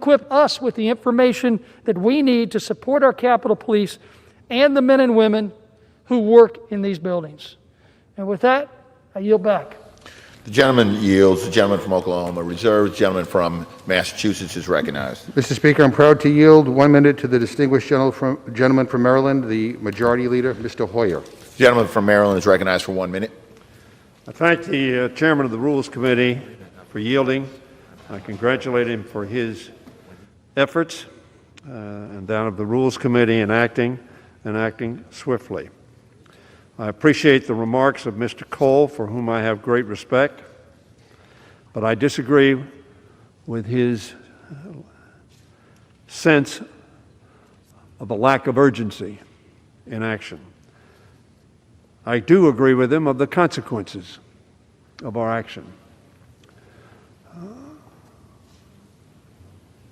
equip us with the information that we need to support our Capitol Police and the men and women who work in these buildings. And with that, I yield back. The gentleman yields. The gentleman from Oklahoma reserves. The gentleman from Massachusetts is recognized. Mr. Speaker, I'm proud to yield 1 minute to the distinguished gentleman from Maryland, the Majority Leader, Mr. Hoyer. The gentleman from Maryland is recognized for 1 minute. I thank the chairman of the Rules Committee for yielding. I congratulate him for his efforts and that of the Rules Committee in acting swiftly. I appreciate the remarks of Mr. Cole, for whom I have great respect, but I disagree with his sense of a lack of urgency in action. I do agree with him of the consequences of our action.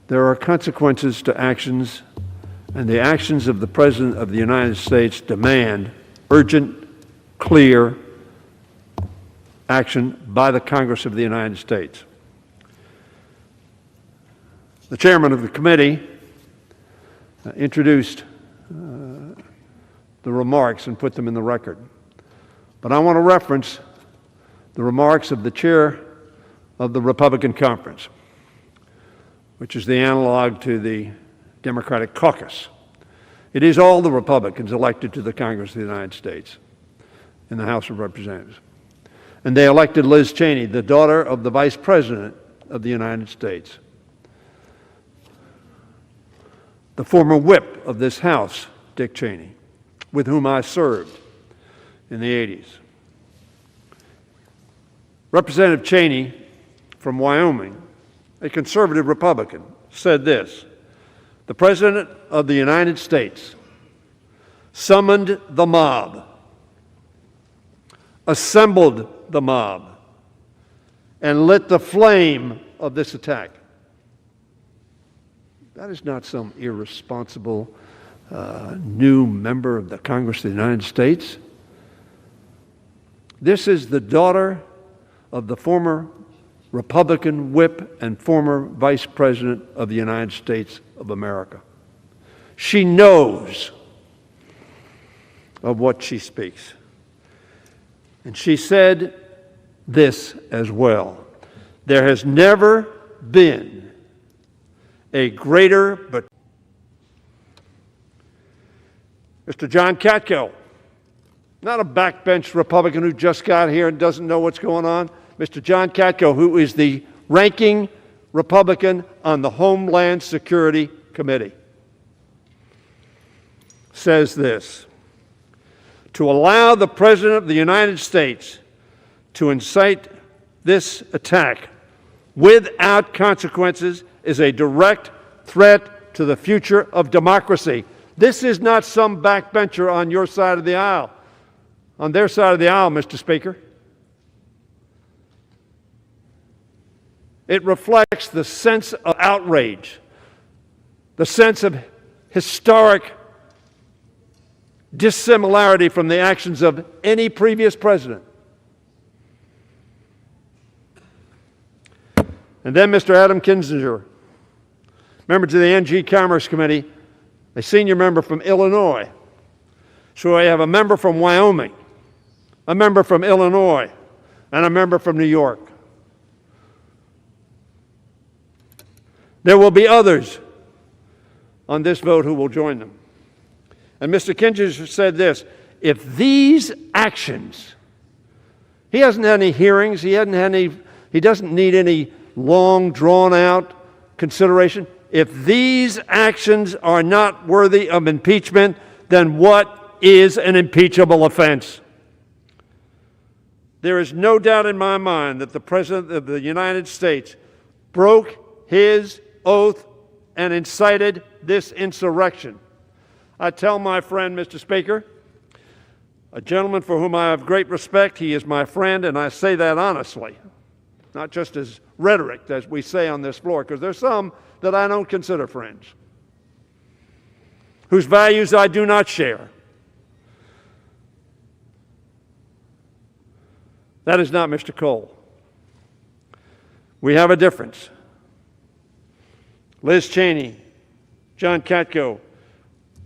There are consequences to actions, and the actions of the President of the United States demand urgent, clear action by the Congress of the United States. The chairman of the committee introduced the remarks and put them in the record. But I want to reference the remarks of the chair of the Republican Conference, which is the analog to the Democratic caucus. It is all the Republicans elected to the Congress of the United States in the House of Representatives. And they elected Liz Cheney, the daughter of the Vice President of the United States. The former whip of this House, Dick Cheney, with whom I served in the 80s. Representative Cheney from Wyoming, a conservative Republican, said this: "The President of the United States summoned the mob, assembled the mob, and lit the flame of this attack." That is not some irresponsible new member of the Congress of the United States. This is the daughter of the former Republican whip and former Vice President of the United States of America. She knows of what she speaks. And she said this as well: "There has never been a greater but..." Mr. John Katko, not a backbench Republican who just got here and doesn't know what's going on. Mr. John Katko, who is the ranking Republican on the Homeland Security Committee, says this: "To allow the President of the United States to incite this attack without consequences is a direct threat to the future of democracy." This is not some backbencher on your side of the aisle, on their side of the aisle, Mr. Speaker. It reflects the sense of outrage, the sense of historic dissimilarity from the actions of any previous president. And then Mr. Adam Kinzinger, member to the NG Commerce Committee, a senior member from Illinois. So I have a member from Wyoming, a member from Illinois, and a member from New York. There will be others on this vote who will join them. And Mr. Kinzinger said this: if these actions, he hasn't had any hearings, he doesn't need any long drawn out consideration. If these actions are not worthy of impeachment, then what is an impeachable offense? There is no doubt in my mind that the President of the United States broke his oath and incited this insurrection. I tell my friend, Mr. Speaker, a gentleman for whom I have great respect, he is my friend, and I say that honestly, not just as rhetoric, as we say on this floor, because there's some that I don't consider friends, whose values I do not share. That is not Mr. Cole. We have a difference. Liz Cheney, John Katko,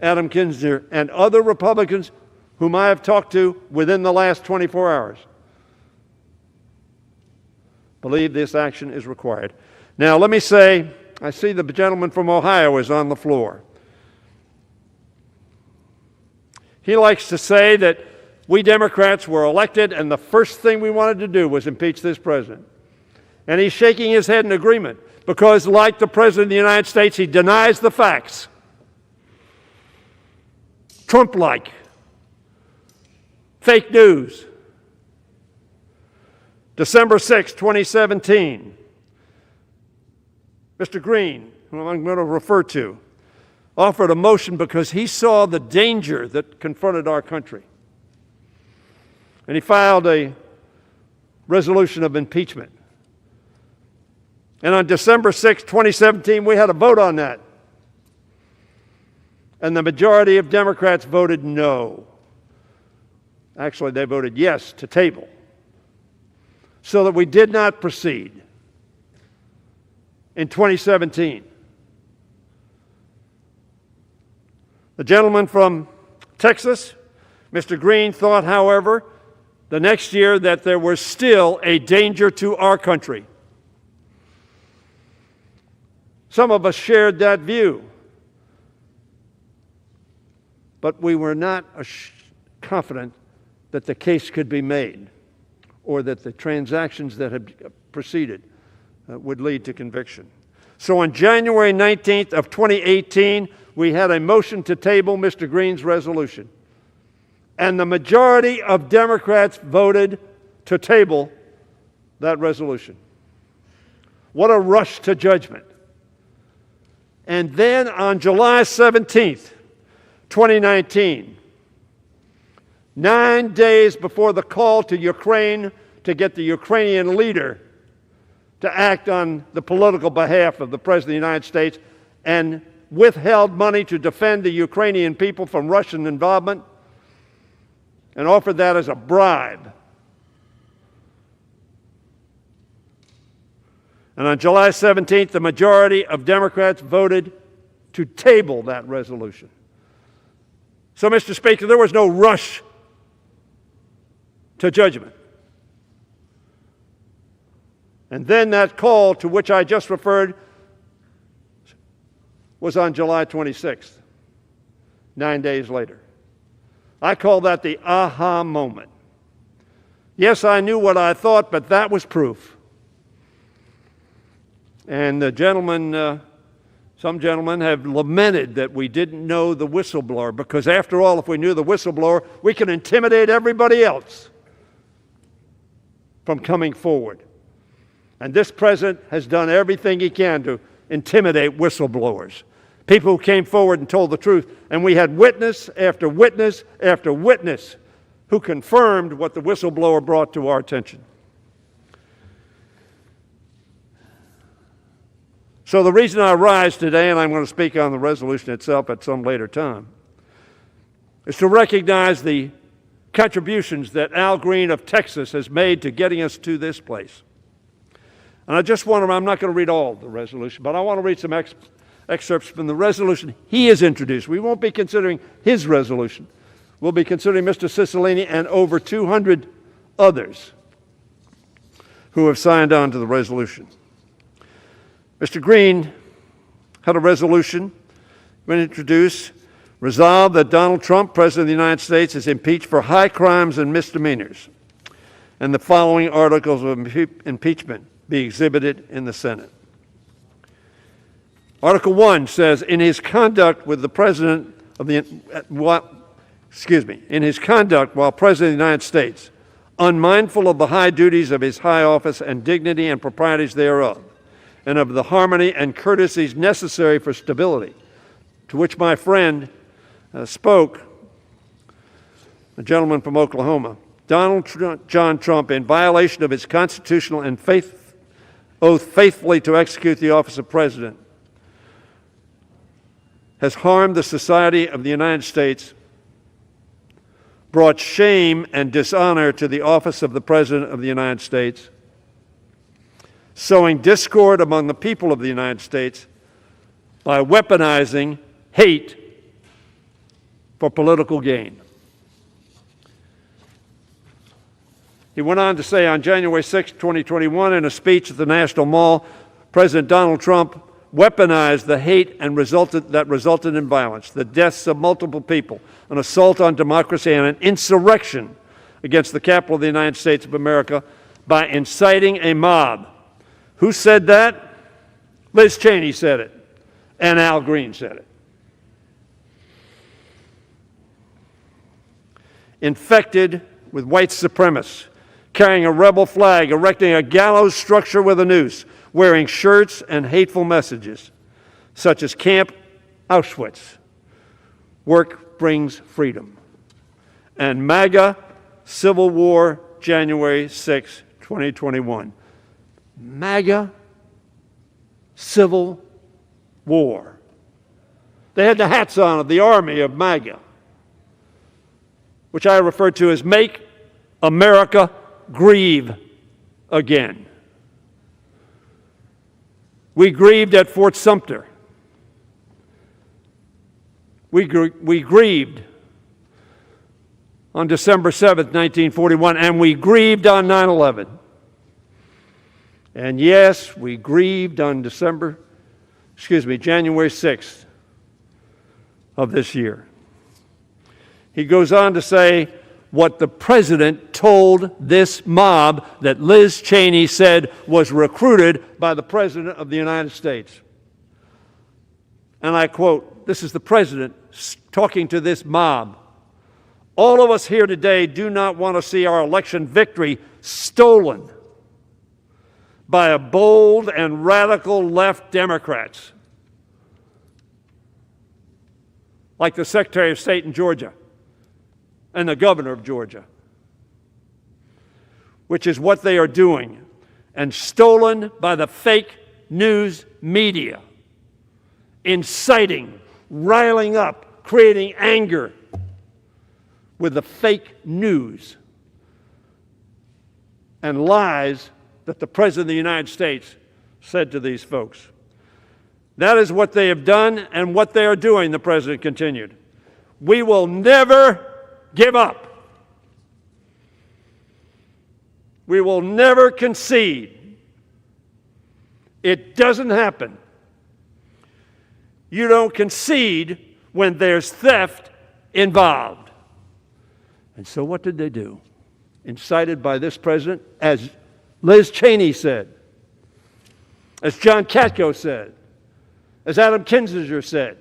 Adam Kinzinger, and other Republicans whom I have talked to within the last 24 hours believe this action is required. Now, let me say, I see the gentleman from Ohio is on the floor. He likes to say that we Democrats were elected and the first thing we wanted to do was impeach this president. And he's shaking his head in agreement because, like the President of the United States, he denies the facts. Trump-like. Fake news. December 6, 2017, Mr. Green, whom I'm going to refer to, offered a motion because he saw the danger that confronted our country. And he filed a resolution of impeachment. And on December 6, 2017, we had a vote on that. And the majority of Democrats voted no. Actually, they voted yes to table, so that we did not proceed in 2017. The gentleman from Texas, Mr. Green, thought, however, the next year that there was still a danger to our country. Some of us shared that view, but we were not confident that the case could be made or that the transactions that had proceeded would lead to conviction. So on January 19th of 2018, we had a motion to table Mr. Green's resolution. And the majority of Democrats voted to table that resolution. What a rush to judgment. And then on July 17th, 2019, 9 days before the call to Ukraine to get the Ukrainian leader to act on the political behalf of the President of the United States and withheld money to defend the Ukrainian people from Russian involvement and offered that as a bribe. And on July 17th, the majority of Democrats voted to table that resolution. So, Mr. Speaker, there was no rush to judgment. And then that call to which I just referred was on July 26th, 9 days later. I call that the aha moment. Yes, I knew what I thought, but that was proof. And the gentleman, some gentlemen have lamented that we didn't know the whistleblower, because after all, if we knew the whistleblower, we could intimidate everybody else from coming forward. And this president has done everything he can to intimidate whistleblowers, people who came forward and told the truth. And we had witness after witness after witness who confirmed what the whistleblower brought to our attention. So the reason I rise today, and I'm going to speak on the resolution itself at some later time, is to recognize the contributions that Al Green of Texas has made to getting us to this place. And I just want to, I'm not going to read all the resolution, but I want to read some excerpts from the resolution he has introduced. We won't be considering his resolution. We'll be considering Mr. Cicilline and over 200 others who have signed on to the resolution. Mr. Green had a resolution when introduced, resolved that Donald Trump, President of the United States, is impeached for high crimes and misdemeanors, and the following articles of impeachment be exhibited in the Senate. Article 1 says, in his conduct with the President of the, in his conduct while President of the United States, unmindful of the high duties of his high office and dignity and proprieties thereof, and of the harmony and courtesies necessary for stability, to which my friend spoke, a gentleman from Oklahoma, John Trump, in violation of his constitutional and oath faithfully to execute the office of President, has harmed the society of the United States, brought shame and dishonor to the office of the President of the United States, sowing discord among the people of the United States, by weaponizing hate for political gain. He went on to say on January 6, 2021, in a speech at the National Mall, President Donald Trump weaponized the hate that resulted in violence, the deaths of multiple people, an assault on democracy, and an insurrection against the Capitol of the United States of America by inciting a mob. Who said that? Liz Cheney said it, and Al Green said it. Infected with white supremacists, carrying a rebel flag, erecting a gallows structure with a noose, wearing shirts and hateful messages, such as Camp Auschwitz, work brings freedom, and MAGA Civil War, January 6, 2021. MAGA Civil War. They had the hats on of the army of MAGA, which I refer to as Make America Grieve Again. We grieved at Fort Sumter. We grieved on December 7th, 1941, and we grieved on 9/11. And yes, we grieved on January 6th of this year. He goes on to say what the president told this mob that Liz Cheney said was recruited by the President of the United States. And I quote, this is the president talking to this mob. All of us here today do not want to see our election victory stolen by a bold and radical left Democrats, like the Secretary of State in Georgia and the governor of Georgia, which is what they are doing, and stolen by the fake news media, inciting, riling up, creating anger with the fake news and lies that the President of the United States said to these folks. That is what they have done and what they are doing, the President continued. We will never give up. We will never concede. It doesn't happen. You don't concede when there's theft involved. And so what did they do? Incited by this president, as Liz Cheney said, as John Katko said, as Adam Kinzinger said,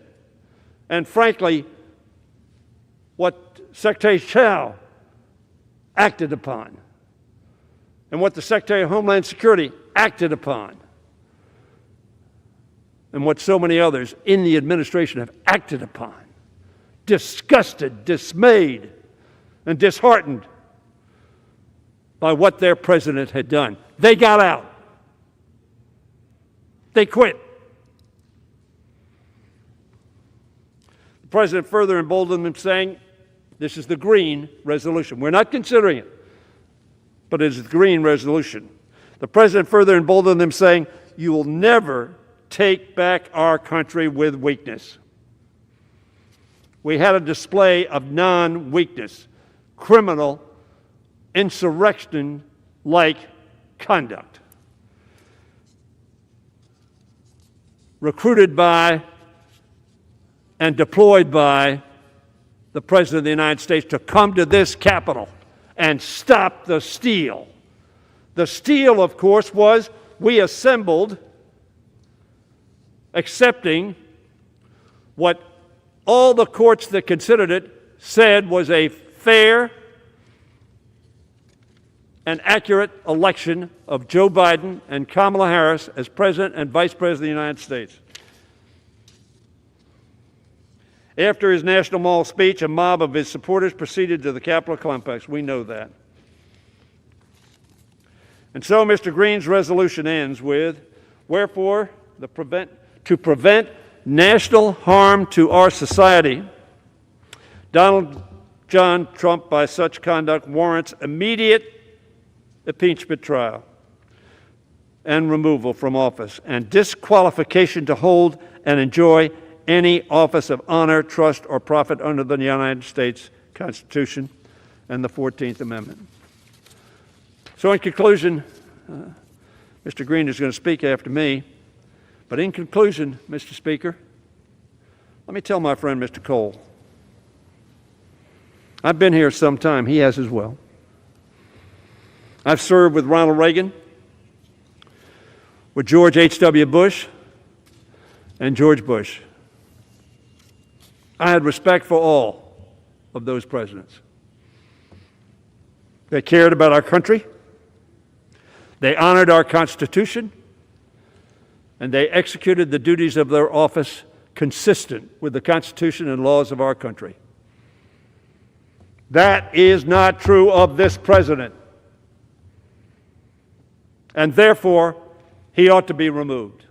and frankly, what Secretary Chow acted upon, and what the Secretary of Homeland Security acted upon, and what so many others in the administration have acted upon. Disgusted, dismayed, and disheartened by what their president had done. They got out. They quit. The president further emboldened them, saying, this is the green resolution. We're not considering it, but it is the green resolution. The president further emboldened them, saying, you will never take back our country with weakness. We had a display of non-weakness, criminal, insurrection-like conduct, recruited by and deployed by the President of the United States to come to this Capitol and stop the steal. The steal, of course, was we assembled accepting what all the courts that considered it said was a fair and accurate election of Joe Biden and Kamala Harris as President and Vice President of the United States. After his National Mall speech, a mob of his supporters proceeded to the Capitol complex. We know that. And so Mr. Green's resolution ends with, wherefore, to prevent national harm to our society, Donald John Trump, by such conduct, warrants immediate impeachment trial. and removal from office, and disqualification to hold and enjoy any office of honor, trust, or profit under the United States Constitution and the 14th Amendment. So in conclusion, Mr. Green is going to speak after me, but in conclusion, Mr. Speaker, let me tell my friend Mr. Cole, I've been here some time, he has as well. I've served with Ronald Reagan, with George H.W. Bush, and George Bush. I had respect for all of those presidents. They cared about our country, they honored our Constitution, and they executed the duties of their office consistent with the Constitution and laws of our country. That is not true of this president. And therefore, he ought to be removed.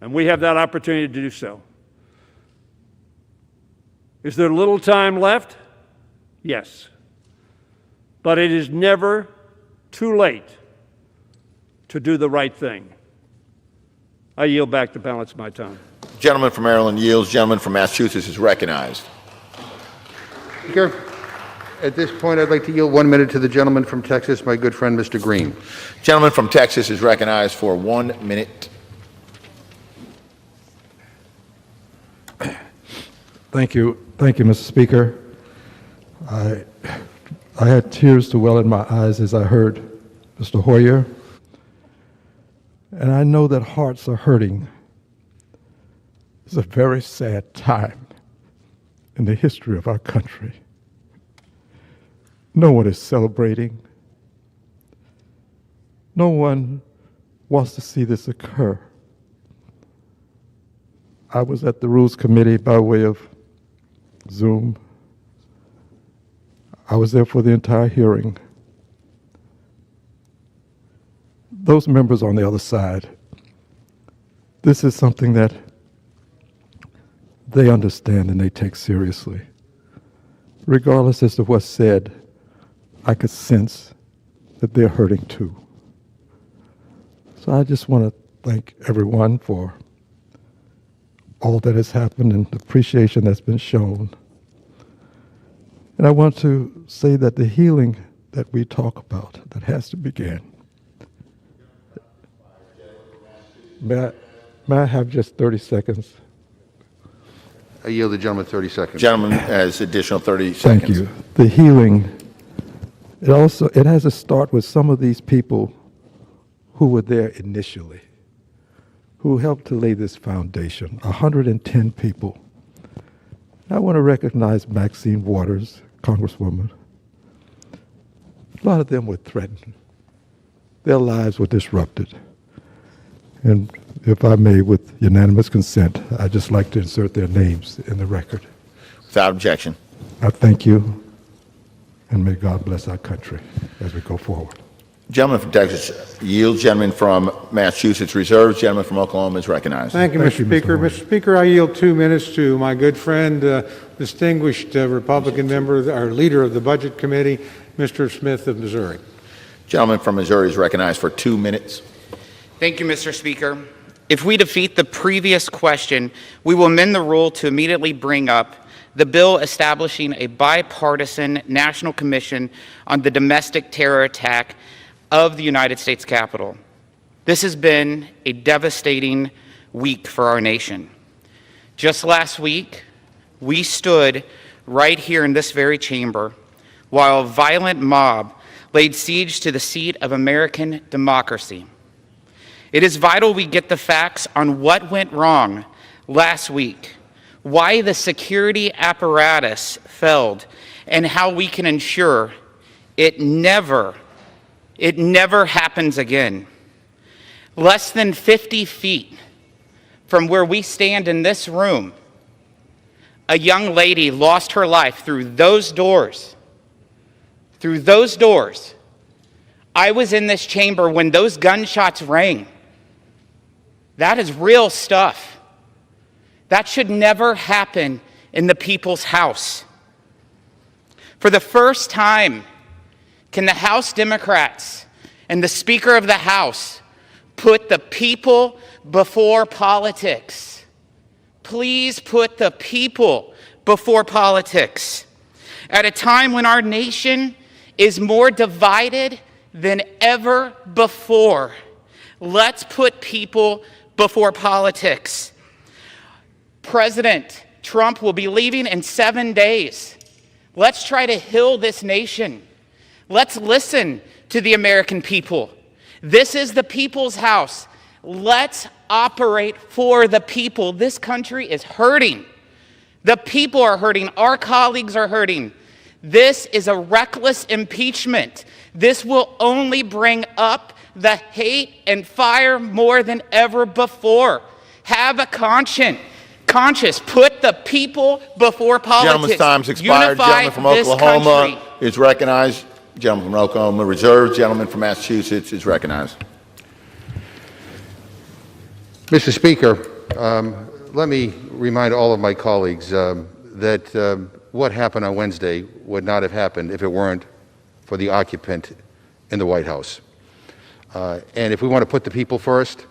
And we have that opportunity to do so. Is there little time left? Yes. But it is never too late to do the right thing. I yield back the balance of my time. Gentleman from Maryland yields. Gentleman from Massachusetts is recognized. Speaker, at this point, I'd like to yield 1 minute to the gentleman from Texas, my good friend, Mr. Green. Gentleman from Texas is recognized for 1 minute. Thank you, Mr. Speaker. I had tears to well in my eyes as I heard Mr. Hoyer, and I know that hearts are hurting. It's a very sad time in the history of our country. No one is celebrating. No one wants to see this occur. I was at the Rules Committee by way of Zoom. I was there for the entire hearing. Those members on the other side, this is something that they understand and they take seriously. Regardless as to what's said, I could sense that they're hurting too. So I just want to thank everyone for all that has happened and the appreciation that's been shown. And I want to say that the healing that we talk about, that has to begin. May I have just 30 seconds? I yield the gentleman 30 seconds. Gentleman has additional 30 seconds. Thank you. The healing, it has to start with some of these people who were there initially, who helped to lay this foundation, 110 people. I want to recognize Maxine Waters, Congresswoman. A lot of them were threatened. Their lives were disrupted. And if I may, with unanimous consent, I'd just like to insert their names in the record. Without objection. I thank you, and may God bless our country as we go forward. Gentleman from Texas yields. Gentleman from Massachusetts reserves. Gentleman from Oklahoma is recognized. Thank you, Mr. Speaker. Mr. Speaker, I yield 2 minutes to my good friend, distinguished Republican member, our leader of the Budget Committee, Mr. Smith of Missouri. Gentleman from Missouri is recognized for 2 minutes. Thank you, Mr. Speaker. If we defeat the previous question, we will amend the rule to immediately bring up the bill establishing a bipartisan national commission on the domestic terror attack of the United States Capitol. This has been a devastating week for our nation. Just last week, we stood right here in this very chamber while a violent mob laid siege to the seat of American democracy. It is vital we get the facts on what went wrong last week, why the security apparatus failed, and how we can ensure it never happens again. Less than 50 feet from where we stand in this room, a young lady lost her life through those doors. Through those doors. I was in this chamber when those gunshots rang. That is real stuff. That should never happen in the people's house. For the first time, can the House Democrats and the Speaker of the House put the people before politics. Please put the people before politics. At a time when our nation is more divided than ever before, let's put people before politics. President Trump will be leaving in 7 days. Let's try to heal this nation. Let's listen to the American people. This is the people's house. Let's operate for the people. This country is hurting. The people are hurting. Our colleagues are hurting. This is a reckless impeachment. This will only bring up the hate and fire more than ever before. Have a conscience. Put the people before politics. Gentleman's time's expired. Unify Gentleman from this Oklahoma country. is recognized. Gentleman from Oklahoma reserved. Gentleman from Massachusetts is recognized. Mr. Speaker, let me remind all of my colleagues that what happened on Wednesday would not have happened if it weren't for the occupant in the White House. And if we want to put the people first,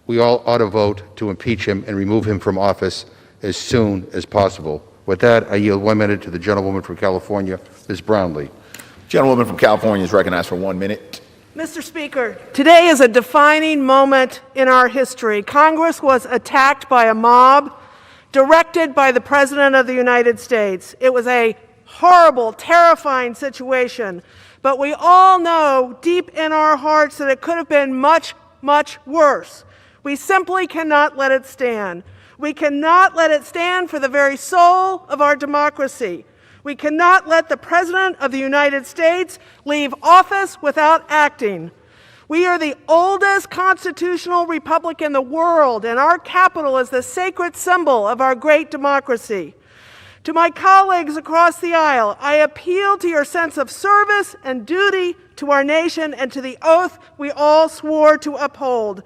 we all ought to vote to impeach him and remove him from office as soon as possible. With that, I yield 1 minute to the gentlewoman from California, Ms. Brownlee. Gentlewoman from California is recognized for 1 minute. Mr. Speaker, today is a defining moment in our history. Congress was attacked by a mob directed by the President of the United States. It was a horrible, terrifying situation, but we all know deep in our hearts that it could have been much, much worse. We simply cannot let it stand. We cannot let it stand for the very soul of our democracy. We cannot let the President of the United States leave office without acting. We are the oldest constitutional republic in the world, and our Capitol is the sacred symbol of our great democracy. To my colleagues across the aisle, I appeal to your sense of service and duty to our nation and to the oath we all swore to uphold.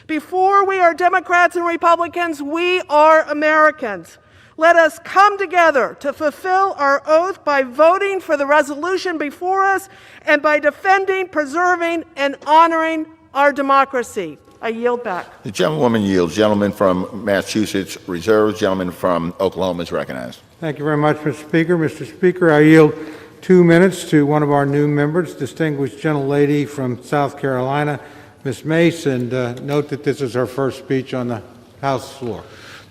Before we are Democrats and Republicans, we are Americans. Let us come together to fulfill our oath by voting for the resolution before us and by defending, preserving, and honoring our democracy. I yield back. The gentlewoman yields. Gentleman from Massachusetts reserves. Gentleman from Oklahoma is recognized. Thank you very much, Mr. Speaker. Mr. Speaker, I yield 2 minutes to one of our new members, distinguished gentlelady from South Carolina, Ms. Mace, and note that this is her first speech on the House floor.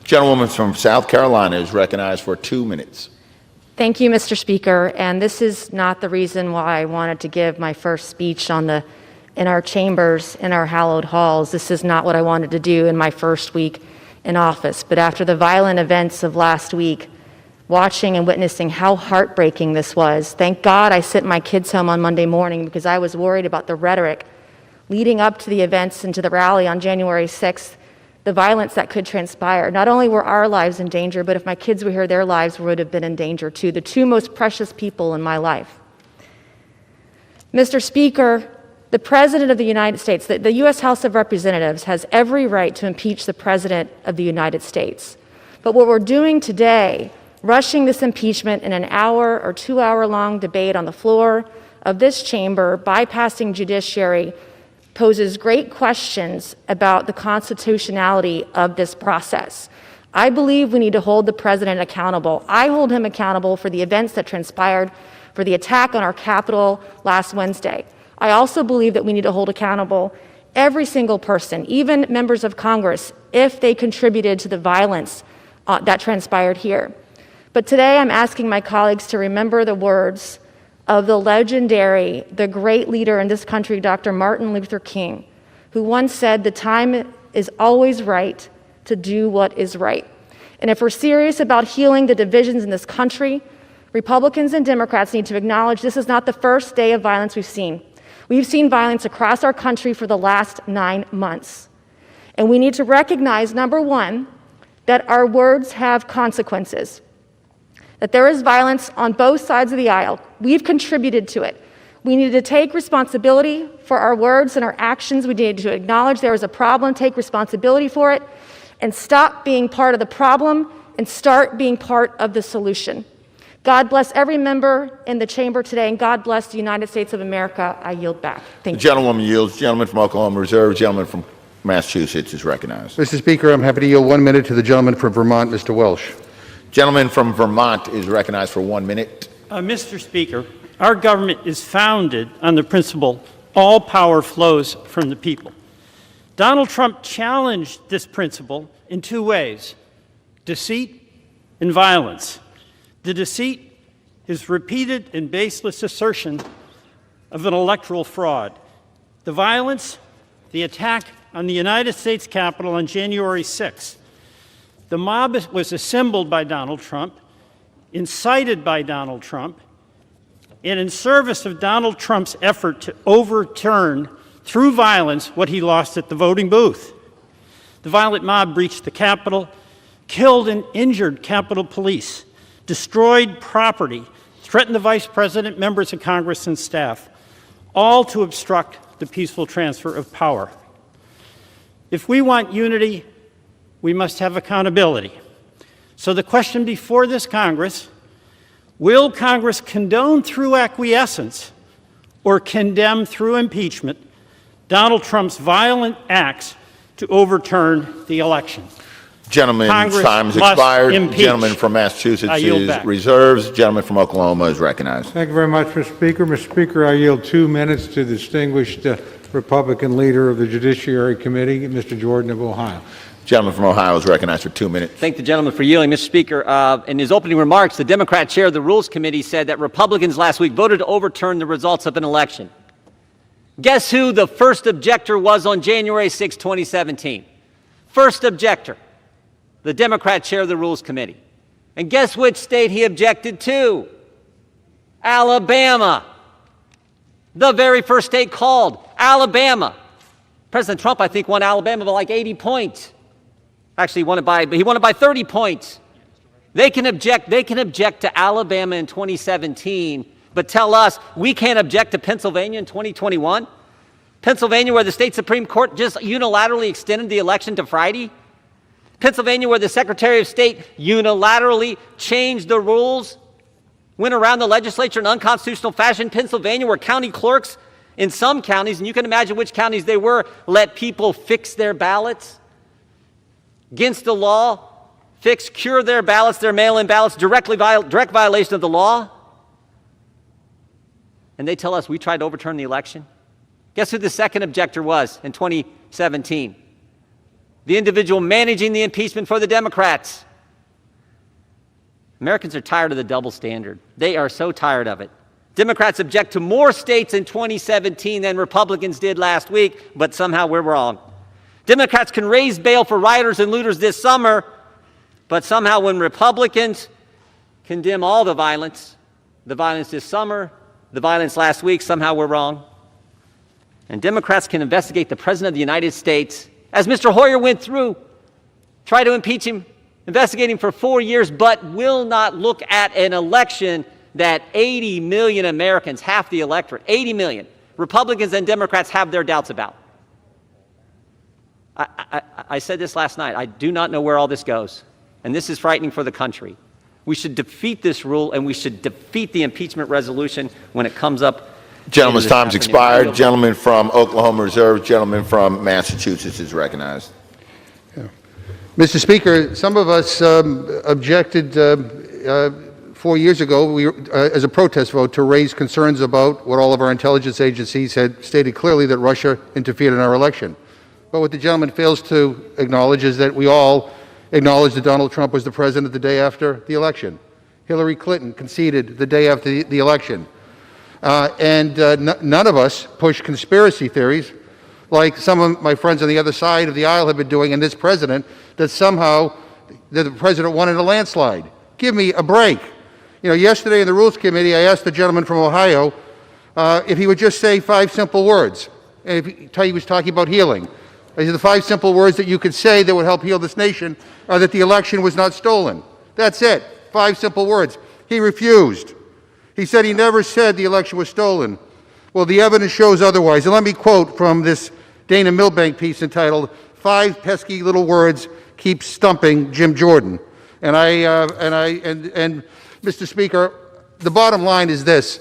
Gentlewoman from South Carolina is recognized for 2 minutes. Thank you, Mr. Speaker. And this is not the reason why I wanted to give my first speech in our chambers, in our hallowed halls. This is not what I wanted to do in my first week in office. But after the violent events of last week, watching and witnessing how heartbreaking this was, thank God I sent my kids home on Monday morning because I was worried about the rhetoric leading up to the events and to the rally on January 6th, the violence that could transpire. Not only were our lives in danger, but if my kids were here, their lives would have been in danger too, the two most precious people in my life. Mr. Speaker, the President of the United States, the U.S. House of Representatives has every right to impeach the President of the United States. But what we're doing today, rushing this impeachment in an hour or 2 hour long debate on the floor of this chamber, bypassing judiciary, poses great questions about the constitutionality of this process. I believe we need to hold the President accountable. I hold him accountable for the events that transpired, for the attack on our Capitol last Wednesday. I also believe that we need to hold accountable every single person, even members of Congress, if they contributed to the violence that transpired here. But today I'm asking my colleagues to remember the words of the legendary, the great leader in this country, Dr. Martin Luther King, who once said, "The time is always right to do what is right." And if we're serious about healing the divisions in this country, Republicans and Democrats need to acknowledge this is not the first day of violence we've seen. We've seen violence across our country for the last 9 months. And we need to recognize, number one, that our words have consequences, that there is violence on both sides of the aisle. We've contributed to it. We need to take responsibility for our words and our actions. We need to acknowledge there is a problem, take responsibility for it, and stop being part of the problem and start being part of the solution. God bless every member in the chamber today, and God bless the United States of America. I yield back. Thank you. The gentlewoman yields. Gentleman from Oklahoma reserves. Gentleman from Massachusetts is recognized. Mr. Speaker, I'm happy to yield 1 minute to the gentleman from Vermont, Mr. Welsh. Gentleman from Vermont is recognized for 1 minute. Mr. Speaker, our government is founded on the principle all power flows from the people. Donald Trump challenged this principle in two ways: deceit and violence. The deceit is repeated and baseless assertion of an electoral fraud. The violence, the attack on the United States Capitol on January 6th. The mob was assembled by Donald Trump, incited by Donald Trump, and in service of Donald Trump's effort to overturn, through violence, what he lost at the voting booth. The violent mob breached the Capitol, killed and injured Capitol Police, destroyed property, threatened the Vice President, members of Congress, and staff, all to obstruct the peaceful transfer of power. If we want unity, we must have accountability. So the question before this Congress: will Congress condone through acquiescence or condemn through impeachment Donald Trump's violent acts to overturn the election? Gentleman's Congress time has must expired. impeach. Gentleman from Massachusetts I yield is back. reserved. Gentleman from Oklahoma is recognized. Thank you very much, Mr. Speaker. Mr. Speaker, I yield 2 minutes to the distinguished Republican leader of the Judiciary Committee, Mr. Jordan of Ohio. Gentleman from Ohio is recognized for 2 minutes. Thank the gentleman for yielding. Mr. Speaker, in his opening remarks, the Democrat chair of the Rules Committee said that Republicans last week voted to overturn the results of an election. Guess who the first objector was on January 6, 2017? First objector, the Democrat chair of the Rules Committee. And guess which state he objected to? Alabama. The very first state called, Alabama. President Trump, I think, won Alabama by like 80 points. Actually, he won it by 30 points. They can object to Alabama in 2017, but tell us we can't object to Pennsylvania in 2021? Pennsylvania, where the state Supreme Court just unilaterally extended the election to Friday? Pennsylvania, where the Secretary of State unilaterally changed the rules, went around the legislature in unconstitutional fashion? Pennsylvania, where county clerks in some counties, and you can imagine which counties they were, let people fix their ballots against the law, cure their ballots, their mail-in ballots, direct violation of the law. And they tell us we tried to overturn the election. Guess who the second objector was in 2017? The individual managing the impeachment for the Democrats. Americans are tired of the double standard. They are so tired of it. Democrats object to more states in 2017 than Republicans did last week, but somehow we're wrong. Democrats can raise bail for rioters and looters this summer, but somehow when Republicans condemn all the violence this summer, the violence last week, somehow we're wrong. And Democrats can investigate the President of the United States, as Mr. Hoyer went through, try to impeach him, investigate him for 4 years, but will not look at an election that 80 million Americans, half the electorate, 80 million, Republicans and Democrats have their doubts about. I said this last night. I do not know where all this goes, and this is frightening for the country. We should defeat this rule, and we should defeat the impeachment resolution when it comes up. Gentleman's time's expired. Gentleman from Oklahoma reserved. Gentleman from Massachusetts is recognized. Mr. Speaker, some of us objected 4 years ago as a protest vote to raise concerns about what all of our intelligence agencies had stated clearly, that Russia interfered in our election. But what the gentleman fails to acknowledge is that we all acknowledge that Donald Trump was the president the day after the election. Hillary Clinton conceded the day after the election. None of us push conspiracy theories like some of my friends on the other side of the aisle have been doing, and this president, that somehow the president won in a landslide. Give me a break. You know, yesterday in the Rules Committee, I asked the gentleman from Ohio if he would just say 5 simple words. And if he was talking about healing. I said the 5 simple words that you could say that would help heal this nation are that the election was not stolen. That's it. 5 simple words. He refused. He said he never said the election was stolen. Well, the evidence shows otherwise. And let me quote from this Dana Milbank piece entitled, "5 Pesky Little Words Keep Stumping Jim Jordan." And Mr. Speaker, the bottom line is this.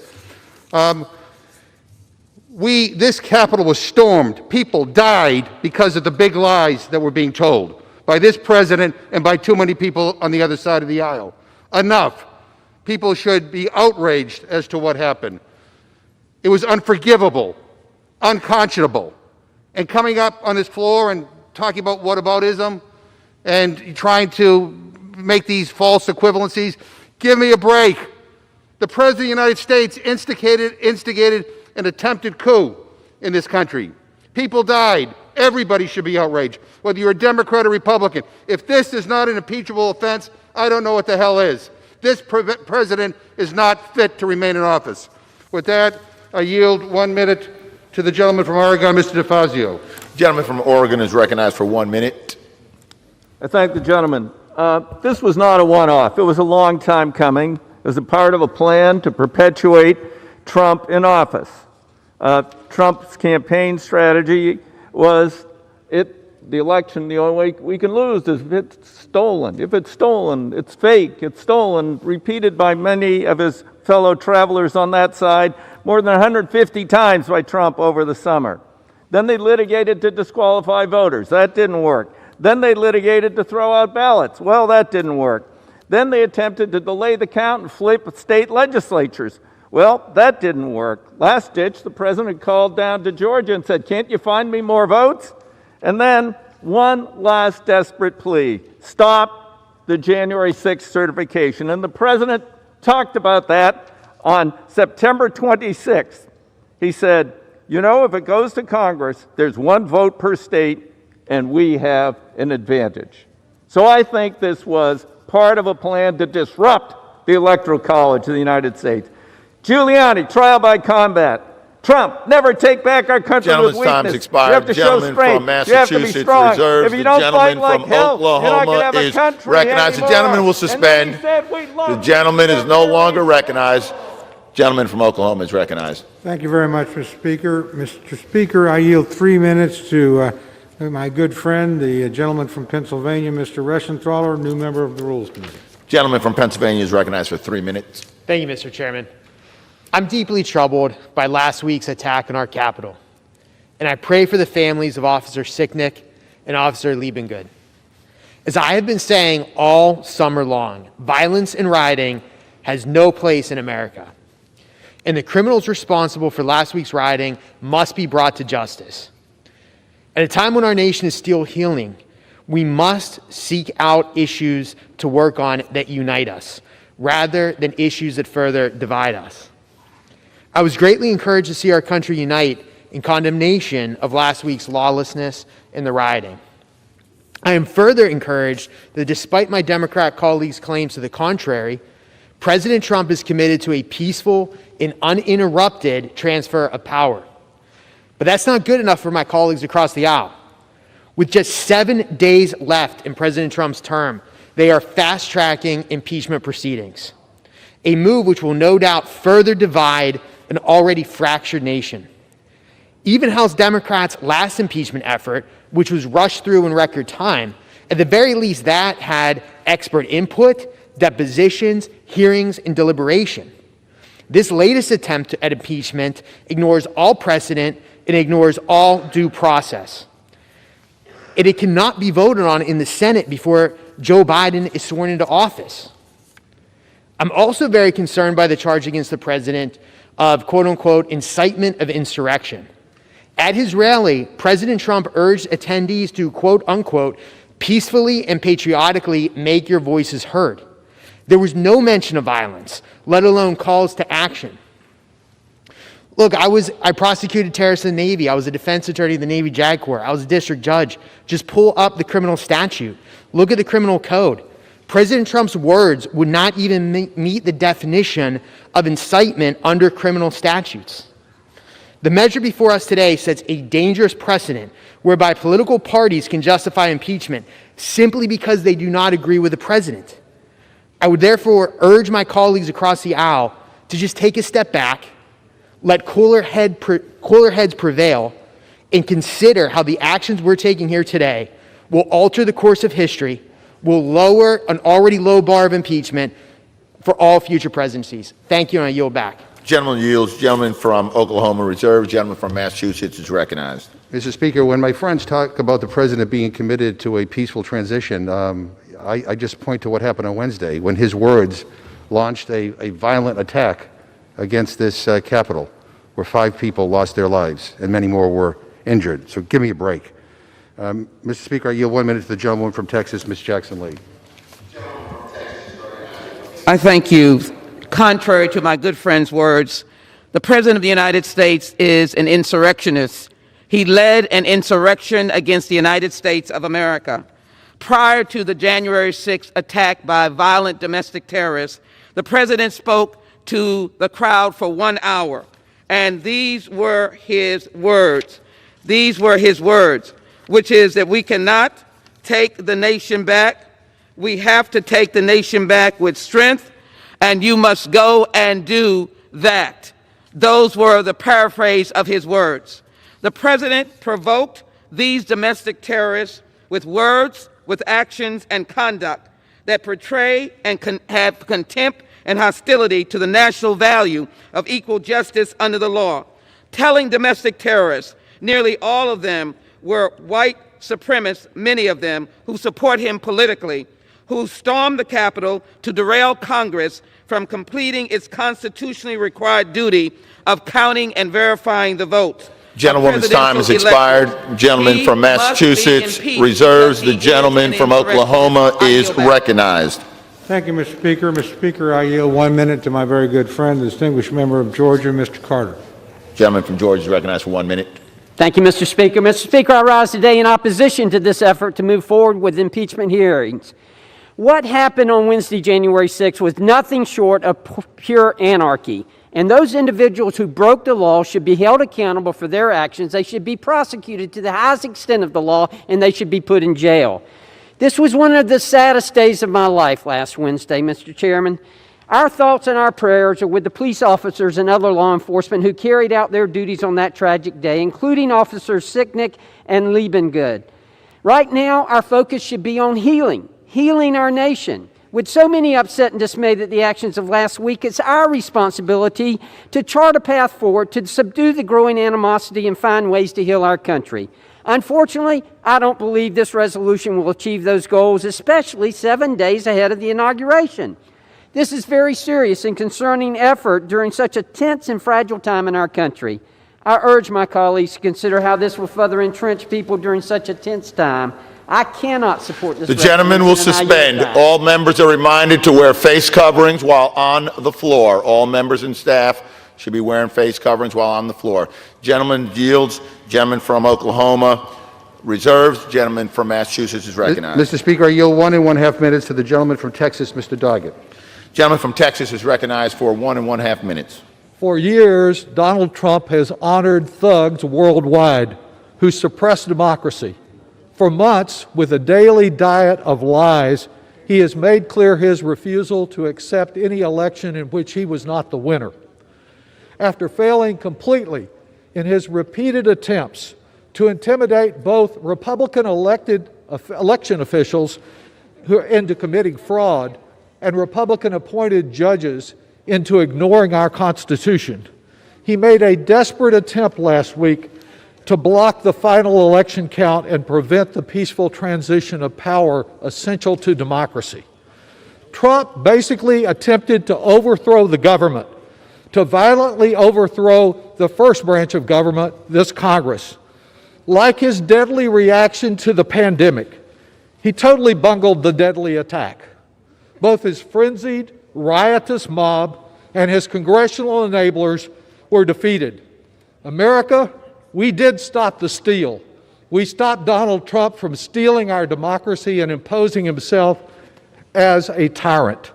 This Capitol was stormed. People died because of the big lies that were being told by this president and by too many people on the other side of the aisle. Enough. People should be outraged as to what happened. It was unforgivable, unconscionable. And coming up on this floor and talking about whataboutism and trying to make these false equivalencies, give me a break. The President of the United States instigated an attempted coup in this country. People died. Everybody should be outraged, whether you're a Democrat or Republican. If this is not an impeachable offense, I don't know what the hell is. This president is not fit to remain in office. With that, I yield 1 minute to the gentleman from Oregon, Mr. DeFazio. Gentleman from Oregon is recognized for 1 minute. I thank the gentleman. This was not a one-off. It was a long time coming. It was a part of a plan to perpetuate Trump in office. Trump's campaign strategy was the election, the only way we can lose is if it's stolen. If it's stolen, it's fake, it's stolen, repeated by many of his fellow travelers on that side more than 150 times by Trump over the summer. Then they litigated to disqualify voters. That didn't work. Then they litigated to throw out ballots. Well, that didn't work. Then they attempted to delay the count and flip state legislatures. Well, that didn't work. Last ditch, the president called down to Georgia and said, "Can't you find me more votes?" And then one last desperate plea: stop the January 6th certification. And the president talked about that on September 26th. He said, "You know, if it goes to Congress, there's one vote per state, and we have an advantage." So I think this was part of a plan to disrupt the Electoral College of the United States. Giuliani, trial by combat. Trump, never take back our country with weakness. Gentleman's time's expired. You have to show Gentleman strength. from You have to be Massachusetts strong. reserves. If you The don't fight gentleman like from hell, you're not going to have Oklahoma a is country recognized. The anymore. gentleman will And suspend. then he said, "We love The gentleman is no longer recognized. Gentleman from Oklahoma is recognized. Thank you very much, Mr. Speaker. Mr. Speaker, I yield 3 minutes to my good friend, the gentleman from Pennsylvania, Mr. Reschenthaler, new member of the Rules Committee. Gentleman from Pennsylvania is recognized for 3 minutes. Thank you, Mr. Chairman. I'm deeply troubled by last week's attack on our Capitol, and I pray for the families of Officer Sicknick and Officer Liebengood. As I have been saying all summer long, violence and rioting has no place in America, and the criminals responsible for last week's rioting must be brought to justice. At a time when our nation is still healing, we must seek out issues to work on that unite us, rather than issues that further divide us. I was greatly encouraged to see our country unite in condemnation of last week's lawlessness and the rioting. I am further encouraged that despite my Democrat colleagues' claims to the contrary, President Trump is committed to a peaceful and uninterrupted transfer of power. But that's not good enough for my colleagues across the aisle. With just 7 days left in President Trump's term, they are fast-tracking impeachment proceedings, a move which will no doubt further divide an already fractured nation. Even House Democrats' last impeachment effort, which was rushed through in record time, at the very least that had expert input, depositions, hearings, and deliberation. This latest attempt at impeachment ignores all precedent and ignores all due process. And it cannot be voted on in the Senate before Joe Biden is sworn into office. I'm also very concerned by the charge against the president of quote-unquote incitement of insurrection. At his rally, President Trump urged attendees to quote-unquote peacefully and patriotically make your voices heard. There was no mention of violence, let alone calls to action. Look, I prosecuted terrorists in the Navy. I was a defense attorney in the Navy JAG Corps. I was a district judge. Just pull up the criminal statute. Look at the criminal code. President Trump's words would not even meet the definition of incitement under criminal statutes. The measure before us today sets a dangerous precedent whereby political parties can justify impeachment simply because they do not agree with the president. I would therefore urge my colleagues across the aisle to just take a step back, let cooler heads prevail, and consider how the actions we're taking here today will alter the course of history, will lower an already low bar of impeachment for all future presidencies. Thank you, and I yield back. Gentleman yields. Gentleman from Oklahoma reserved. Gentleman from Massachusetts is recognized. Mr. Speaker, when my friends talk about the president being committed to a peaceful transition, I just point to what happened on Wednesday when his words launched a violent attack against this Capitol, where 5 people lost their lives and many more were injured. So give me a break. Mr. Speaker, I yield 1 minute to the gentleman from Texas, Ms. Jackson-Lee. I thank you. Contrary to my good friend's words, the President of the United States is an insurrectionist. He led an insurrection against the United States of America. Prior to the January 6th attack by violent domestic terrorists, the President spoke to the crowd for 1 hour, and these were his words. These were his words, which is that we cannot take the nation back. We have to take the nation back with strength, and you must go and do that. Those were the paraphrase of his words. The President provoked these domestic terrorists with words, with actions, and conduct that portray and have contempt and hostility to the national value of equal justice under the law. Telling domestic terrorists, nearly all of them were white supremacists, many of them who support him politically, who stormed the Capitol to derail Congress from completing its constitutionally required duty of counting and verifying the votes. Gentlewoman's time has expired. Gentleman from Massachusetts reserves. The gentleman from Oklahoma is recognized. Thank you, Mr. Speaker. Mr. Speaker, I yield 1 minute to my very good friend, the distinguished member of Georgia, Mr. Carter. Gentleman from Georgia is recognized for 1 minute. Thank you, Mr. Speaker. Mr. Speaker, I rise today in opposition to this effort to move forward with impeachment hearings. What happened on Wednesday, January 6th, was nothing short of pure anarchy. And those individuals who broke the law should be held accountable for their actions. They should be prosecuted to the highest extent of the law, and they should be put in jail. This was one of the saddest days of my life last Wednesday, Mr. Chairman. Our thoughts and our prayers are with the police officers and other law enforcement who carried out their duties on that tragic day, including Officers Sicknick and Liebengood. Right now, our focus should be on healing our nation. With so many upset and dismayed at the actions of last week, it's our responsibility to chart a path forward to subdue the growing animosity and find ways to heal our country. Unfortunately, I don't believe this resolution will achieve those goals, especially 7 days ahead of the inauguration. This is very serious and concerning effort during such a tense and fragile time in our country. I urge my colleagues to consider how this will further entrench people during such a tense time. I cannot support this. The gentleman will suspend. All members are reminded to wear face coverings while on the floor. All members and staff should be wearing face coverings while on the floor. Gentleman yields. Gentleman from Oklahoma reserves. Gentleman from Massachusetts is recognized. Mr. Speaker, I yield 1.5 minutes to the gentleman from Texas, Mr. Doggett. Gentleman from Texas is recognized for 1.5 minutes. For years, Donald Trump has honored thugs worldwide who suppress democracy. For months, with a daily diet of lies, he has made clear his refusal to accept any election in which he was not the winner. After failing completely in his repeated attempts to intimidate both Republican election officials into committing fraud and Republican-appointed judges into ignoring our Constitution, he made a desperate attempt last week to block the final election count and prevent the peaceful transition of power essential to democracy. Trump basically attempted to overthrow the government, to violently overthrow the first branch of government, this Congress. Like his deadly reaction to the pandemic, he totally bungled the deadly attack. Both his frenzied, riotous mob and his congressional enablers were defeated. America, we did stop the steal. We stopped Donald Trump from stealing our democracy and imposing himself as a tyrant.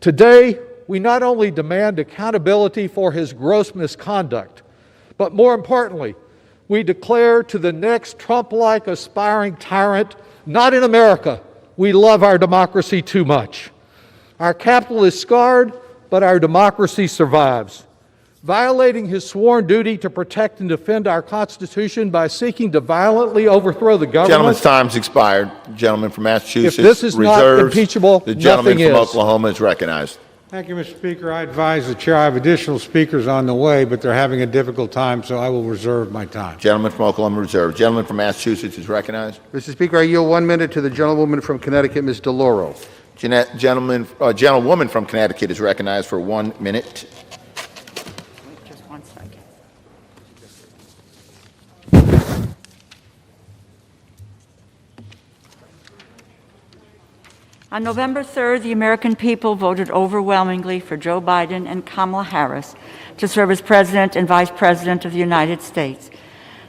Today, we not only demand accountability for his gross misconduct, but more importantly, we declare to the next Trump-like aspiring tyrant, not in America, we love our democracy too much. Our capital is scarred, but our democracy survives. Violating his sworn duty to protect and defend our Constitution by seeking to violently overthrow the government. Gentleman's time's expired. Gentleman from Massachusetts if this is reserves. Not impeachable, the gentleman nothing from is. Oklahoma is recognized. Thank you, Mr. Speaker. I advise the chair I have additional speakers on the way, but they're having a difficult time, so I will reserve my time. Gentleman from Oklahoma reserved. Gentleman from Massachusetts is recognized. Mr. Speaker, I yield 1 minute to the gentlewoman from Connecticut, Ms. DeLauro. Gentlewoman from Connecticut is recognized for 1 minute. Just 1 second. On November 3rd, the American people voted overwhelmingly for Joe Biden and Kamala Harris to serve as President and Vice President of the United States.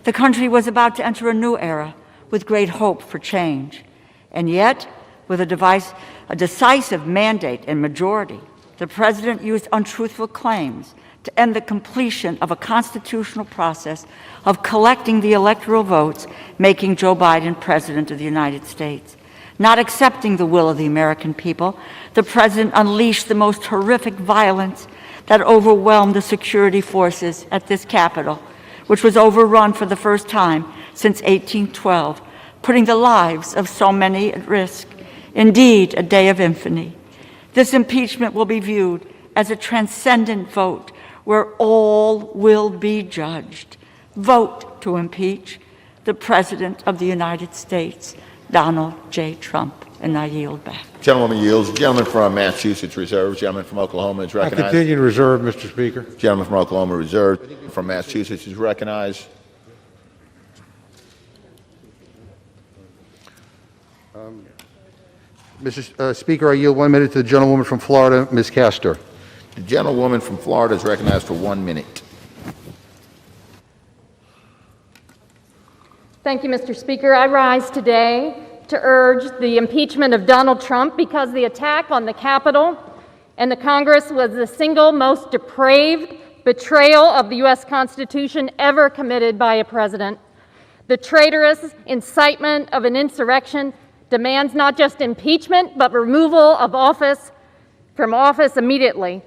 The country was about to enter a new era with great hope for change. And yet, with a decisive mandate and majority, the President used untruthful claims to end the completion of a constitutional process of collecting the electoral votes, making Joe Biden President of the United States. Not accepting the will of the American people, the President unleashed the most horrific violence that overwhelmed the security forces at this Capitol, which was overrun for the first time since 1812, putting the lives of so many at risk. Indeed, a day of infamy. This impeachment will be viewed as a transcendent vote where all will be judged. Vote to impeach the President of the United States, Donald J. Trump, and I yield back. Gentlewoman yields. Gentleman from Massachusetts reserved. Gentleman from Oklahoma is recognized. I continue to reserve, Mr. Speaker. Gentleman from Oklahoma reserved. From Massachusetts is recognized. Mr. Speaker, I yield 1 minute to the gentlewoman from Florida, Ms. Castor. The gentlewoman from Florida is recognized for 1 minute. Thank you, Mr. Speaker. I rise today to urge the impeachment of Donald Trump because the attack on the Capitol and the Congress was the single most depraved betrayal of the U.S. Constitution ever committed by a president. The traitorous incitement of an insurrection demands not just impeachment, but removal of office from office immediately.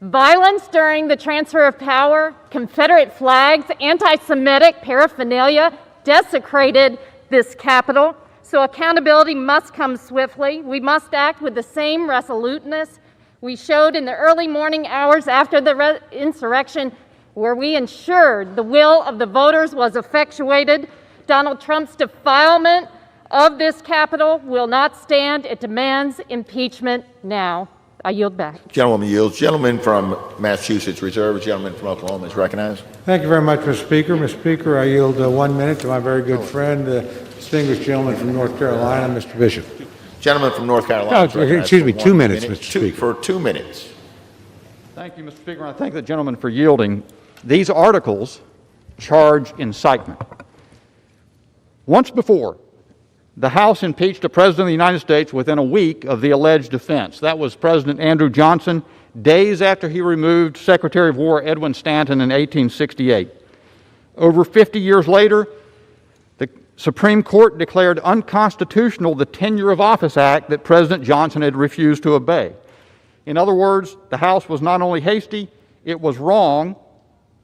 Violence during the transfer of power, Confederate flags, anti-Semitic paraphernalia desecrated this Capitol, so accountability must come swiftly. We must act with the same resoluteness we showed in the early morning hours after the insurrection, where we ensured the will of the voters was effectuated. Donald Trump's defilement of this Capitol will not stand. It demands impeachment now. I yield back. Gentlewoman yields. Gentleman from Massachusetts reserved. Gentleman from Oklahoma is recognized. Thank you very much, Mr. Speaker. Mr. Speaker, I yield 1 minute to my very good friend, the distinguished gentleman from North Carolina, Mr. Bishop. Gentleman from North Carolina. Excuse me, 2 minutes, Mr. Speaker. For 2 minutes. Thank you, Mr. Speaker. I thank the gentleman for yielding. These articles charge incitement. Once before, the House impeached a president of the United States within a week of the alleged offense. That was President Andrew Johnson, days after he removed Secretary of War Edwin Stanton in 1868. Over 50 years later, the Supreme Court declared unconstitutional the Tenure of Office Act that President Johnson had refused to obey. In other words, the House was not only hasty, it was wrong,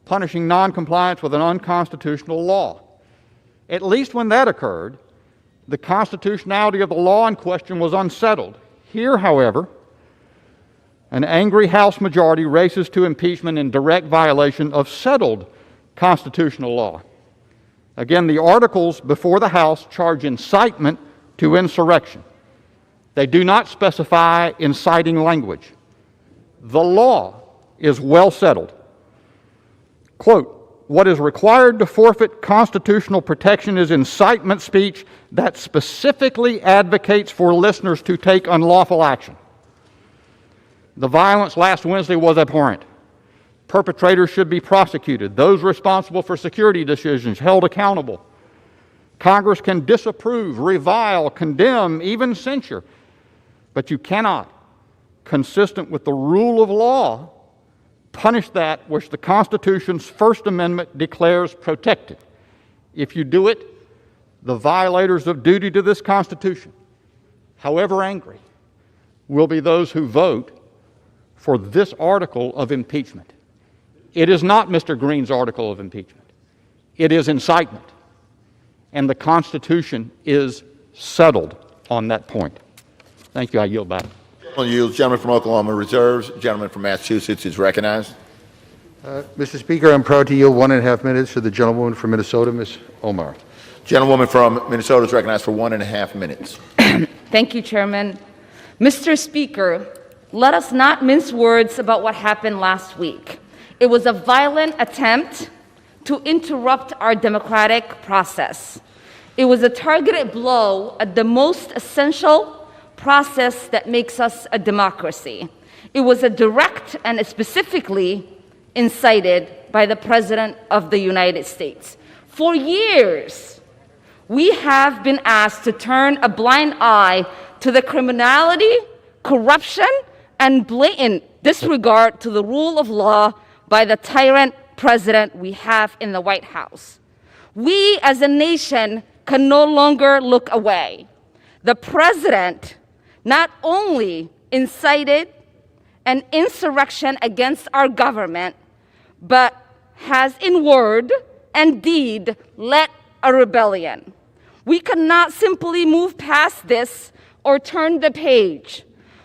punishing noncompliance with an unconstitutional law. At least when that occurred, the constitutionality of the law in question was unsettled. Here, however, an angry House majority races to impeachment in direct violation of settled constitutional law. Again, the articles before the House charge incitement to insurrection. They do not specify inciting language. The law is well settled. Quote, "What is required to forfeit constitutional protection is incitement speech that specifically advocates for listeners to take unlawful action." The violence last Wednesday was abhorrent. Perpetrators should be prosecuted. Those responsible for security decisions held accountable. Congress can disapprove, revile, condemn, even censure, but you cannot, consistent with the rule of law, punish that which the Constitution's First Amendment declares protected. If you do it, the violators of duty to this Constitution, however angry, will be those who vote for this article of impeachment. It is not Mr. Green's article of impeachment. It is incitement. And the Constitution is settled on that point. Thank you. I yield back. Yields. Gentleman from Oklahoma reserves. Gentleman from Massachusetts is recognized. Mr. Speaker, I'm proud to yield 1.5 minutes to the gentlewoman from Minnesota, Ms. Omar. Gentlewoman from Minnesota is recognized for 1.5 minutes. Thank you, Chairman. Mr. Speaker, let us not mince words about what happened last week. It was a violent attempt to interrupt our democratic process. It was a targeted blow at the most essential process that makes us a democracy. It was a direct and specifically incited by the President of the United States. For years, we have been asked to turn a blind eye to the criminality, corruption, and blatant disregard to the rule of law by the tyrant president we have in the White House. We as a nation can no longer look away. The president not only incited an insurrection against our government, but has in word and deed led a rebellion. We cannot simply move past this or turn the page.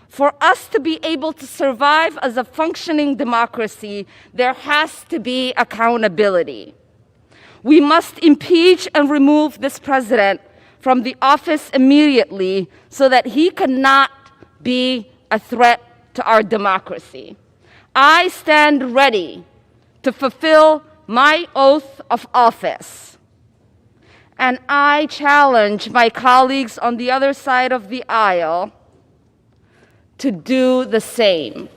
For us to be able to survive as a functioning democracy, there has to be accountability. We must impeach and remove this president from the office immediately so that he cannot be a threat to our democracy. I stand ready to fulfill my oath of office. And I challenge my colleagues on the other side of the aisle to do the same.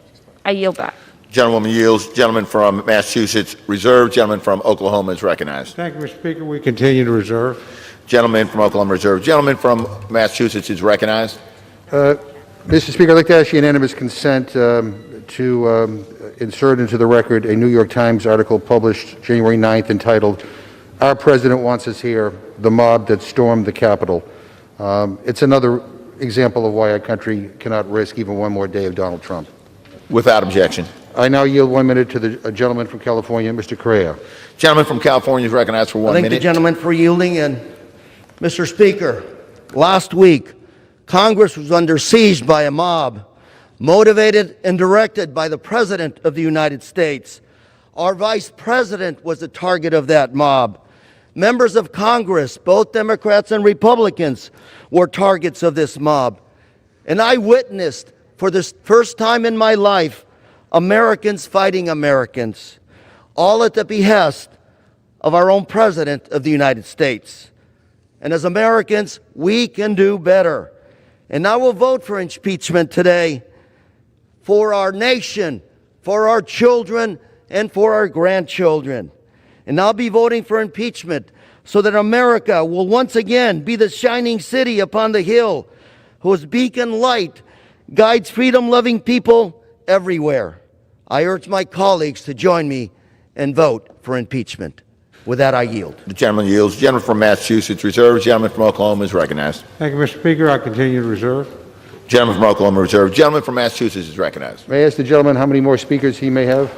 I yield back. Gentlewoman yields. Gentleman from Massachusetts reserved. Gentleman from Oklahoma is recognized. Thank you, Mr. Speaker. We continue to reserve. Gentleman from Oklahoma reserved. Gentleman from Massachusetts is recognized. Mr. Speaker, I'd like to ask unanimous consent to insert into the record a New York Times article published January 9th entitled, "Our President Wants Us Here, the Mob That Stormed the Capitol." It's another example of why our country cannot risk even one more day of Donald Trump. Without objection. I now yield 1 minute to the gentleman from California, Mr. Correa. Gentleman from California is recognized for 1 minute. I thank the gentleman for yielding. And, Mr. Speaker, last week, Congress was under siege by a mob, motivated and directed by the President of the United States. Our Vice President was the target of that mob. Members of Congress, both Democrats and Republicans, were targets of this mob. And I witnessed, for the first time in my life, Americans fighting Americans, all at the behest of our own President of the United States. And as Americans, we can do better. And I will vote for impeachment today for our nation, for our children, and for our grandchildren. And I'll be voting for impeachment so that America will once again be the shining city upon the hill whose beacon light guides freedom-loving people everywhere. I urge my colleagues to join me and vote for impeachment. With that, I yield. The gentleman yields. Gentleman from Massachusetts reserves. Gentleman from Oklahoma is recognized. Thank you, Mr. Speaker. I continue to reserve. Gentleman from Oklahoma reserved. Gentleman from Massachusetts is recognized. May I ask the gentleman how many more speakers he may have?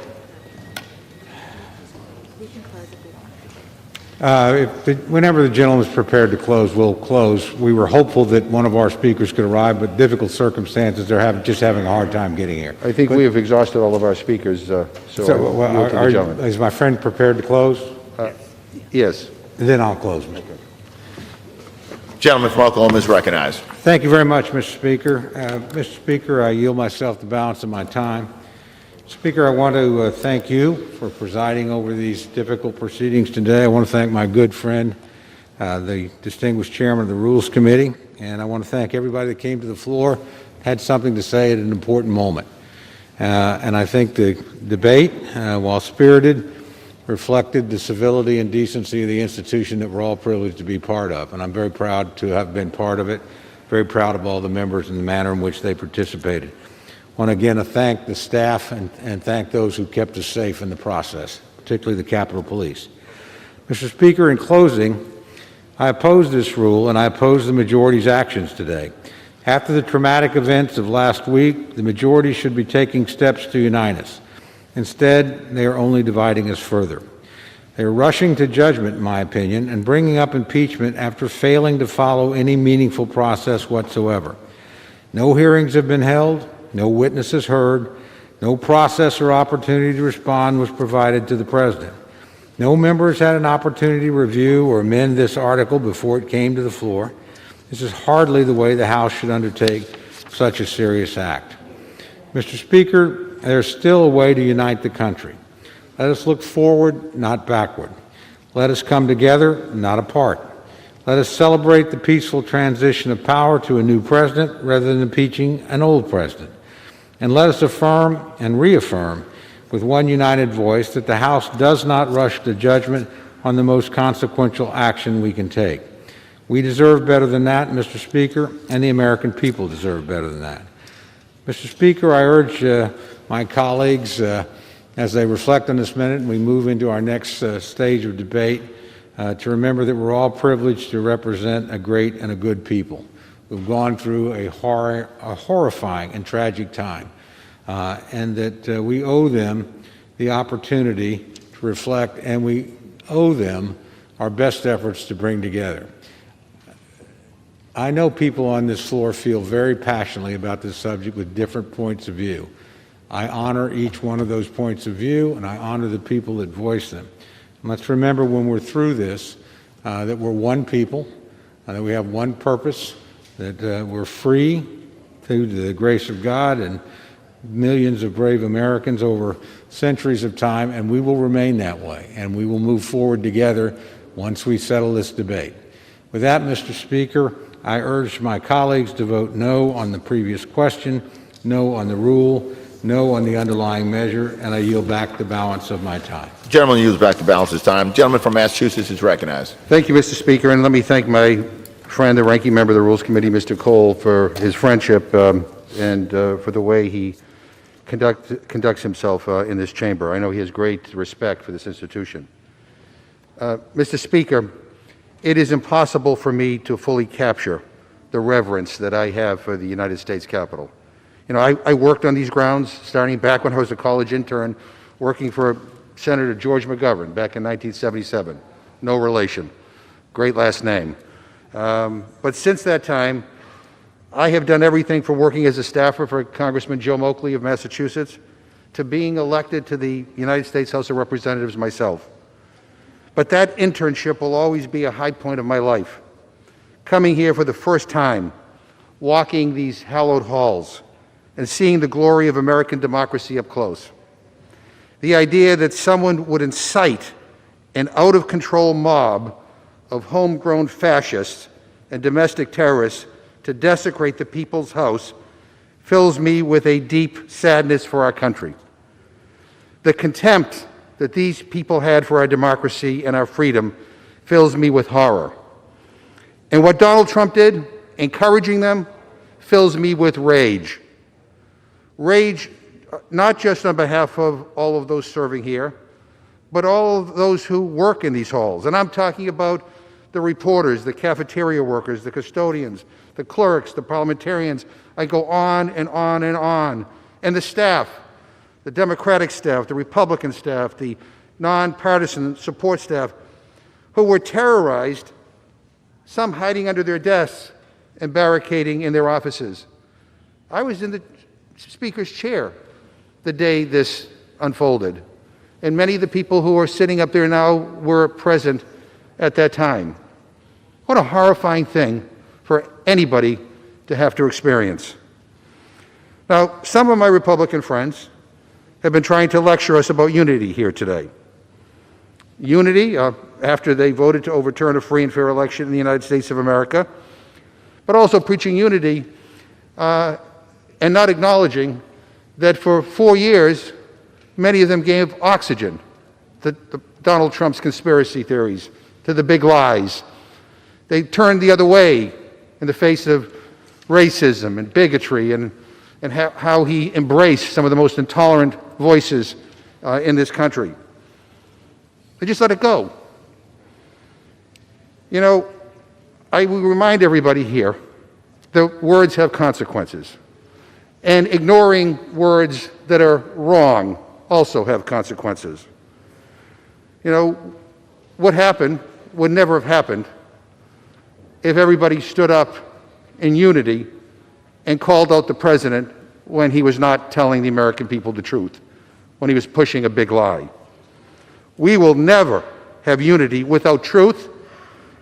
Whenever the gentleman is prepared to close, we'll close. We were hopeful that one of our speakers could arrive, but difficult circumstances, they're just having a hard time getting here. I think we have exhausted all of our speakers, so I will yield to the gentleman. Is my friend prepared to close? Yes. Then I'll close, Mr. Gentleman from Oklahoma is recognized. Thank you very much, Mr. Speaker. Mr. Speaker, I yield myself the balance of my time. Speaker, I want to thank you for presiding over these difficult proceedings today. I want to thank my good friend, the distinguished chairman of the Rules Committee, and I want to thank everybody that came to the floor, had something to say at an important moment. And I think the debate, while spirited, reflected the civility and decency of the institution that we're all privileged to be part of. And I'm very proud to have been part of it, very proud of all the members and the manner in which they participated. I want again to thank the staff and thank those who kept us safe in the process, particularly the Capitol Police. Mr. Speaker, in closing, I oppose this rule and I oppose the majority's actions today. After the traumatic events of last week, the majority should be taking steps to unite us. Instead, they are only dividing us further. They are rushing to judgment, in my opinion, and bringing up impeachment after failing to follow any meaningful process whatsoever. No hearings have been held, no witnesses heard, no process or opportunity to respond was provided to the President. No members had an opportunity to review or amend this article before it came to the floor. This is hardly the way the House should undertake such a serious act. Mr. Speaker, there's still a way to unite the country. Let us look forward, not backward. Let us come together, not apart. Let us celebrate the peaceful transition of power to a new president rather than impeaching an old president. And let us affirm and reaffirm with one united voice that the House does not rush to judgment on the most consequential action we can take. We deserve better than that, Mr. Speaker, and the American people deserve better than that. Mr. Speaker, I urge my colleagues, as they reflect on this minute and we move into our next stage of debate, to remember that we're all privileged to represent a great and a good people who've gone through a horrifying and tragic time, and that we owe them the opportunity to reflect, and we owe them our best efforts to bring together. I know people on this floor feel very passionately about this subject with different points of view. I honor each one of those points of view, and I honor the people that voice them. And let's remember when we're through this that we're one people, that we have one purpose, that we're free through the grace of God and millions of brave Americans over centuries of time, and we will remain that way, and we will move forward together once we settle this debate. With that, Mr. Speaker, I urge my colleagues to vote no on the previous question, no on the rule, no on the underlying measure, and I yield back the balance of my time. The gentleman yields back the balance of his time. The gentleman from Massachusetts is recognized. Thank you, Mr. Speaker, and let me thank my friend, the ranking member of the Rules Committee, Mr. Cole, for his friendship and for the way he conducts himself in this chamber. I know he has great respect for this institution. Mr. Speaker, it is impossible for me to fully capture the reverence that I have for the United States Capitol. You know, I worked on these grounds starting back when I was a college intern working for Senator George McGovern back in 1977. No relation. Great last name. But since that time, I have done everything from working as a staffer for Congressman Joe Moakley of Massachusetts to being elected to the United States House of Representatives myself. But that internship will always be a high point of my life. Coming here for the first time, walking these hallowed halls, and seeing the glory of American democracy up close. The idea that someone would incite an out-of-control mob of homegrown fascists and domestic terrorists to desecrate the People's House fills me with a deep sadness for our country. The contempt that these people had for our democracy and our freedom fills me with horror. And what Donald Trump did, encouraging them, fills me with rage. Rage, not just on behalf of all of those serving here, but all of those who work in these halls. And I'm talking about the reporters, the cafeteria workers, the custodians, the clerks, the parliamentarians. I go on and on and on. And the staff, the Democratic staff, the Republican staff, the nonpartisan support staff, who were terrorized, some hiding under their desks and barricading in their offices. I was in the Speaker's chair the day this unfolded, and many of the people who are sitting up there now were present at that time. What a horrifying thing for anybody to have to experience. Now, some of my Republican friends have been trying to lecture us about unity here today. Unity, after they voted to overturn a free and fair election in the United States of America, but also preaching unity and not acknowledging that for 4 years, many of them gave oxygen to Donald Trump's conspiracy theories, to the big lies. They turned the other way in the face of racism and bigotry and how he embraced some of the most intolerant voices in this country. They just let it go. You know, I will remind everybody here that words have consequences. And ignoring words that are wrong also have consequences. You know, what happened would never have happened if everybody stood up in unity and called out the president when he was not telling the American people the truth, when he was pushing a big lie. We will never have unity without truth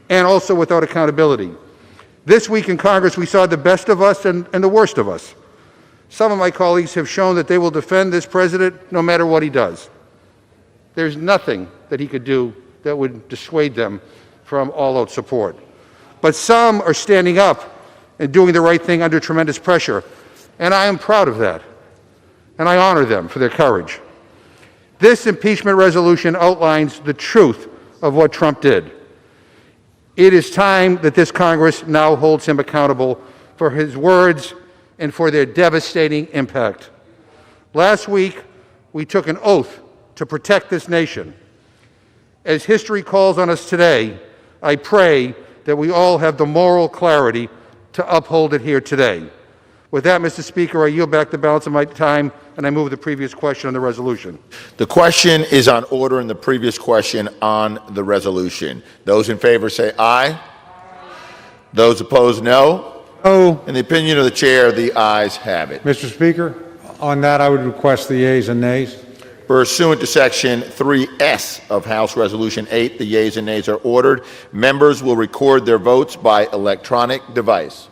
and also without accountability. This week in Congress, we saw the best of us and the worst of us. Some of my colleagues have shown that they will defend this president no matter what he does. There's nothing that he could do that would dissuade them from all-out support. But some are standing up and doing the right thing under tremendous pressure, and I am proud of that, and I honor them for their courage. This impeachment resolution outlines the truth of what Trump did. It is time that this Congress now holds him accountable for his words and for their devastating impact. Last week, we took an oath to protect this nation. As history calls on us today, I pray that we all have the moral clarity to uphold it here today. With that, Mr. Speaker, I yield back the balance of my time, and I move the previous question on the resolution. The question is on order in the previous question on the resolution. Those in favor say aye. Those opposed, no. No. In the opinion of the chair, the ayes have it. Mr. Speaker, on that, I would request the yeas and nays. Pursuant to Section 3S of House Resolution 8, the yeas and nays are ordered. Members will record their votes by electronic device.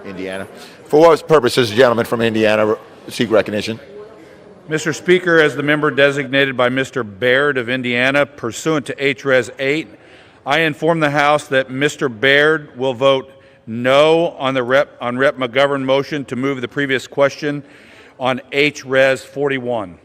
Indiana. For what purpose does the gentleman from Indiana seek recognition? Mr. Speaker, as the member designated by Mr. Baird of Indiana pursuant to H-Res 8, I inform the House that Mr. Baird will vote no on Rep. McGovern motion to move the previous question on H-Res 41.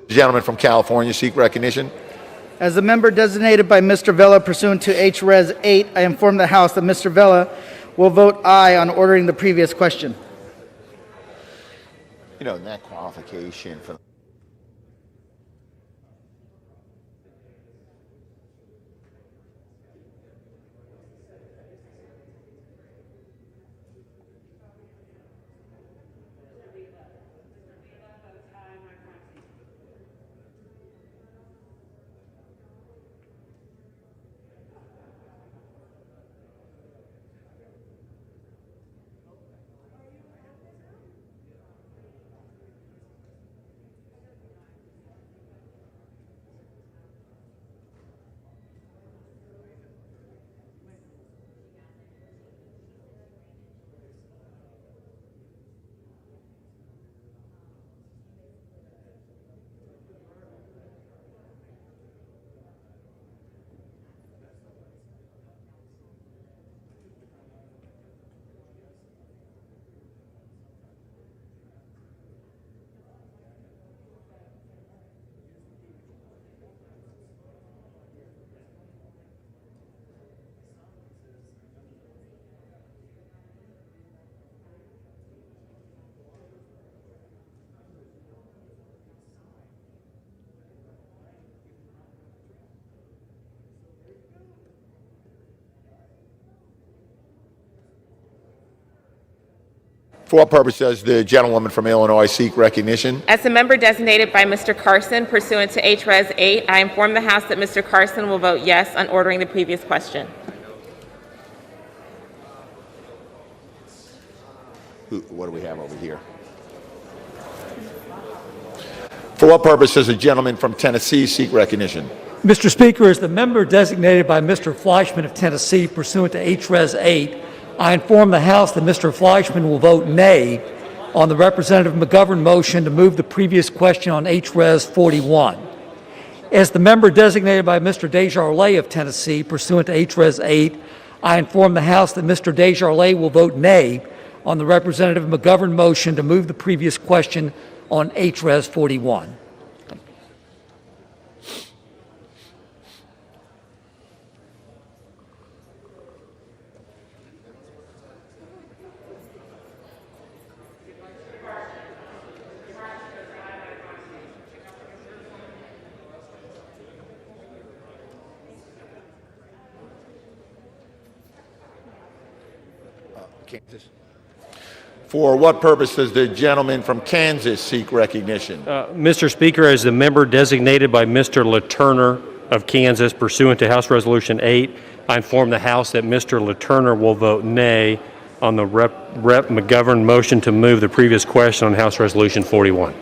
The gentleman from California seek recognition. As the member designated by Mr. Vella pursuant to H-Res 8, I inform the House that Mr. Vella will vote aye on ordering the previous question. You know, that qualification for what purpose does the gentlewoman from Illinois seek recognition? As a member designated by Mr. Carson pursuant to H-Res 8, I inform the House that Mr. Carson will vote yes on ordering the previous question. What do we have over here? For what purpose does the gentleman from Tennessee seek recognition? Mr. Speaker, as the member designated by Mr. Fleischman of Tennessee pursuant to H-Res 8, I inform the House that Mr. Fleischman will vote nay on the Representative McGovern motion to move the previous question on H-Res 41. As the member designated by Mr. Desjardins of Tennessee pursuant to H-Res 8, I inform the House that Mr. Desjardins will vote nay on the Representative McGovern motion to move the previous question on HRES 41. Kansas. For what purpose does the gentleman from Kansas seek recognition? Mr. Speaker, as the member designated by Mr. LaTurner of Kansas pursuant to House Resolution 8, I inform the House that Mr. LaTurner will vote nay on the Rep. McGovern motion to move the previous question on House Resolution 41.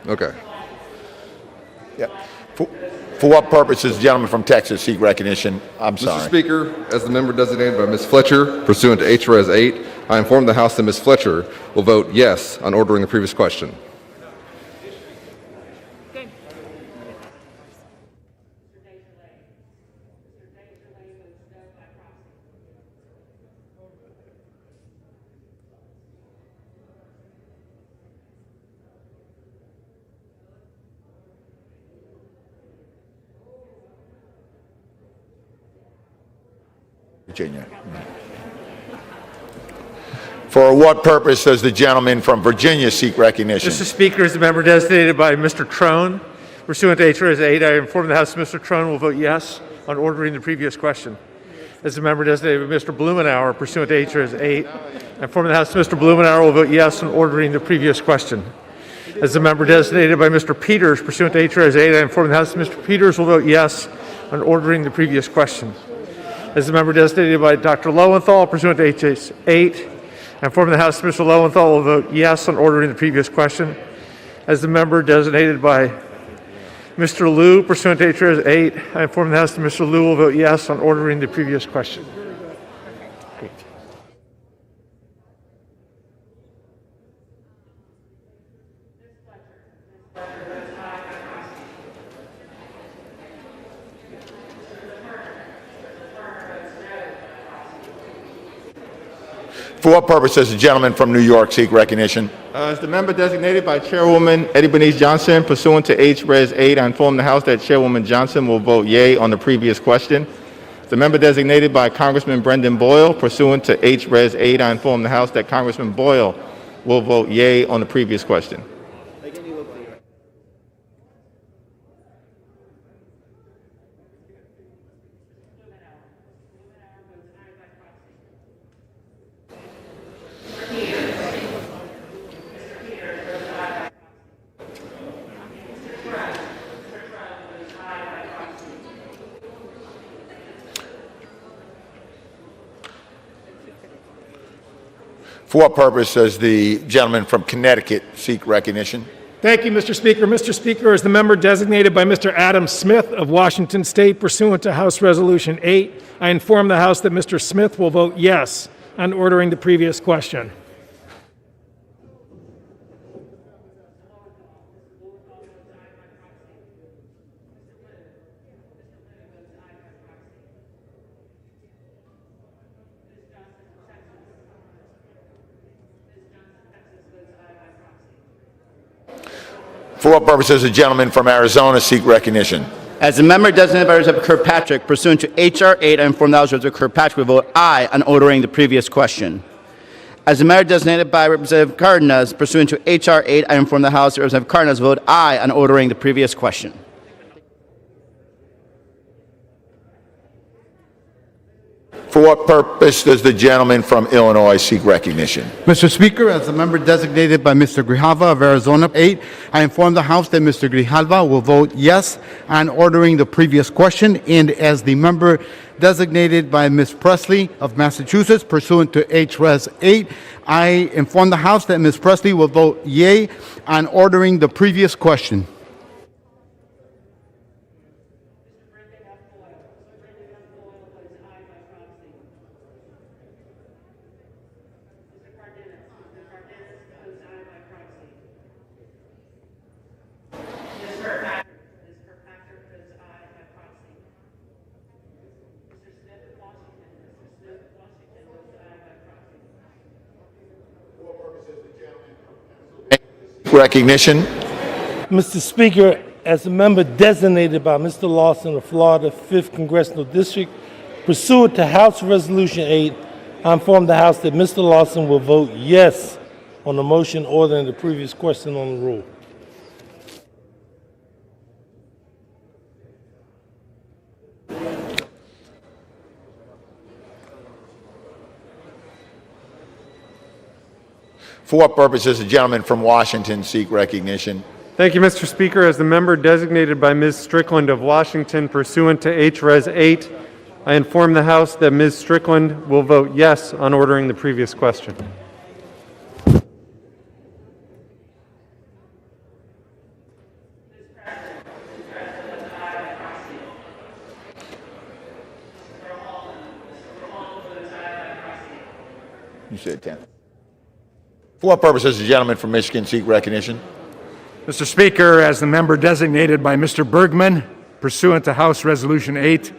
Okay. Yeah. For what purpose does the gentleman from Texas seek recognition? I'm sorry. Mr. Speaker, as the member designated by Ms. Fletcher, pursuant to HRES 8, I inform the House that Ms. Fletcher will vote yes on ordering the previous question. Virginia. For what purpose does the gentleman from Virginia seek recognition? Mr. Speaker, as the member designated by Mr. Trone, pursuant to HRS 8, I inform the House that Mr. Trone will vote yes on ordering the previous question. As the member designated by Mr. Blumenauer, pursuant to HRS 8, I inform the House that Mr. Blumenauer will vote yes on ordering the previous question. As the member designated by Mr. Peters, pursuant to HRS 8, I inform the House that Mr. Peters will vote yes on ordering the previous question. As the member designated by Dr. Lowenthal, pursuant to HRS 8, I inform the House that Mr. Lowenthal will vote yes on ordering the previous question. As the member designated by Mr. Liu, pursuant to HRS 8, I inform the House that Mr. Liu will vote yes on ordering the previous question. For what purpose does the gentleman from New York seek recognition? As the member designated by Chairwoman Eddie Bernice Johnson, pursuant to HRES 8, I inform the House that Chairwoman Johnson will vote yea on the previous question. As the member designated by Congressman Brendan Boyle, pursuant to HRES 8, I inform the House that Congressman Boyle will vote yea on the previous question. For what purpose does the gentleman from Connecticut seek recognition? Thank you, Mr. Speaker. Mr. Speaker, as the member designated by Mr. Adam Smith of Washington State pursuant to House Resolution 8, I inform the House that Mr. Smith will vote yes on ordering the previous question. For what purpose does the gentleman from Arizona seek recognition? As a member designated by Representative Kirkpatrick, pursuant to H.R. 8, I inform the House Representative Kirkpatrick will vote aye on ordering the previous question. As a member designated by Representative Cardenas, pursuant to H.R. 8, I inform the House that Representative Cardenas will vote aye on ordering the previous question. For what purpose does the gentleman from Illinois seek recognition? Mr. Speaker, as the member designated by Mr. Grijalva of Arizona 8, I inform the House that Mr. Grijalva will vote yes on ordering the previous question, and as the member designated by Ms. Presley of Massachusetts pursuant to HRES 8, I inform the House that Ms. Presley will vote yea on ordering the previous question. recognition. Mr. Speaker, as a member designated by Mr. Lawson of Florida 5th Congressional District, pursuant to House Resolution 8, I inform the House that Mr. Lawson will vote yes on the motion ordering the previous question on the rule. For what purpose does the gentleman from Washington seek recognition? Thank you, Mr. Speaker. As the member designated by Ms. Strickland of Washington pursuant to H-Res 8, I inform the House that Ms. Strickland will vote yes on ordering the previous question. You said 10. For what purpose does the gentleman from Michigan seek recognition? Mr. Speaker, as the member designated by Mr. Bergman, pursuant to House Resolution 8,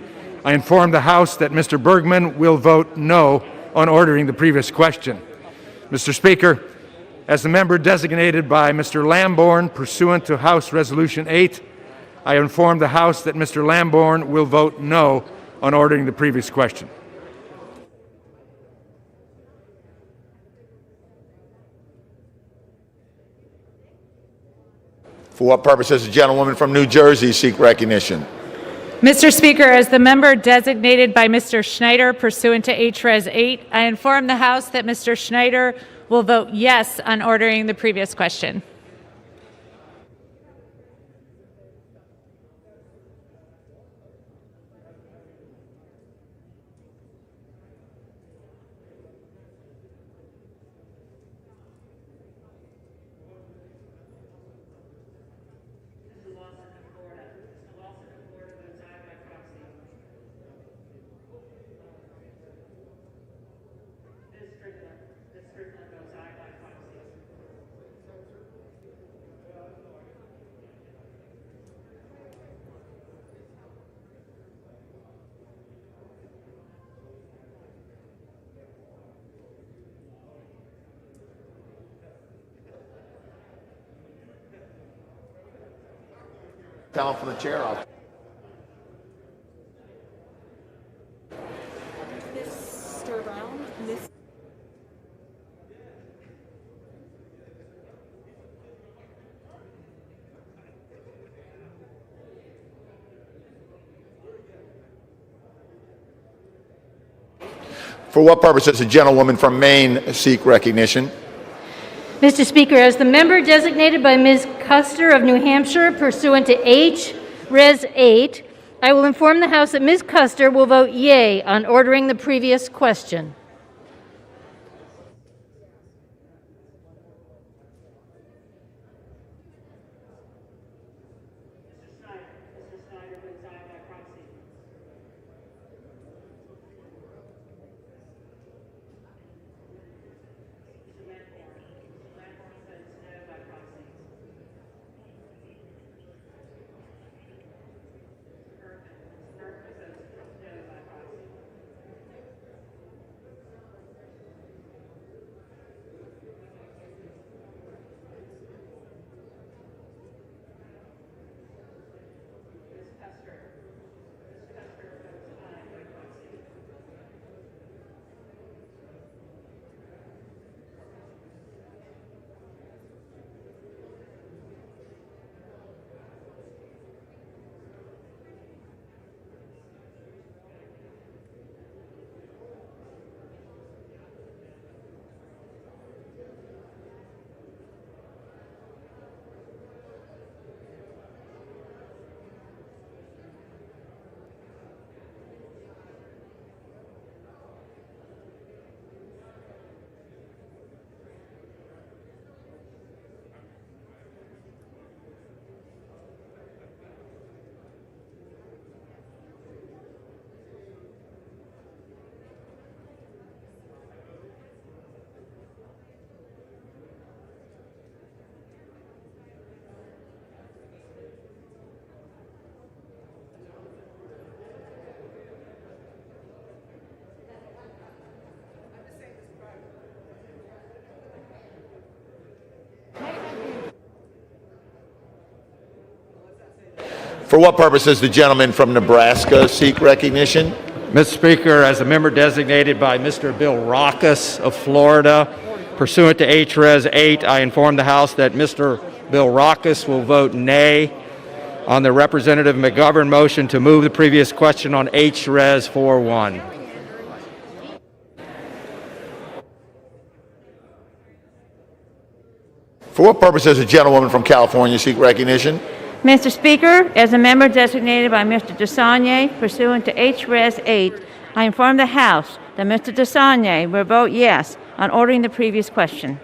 I inform the House that Mr. Bergman will vote no on ordering the previous question. Mr. Speaker, as the member designated by Mr. Lamborn, pursuant to House Resolution 8, I inform the House that Mr. Lamborn will vote no on ordering the previous question. For what purpose does the gentlewoman from New Jersey seek recognition? Mr. Speaker, as the member designated by Mr. Schneider pursuant to H-Res 8, I inform the House that Mr. Schneider will vote yes on ordering the previous question. Tell him from the chair. Mr. Brown, For what purpose does the gentlewoman from Maine seek recognition? Mr. Speaker, as the member designated by Ms. Custer of New Hampshire pursuant to H-Res 8, I will inform the House that Ms. Custer will vote yea on ordering the previous question. For what purpose does the gentleman from Nebraska seek recognition? Mr. Speaker, as a member designated by Mr. Bill Rockus of Florida, pursuant to HRes 8, I inform the House that Mr. Bill Rockus will vote nay on the Representative McGovern motion to move the previous question on HRes 4.1. For what purpose does the gentlewoman from California seek recognition? Mr. Speaker, as a member designated by Mr. DeSaulnier pursuant to HRes 8, I inform the House that Mr. DeSaulnier will vote yes on ordering the previous question.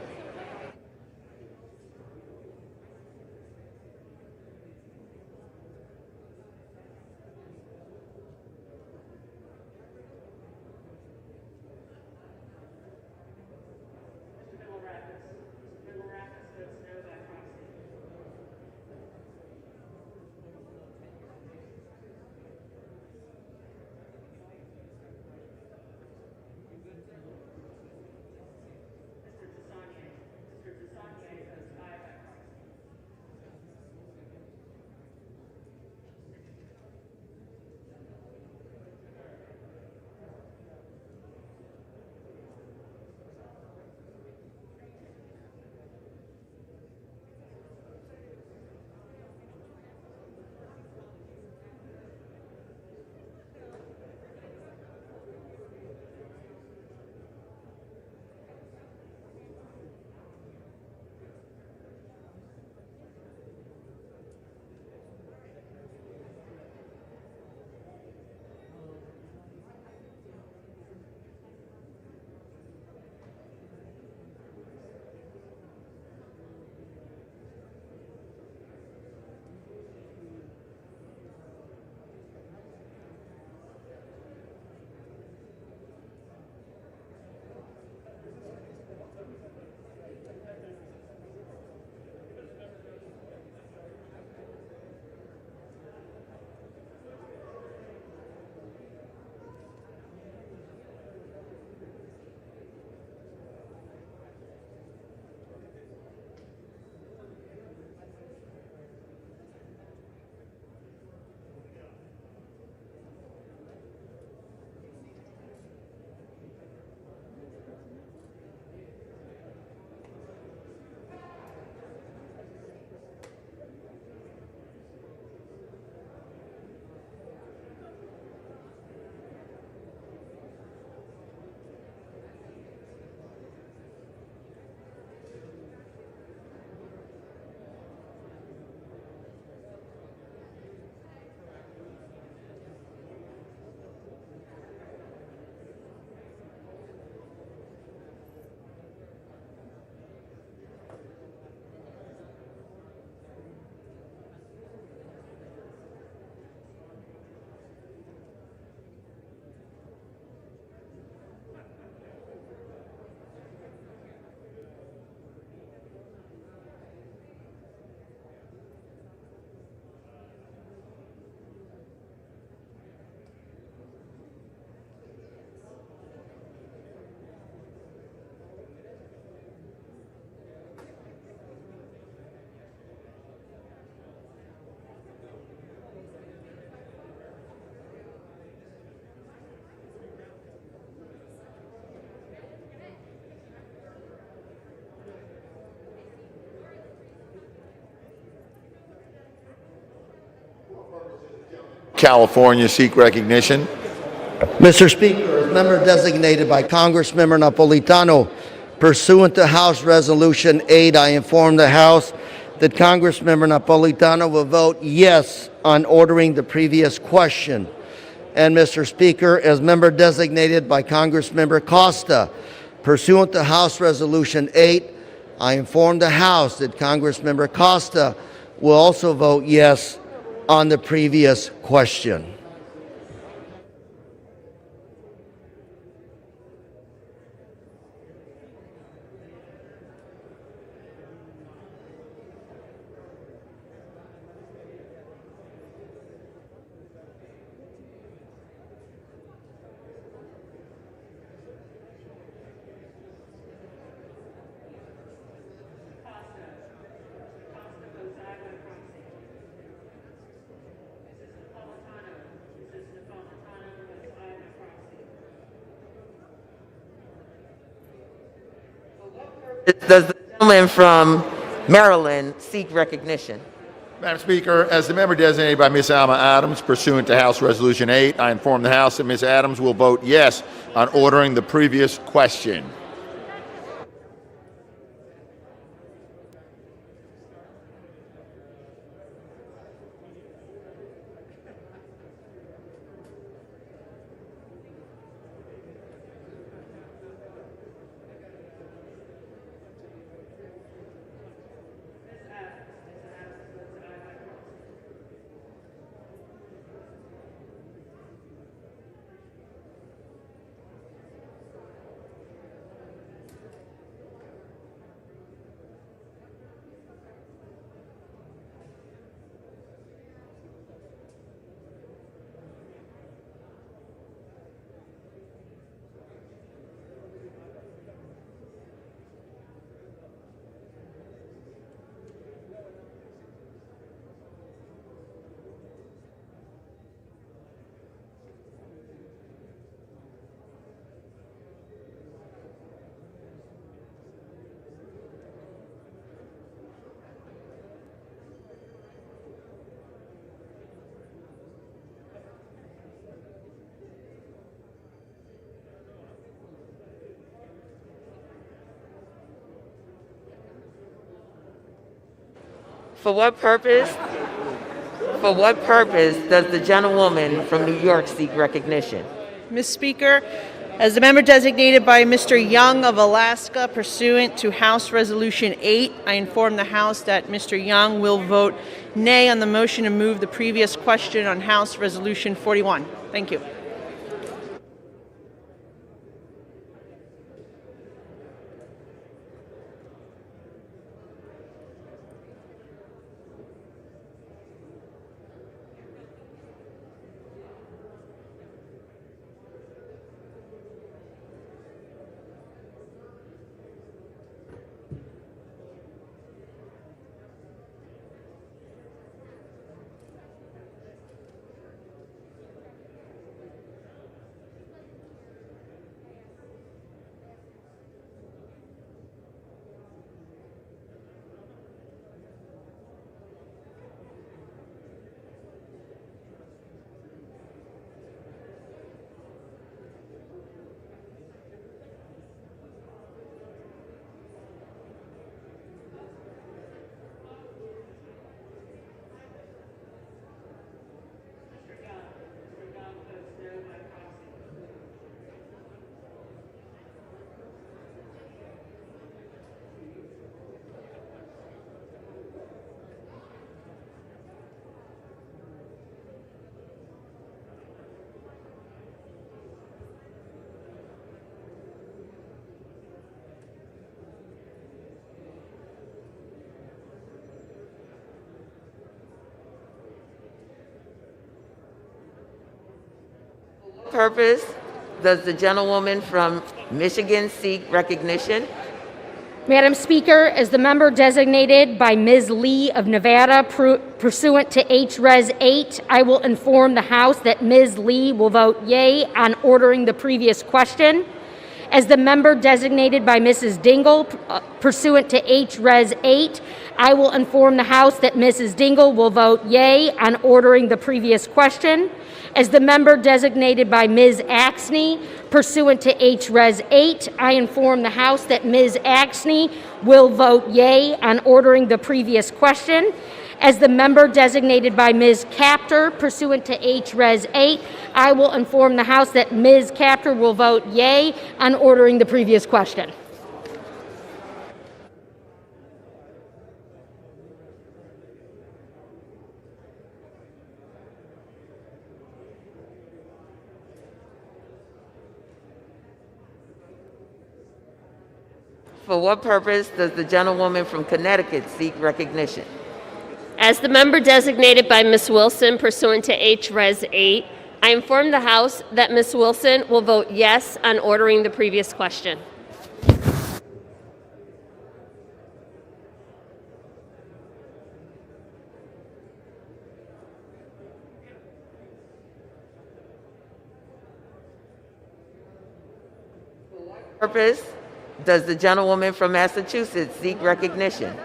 California seek recognition? Mr. Speaker, as member designated by Congressmember Napolitano, pursuant to House Resolution 8, I inform the House that Congressmember Napolitano will vote yes on ordering the previous question. And Mr. Speaker, as member designated by Congressmember Costa, pursuant to House Resolution 8, I inform the House that Congressmember Costa will also vote yes on the previous question. Does the gentleman from Maryland seek recognition? Madam Speaker, as the member designated by Ms. Alma Adams pursuant to House Resolution 8, I inform the House that Ms. Adams will vote yes on ordering the previous question. For what purpose? For what purpose does the gentlewoman from New York seek recognition? Ms. Speaker, as the member designated by Mr. Young of Alaska pursuant to House Resolution 8, I inform the House that Mr. Young will vote nay on the motion to move the previous question on House Resolution 41. Thank you. Purpose does the gentlewoman from Michigan seek recognition? Madam Speaker, as the member designated by Ms. Lee of Nevada pursuant to H-Res 8, I will inform the House that Ms. Lee will vote yea on ordering the previous question. As the member designated by Mrs. Dingle pursuant to H-Res 8, I will inform the House that Mrs. Dingle will vote yea on ordering the previous question. As the member designated by Ms. Axney pursuant to H-Res 8, I inform the House that Ms. Axney will vote yea on ordering the previous question. As the member designated by Ms. Capter pursuant to H-Res 8, I will inform the House that Ms. Capter will vote yea on ordering the previous question. For what purpose does the gentlewoman from Connecticut seek recognition? As the member designated by Ms. Wilson pursuant to H-Res 8, I inform the House that Ms. Wilson will vote yes on ordering the previous question. Purpose does the gentlewoman from Massachusetts seek recognition?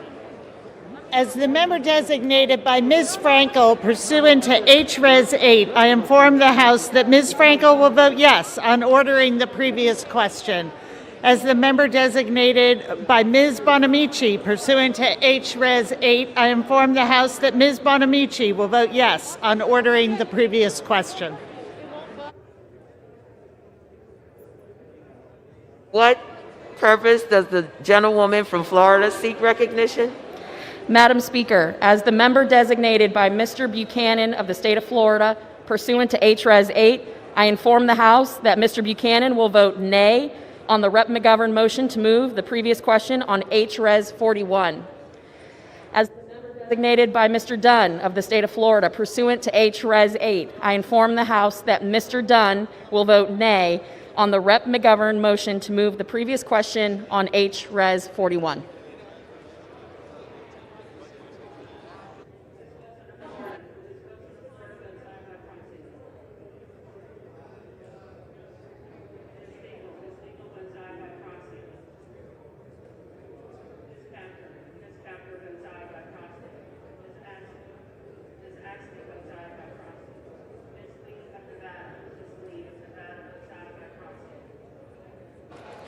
As the member designated by Ms. Frankel pursuant to H-Res 8, I inform the House that Ms. Frankel will vote yes on ordering the previous question. As the member designated by Ms. Bonamici pursuant to H-Res 8, I inform the House that Ms. Bonamici will vote yes on ordering the previous question. What purpose does the gentlewoman from Florida seek recognition? Madam Speaker, as the member designated by Mr. Buchanan of the state of Florida pursuant to H-Res 8, I inform the House that Mr. Buchanan will vote nay on the Rep. McGovern motion to move the previous question on H-Res 41. As the member designated by Mr. Dunn of the state of Florida pursuant to H-Res 8, I inform the House that Mr. Dunn will vote nay on the Rep. McGovern motion to move the previous question on H-Res 41.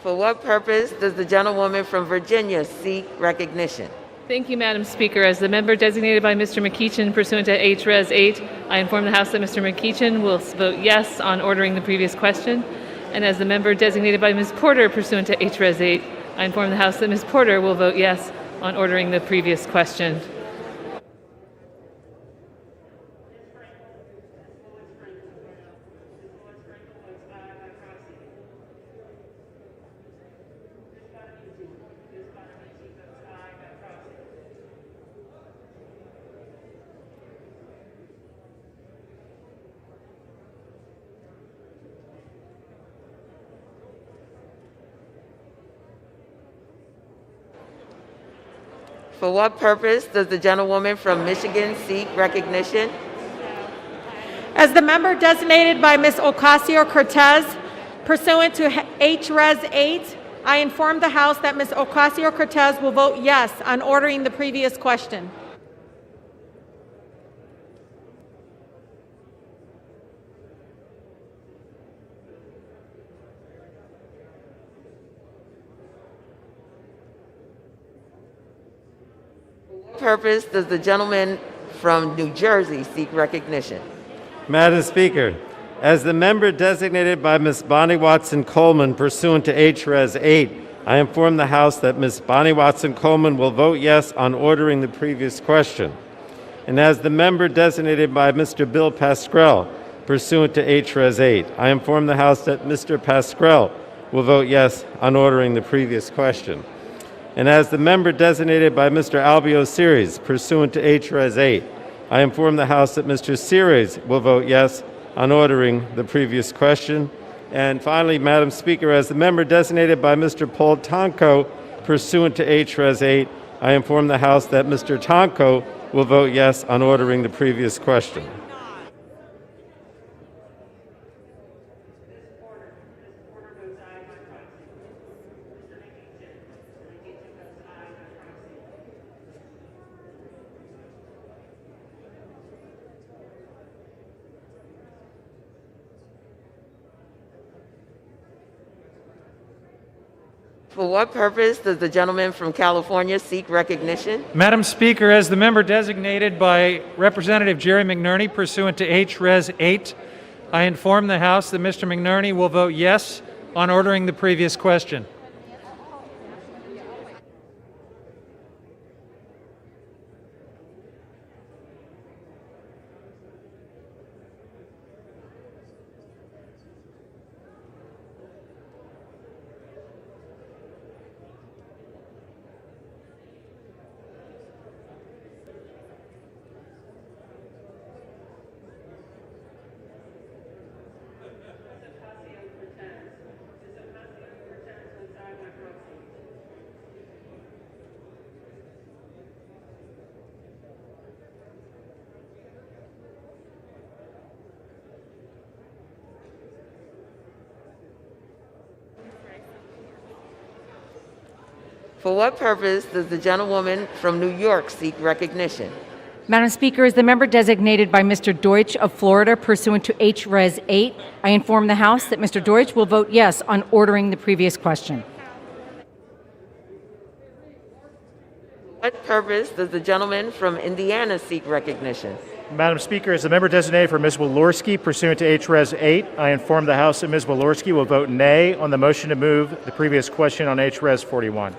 For what purpose does the gentlewoman from Virginia seek recognition? Thank you, Madam Speaker. As the member designated by Mr. McEachin pursuant to H-Res 8, I inform the House that Mr. McEachin will vote yes on ordering the previous question. And as the member designated by Ms. Porter pursuant to H-Res 8, I inform the House that Ms. Porter will vote yes on ordering the previous question. For what purpose does the gentlewoman from Michigan seek recognition? As the member designated by Ms. Ocasio-Cortez pursuant to H-Res 8, I inform the House that Ms. Ocasio-Cortez will vote yes on ordering the previous question. Purpose does the gentleman from New Jersey seek recognition? Madam Speaker, as the member designated by Ms. Bonnie Watson Coleman pursuant to H-Res 8, I inform the House that Ms. Bonnie Watson Coleman will vote yes on ordering the previous question. And as the member designated by Mr. Bill Pascrell pursuant to H-Res 8, I inform the House that Mr. Pascrell will vote yes on ordering the previous question. And as the member designated by Mr. Albio Series pursuant to H-Res 8, I inform the House that Mr. Series will vote yes on ordering the previous question. And finally, Madam Speaker, as the member designated by Mr. Paul Tonko pursuant to H-Res 8, I inform the House that Mr. Tonko will vote yes on ordering the previous question. For what purpose does the gentleman from California seek recognition? Madam Speaker, as the member designated by Representative Jerry McNerney pursuant to H-Res 8, I inform the House that Mr. McNerney will vote yes on ordering the previous question. For what purpose does the gentlewoman from New York seek recognition? Madam Speaker, as the member designated by Mr. Deutsch of Florida pursuant to H-Res 8, I inform the House that Mr. Deutsch will vote yes on ordering the previous question. For what purpose does the gentleman from Indiana seek recognition? Madam Speaker, as the member designated for Ms. Walorski pursuant to H-Res 8, I inform the House that Ms. Walorski will vote nay on the motion to move the previous question on H-Res 41.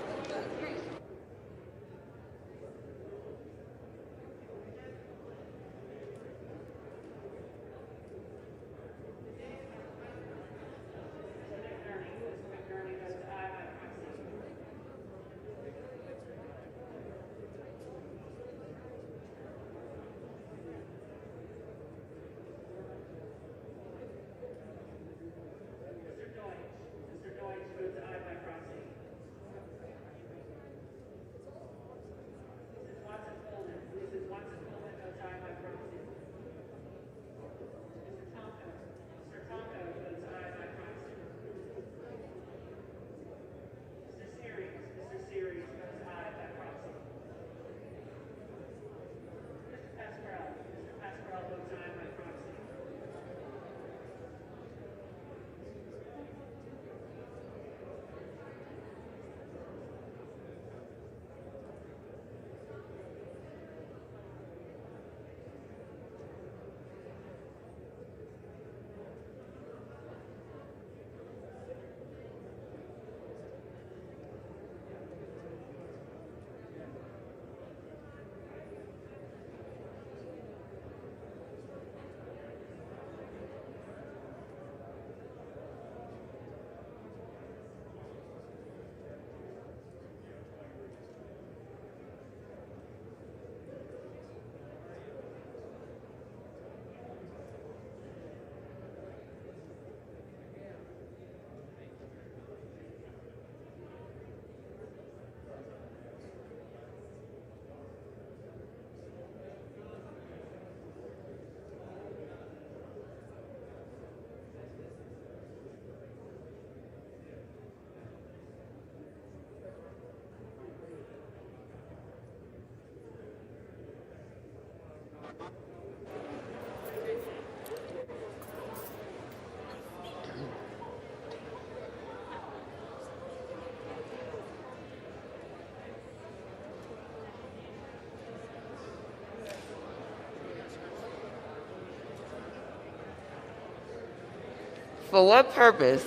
For what purpose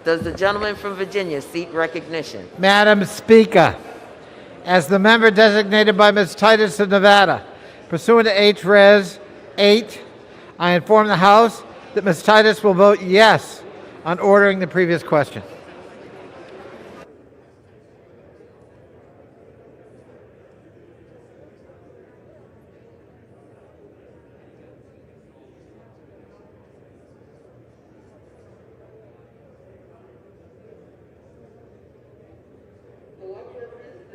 does the gentleman from Virginia seek recognition? Madam Speaker, as the member designated by Ms. Titus of Nevada, pursuant to H-Res 8, I inform the House that Ms. Titus will vote yes on ordering the previous question.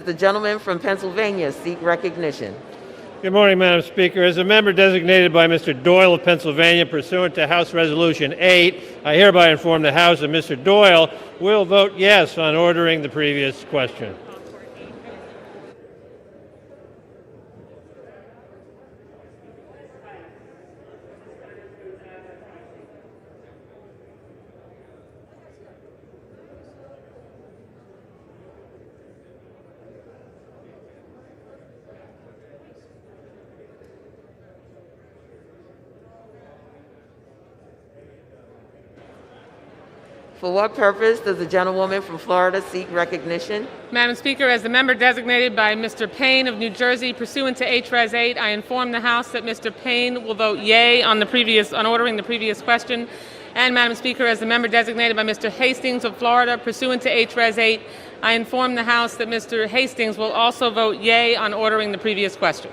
The gentleman from Pennsylvania seek recognition. Good morning, Madam Speaker. As a member designated by Mr. Doyle of Pennsylvania pursuant to House Resolution 8, I hereby inform the House that Mr. Doyle will vote yes on ordering the previous question. For what purpose does the gentlewoman from Florida seek recognition? Madam Speaker, as the member designated by Mr. Payne of New Jersey pursuant to H-Res 8, I inform the House that Mr. Payne will vote yea on ordering the previous question. And Madam Speaker, as the member designated by Mr. Hastings of Florida pursuant to H-Res 8, I inform the House that Mr. Hastings will also vote yea on ordering the previous question.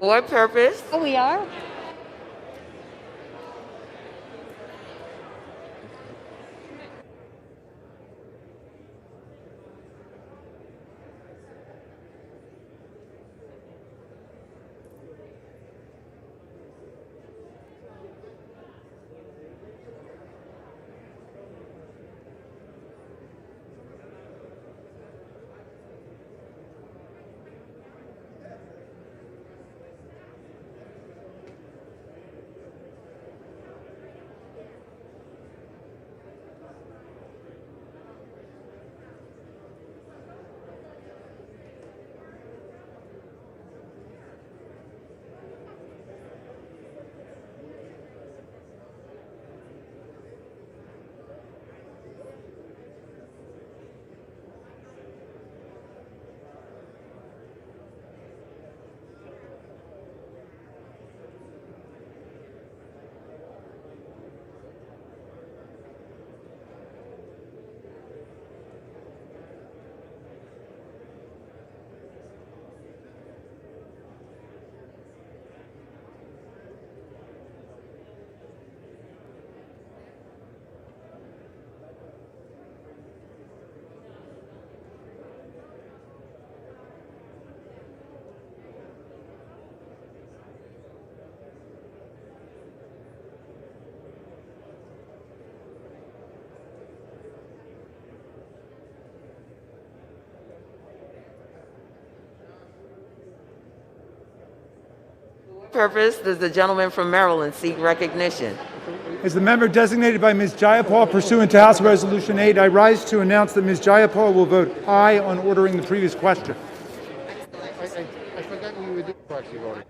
For what purpose? Oh, we are? Purpose does the gentleman from Maryland seek recognition? As the member designated by Ms. Jayapal pursuant to House Resolution 8, I rise to announce that Ms. Jayapal will vote aye on ordering the previous question. I forgot we were doing proxy voting.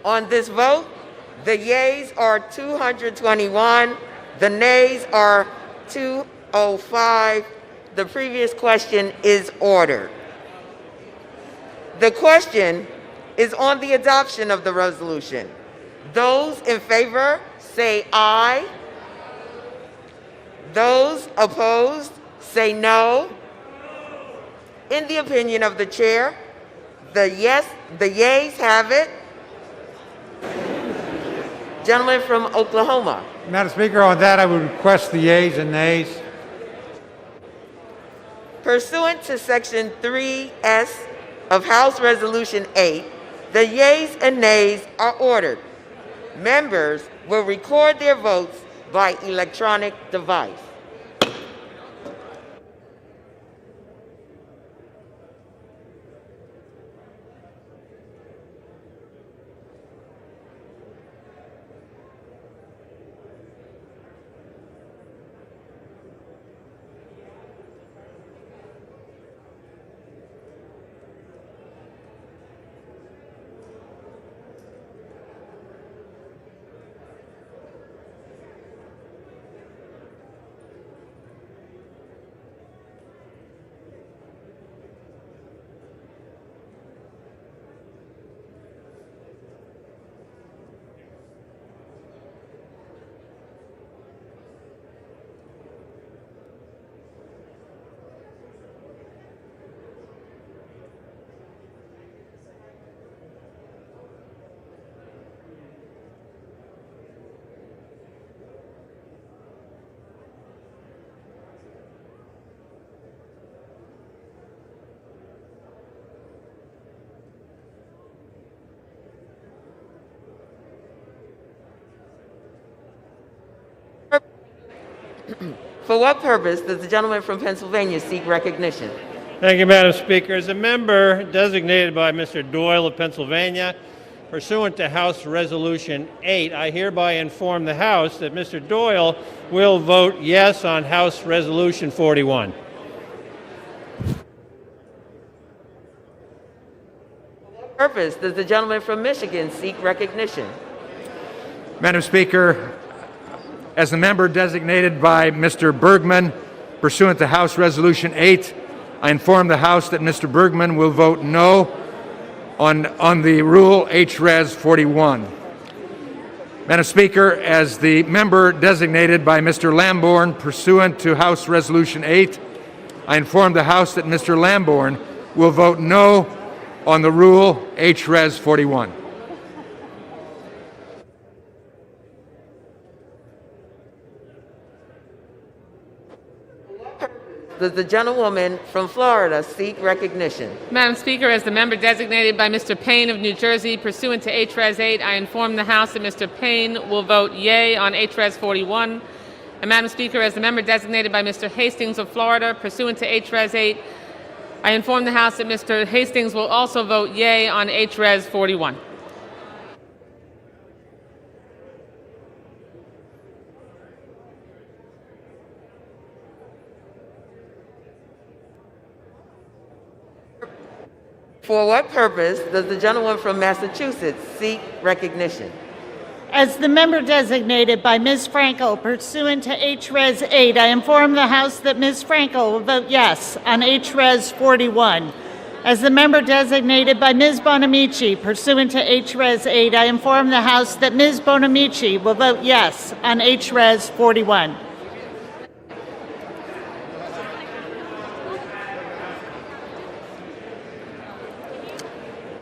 On this vote, the yeas are 221, the nays are 205. The previous question is ordered. The question is on the adoption of the resolution. Those in favor say aye. Those opposed say no. In the opinion of the chair, the yeas have it. Gentleman from Oklahoma. Madam Speaker, on that I would request the yeas and nays. Pursuant to Section 3S of House Resolution 8, the yeas and nays are ordered. Members will record their votes by electronic device. For what purpose does the gentleman from Pennsylvania seek recognition? Thank you, Madam Speaker. As a member designated by Mr. Doyle of Pennsylvania, pursuant to House Resolution 8, I hereby inform the House that Mr. Doyle will vote yes on House Resolution 41. For what purpose does the gentleman from Michigan seek recognition? Madam Speaker, as the member designated by Mr. Bergman, pursuant to House Resolution 8, I inform the House that Mr. Bergman will vote no on the rule H-Res 41. Madam Speaker, as the member designated by Mr. Lamborn, pursuant to House Resolution 8, I inform the House that Mr. Lamborn will vote no on the rule H-Res 41. Does the gentlewoman from Florida seek recognition? Madam Speaker, as the member designated by Mr. Payne of New Jersey, pursuant to H-Res 8, I inform the House that Mr. Payne will vote yea on H-Res 41. And Madam Speaker, as the member designated by Mr. Hastings of Florida, pursuant to H-Res 8, I inform the House that Mr. Hastings will also vote yea on H-Res 41. For what purpose does the gentleman from Massachusetts seek recognition? As the member designated by Ms. Frankel pursuant to H-Res 8, I inform the House that Ms. Frankel will vote yes on H-Res 41. As the member designated by Ms. Bonamici pursuant to H-Res 8, I inform the House that Ms. Bonamici will vote yes on H-Res 41.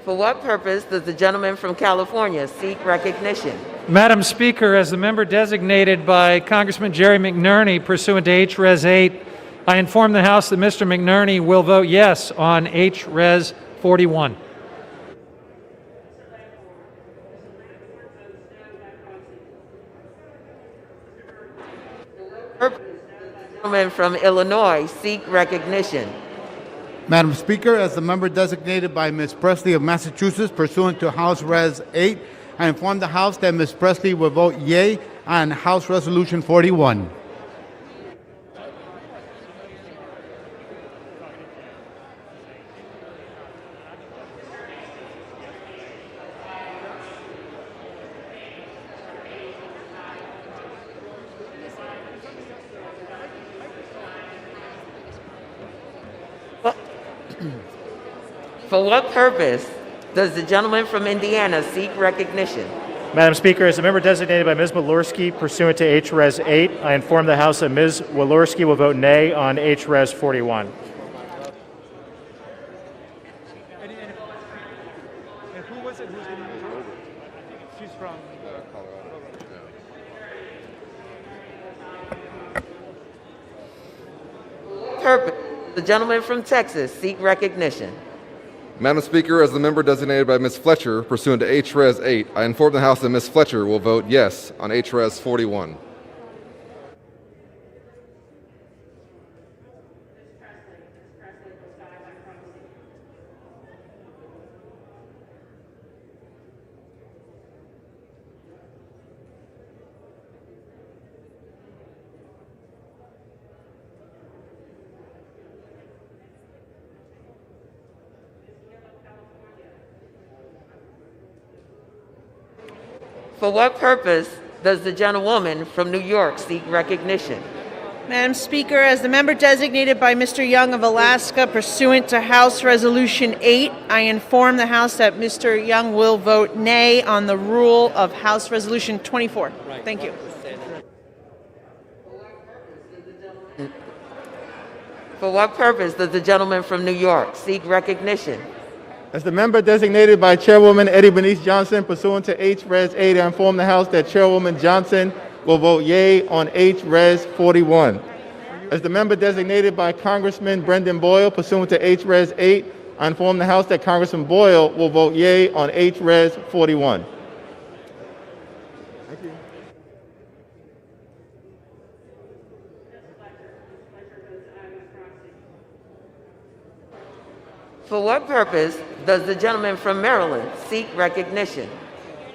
For what purpose does the gentleman from California seek recognition? Madam Speaker, as the member designated by Congressman Jerry McNerney pursuant to H-Res 8, I inform the House that Mr. McNerney will vote yes on H-Res 41. The gentleman from Illinois seek recognition. Madam Speaker, as the member designated by Ms. Presley of Massachusetts pursuant to House Res 8, I inform the House that Ms. Presley will vote yea on House Resolution 41. For what purpose does the gentleman from Indiana seek recognition? Madam Speaker, as a member designated by Ms. Walorski pursuant to H-Res 8, I inform the House that Ms. Walorski will vote nay on H-Res 41. Purpose, the gentleman from Texas seek recognition. Madam Speaker, as the member designated by Ms. Fletcher pursuant to H-Res 8, I inform the House that Ms. Fletcher will vote yes on H-Res 41. For what purpose does the gentlewoman from New York seek recognition? Madam Speaker, as the member designated by Mr. Young of Alaska pursuant to House Resolution 8, I inform the House that Mr. Young will vote nay on the rule of House Resolution 24. Thank you. For what purpose does the gentleman from New York seek recognition? As the member designated by Chairwoman Eddie Bernice Johnson pursuant to H-Res 8, I inform the House that Chairwoman Johnson will vote yea on H-Res 41. As the member designated by Congressman Brendan Boyle pursuant to H-Res 8, I inform the House that Congressman Boyle will vote yea on H-Res 41. For what purpose does the gentleman from Maryland seek recognition?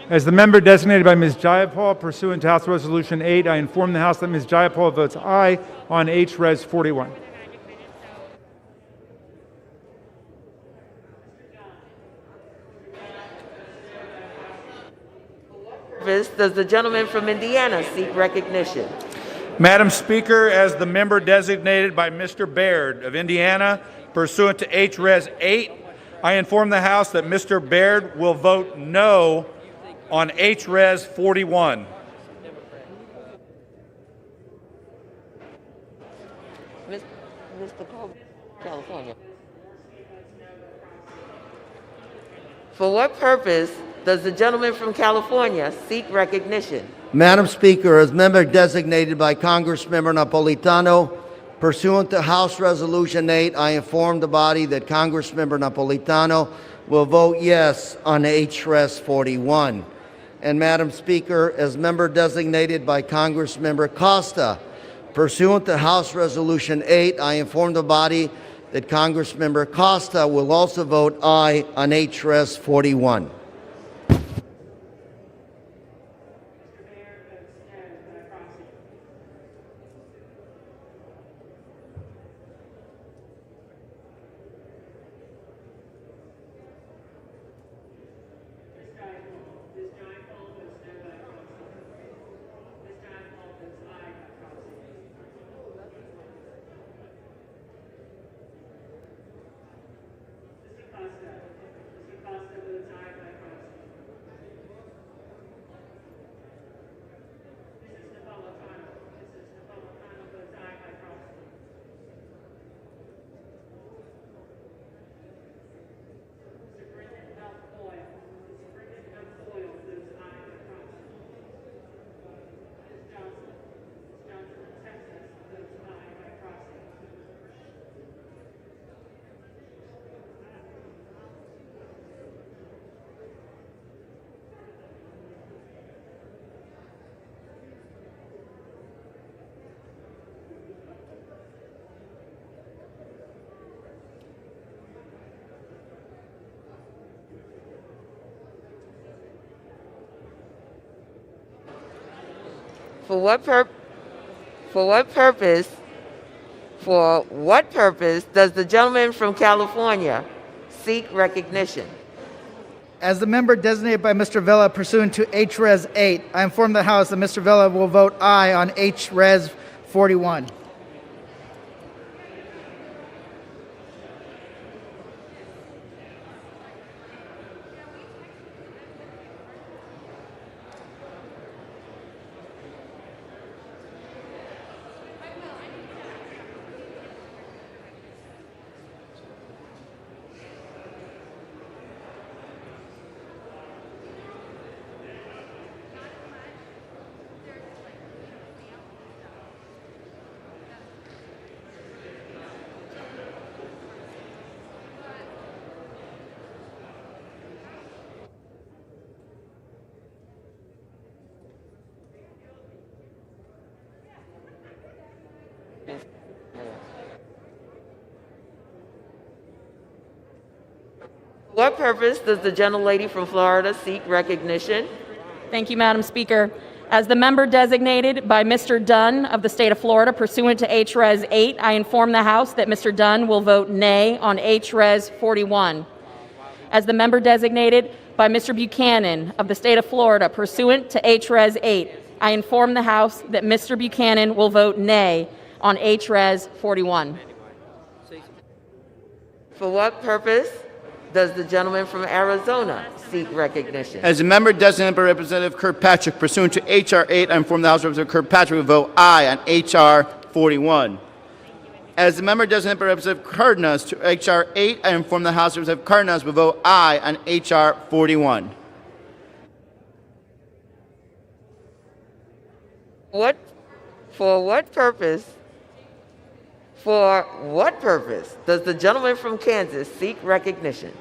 As the member designated by Ms. Jayapal pursuant to House Resolution 8, I inform the House that Ms. Jayapal votes aye on H-Res 41. Purpose does the gentleman from Indiana seek recognition? Madam Speaker, as the member designated by Mr. Baird of Indiana pursuant to H-Res 8, I inform the House that Mr. Baird will vote no on H-Res 41. Mr. California. For what purpose does the gentleman from California seek recognition? Madam Speaker, as member designated by Congressmember Napolitano, pursuant to House Resolution 8, I inform the body that Congressmember Napolitano will vote yes on H-Res 41. And Madam Speaker, as member designated by Congressmember Costa, pursuant to House Resolution 8, I inform the body that Congressmember Costa will also vote aye on H-Res 41. For what purpose does the gentleman from California seek recognition? As the member designated by Mr. Villa pursuant to H-Res 8, I inform the House that Mr. Villa will vote aye on H-Res 41. What purpose does the gentlelady from Florida seek recognition? Thank you, Madam Speaker. As the member designated by Mr. Dunn of the state of Florida pursuant to H-Res 8, I inform the House that Mr. Dunn will vote nay on H-Res 41. As the member designated by Mr. Buchanan of the state of Florida pursuant to H-Res 8, I inform the House that Mr. Buchanan will vote nay on H-Res 41. For what purpose does the gentleman from Arizona seek recognition? As a member designated by Representative Kirkpatrick pursuant to H.R. 8, I inform the House Representative Kirkpatrick will vote aye on H.R. 41. As the member designated by Representative Cardenas to H.R. 8, I inform the House Representative Cardenas will vote aye on H.R. 41. For what purpose does the gentleman from Kansas seek recognition?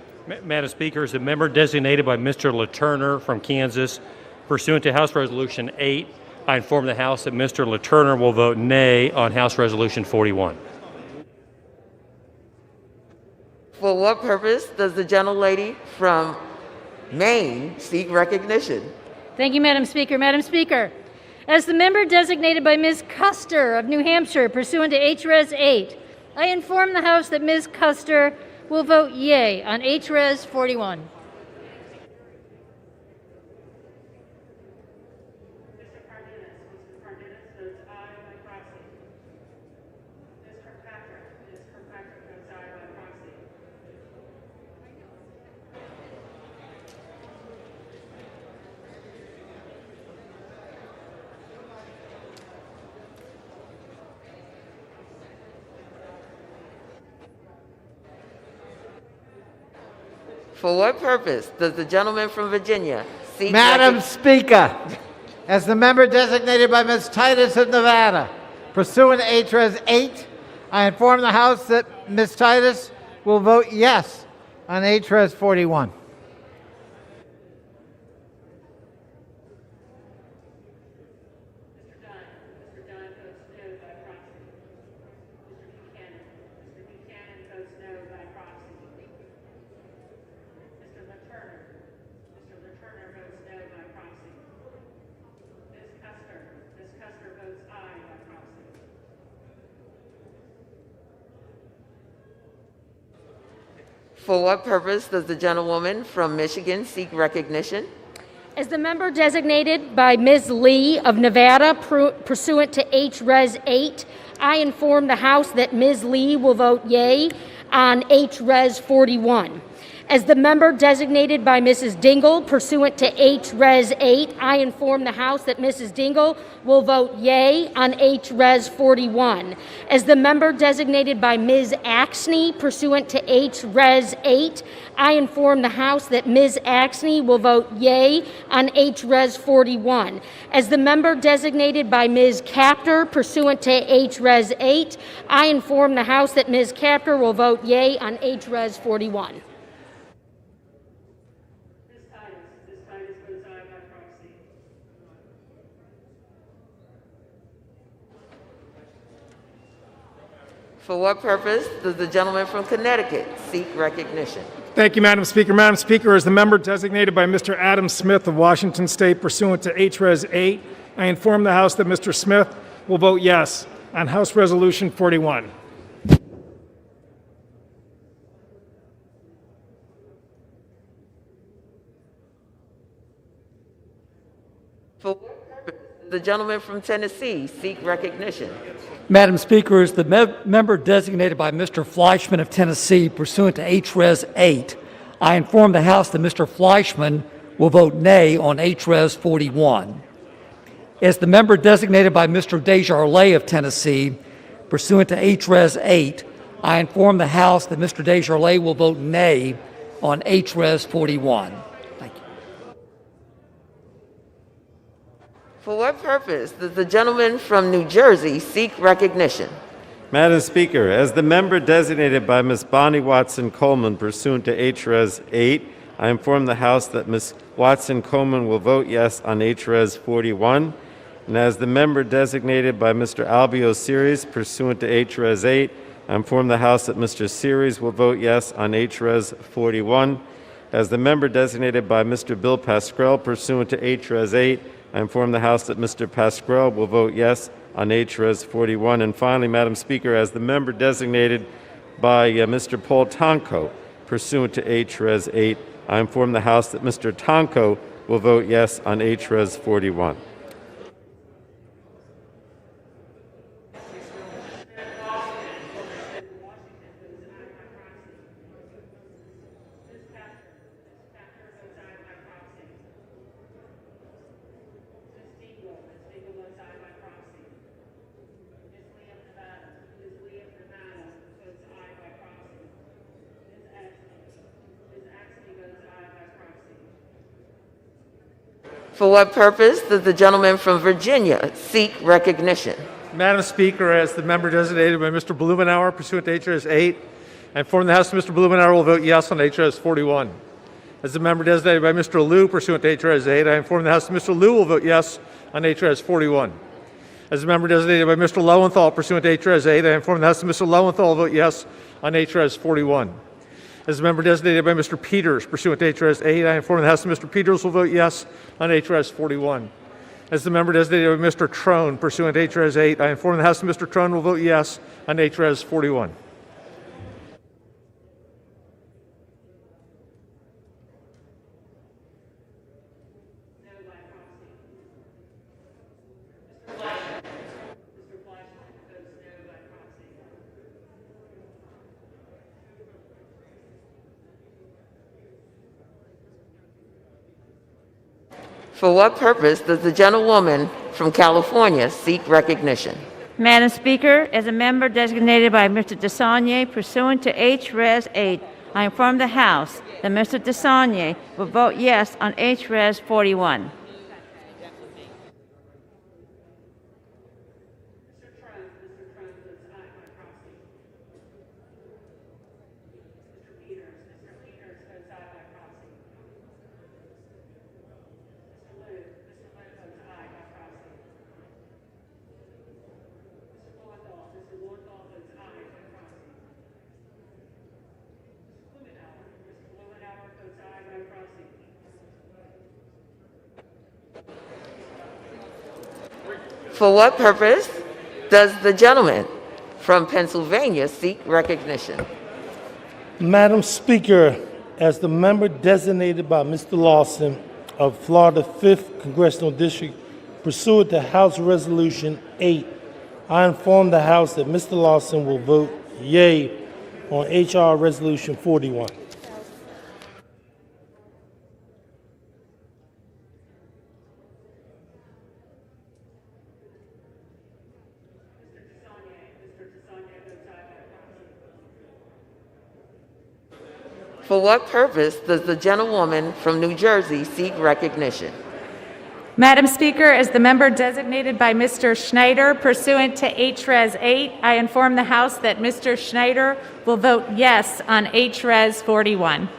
Madam Speaker, as a member designated by Mr. LaTurner from Kansas pursuant to House Resolution 8, I inform the House that Mr. LaTurner will vote nay on House Resolution 41. For what purpose does the gentlelady from Maine seek recognition? Thank you, Madam Speaker. Madam Speaker, as the member designated by Ms. Custer of New Hampshire pursuant to H-Res 8, I inform the House that Ms. Custer will vote yea on H-Res 41. For what purpose does the gentleman from Virginia seek Madam Speaker, as the member designated by Ms. Titus of Nevada, pursuant to H-Res 8, I inform the House that Ms. Titus will vote yes on H-Res 41. For what purpose does the gentlewoman from Michigan seek recognition? As the member designated by Ms. Lee of Nevada pursuant to H-Res 8, I inform the House that Ms. Lee will vote yea on H-Res 41. As the member designated by Mrs. Dingle pursuant to H-Res 8, I inform the House that Mrs. Dingle will vote yea on H-Res 41. As the member designated by Ms. Axney pursuant to H-Res 8, I inform the House that Ms. Axney will vote yea on H-Res 41. As the member designated by Ms. Capter pursuant to H-Res 8, I inform the House that Ms. Capter will vote yea on H-Res 41. For what purpose does the gentleman from Connecticut seek recognition? Thank you, Madam Speaker. Madam Speaker, as the member designated by Mr. Adam Smith of Washington State pursuant to H-Res 8, I inform the House that Mr. Smith will vote yes on House Resolution 41. For what purpose does the gentleman from Tennessee seek recognition? Madam Speaker, as the member designated by Mr. Fleischman of Tennessee pursuant to H-Res 8, I inform the House that Mr. Fleischman will vote nay on H-Res 41. As the member designated by Mr. Desjardins of Tennessee pursuant to H-Res 8, I inform the House that Mr. Desjardins will vote nay on H-Res 41. For what purpose does the gentleman from New Jersey seek recognition? Madam Speaker, as the member designated by Ms. Bonnie Watson Coleman pursuant to H-Res 8, I inform the House that Ms. Watson Coleman will vote yes on H-Res 41. And as the member designated by Mr. Albio Series pursuant to H-Res 8, I inform the House that Mr. Series will vote yes on H-Res 41. As the member designated by Mr. Bill Pascrell pursuant to H-Res 8, I inform the House that Mr. Pascrell will vote yes on H-Res 41. And finally, Madam Speaker, as the member designated by Mr. Paul Tonko pursuant to H-Res 8, I inform the House that Mr. Tonko will vote yes on H-Res 41. For what purpose does the gentleman from Virginia seek recognition? Madam Speaker, as the member designated by Mr. Blumenauer pursuant to H.R.S. 8, I inform the House that Mr. Blumenauer will vote yes on H.R.S. 41. As the member designated by Mr. Liu pursuant to H.R.S. 8, I inform the House that Mr. Liu will vote yes on H.R.S. 41. As the member designated by Mr. Lowenthal pursuant to H.R.S. 8, I inform the House that Mr. Lowenthal will vote yes on H.R.S. 41. As the member designated by Mr. Peters pursuant to H.R.S. 8, I inform the House that Mr. Peters will vote yes on H.R.S. 41. As the member designated by Mr. Trone pursuant to H.R.S. 8, I inform the House that Mr. Trone will vote yes on H.R.S. 41. For what purpose does the gentlewoman from California seek recognition? Madam Speaker, as a member designated by Mr. DeSaulnier pursuant to H-Res 8, I inform the House that Mr. DeSaulnier will vote yes on H-Res 41. For what purpose does the gentleman from Pennsylvania seek recognition? Madam Speaker, as the member designated by Mr. Lawson of Florida 5th Congressional District pursuant to House Resolution 8, I inform the House that Mr. Lawson will vote yea on H.R. Resolution 41. For what purpose does the gentlewoman from New Jersey seek recognition? Madam Speaker, as the member designated by Mr. Schneider pursuant to H-Res 8, I inform the House that Mr. Schneider will vote yes on H-Res 41.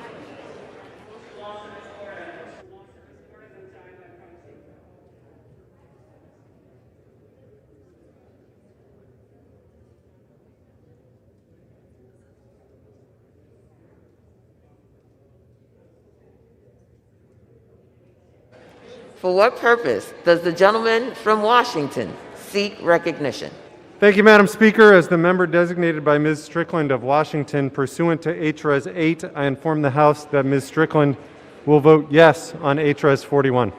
For what purpose does the gentleman from Washington seek recognition? Thank you, Madam Speaker. As the member designated by Ms. Strickland of Washington pursuant to H-Res 8, I inform the House that Ms. Strickland will vote yes on H-Res 41.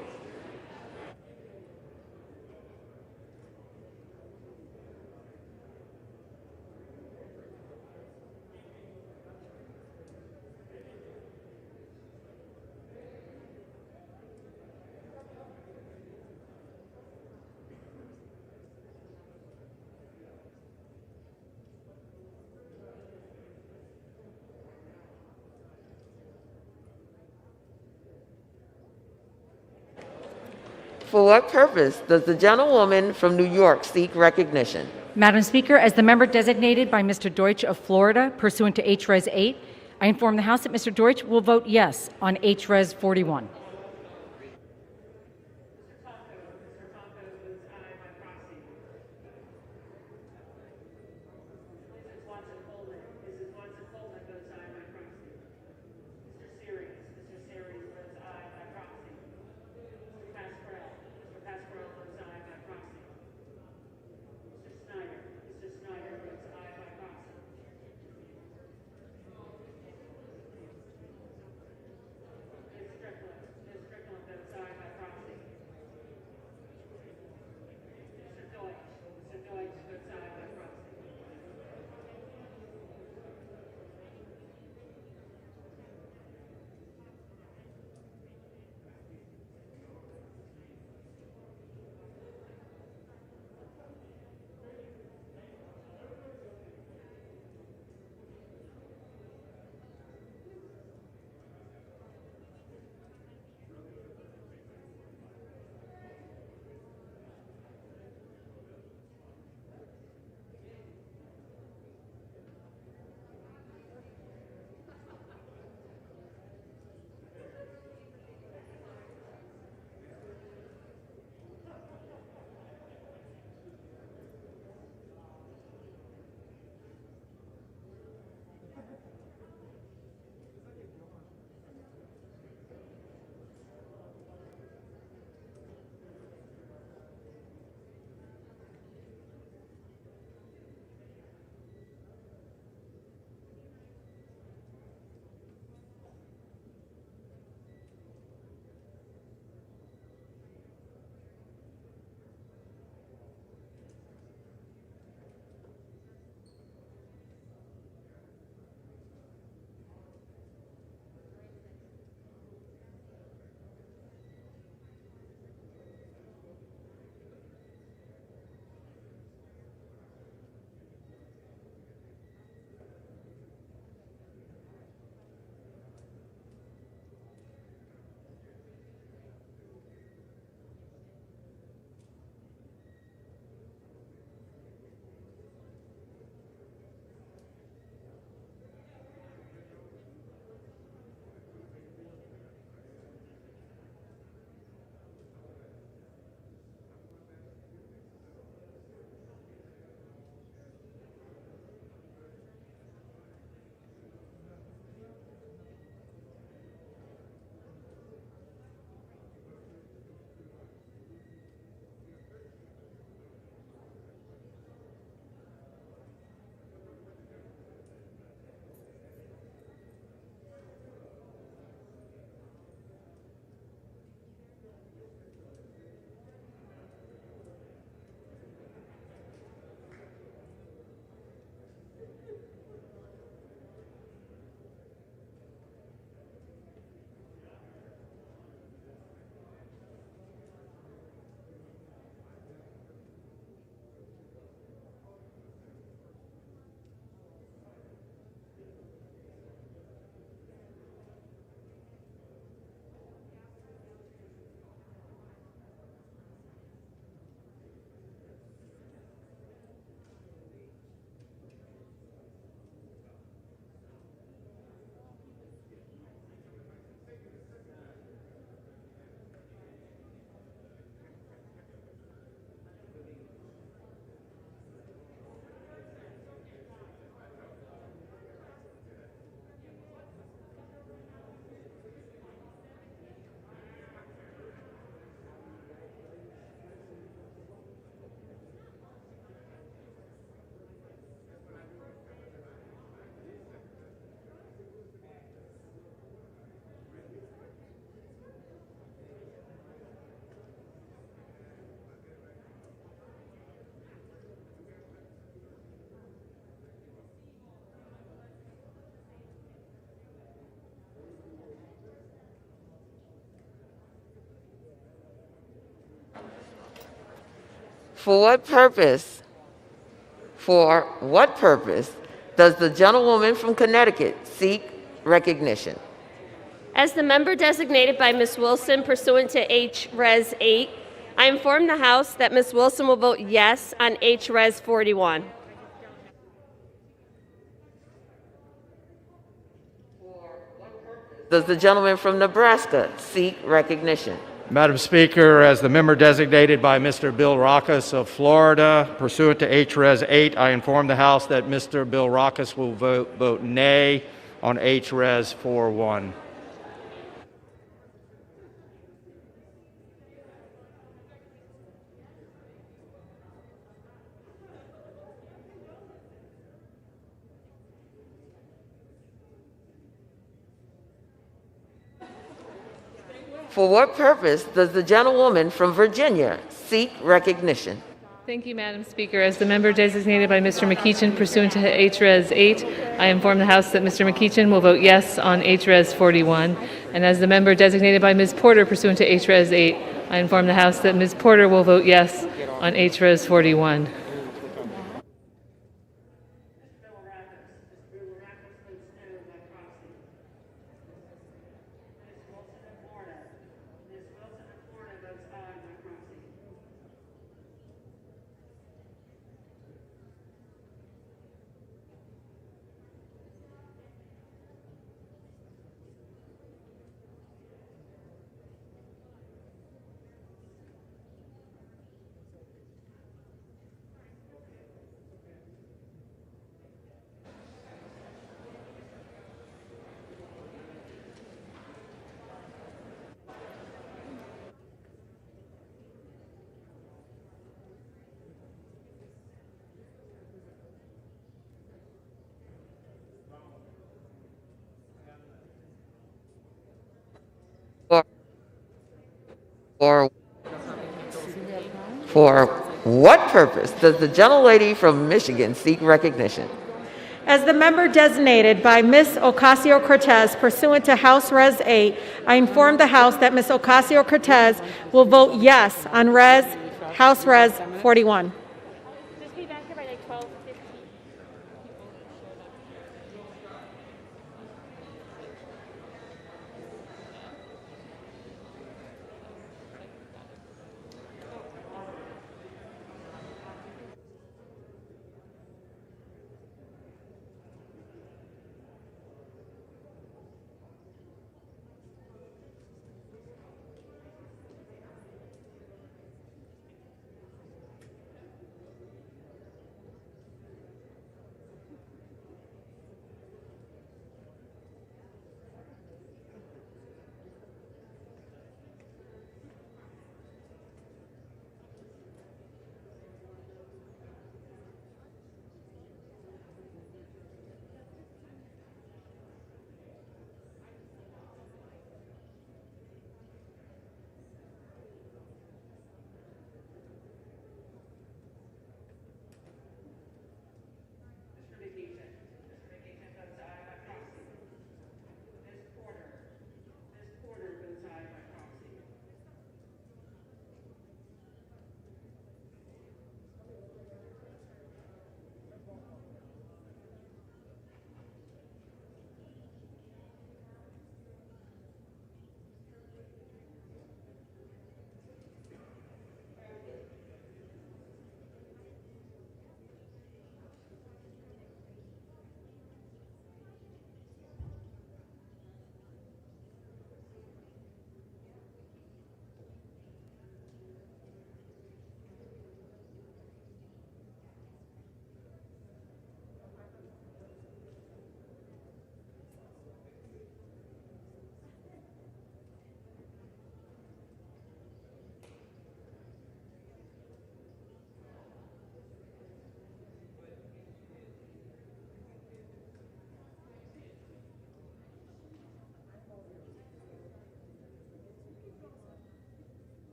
For what purpose does the gentlewoman from New York seek recognition? Madam Speaker, as the member designated by Mr. Deutsch of Florida pursuant to H-Res 8, I inform the House that Mr. Deutsch will vote yes on H-Res 41. For what purpose? For what purpose does the gentlewoman from Connecticut seek recognition? As the member designated by Ms. Wilson pursuant to H-Res 8, I inform the House that Ms. Wilson will vote yes on H-Res 41. Does the gentleman from Nebraska seek recognition? Madam Speaker, as the member designated by Mr. Bill Rackus of Florida, pursuant to H-Res 8, I inform the House that Mr. Bill Rackus will vote nay on H-Res 41. For what purpose does the gentlewoman from Virginia seek recognition? Thank you, Madam Speaker. As the member designated by Mr. McEachin pursuant to H-Res 8, I inform the House that Mr. McEachin will vote yes on H-Res 41. And as the member designated by Ms. Porter pursuant to H-Res 8, I inform the House that Ms. Porter will vote yes on H-Res 41. For what purpose does the gentlelady from Michigan seek recognition? As the member designated by Ms. Ocasio-Cortez pursuant to House Res 8, I inform the House that Ms. Ocasio-Cortez will vote yes on House Res 41.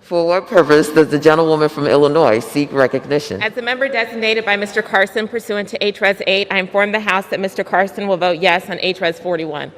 For what purpose does the gentlewoman from Illinois seek recognition? As the member designated by Mr. Carson pursuant to H-Res 8, I inform the House that Mr. Carson will vote yes on H-Res 41.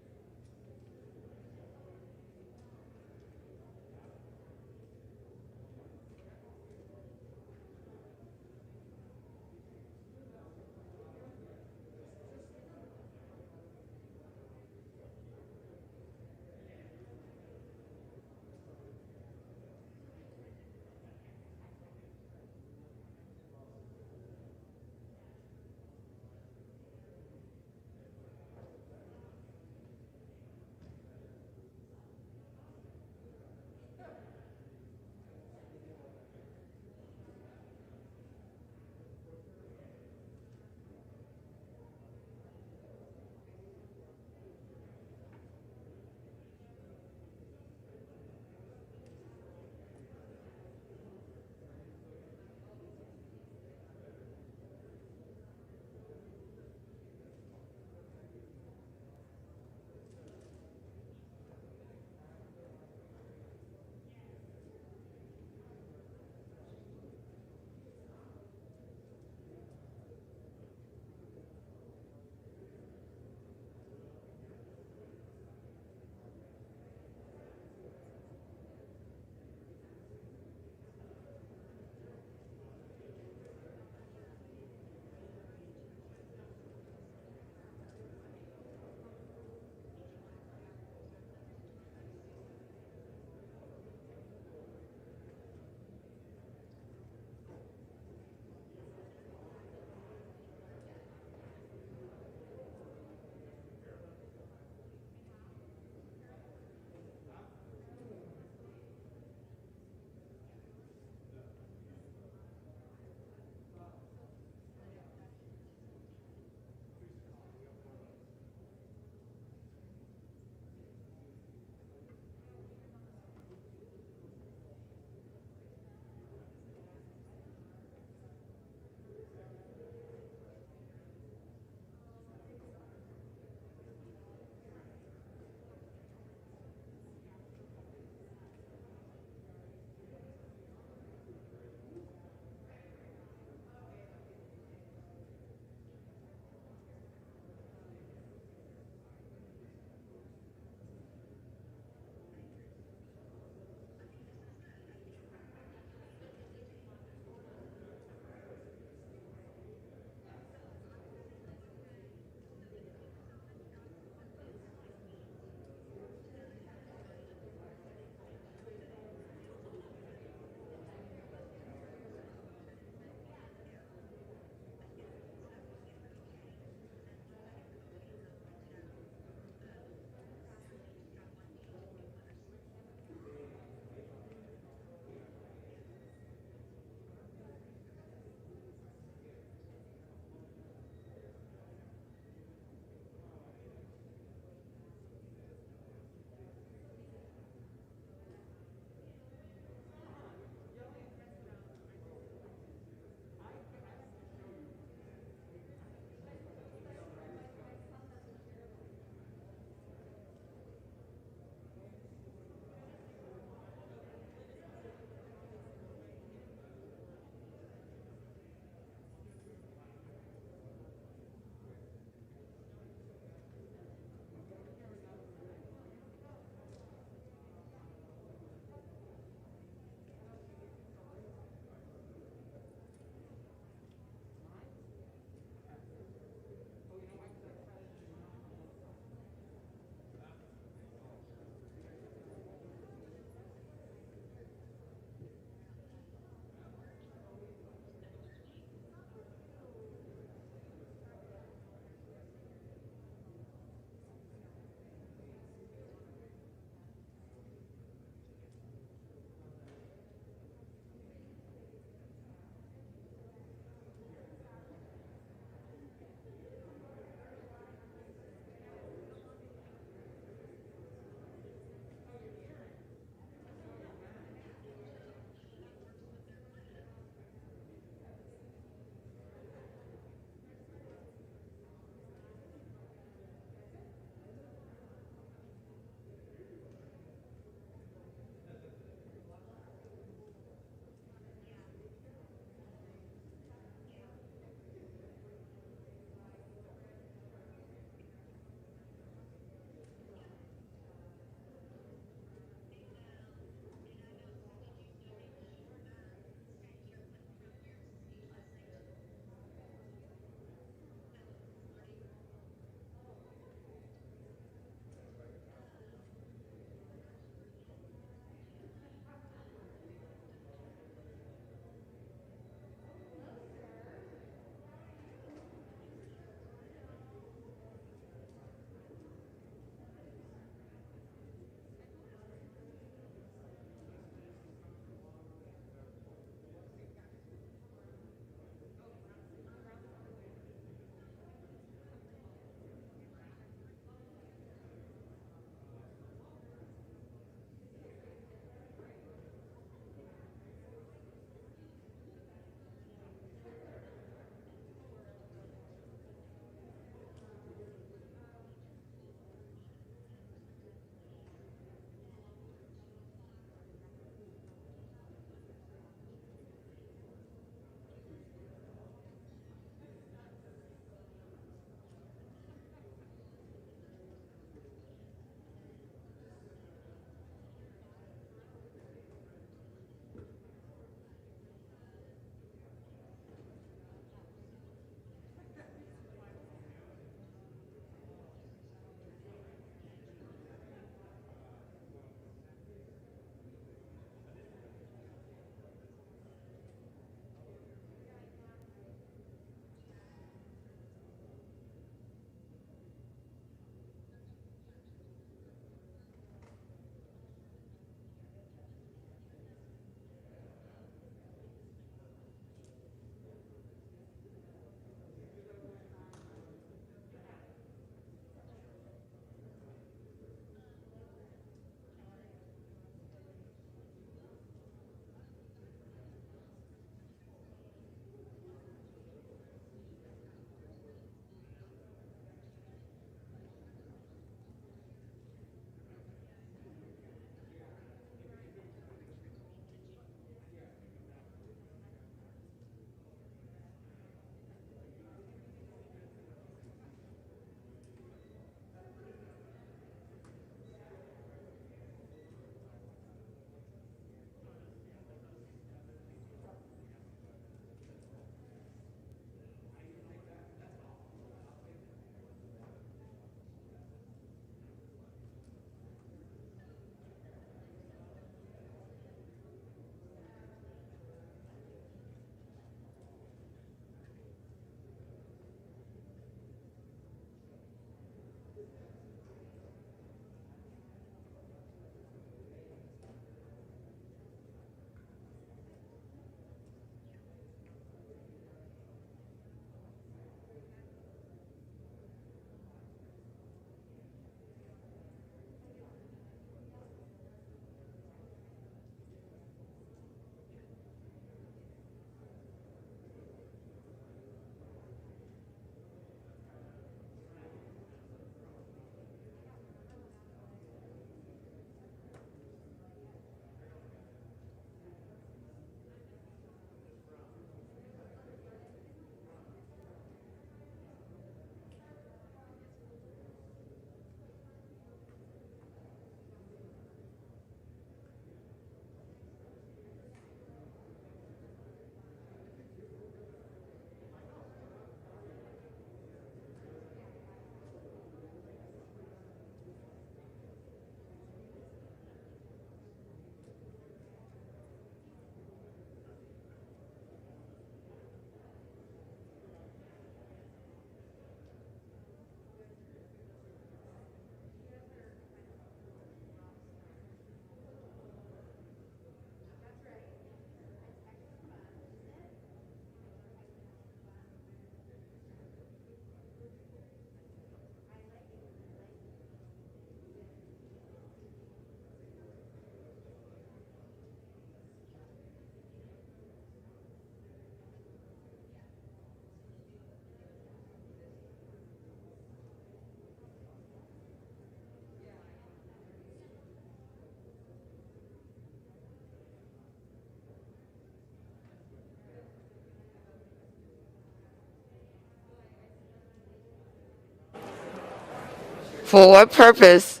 For what purpose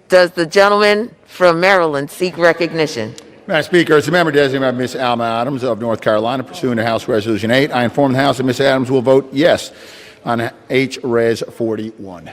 does the gentleman from Maryland seek recognition? Madam Speaker, as a member designated by Ms. Alma Adams of North Carolina, pursuant to House Resolution 8, I inform the House that Ms. Adams will vote yes on H.Res. 41.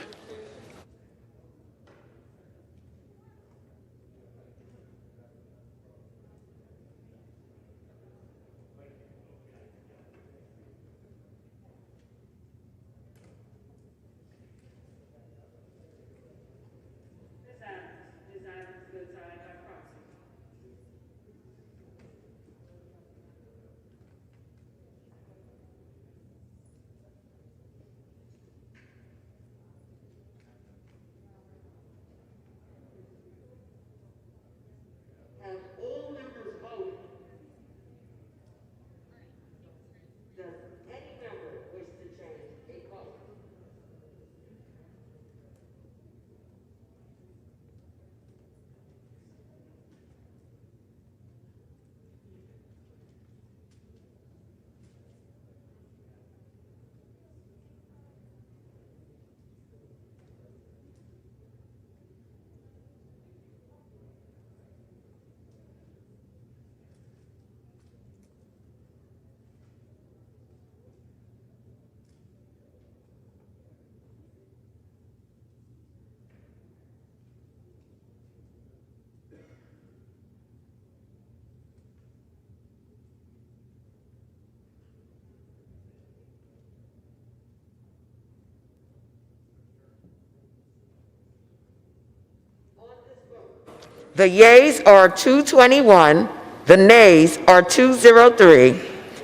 The yeas are 221, the nays are 203.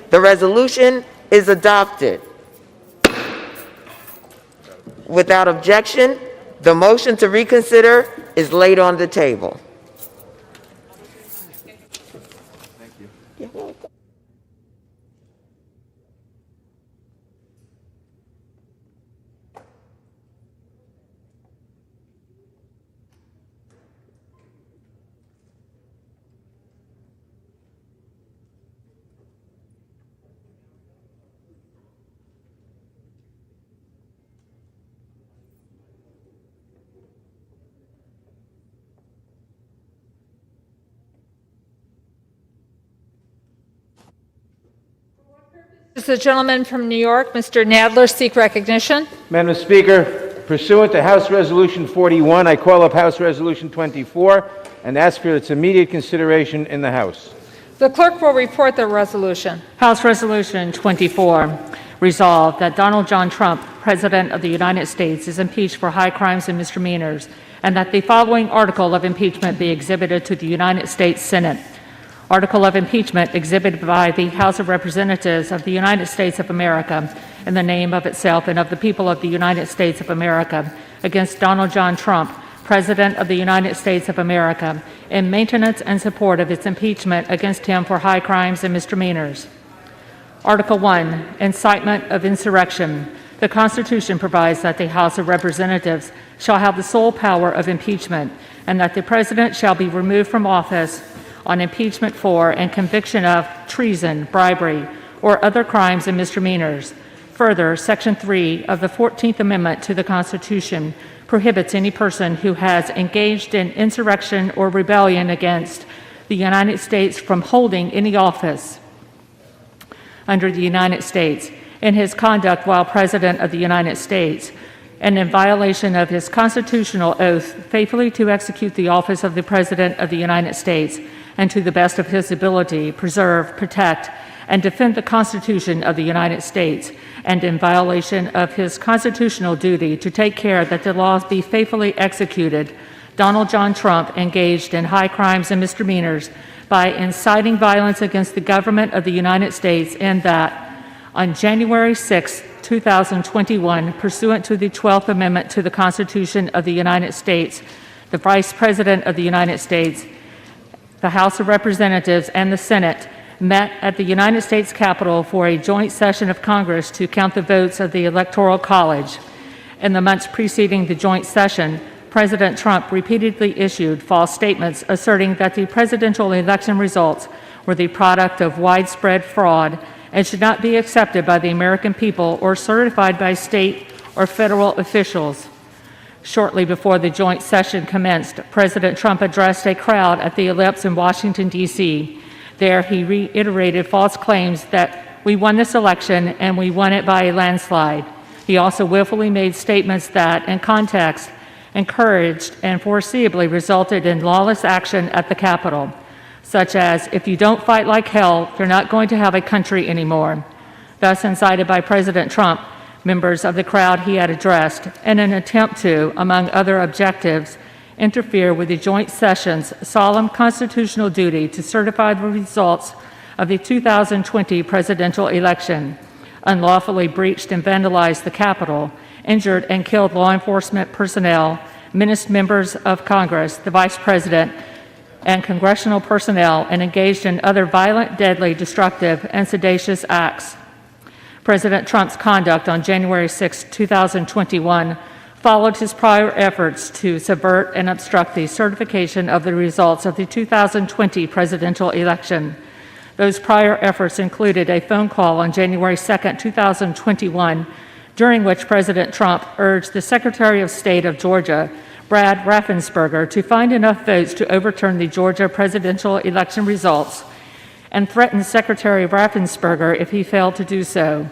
The resolution is adopted. Without objection, the motion to reconsider is laid on the table. Does the gentleman from New York, Mr. Nadler, seek recognition? Madam Speaker, pursuant to House Resolution 41, I call up House Resolution 24 and ask for its immediate consideration in the House. The clerk will report the resolution. House Resolution 24, resolved that Donald John Trump, President of the United States, is impeached for high crimes and misdemeanors, and that the following article of impeachment be exhibited to the United States Senate. Article of impeachment exhibited by the House of Representatives of the United States of America in the name of itself and of the people of the United States of America against Donald John Trump, President of the United States of America, in maintenance and support of its impeachment against him for high crimes and misdemeanors. Article 1, incitement of insurrection. The Constitution provides that the House of Representatives shall have the sole power of impeachment, and that the President shall be removed from office on impeachment for and conviction of treason, bribery, or other crimes and misdemeanors. Further, Section 3 of the 14th Amendment to the Constitution prohibits any person who has engaged in insurrection or rebellion against the United States from holding any office under the United States in his conduct while President of the United States, and in violation of his constitutional oath faithfully to execute the office of the President of the United States and to the best of his ability preserve, protect, and defend the Constitution of the United States, and in violation of his constitutional duty to take care that the laws be faithfully executed, Donald John Trump engaged in high crimes and misdemeanors by inciting violence against the government of the United States, and that on January 6, 2021, pursuant to the 12th Amendment to the Constitution of the United States, the Vice President of the United States, the House of Representatives, and the Senate met at the United States Capitol for a joint session of Congress to count the votes of the Electoral College. In the months preceding the joint session, President Trump repeatedly issued false statements asserting that the presidential election results were the product of widespread fraud and should not be accepted by the American people or certified by state or federal officials. Shortly before the joint session commenced, President Trump addressed a crowd at the Ellipse in Washington, D.C. There, he reiterated false claims that we won this election and we won it by a landslide. He also willfully made statements that, in context, encouraged and foreseeably resulted in lawless action at the Capitol, such as, if you don't fight like hell, you're not going to have a country anymore. Thus incited by President Trump, members of the crowd he had addressed, in an attempt to, among other objectives, interfere with the joint session's solemn constitutional duty to certify the results of the 2020 presidential election, unlawfully breached and vandalized the Capitol, injured and killed law enforcement personnel, menaced members of Congress, the Vice President, and congressional personnel, and engaged in other violent, deadly, destructive, and seditious acts. President Trump's conduct on January 6, 2021 followed his prior efforts to subvert and obstruct the certification of the results of the 2020 presidential election. Those prior efforts included a phone call on January 2, 2021, during which President Trump urged the Secretary of State of Georgia, Brad Raffensperger, to find enough votes to overturn the Georgia presidential election results, and threatened Secretary Raffensperger if he failed to do so.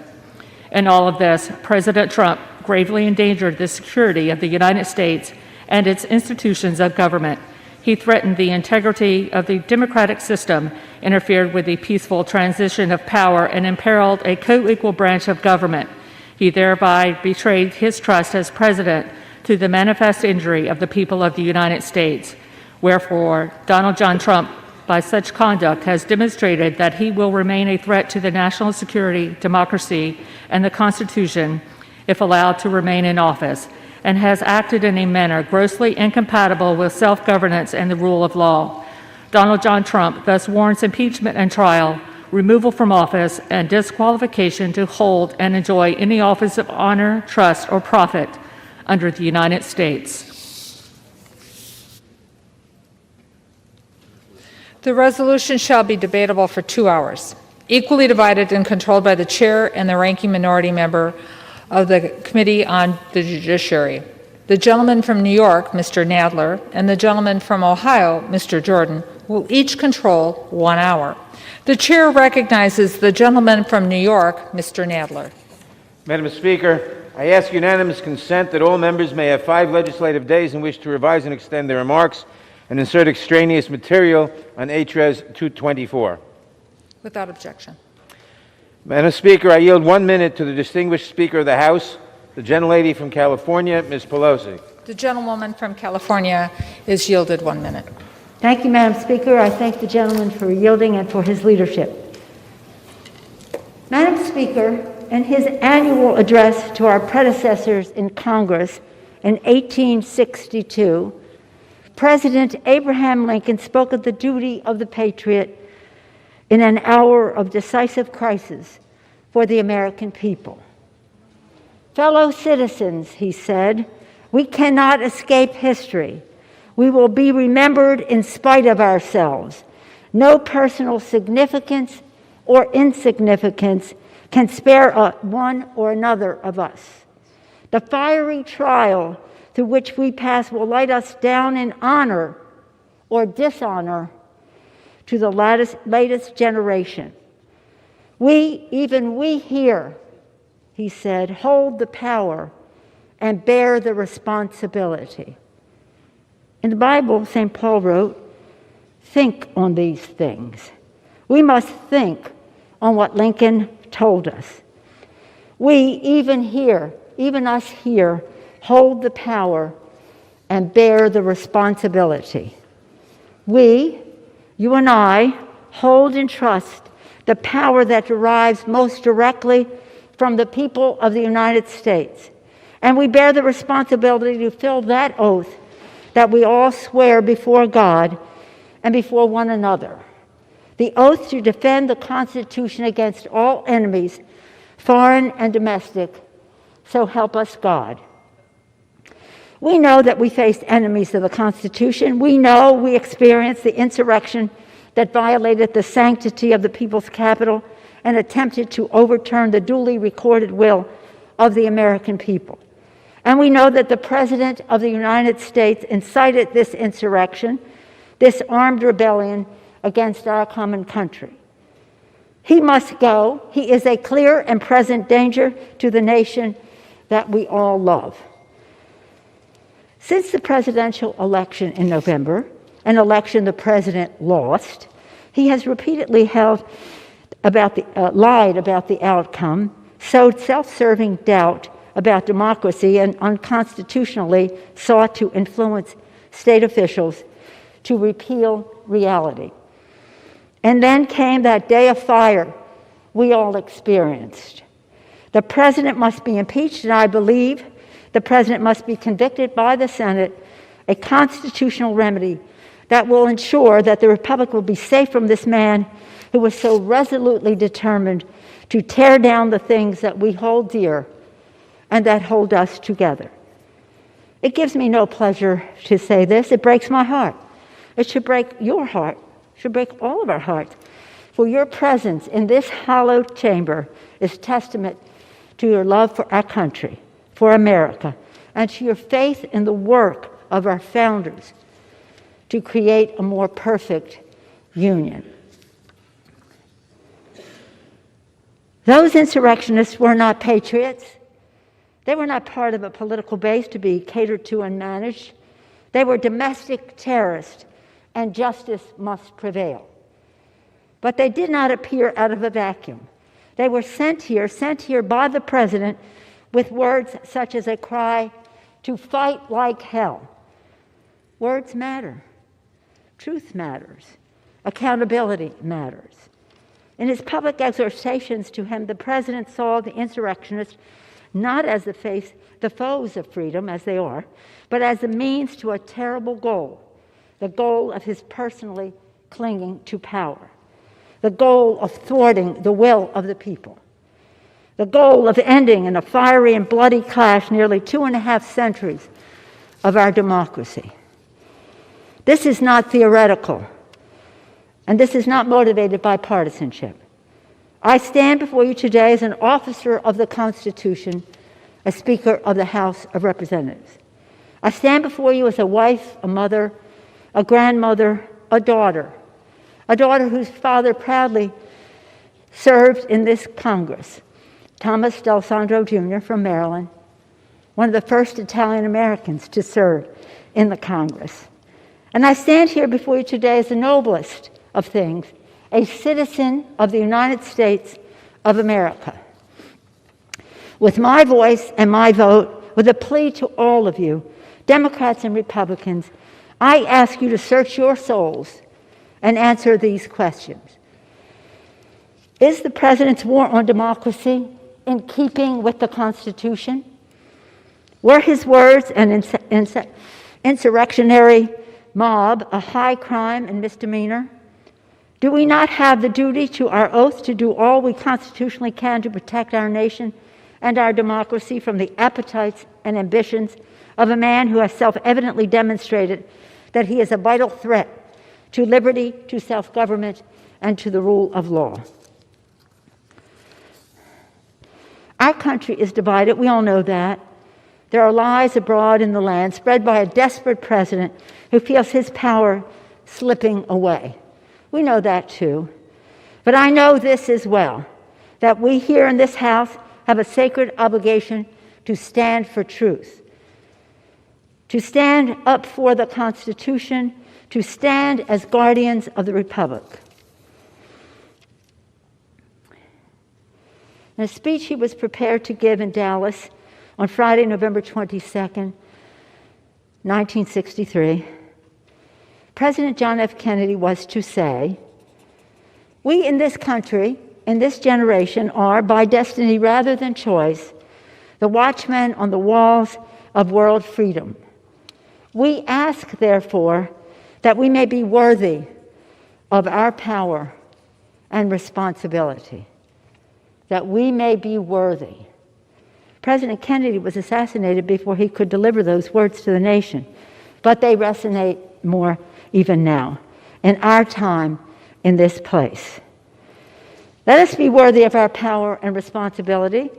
In all of this, President Trump gravely endangered the security of the United States and its institutions of government. He threatened the integrity of the democratic system, interfered with the peaceful transition of power, and imperiled a co-equal branch of government. He thereby betrayed his trust as president to the manifest injury of the people of the United States. Wherefore, Donald John Trump, by such conduct, has demonstrated that he will remain a threat to the national security, democracy, and the Constitution if allowed to remain in office, and has acted in a manner grossly incompatible with self-governance and the rule of law. Donald John Trump thus warrants impeachment and trial, removal from office, and disqualification to hold and enjoy any office of honor, trust, or profit under the United States. The resolution shall be debatable for 2 hours, equally divided and controlled by the chair and the ranking minority member of the Committee on the Judiciary. The gentleman from New York, Mr. Nadler, and the gentleman from Ohio, Mr. Jordan, will each control 1 hour. The chair recognizes the gentleman from New York, Mr. Nadler. Madam Speaker, I ask unanimous consent that all members may have 5 legislative days in which to revise and extend their remarks and insert extraneous material on HRES 224. Without objection. Madam Speaker, I yield 1 minute to the distinguished Speaker of the House, the gentlelady from California, Ms. Pelosi. The gentlewoman from California is yielded 1 minute. Thank you, Madam Speaker. I thank the gentleman for yielding and for his leadership. Madam Speaker, in his annual address to our predecessors in Congress in 1862, President Abraham Lincoln spoke of the duty of the patriot in an hour of decisive crisis for the American people. Fellow citizens, he said, we cannot escape history. We will be remembered in spite of ourselves. No personal significance or insignificance can spare one or another of us. The fiery trial through which we pass will light us down in honor or dishonor to the latest generation. Even we here, he said, hold the power and bear the responsibility. In the Bible, St. Paul wrote, think on these things. We must think on what Lincoln told us. We, even us here, hold the power and bear the responsibility. We, you and I, hold and trust the power that derives most directly from the people of the United States. And we bear the responsibility to fill that oath that we all swear before God and before one another. The oath to defend the Constitution against all enemies, foreign and domestic, so help us God. We know that we faced enemies of the Constitution. We know we experienced the insurrection that violated the sanctity of the people's capital and attempted to overturn the duly recorded will of the American people. And we know that the President of the United States incited this insurrection, this armed rebellion against our common country. He must go. He is a clear and present danger to the nation that we all love. Since the presidential election in November, an election the president lost, he has repeatedly lied about the outcome, sowed self-serving doubt about democracy, and unconstitutionally sought to influence state officials to repeal reality. And then came that day of fire we all experienced. The president must be impeached, and I believe the president must be convicted by the Senate, a constitutional remedy that will ensure that the Republic will be safe from this man who was so resolutely determined to tear down the things that we hold dear and that hold us together. It gives me no pleasure to say this. It breaks my heart. It should break your heart. It should break all of our hearts. For your presence in this hallowed chamber is testament to your love for our country, for America, and to your faith in the work of our founders to create a more perfect union. Those insurrectionists were not patriots. They were not part of a political base to be catered to and managed. They were domestic terrorists, and justice must prevail. But they did not appear out of a vacuum. They were sent here by the president with words such as a cry to fight like hell. Words matter. Truth matters. Accountability matters. In his public exhortations to him, the president saw the insurrectionists not as the foes of freedom, as they are, but as a means to a terrible goal, the goal of his personally clinging to power, the goal of thwarting the will of the people, the goal of ending in a fiery and bloody clash nearly 2.5 centuries of our democracy. This is not theoretical, and this is not motivated by partisanship. I stand before you today as an officer of the Constitution, a Speaker of the House of Representatives. I stand before you as a wife, a mother, a grandmother, a daughter whose father proudly served in this Congress, Thomas D'Alessandro Jr. from Maryland, one of the first Italian Americans to serve in the Congress. And I stand here before you today as the noblest of things, a citizen of the United States of America. With my voice and my vote, with a plea to all of you, Democrats and Republicans, I ask you to search your souls and answer these questions. Is the president's war on democracy in keeping with the Constitution? Were his words an insurrectionary mob a high crime and misdemeanor? Do we not have the duty to our oath to do all we constitutionally can to protect our nation and our democracy from the appetites and ambitions of a man who has self-evidently demonstrated that he is a vital threat to liberty, to self-government, and to the rule of law? Our country is divided, we all know that. There are lies abroad in the land spread by a desperate president who feels his power slipping away. We know that too. But I know this as well, that we here in this House have a sacred obligation to stand for truth, to stand up for the Constitution, to stand as guardians of the Republic. In a speech he was prepared to give in Dallas on Friday, November 22nd, 1963, President John F. Kennedy was to say, "We in this country, in this generation, are, by destiny rather than choice, the watchmen on the walls of world freedom. We ask, therefore, that we may be worthy of our power and responsibility." That we may be worthy. President Kennedy was assassinated before he could deliver those words to the nation, but they resonate more even now, in our time, in this place. Let us be worthy of our power and responsibility,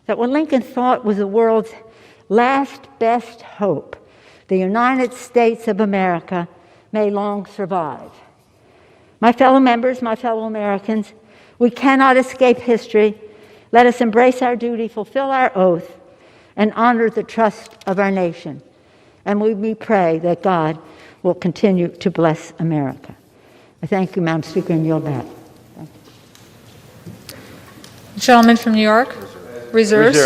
that what Lincoln thought was the world's last best hope, the United States of America may long survive. My fellow members, my fellow Americans, we cannot escape history. Let us embrace our duty, fulfill our oath, and honor the trust of our nation. And we pray that God will continue to bless America. I thank you, Madam Speaker, and yield back. The gentleman from New York reserves.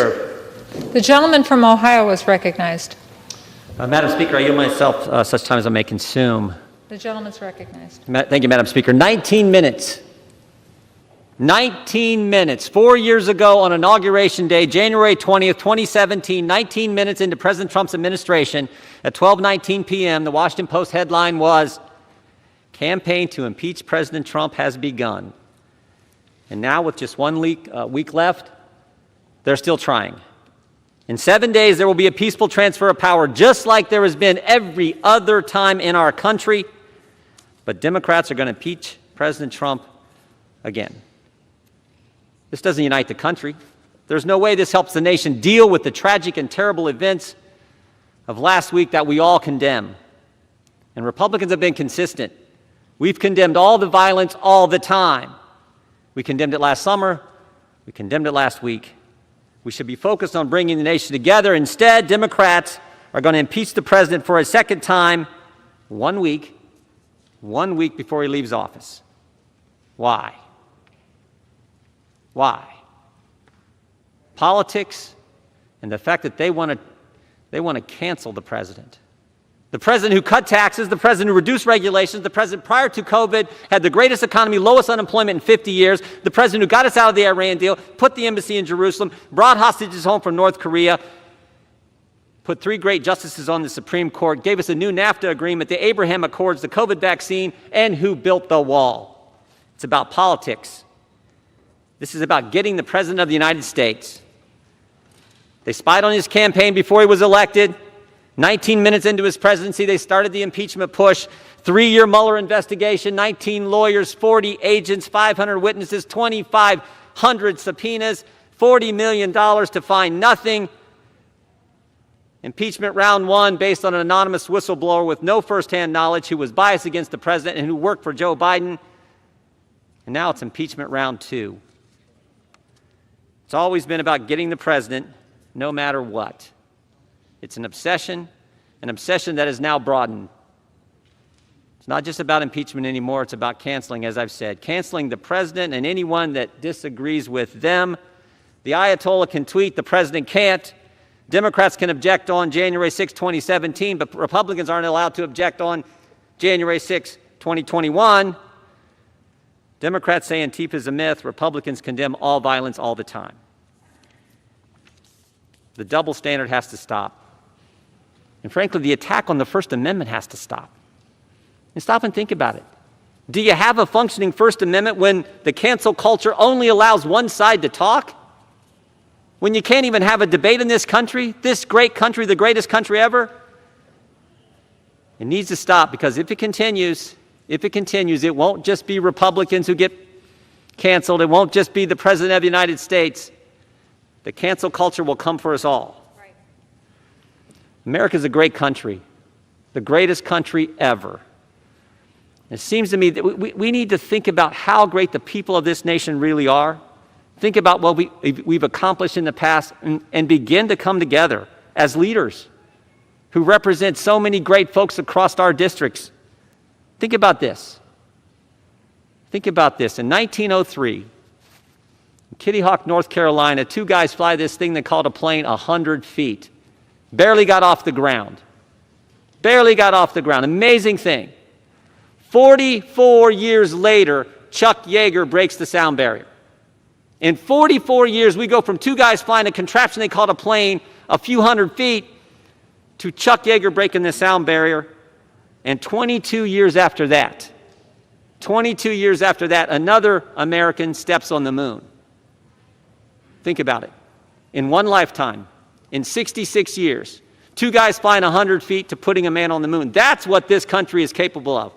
The gentleman from Ohio is recognized. Madam Speaker, I yield myself such time as I may consume. The gentleman's recognized. Thank you, Madam Speaker. 19 minutes. 19 minutes. 4 years ago on Inauguration Day, January 20th, 2017, 19 minutes into President Trump's administration, at 12:19 p.m., the Washington Post headline was, "Campaign to impeach President Trump has begun." And now, with just 1 week left, they're still trying. In 7 days, there will be a peaceful transfer of power, just like there has been every other time in our country. But Democrats are going to impeach President Trump again. This doesn't unite the country. There's no way this helps the nation deal with the tragic and terrible events of last week that we all condemn. And Republicans have been consistent. We've condemned all the violence all the time. We condemned it last summer. We condemned it last week. We should be focused on bringing the nation together. Instead, Democrats are going to impeach the president for a second time 1 week before he leaves office. Why? Why? Politics and the fact that they want to cancel the president. The president who cut taxes, the president who reduced regulations, the president prior to COVID had the greatest economy, lowest unemployment in 50 years, the president who got us out of the Iran deal, put the embassy in Jerusalem, brought hostages home from North Korea, put 3 great justices on the Supreme Court, gave us a new NAFTA agreement, the Abraham Accords, the COVID vaccine, and who built the wall. It's about politics. This is about getting the President of the United States. They spied on his campaign before he was elected. 19 minutes into his presidency, they started the impeachment push. 3-year Mueller investigation, 19 lawyers, 40 agents, 500 witnesses, 2,500 subpoenas, $40 million to find nothing. Impeachment round 1 based on an anonymous whistleblower with no firsthand knowledge who was biased against the president and who worked for Joe Biden. And now it's impeachment round 2. It's always been about getting the president no matter what. It's an obsession that is now broadened. It's not just about impeachment anymore, it's about canceling, as I've said. Canceling the president and anyone that disagrees with them. The Ayatollah can tweet, the president can't. Democrats can object on January 6, 2017, but Republicans aren't allowed to object on January 6, 2021. Democrats say Antifa is a myth. Republicans condemn all violence all the time. The double standard has to stop. And frankly, the attack on the First Amendment has to stop. And stop and think about it. Do you have a functioning First Amendment when the cancel culture only allows one side to talk? When you can't even have a debate in this country, this great country, the greatest country ever? It needs to stop, because if it continues, it won't just be Republicans who get canceled. It won't just be the President of the United States. The cancel culture will come for us all. Right. America's a great country, the greatest country ever. It seems to me that we need to think about how great the people of this nation really are. Think about what we've accomplished in the past and begin to come together as leaders who represent so many great folks across our districts. Think about this. Think about this. In 1903, in Kitty Hawk, North Carolina, 2 guys fly this thing they called a plane 100 feet. Barely got off the ground. Barely got off the ground. Amazing thing. 44 years later, Chuck Yeager breaks the sound barrier. In 44 years, we go from 2 guys flying a contraption they called a plane a few hundred feet to Chuck Yeager breaking the sound barrier. And 22 years after that, another American steps on the moon. Think about it. In one lifetime, in 66 years, 2 guys flying 100 feet to putting a man on the moon. That's what this country is capable of.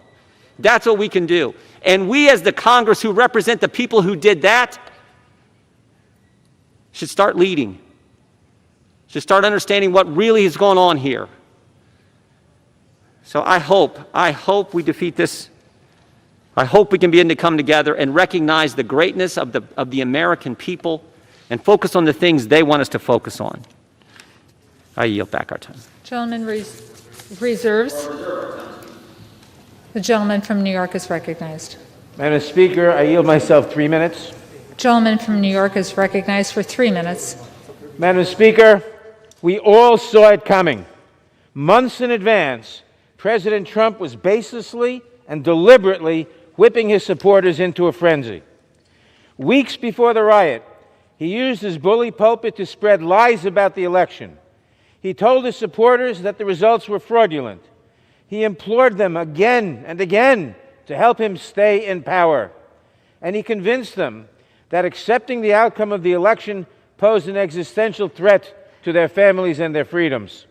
That's what we can do. And we, as the Congress who represent the people who did that, should start leading. should start understanding what really is going on here. So I hope we defeat this. I hope we can begin to come together and recognize the greatness of the American people and focus on the things they want us to focus on. I yield back our time. Gentleman reserves. The gentleman from New York is recognized. Madam Speaker, I yield myself 3 minutes. Gentleman from New York is recognized for 3 minutes. Madam Speaker, we all saw it coming. Months in advance, President Trump was baselessly and deliberately whipping his supporters into a frenzy. Weeks before the riot, he used his bully pulpit to spread lies about the election. He told his supporters that the results were fraudulent. He implored them again and again to help him stay in power. And he convinced them that accepting the outcome of the election posed an existential threat to their families and their freedoms.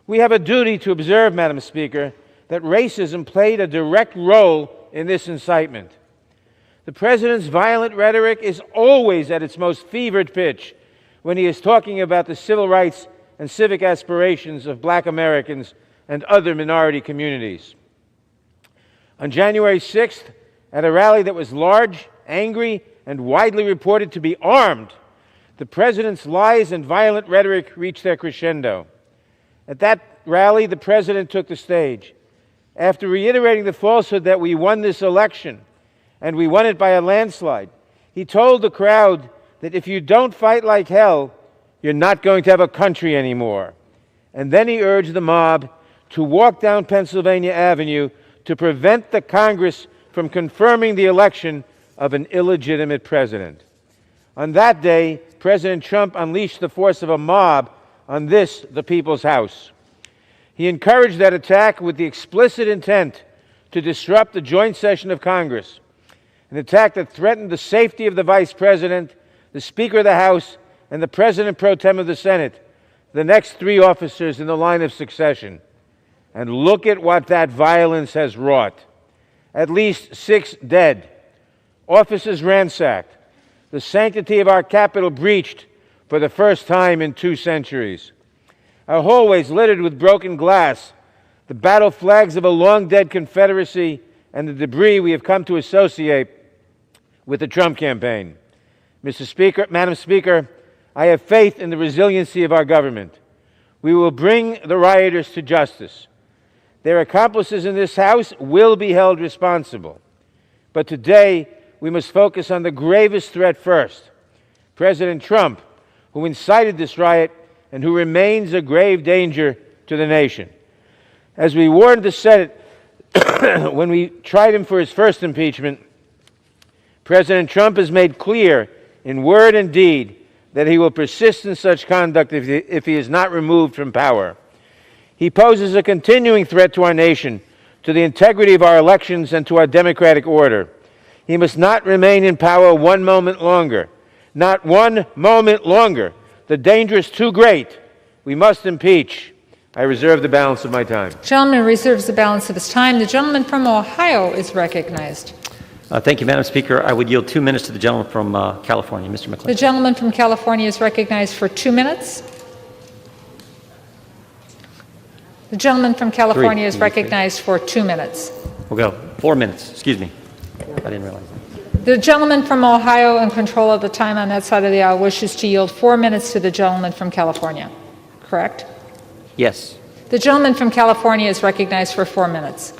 We have a duty to observe, Madam Speaker, that racism played a direct role in this incitement. The President's violent rhetoric is always at its most fevered pitch when he is talking about the civil rights and civic aspirations of Black Americans and other minority communities. On January 6th, at a rally that was large, angry, and widely reported to be armed, the President's lies and violent rhetoric reached their crescendo. At that rally, the President took the stage. After reiterating the falsehood that we won this election, and we won it by a landslide, he told the crowd that if you don't fight like hell, you're not going to have a country anymore. And then he urged the mob to walk down Pennsylvania Avenue to prevent the Congress from confirming the election of an illegitimate president. On that day, President Trump unleashed the force of a mob on this, the people's house. He encouraged that attack with the explicit intent to disrupt the joint session of Congress, an attack that threatened the safety of the Vice President, the Speaker of the House, and the President pro tem of the Senate, the next three officers in the line of succession. And look at what that violence has wrought. At least 6 dead, offices ransacked, the sanctity of our Capitol breached for the first time in 2 centuries. Our hallways littered with broken glass, the battle flags of a long-dead Confederacy, and the debris we have come to associate with the Trump campaign. Madam Speaker, I have faith in the resiliency of our government. We will bring the rioters to justice. Their accomplices in this House will be held responsible. But today, we must focus on the gravest threat first. President Trump, who incited this riot and who remains a grave danger to the nation. As we warned the Senate when we tried him for his first impeachment, President Trump has made clear in word and deed that he will persist in such conduct if he is not removed from power. He poses a continuing threat to our nation, to the integrity of our elections, and to our democratic order. He must not remain in power one moment longer. Not one moment longer. The danger is too great. We must impeach. I reserve the balance of my time. Gentleman reserves the balance of his time. The gentleman from Ohio is recognized. Thank you, Madam Speaker. I would yield 2 minutes to the gentleman from California, Mr. McClellan. The gentleman from California is recognized for 2 minutes. The gentleman from California is recognized for 2 minutes. We'll go 4 minutes. Excuse me. I didn't realize that. The gentleman from Ohio, in control of the time on that side of the aisle, wishes to yield 4 minutes to the gentleman from California. Correct? Yes. The gentleman from California is recognized for 4 minutes.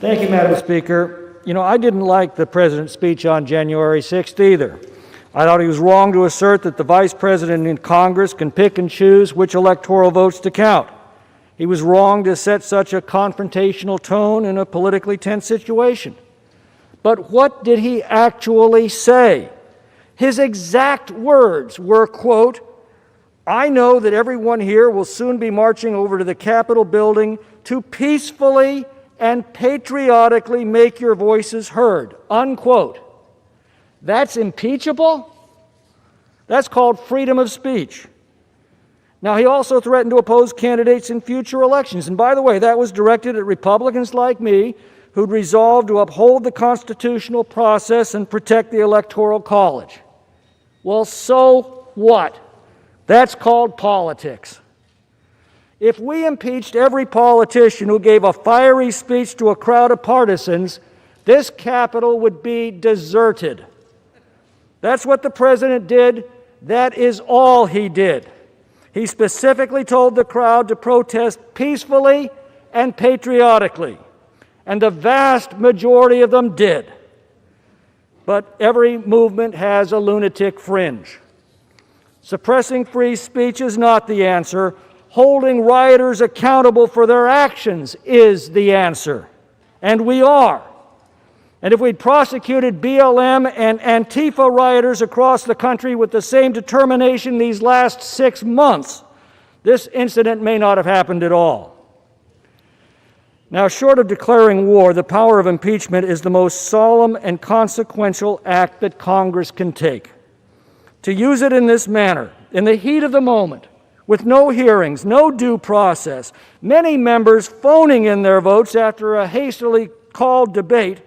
Thank you, Madam Speaker. You know, I didn't like the President's speech on January 6th either. I thought he was wrong to assert that the Vice President in Congress can pick and choose which electoral votes to count. He was wrong to set such a confrontational tone in a politically tense situation. But what did he actually say? His exact words were, quote, "I know that everyone here will soon be marching over to the Capitol building to peacefully and patriotically make your voices heard," unquote. That's impeachable? That's called freedom of speech. Now, he also threatened to oppose candidates in future elections. And by the way, that was directed at Republicans like me who'd resolved to uphold the constitutional process and protect the Electoral College. Well, so what? That's called politics. If we impeached every politician who gave a fiery speech to a crowd of partisans, this Capitol would be deserted. That's what the president did. That is all he did. He specifically told the crowd to protest peacefully and patriotically, and the vast majority of them did. But every movement has a lunatic fringe. Suppressing free speech is not the answer. Holding rioters accountable for their actions is the answer. And we are. And if we'd prosecuted BLM and Antifa rioters across the country with the same determination these last 6 months, this incident may not have happened at all. Now, short of declaring war, the power of impeachment is the most solemn and consequential act that Congress can take. To use it in this manner, in the heat of the moment, with no hearings, no due process, many members phoning in their votes after a hastily called debate,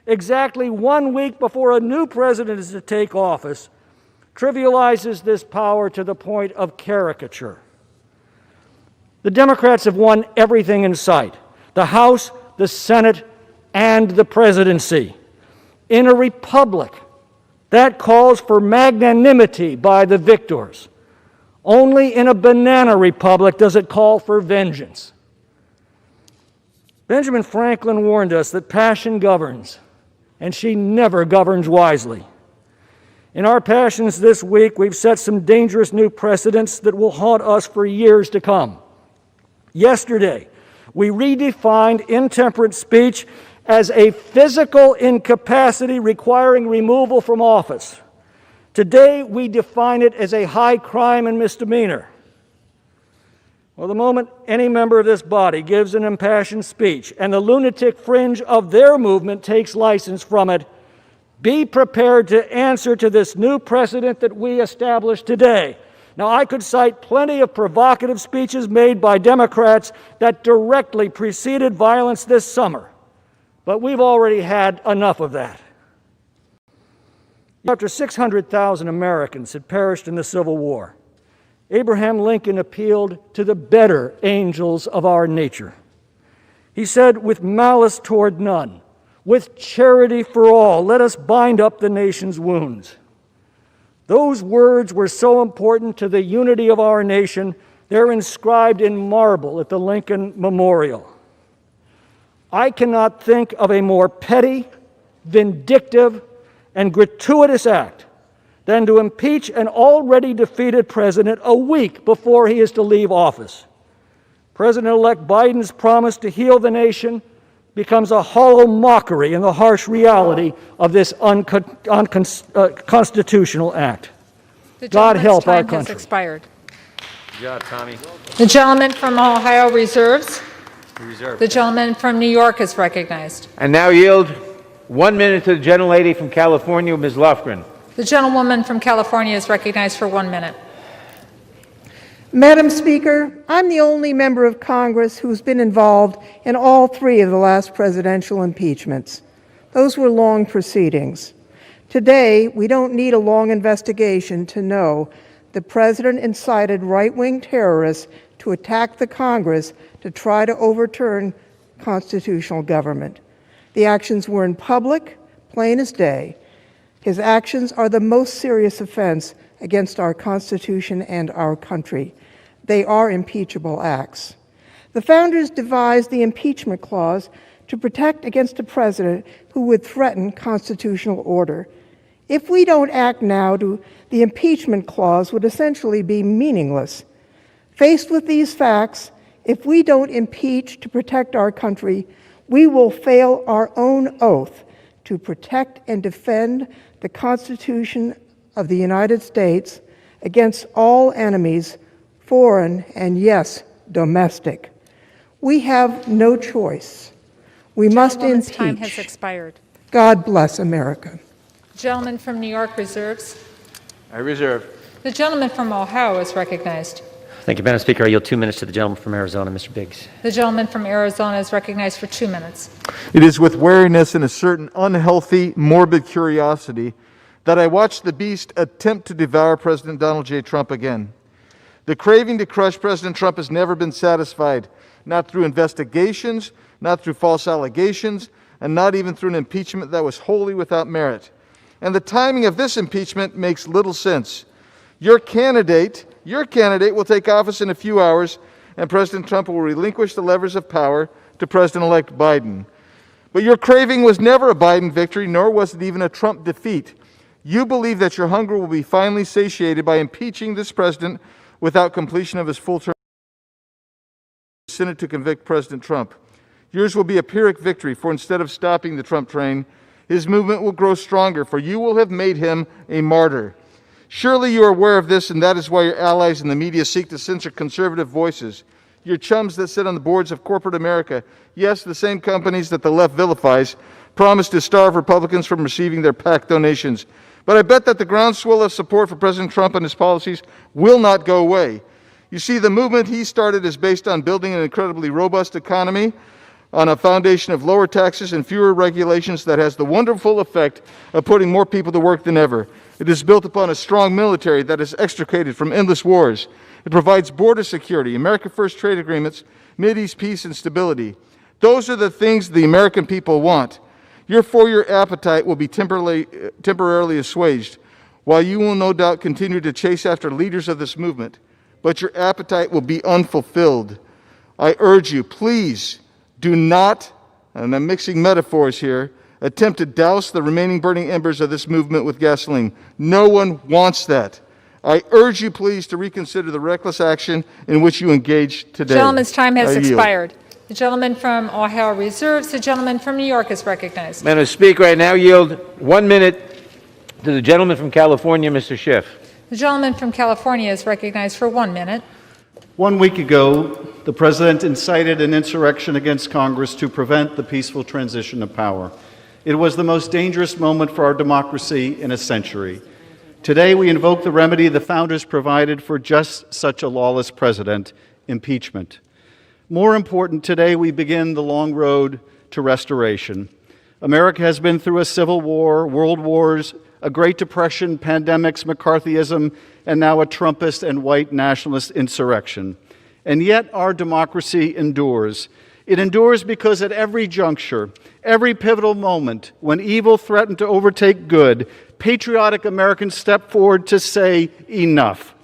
exactly 1 week before a new president is to take office, trivializes this power to the point of caricature. The Democrats have won everything in sight: the House, the Senate, and the presidency. In a republic, that calls for magnanimity by the victors. Only in a banana republic does it call for vengeance. Benjamin Franklin warned us that passion governs, and she never governs wisely. In our passions this week, we've set some dangerous new precedents that will haunt us for years to come. Yesterday, we redefined intemperate speech as a physical incapacity requiring removal from office. Today, we define it as a high crime and misdemeanor. Well, the moment any member of this body gives an impassioned speech and the lunatic fringe of their movement takes license from it, be prepared to answer to this new precedent that we established today. Now, I could cite plenty of provocative speeches made by Democrats that directly preceded violence this summer, but we've already had enough of that. After 600,000 Americans had perished in the Civil War, Abraham Lincoln appealed to the better angels of our nature. He said, "With malice toward none, with charity for all, let us bind up the nation's wounds." Those words were so important to the unity of our nation, they're inscribed in marble at the Lincoln Memorial. I cannot think of a more petty, vindictive, and gratuitous act than to impeach an already defeated president a week before he is to leave office. President-elect Biden's promise to heal the nation becomes a hollow mockery in the harsh reality of this unconstitutional act. God help our country. The gentleman's time has expired. Good job, Tommy. The gentleman from Ohio reserves. Reserve. The gentleman from New York is recognized. And now yield 1 minute to the gentlelady from California, Ms. Lofgren. The gentlewoman from California is recognized for 1 minute. Madam Speaker, I'm the only member of Congress who's been involved in all 3 of the last presidential impeachments. Those were long proceedings. Today, we don't need a long investigation to know the president incited right-wing terrorists to attack the Congress to try to overturn constitutional government. The actions were in public, plain as day. His actions are the most serious offense against our Constitution and our country. They are impeachable acts. The founders devised the impeachment clause to protect against a president who would threaten constitutional order. If we don't act now, the impeachment clause would essentially be meaningless. Faced with these facts, if we don't impeach to protect our country, we will fail our own oath to protect and defend the Constitution of the United States against all enemies, foreign and, yes, domestic. We have no choice. We must impeach. Time has expired. God bless America. Gentleman from New York reserves. I reserve. The gentleman from Ohio is recognized. Thank you, Madam Speaker. I yield 2 minutes to the gentleman from Arizona, Mr. Biggs. The gentleman from Arizona is recognized for 2 minutes. It is with wariness and a certain unhealthy, morbid curiosity that I watched the beast attempt to devour President Donald J. Trump again. The craving to crush President Trump has never been satisfied, not through investigations, not through false allegations, and not even through an impeachment that was wholly without merit. And the timing of this impeachment makes little sense. Your candidate will take office in a few hours, and President Trump will relinquish the levers of power to President-elect Biden. But your craving was never a Biden victory, nor was it even a Trump defeat. You believe that your hunger will be finally satiated by impeaching this president without completion of his full term in the Senate to convict President Trump. Yours will be a Pyrrhic victory, for instead of stopping the Trump train, his movement will grow stronger, for you will have made him a martyr. Surely you are aware of this, and that is why your allies in the media seek to censor conservative voices. Your chums that sit on the boards of corporate America, yes, the same companies that the left vilifies, promise to starve Republicans from receiving their PAC donations. But I bet that the groundswell of support for President Trump and his policies will not go away. You see, the movement he started is based on building an incredibly robust economy on a foundation of lower taxes and fewer regulations that has the wonderful effect of putting more people to work than ever. It is built upon a strong military that is extricated from endless wars. It provides border security, America First trade agreements, Mideast peace and stability. Those are the things the American people want. Your four-year appetite will be temporarily assuaged, while you will no doubt continue to chase after leaders of this movement. But your appetite will be unfulfilled. I urge you, please, do not, and I'm mixing metaphors here, attempt to douse the remaining burning embers of this movement with gasoline. No one wants that. I urge you, please, to reconsider the reckless action in which you engaged today. The gentleman's time has I yield. expired. The gentleman from Ohio reserves. The gentleman from New York is recognized. Madam Speaker, I now yield 1 minute to the gentleman from California, Mr. Schiff. The gentleman from California is recognized for 1 minute. 1 week ago, the President incited an insurrection against Congress to prevent the peaceful transition of power. It was the most dangerous moment for our democracy in a century. Today, we invoke the remedy the founders provided for just such a lawless president, impeachment. More important, today we begin the long road to restoration. America has been through a civil war, world wars, a Great Depression, pandemics, McCarthyism, and now a Trumpist and white nationalist insurrection. And yet our democracy endures. It endures because at every juncture, every pivotal moment, when evil threatened to overtake good, patriotic Americans step forward to say, enough.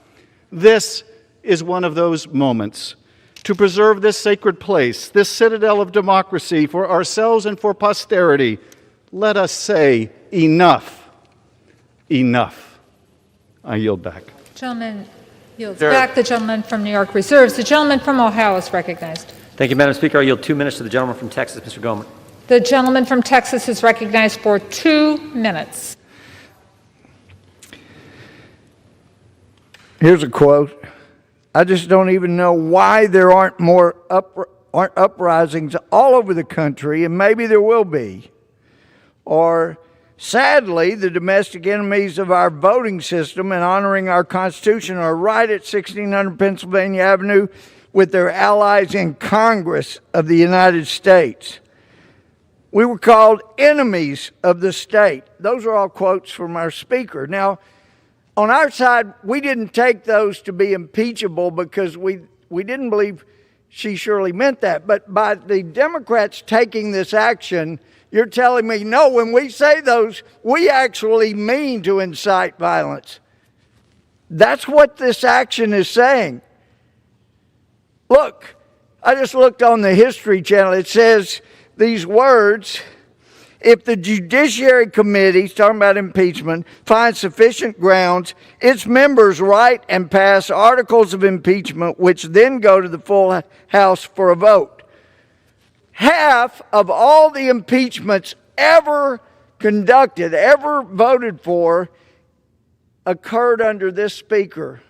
This is one of those moments. To preserve this sacred place, this citadel of democracy for ourselves and for posterity, let us say, enough. Enough. I yield back. Gentleman yields back. The gentleman from New York reserves. The gentleman from Ohio is recognized. Thank you, Madam Speaker. I yield 2 minutes to the gentleman from Texas, Mr. Gohmert. The gentleman from Texas is recognized for 2 minutes. Here's a quote. I just don't even know why there aren't more uprisings all over the country, and maybe there will be. Or, sadly, the domestic enemies of our voting system and honoring our Constitution are right at 1600 Pennsylvania Avenue with their allies in Congress of the United States. We were called enemies of the state. Those are all quotes from our speaker. Now, on our side, we didn't take those to be impeachable because we didn't believe she surely meant that. But by the Democrats taking this action, you're telling me, no, when we say those, we actually mean to incite violence. That's what this action is saying. Look, I just looked on the History Channel. It says these words: if the Judiciary Committee, talking about impeachment, finds sufficient grounds, its members write and pass articles of impeachment, which then go to the full House for a vote. Half of all the impeachments ever conducted, ever voted for, occurred under this speaker.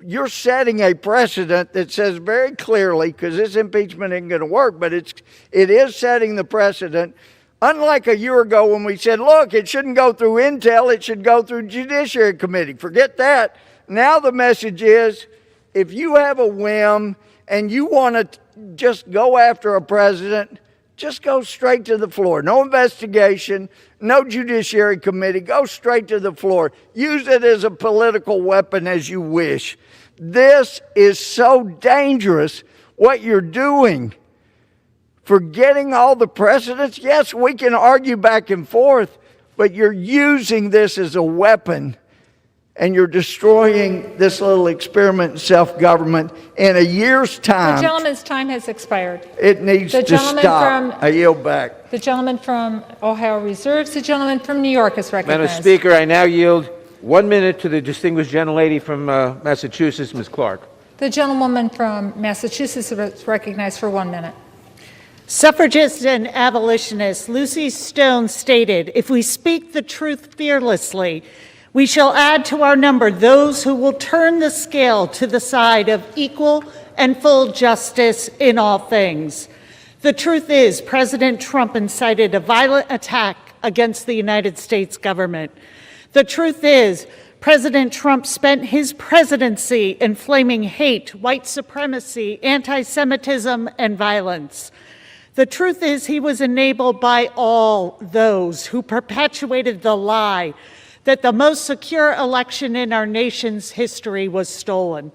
You're setting a precedent that says very clearly, because this impeachment isn't going to work, but it is setting the precedent. Unlike a year ago when we said, look, it shouldn't go through Intel, it should go through Judiciary Committee. Forget that. Now the message is, if you have a whim and you want to just go after a president, Just go straight to the floor. No investigation, no judiciary committee. Go straight to the floor. Use it as a political weapon as you wish. This is so dangerous, what you're doing. Forgetting all the precedents. Yes, we can argue back and forth, but you're using this as a weapon, and you're destroying this little experiment in self-government in a year's time. The gentleman's time has expired. It needs to stop. I yield back. The gentleman from Ohio reserves. The gentleman from New York is recognized. Madam Speaker, I now yield 1 minute to the distinguished gentlelady from Massachusetts, Ms. Clark. The gentlewoman from Massachusetts is recognized for 1 minute. Suffragist and abolitionist Lucy Stone stated, "If we speak the truth fearlessly, we shall add to our number those who will turn the scale to the side of equal and full justice in all things." The truth is, President Trump incited a violent attack against the United States government. The truth is, President Trump spent his presidency inflaming hate, white supremacy, anti-Semitism, and violence. The truth is, he was enabled by all those who perpetuated the lie that the most secure election in our nation's history was stolen.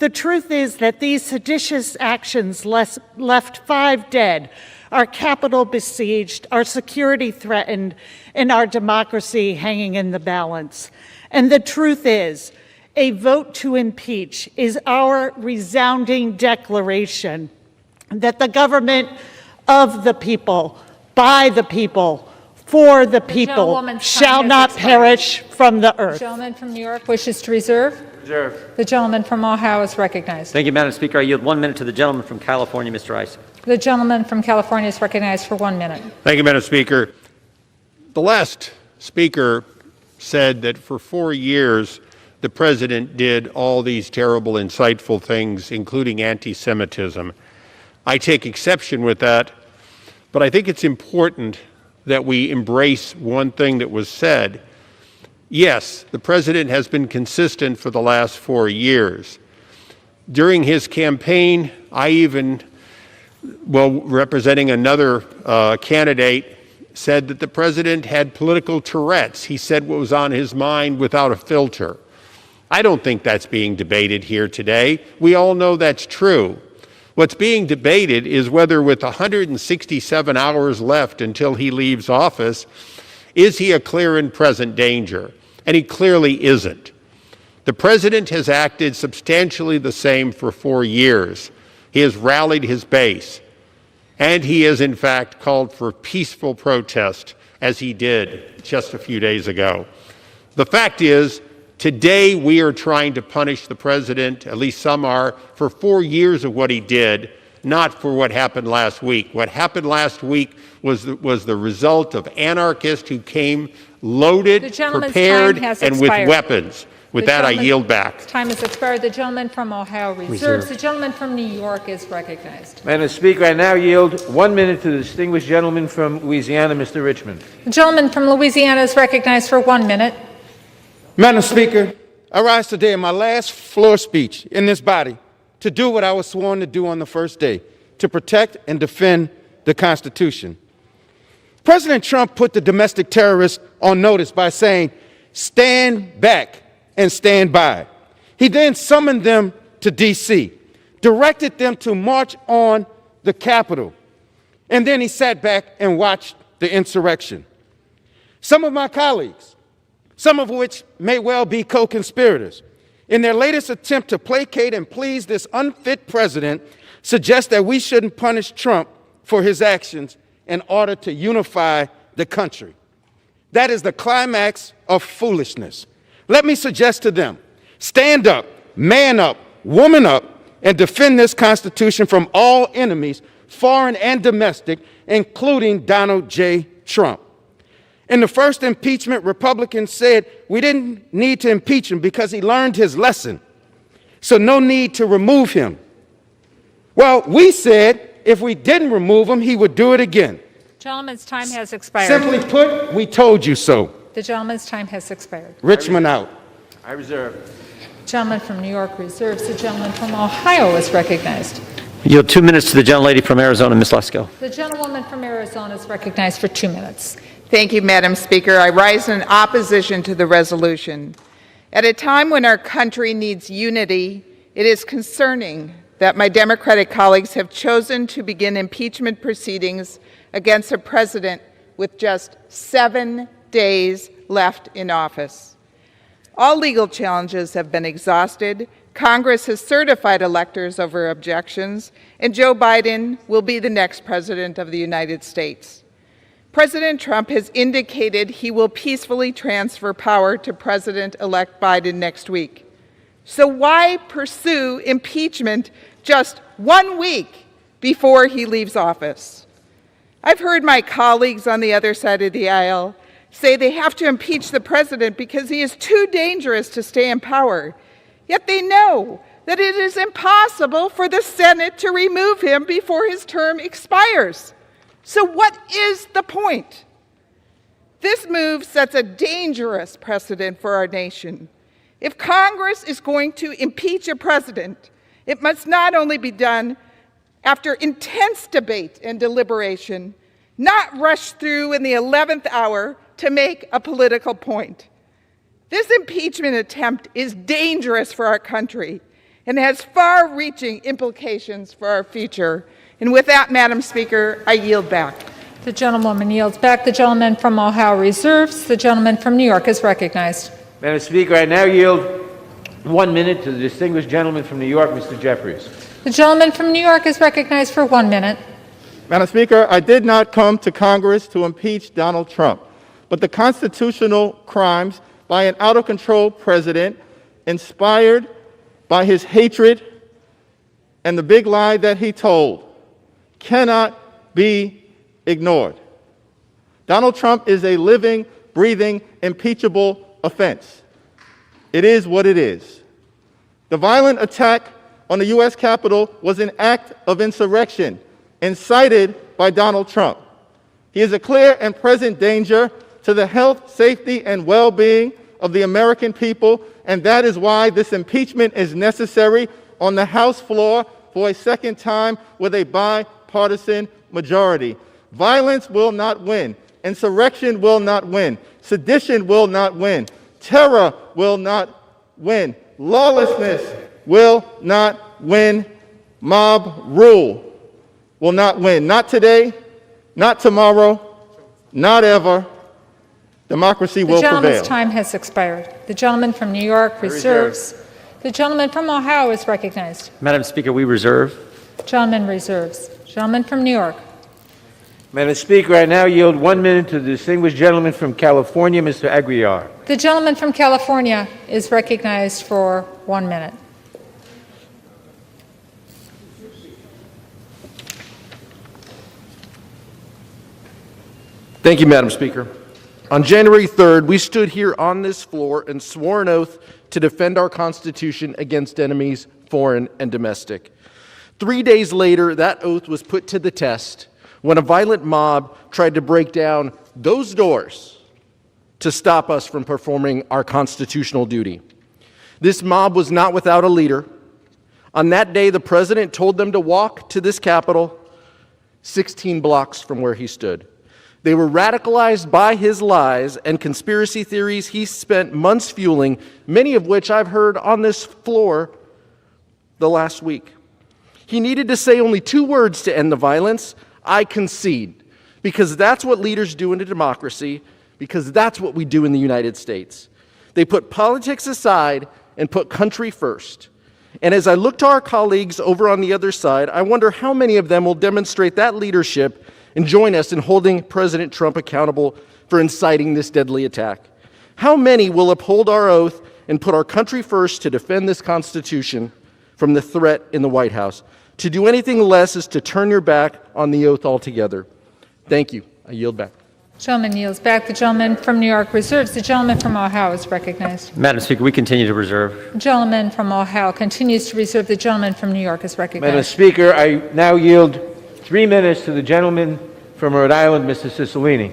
The truth is that these seditious actions left 5 dead, our Capitol besieged, our security threatened, and our democracy hanging in the balance. And the truth is, a vote to impeach is our resounding declaration that the government of the people, by the people, for the people, shall not perish from the earth. The gentleman from New York wishes to reserve. Reserve. The gentleman from Ohio is recognized. Thank you, Madam Speaker. I yield 1 minute to the gentleman from California, Mr. Issa. The gentleman from California is recognized for 1 minute. Thank you, Madam Speaker. The last speaker said that for 4 years, the president did all these terrible, insightful things, including anti-Semitism. I take exception with that, but I think it's important that we embrace one thing that was said. Yes, the president has been consistent for the last 4 years. During his campaign, I even, representing another candidate, said that the president had political Tourette's. He said what was on his mind without a filter. I don't think that's being debated here today. We all know that's true. What's being debated is whether, with 167 hours left until he leaves office, is he a clear and present danger? And he clearly isn't. The president has acted substantially the same for 4 years. He has rallied his base, and he has, in fact, called for peaceful protest, as he did just a few days ago. The fact is, today we are trying to punish the president, at least some are, for 4 years of what he did, not for what happened last week. What happened last week was the result of anarchists who came loaded, prepared, and with weapons. With that, I yield back. Time has expired. The gentleman from Ohio reserves. The gentleman from New York is recognized. Madam Speaker, I now yield 1 minute to the distinguished gentleman from Louisiana, Mr. Richmond. The gentleman from Louisiana is recognized for 1 minute. Madam Speaker, I rise today in my last floor speech in this body to do what I was sworn to do on the first day, to protect and defend the Constitution. President Trump put the domestic terrorists on notice by saying, "Stand back and stand by." He then summoned them to D.C., directed them to march on the Capitol, and then he sat back and watched the insurrection. Some of my colleagues, some of which may well be co-conspirators, in their latest attempt to placate and please this unfit president, suggest that we shouldn't punish Trump for his actions in order to unify the country. That is the climax of foolishness. Let me suggest to them, stand up, man up, woman up, and defend this Constitution from all enemies, foreign and domestic, including Donald J. Trump. In the first impeachment, Republicans said we didn't need to impeach him because he learned his lesson, so no need to remove him. Well, we said if we didn't remove him, he would do it again. Gentleman's time has expired. Simply put, we told you so. The gentleman's time has expired. Richmond out. I reserve. Gentleman from New York reserves. The gentleman from Ohio is recognized. Yield 2 minutes to the gentlelady from Arizona, Ms. Lesko. The gentlewoman from Arizona is recognized for 2 minutes. Thank you, Madam Speaker. I rise in opposition to the resolution. At a time when our country needs unity, it is concerning that my Democratic colleagues have chosen to begin impeachment proceedings against a president with just 7 days left in office. All legal challenges have been exhausted. Congress has certified electors over objections, and Joe Biden will be the next president of the United States. President Trump has indicated he will peacefully transfer power to President-elect Biden next week. So why pursue impeachment just 1 week before he leaves office? I've heard my colleagues on the other side of the aisle say they have to impeach the president because he is too dangerous to stay in power. Yet they know that it is impossible for the Senate to remove him before his term expires. So what is the point? This move sets a dangerous precedent for our nation. If Congress is going to impeach a president, it must not only be done after intense debate and deliberation, not rushed through in the 11th hour to make a political point. This impeachment attempt is dangerous for our country and has far-reaching implications for our future. And with that, Madam Speaker, I yield back. The gentlewoman yields back. The gentleman from Ohio reserves. The gentleman from New York is recognized. Madam Speaker, I now yield 1 minute to the distinguished gentleman from New York, Mr. Jeffries. The gentleman from New York is recognized for 1 minute. Madam Speaker, I did not come to Congress to impeach Donald Trump, but the constitutional crimes by an out-of-control president inspired by his hatred and the big lie that he told cannot be ignored. Donald Trump is a living, breathing, impeachable offense. It is what it is. The violent attack on the U.S. Capitol was an act of insurrection incited by Donald Trump. He is a clear and present danger to the health, safety, and well-being of the American people, and that is why this impeachment is necessary on the House floor for a second time with a bipartisan majority. Violence will not win. Insurrection will not win. Sedition will not win. Terror will not win. Lawlessness will not win. Mob rule will not win. Not today, not tomorrow, not ever. Democracy will prevail. The gentleman's time has expired. The gentleman from New York reserves. The gentleman from Ohio is recognized. Madam Speaker, we reserve. Gentleman reserves. Gentleman from New York. Madam Speaker, I now yield 1 minute to the distinguished gentleman from California, Mr. Aguilar. The gentleman from California is recognized for 1 minute. Thank you, Madam Speaker. On January 3rd, we stood here on this floor and swore an oath to defend our Constitution against enemies, foreign and domestic. 3 days later, that oath was put to the test when a violent mob tried to break down those doors to stop us from performing our constitutional duty. This mob was not without a leader. On that day, the president told them to walk to this Capitol 16 blocks from where he stood. They were radicalized by his lies and conspiracy theories he spent months fueling, many of which I've heard on this floor the last week. He needed to say only 2 words to end the violence: I concede. Because that's what leaders do in a democracy, because that's what we do in the United States. They put politics aside and put country first. And as I look to our colleagues over on the other side, I wonder how many of them will demonstrate that leadership and join us in holding President Trump accountable for inciting this deadly attack. How many will uphold our oath and put our country first to defend this Constitution from the threat in the White House? To do anything less is to turn your back on the oath altogether. Thank you. I yield back. Gentleman yields back. The gentleman from New York reserves. The gentleman from Ohio is recognized. Madam Speaker, we continue to reserve. The gentleman from Ohio continues to reserve. The gentleman from New York is recognized. Madam Speaker, I now yield 3 minutes to the gentleman from Rhode Island, Mr. Cicilline.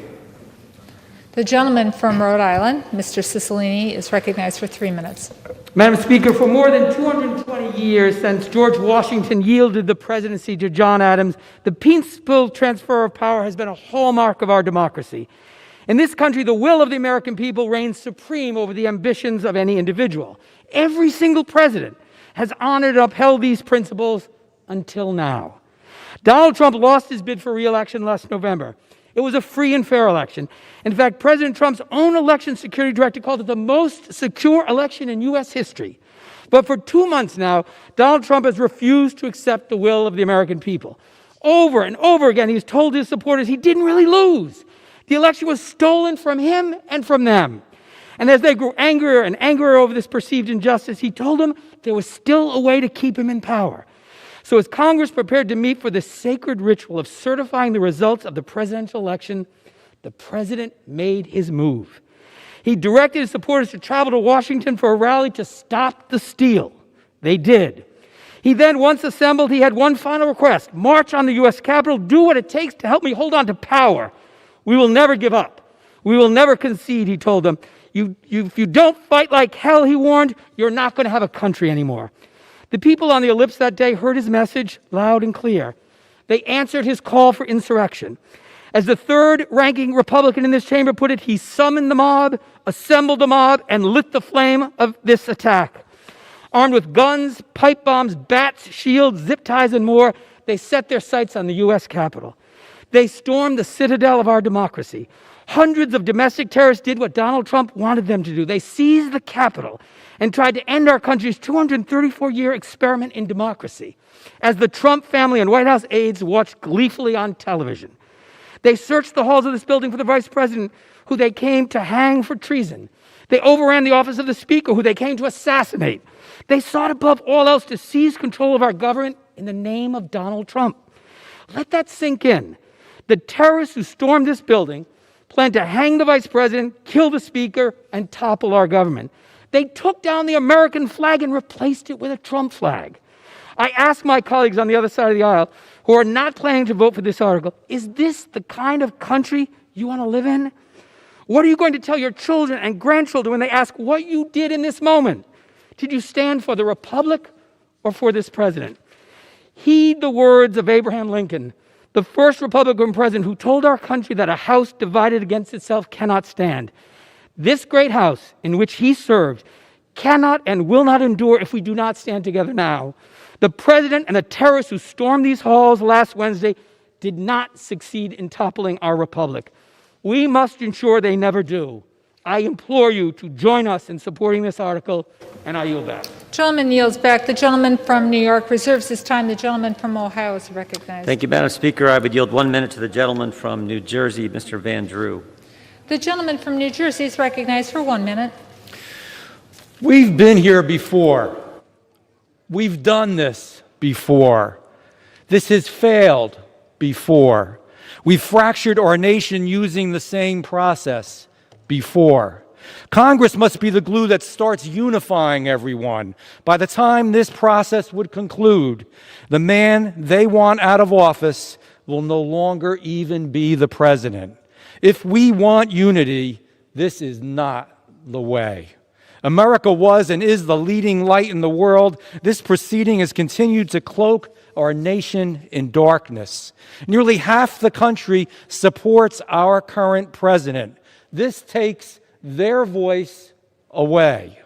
The gentleman from Rhode Island, Mr. Cicilline, is recognized for 3 minutes. Madam Speaker, for more than 220 years since George Washington yielded the presidency to John Adams, the peaceful transfer of power has been a hallmark of our democracy. In this country, the will of the American people reigns supreme over the ambitions of any individual. Every single president has honored and upheld these principles until now. Donald Trump lost his bid for re-election last November. It was a free and fair election. In fact, President Trump's own election security director called it the most secure election in U.S. history. But for 2 months now, Donald Trump has refused to accept the will of the American people. Over and over again, he's told his supporters he didn't really lose. The election was stolen from him and from them. And as they grew angrier and angrier over this perceived injustice, he told them there was still a way to keep him in power. So as Congress prepared to meet for the sacred ritual of certifying the results of the presidential election, the president made his move. He directed his supporters to travel to Washington for a rally to stop the steal. They did. He then, once assembled, he had one final request: march on the U.S. Capitol, do what it takes to help me hold on to power. We will never give up. We will never concede, he told them. If you don't fight like hell, he warned, you're not going to have a country anymore. The people on the ellipse that day heard his message loud and clear. They answered his call for insurrection. As the third-ranking Republican in this chamber put it, he summoned the mob, assembled the mob, and lit the flame of this attack. Armed with guns, pipe bombs, bats, shields, zip ties, and more, they set their sights on the U.S. Capitol. They stormed the citadel of our democracy. Hundreds of domestic terrorists did what Donald Trump wanted them to do. They seized the Capitol and tried to end our country's 234-year experiment in democracy, as the Trump family and White House aides watched gleefully on television. They searched the halls of this building for the vice president, who they came to hang for treason. They overran the office of the speaker, who they came to assassinate. They sought above all else to seize control of our government in the name of Donald Trump. Let that sink in. The terrorists who stormed this building planned to hang the vice president, kill the speaker, and topple our government. They took down the American flag and replaced it with a Trump flag. I ask my colleagues on the other side of the aisle who are not planning to vote for this article, is this the kind of country you want to live in? What are you going to tell your children and grandchildren when they ask what you did in this moment? Did you stand for the republic or for this president? Heed the words of Abraham Lincoln, the first Republican president who told our country that a house divided against itself cannot stand. This great house in which he served cannot and will not endure if we do not stand together now. The president and the terrorists who stormed these halls last Wednesday did not succeed in toppling our republic. We must ensure they never do. I implore you to join us in supporting this article, and I yield back. Gentleman yields back. The gentleman from New York reserves his time. The gentleman from Ohio is recognized. Thank you, Madam Speaker. I would yield 1 minute to the gentleman from New Jersey, Mr. Van Drew. The gentleman from New Jersey is recognized for 1 minute. We've been here before. We've done this before. This has failed before. We've fractured our nation using the same process before. Congress must be the glue that starts unifying everyone. By the time this process would conclude, the man they want out of office will no longer even be the president. If we want unity, this is not the way. America was and is the leading light in the world. This proceeding has continued to cloak our nation in darkness. Nearly half the country supports our current president. This takes their voice away.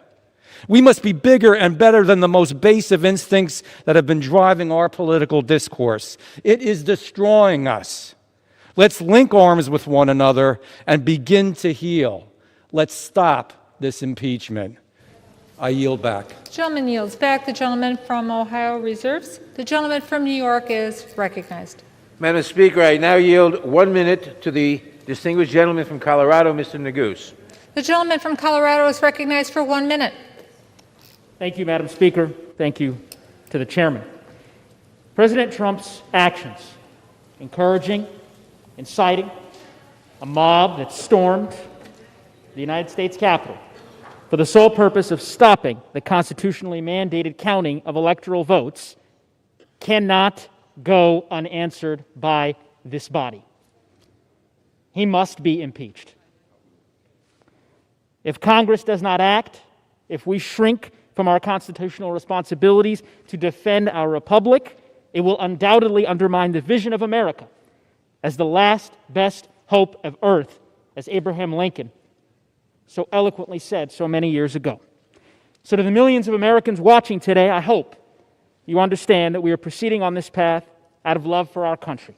We must be bigger and better than the most base of instincts that have been driving our political discourse. It is destroying us. Let's link arms with one another and begin to heal. Let's stop this impeachment. I yield back. The gentleman yields back. The gentleman from Ohio reserves. The gentleman from New York is recognized. Madam Speaker, I now yield 1 minute to the distinguished gentleman from Colorado, Mr. Neguse. The gentleman from Colorado is recognized for 1 minute. Thank you, Madam Speaker. Thank you to the chairman. President Trump's actions, encouraging, inciting a mob that stormed the United States Capitol for the sole purpose of stopping the constitutionally mandated counting of electoral votes, cannot go unanswered by this body. He must be impeached. If Congress does not act, if we shrink from our constitutional responsibilities to defend our republic, it will undoubtedly undermine the vision of America as the last best hope of earth, as Abraham Lincoln so eloquently said so many years ago. So to the millions of Americans watching today, I hope you understand that we are proceeding on this path out of love for our country.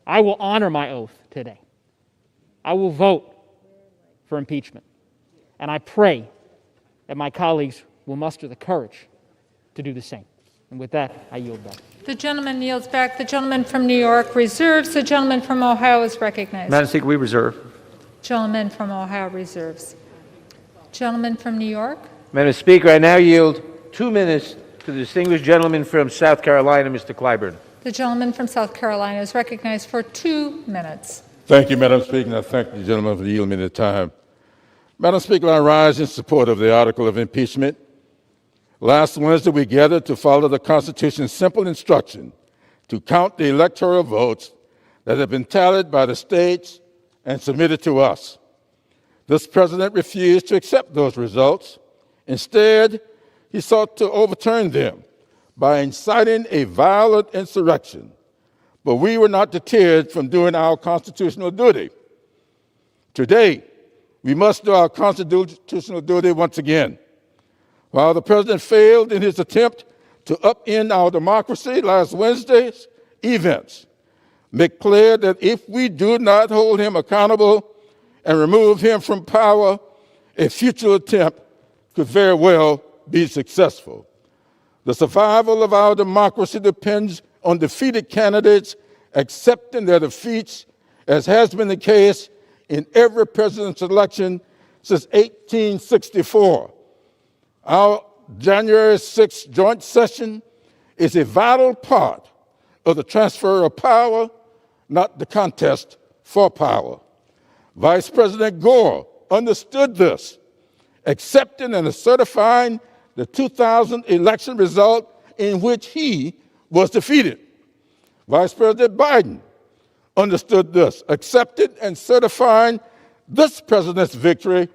I will honor my oath today. I will vote for impeachment. And I pray that my colleagues will muster the courage to do the same. And with that, I yield back. The gentleman yields back. The gentleman from New York reserves. The gentleman from Ohio is recognized. Madam Speaker, we reserve. Gentleman from Ohio reserves. Gentleman from New York. Madam Speaker, I now yield 2 minutes to the distinguished gentleman from South Carolina, Mr. Clyburn. The gentleman from South Carolina is recognized for 2 minutes. Thank you, Madam Speaker, and I thank the gentleman for yielding me the time. Madam Speaker, I rise in support of the article of impeachment. Last Wednesday, we gathered to follow the Constitution's simple instruction to count the electoral votes that have been tallied by the states and submitted to us. This president refused to accept those results. Instead, he sought to overturn them by inciting a violent insurrection. But we were not deterred from doing our constitutional duty. Today, we must do our constitutional duty once again. While the president failed in his attempt to upend our democracy last Wednesday's events make clear that if we do not hold him accountable and remove him from power, a future attempt could very well be successful. The survival of our democracy depends on defeated candidates accepting their defeats, as has been the case in every presidential election since 1864. Our January 6th joint session is a vital part of the transfer of power, not the contest for power. Vice President Gore understood this, accepting and certifying the 2000 election result in which he was defeated. Vice President Biden understood this, accepted and certifying this president's victory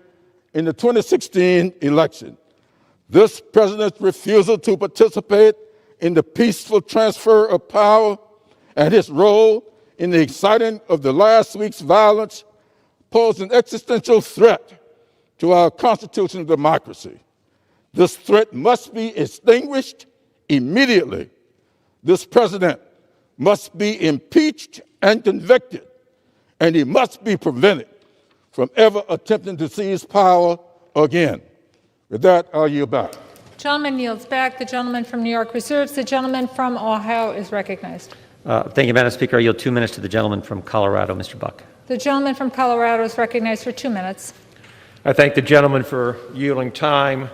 in the 2016 election. This president's refusal to participate in the peaceful transfer of power and his role in the inciting of the last week's violence pose an existential threat to our constitutional democracy. This threat must be extinguished immediately. This president must be impeached and convicted, and he must be prevented from ever attempting to seize power again. With that, I'll yield back. Gentleman yields back. The gentleman from New York reserves. The gentleman from Ohio is recognized. Thank you, Madam Speaker. I yield 2 minutes to the gentleman from Colorado, Mr. Buck. The gentleman from Colorado is recognized for 2 minutes. I thank the gentleman for yielding time.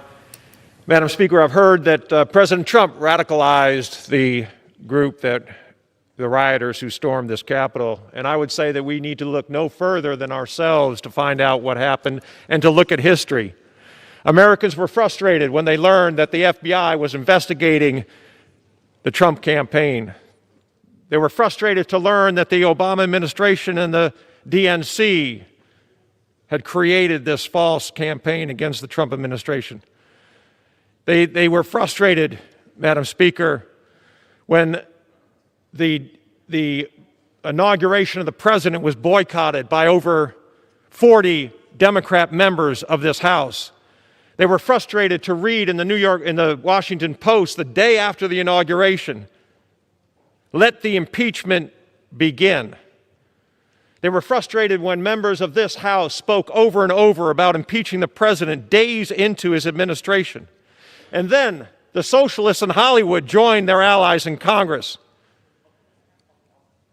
Madam Speaker, I've heard that President Trump radicalized the group the rioters who stormed this Capitol, and I would say that we need to look no further than ourselves to find out what happened and to look at history. Americans were frustrated when they learned that the FBI was investigating the Trump campaign. They were frustrated to learn that the Obama administration and the DNC had created this false campaign against the Trump administration. They were frustrated, Madam Speaker, when the inauguration of the president was boycotted by over 40 Democrat members of this House. They were frustrated to read in the Washington Post the day after the inauguration, "Let the impeachment begin." They were frustrated when members of this House spoke over and over about impeaching the president days into his administration. And then the socialists in Hollywood joined their allies in Congress.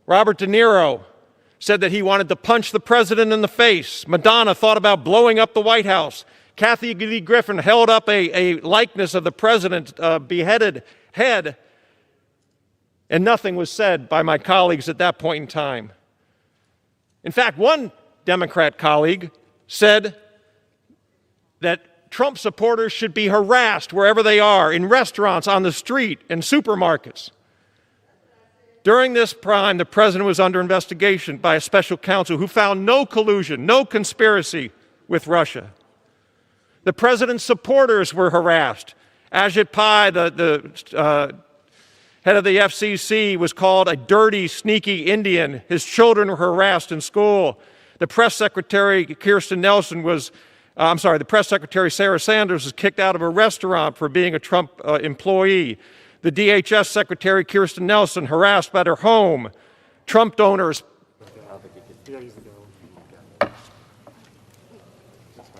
Robert De Niro said that he wanted to punch the president in the face. Madonna thought about blowing up the White House. Kathy Lee Griffin held up a likeness of the president's beheaded head, and nothing was said by my colleagues at that point in time. In fact, one Democrat colleague said that Trump supporters should be harassed wherever they are, in restaurants, on the street, in supermarkets. During this time, the president was under investigation by a special counsel who found no collusion, no conspiracy with Russia. The president's supporters were harassed. Ajit Pai, the head of the FCC, was called a dirty, sneaky Indian. His children were harassed in school. The press secretary, the press secretary, Sarah Sanders, was kicked out of a restaurant for being a Trump employee. The DHS secretary, Kirsten Nelson, harassed at her home. Trump donors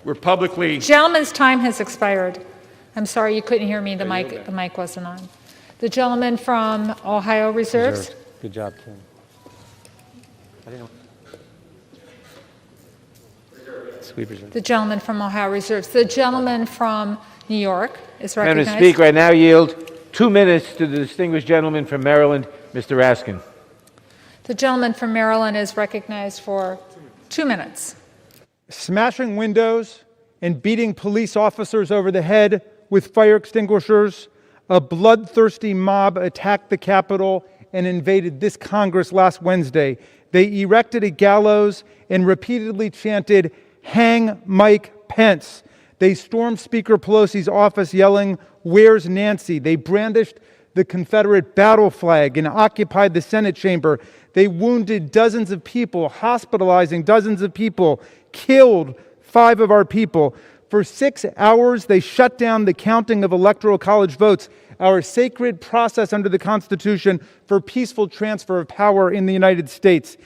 were publicly... Gentleman's time has expired. I'm sorry you couldn't hear me. The mic wasn't on. The gentleman from Ohio reserves. Good job, Kim. The gentleman from Ohio reserves. The gentleman from New York is recognized. Madam Speaker, I now yield 2 minutes to the distinguished gentleman from Maryland, Mr. Raskin. The gentleman from Maryland is recognized for 2 minutes. Smashing windows and beating police officers over the head with fire extinguishers, a bloodthirsty mob attacked the Capitol and invaded this Congress last Wednesday. They erected a gallows and repeatedly chanted, "Hang Mike Pence." They stormed Speaker Pelosi's office yelling, "Where's Nancy?" They brandished the Confederate battle flag and occupied the Senate chamber. They wounded dozens of people, hospitalizing dozens of people, killed 5 of our people. For 6 hours, they shut down the counting of electoral college votes, our sacred process under the Constitution for peaceful transfer of power in the United States.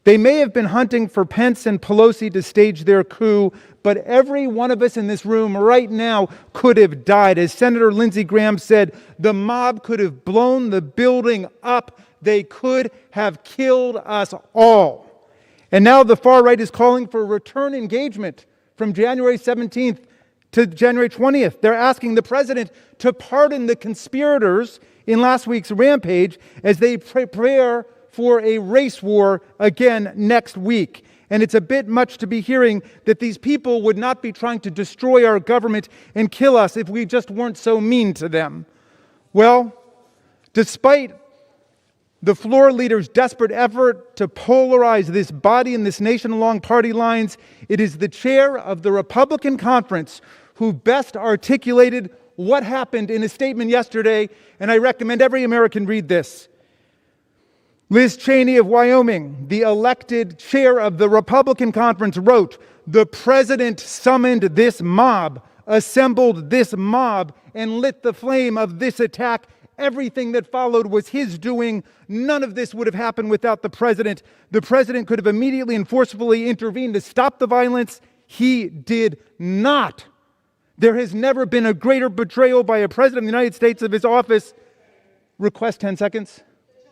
They may have been hunting for Pence and Pelosi to stage their coup, but every one of us in this room right now could have died. As Senator Lindsey Graham said, the mob could have blown the building up. They could have killed us all. And now the far right is calling for return engagement from January 17th to January 20th. They're asking the president to pardon the conspirators in last week's rampage as they prepare for a race war again next week. And it's a bit much to be hearing that these people would not be trying to destroy our government and kill us if we just weren't so mean to them. Well, despite the floor leader's desperate effort to polarize this body and this nation along party lines, it is the chair of the Republican conference who best articulated what happened in a statement yesterday, and I recommend every American read this. Liz Cheney of Wyoming, the elected chair of the Republican conference, wrote, "The president summoned this mob, assembled this mob, and lit the flame of this attack. Everything that followed was his doing. None of this would have happened without the president. The president could have immediately and forcefully intervened to stop the violence. He did not. There has never been a greater betrayal by a president of the United States of his office." Request 10 seconds.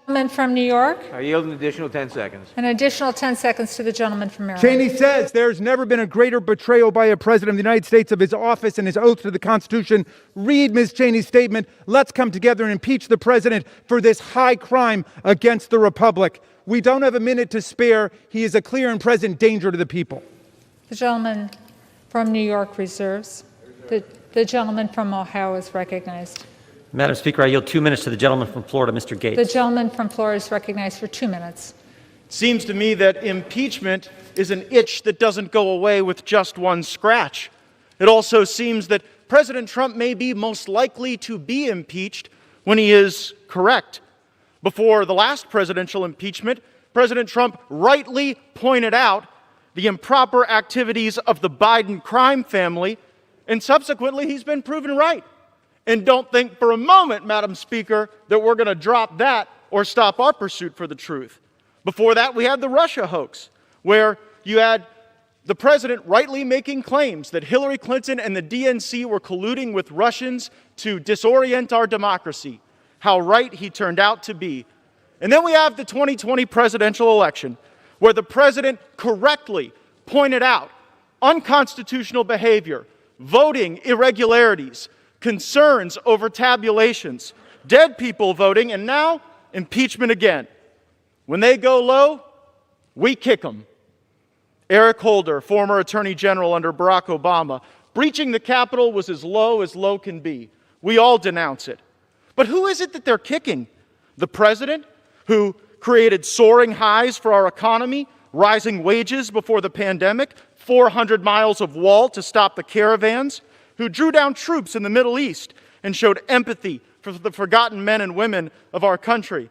Gentleman from New York. I yield an additional 10 seconds. An additional 10 seconds to the gentleman from Maryland. Cheney says there's never been a greater betrayal by a president of the United States of his office and his oath to the Constitution. Read Ms. Cheney's statement. Let's come together and impeach the president for this high crime against the republic. We don't have a minute to spare. He is a clear and present danger to the people. The gentleman from New York reserves. The gentleman from Ohio is recognized. Madam Speaker, I yield 2 minutes to the gentleman from Florida, Mr. Gates. The gentleman from Florida is recognized for 2 minutes. It seems to me that impeachment is an itch that doesn't go away with just one scratch. It also seems that President Trump may be most likely to be impeached when he is correct. Before the last presidential impeachment, President Trump rightly pointed out the improper activities of the Biden crime family, and subsequently he's been proven right. And don't think for a moment, Madam Speaker, that we're going to drop that or stop our pursuit for the truth. Before that, we had the Russia hoax, where you had the president rightly making claims that Hillary Clinton and the DNC were colluding with Russians to disorient our democracy. How right he turned out to be. And then we have the 2020 presidential election, where the president correctly pointed out unconstitutional behavior, voting irregularities, concerns over tabulations, dead people voting, and now impeachment again. When they go low, we kick them. Eric Holder, former Attorney General under Barack Obama, breaching the Capitol was as low can be. We all denounce it. But who is it that they're kicking? The president, who created soaring highs for our economy, rising wages before the pandemic, 400 miles of wall to stop the caravans, who drew down troops in the Middle East and showed empathy for the forgotten men and women of our country.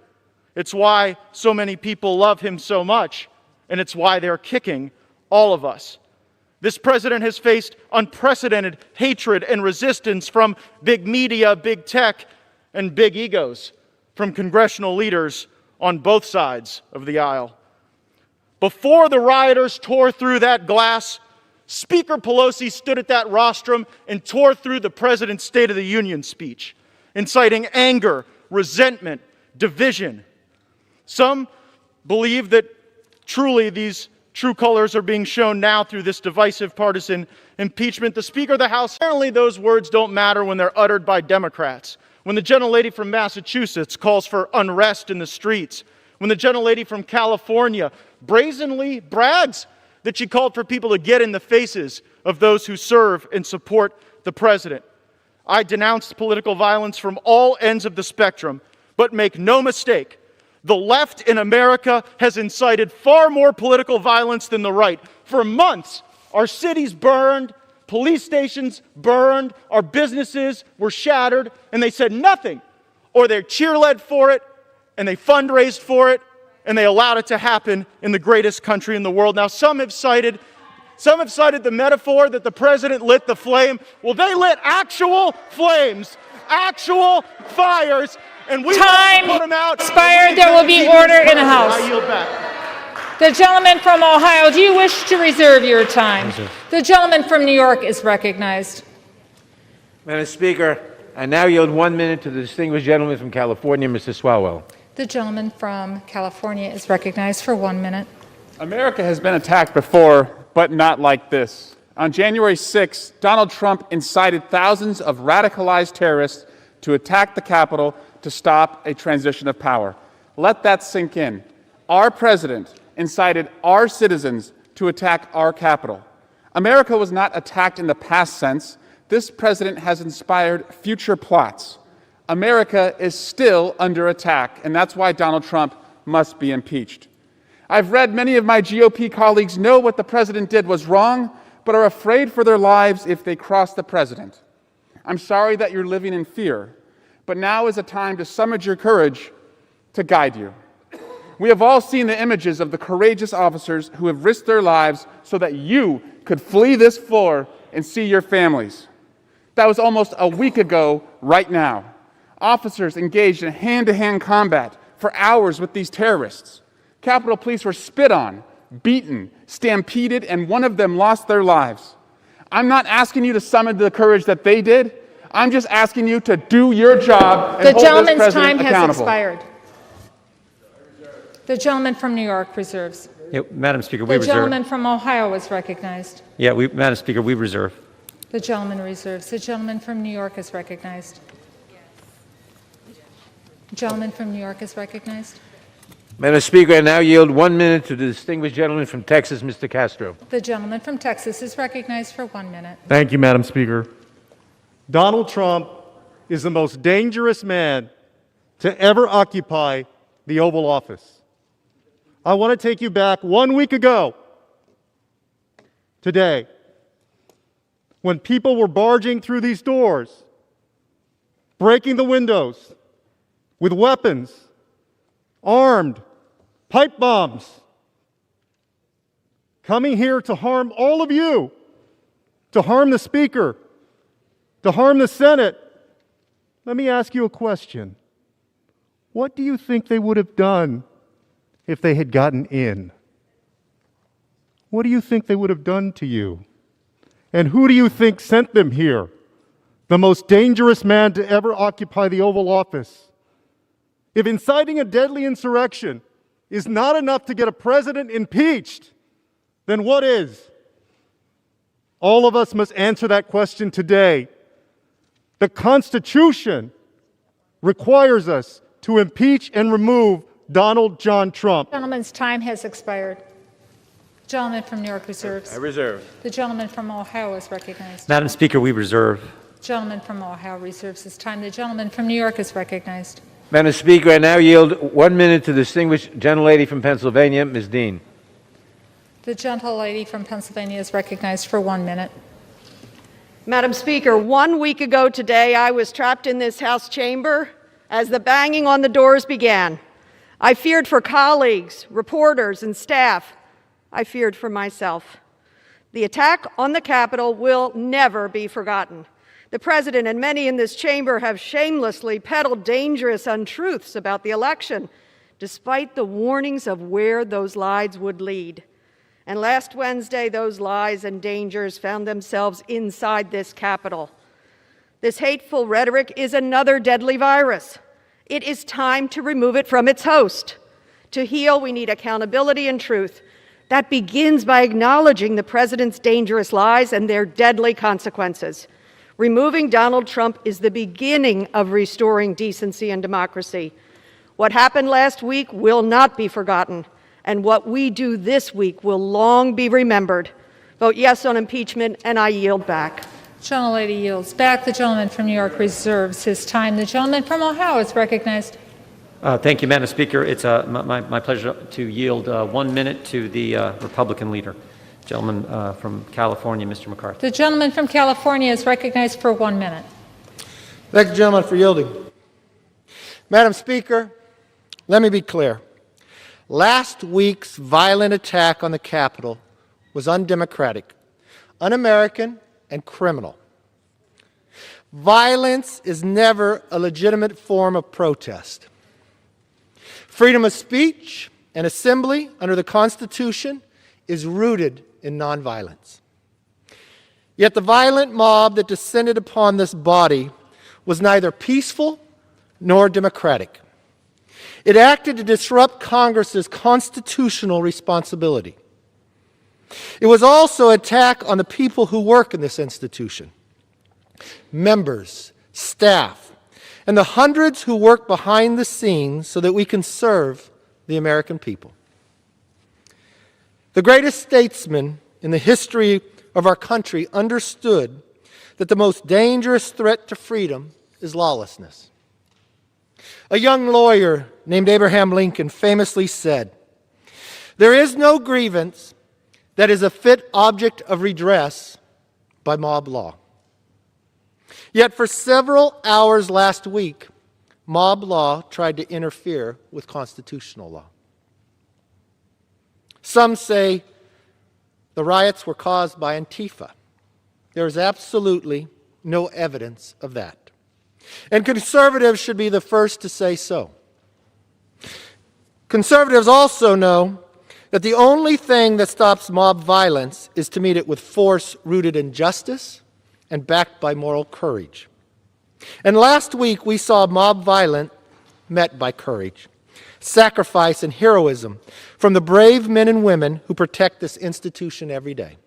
It's why so many people love him so much, and it's why they're kicking all of us. This president has faced unprecedented hatred and resistance from big media, big tech, and big egos, from congressional leaders on both sides of the aisle. Before the rioters tore through that glass, Speaker Pelosi stood at that rostrum and tore through the president's State of the Union speech, inciting anger, resentment, division. Some believe that truly these true colors are being shown now through this divisive partisan impeachment. The Speaker of the House, apparently those words don't matter when they're uttered by Democrats. When the gentlelady from Massachusetts calls for unrest in the streets, when the gentlelady from California brazenly brags that she called for people to get in the faces of those who serve and support the president. I denounced political violence from all ends of the spectrum, but make no mistake, the left in America has incited far more political violence than the right. For months, our cities burned, police stations burned, our businesses were shattered, and they said nothing. Or they cheerled for it, and they fundraised for it, and they allowed it to happen in the greatest country in the world. Now, some have cited the metaphor that the president lit the flame. Well, they lit actual flames, actual fires, and we Time put them out. expired. There will be order in the House. I yield back. The gentleman from Ohio, do you wish to reserve your time? The gentleman from New York is recognized. Madam Speaker, I now yield 1 minute to the distinguished gentleman from California, Mr. Swalwell. The gentleman from California is recognized for 1 minute. America has been attacked before, but not like this. On January 6, Donald Trump incited thousands of radicalized terrorists to attack the Capitol to stop a transition of power. Let that sink in. Our president incited our citizens to attack our Capitol. America was not attacked in the past sense. This president has inspired future plots. America is still under attack, and that's why Donald Trump must be impeached. I've read many of my GOP colleagues know what the president did was wrong, but are afraid for their lives if they cross the president. I'm sorry that you're living in fear, but now is a time to summon your courage to guide you. We have all seen the images of the courageous officers who have risked their lives so that you could flee this floor and see your families. That was almost a week ago right now. Officers engaged in hand-to-hand combat for hours with these terrorists. Capitol Police were spit on, beaten, stampeded, and one of them lost their lives. I'm not asking you to summon the courage that they did. I'm just asking you to do your job and hold this president accountable. The gentleman's time has expired. The gentleman from New York reserves. Yeah, Madam Speaker, we The reserve. gentleman from Ohio is recognized. Yeah, Madam Speaker, we reserve. The gentleman reserves. The gentleman from New York is recognized. The gentleman from New York is recognized. Madam Speaker, I now yield 1 minute to the distinguished gentleman from Texas, Mr. Castro. The gentleman from Texas is recognized for 1 minute. Thank you, Madam Speaker. Donald Trump is the most dangerous man to ever occupy the Oval Office. I want to take you back 1 week ago today, when people were barging through these doors, breaking the windows with weapons, armed, pipe bombs, coming here to harm all of you, to harm the Speaker, to harm the Senate. Let me ask you a question. What do you think they would have done if they had gotten in? What do you think they would have done to you? And who do you think sent them here? The most dangerous man to ever occupy the Oval Office. If inciting a deadly insurrection is not enough to get a president impeached, then what is? All of us must answer that question today. The Constitution requires us to impeach and remove Donald John Trump. The gentleman's time has expired. The gentleman from New York reserves. I reserve. The gentleman from Ohio is recognized. Madam Speaker, we reserve. The gentleman from Ohio reserves his time. The gentleman from New York is recognized. Madam Speaker, I now yield 1 minute to the distinguished gentlelady from Pennsylvania, Ms. Dean. The gentlelady from Pennsylvania is recognized for 1 minute. Madam Speaker, 1 week ago today, I was trapped in this House chamber as the banging on the doors began. I feared for colleagues, reporters, and staff. I feared for myself. The attack on the Capitol will never be forgotten. The President and many in this chamber have shamelessly peddled dangerous untruths about the election, despite the warnings of where those lies would lead. And last Wednesday, those lies and dangers found themselves inside this Capitol. This hateful rhetoric is another deadly virus. It is time to remove it from its host. To heal, we need accountability and truth. That begins by acknowledging the President's dangerous lies and their deadly consequences. Removing Donald Trump is the beginning of restoring decency and democracy. What happened last week will not be forgotten, and what we do this week will long be remembered. Vote yes on impeachment, and I yield back. Gentlelady yields back. The gentleman from New York reserves his time. The gentleman from Ohio is recognized. Thank you, Madam Speaker. It's my pleasure to yield 1 minute to the Republican leader. Gentleman from California, Mr. McCarthy. The gentleman from California is recognized for 1 minute. Thank the gentleman for yielding. Madam Speaker, let me be clear. Last week's violent attack on the Capitol was undemocratic, un-American, and criminal. Violence is never a legitimate form of protest. Freedom of speech and assembly under the Constitution is rooted in nonviolence. Yet the violent mob that descended upon this body was neither peaceful nor democratic. It acted to disrupt Congress's constitutional responsibility. It was also an attack on the people who work in this institution, members, staff, and the hundreds who work behind the scenes so that we can serve the American people. The greatest statesman in the history of our country understood that the most dangerous threat to freedom is lawlessness. A young lawyer named Abraham Lincoln famously said, "There is no grievance that is a fit object of redress by mob law." Yet for several hours last week, mob law tried to interfere with constitutional law. Some say the riots were caused by Antifa. There is absolutely no evidence of that. And conservatives should be the first to say so. Conservatives also know that the only thing that stops mob violence is to meet it with force rooted in justice and backed by moral courage. And last week we saw mob violence met by courage, sacrifice, and heroism from the brave men and women who protect this institution every day.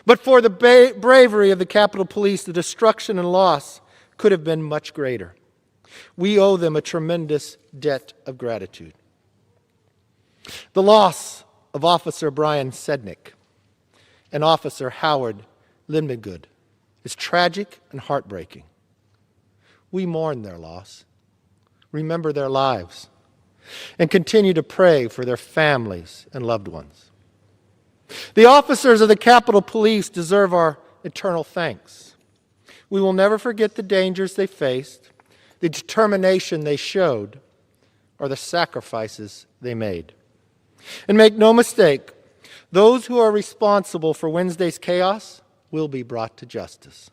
But for the bravery of the Capitol Police, the destruction and loss could have been much greater. We owe them a tremendous debt of gratitude. The loss of Officer Brian Sednick and Officer Howard Lindmagood is tragic and heartbreaking. We mourn their loss, remember their lives, and continue to pray for their families and loved ones. The officers of the Capitol Police deserve our eternal thanks. We will never forget the dangers they faced, the determination they showed, or the sacrifices they made. And make no mistake, those who are responsible for Wednesday's chaos will be brought to justice.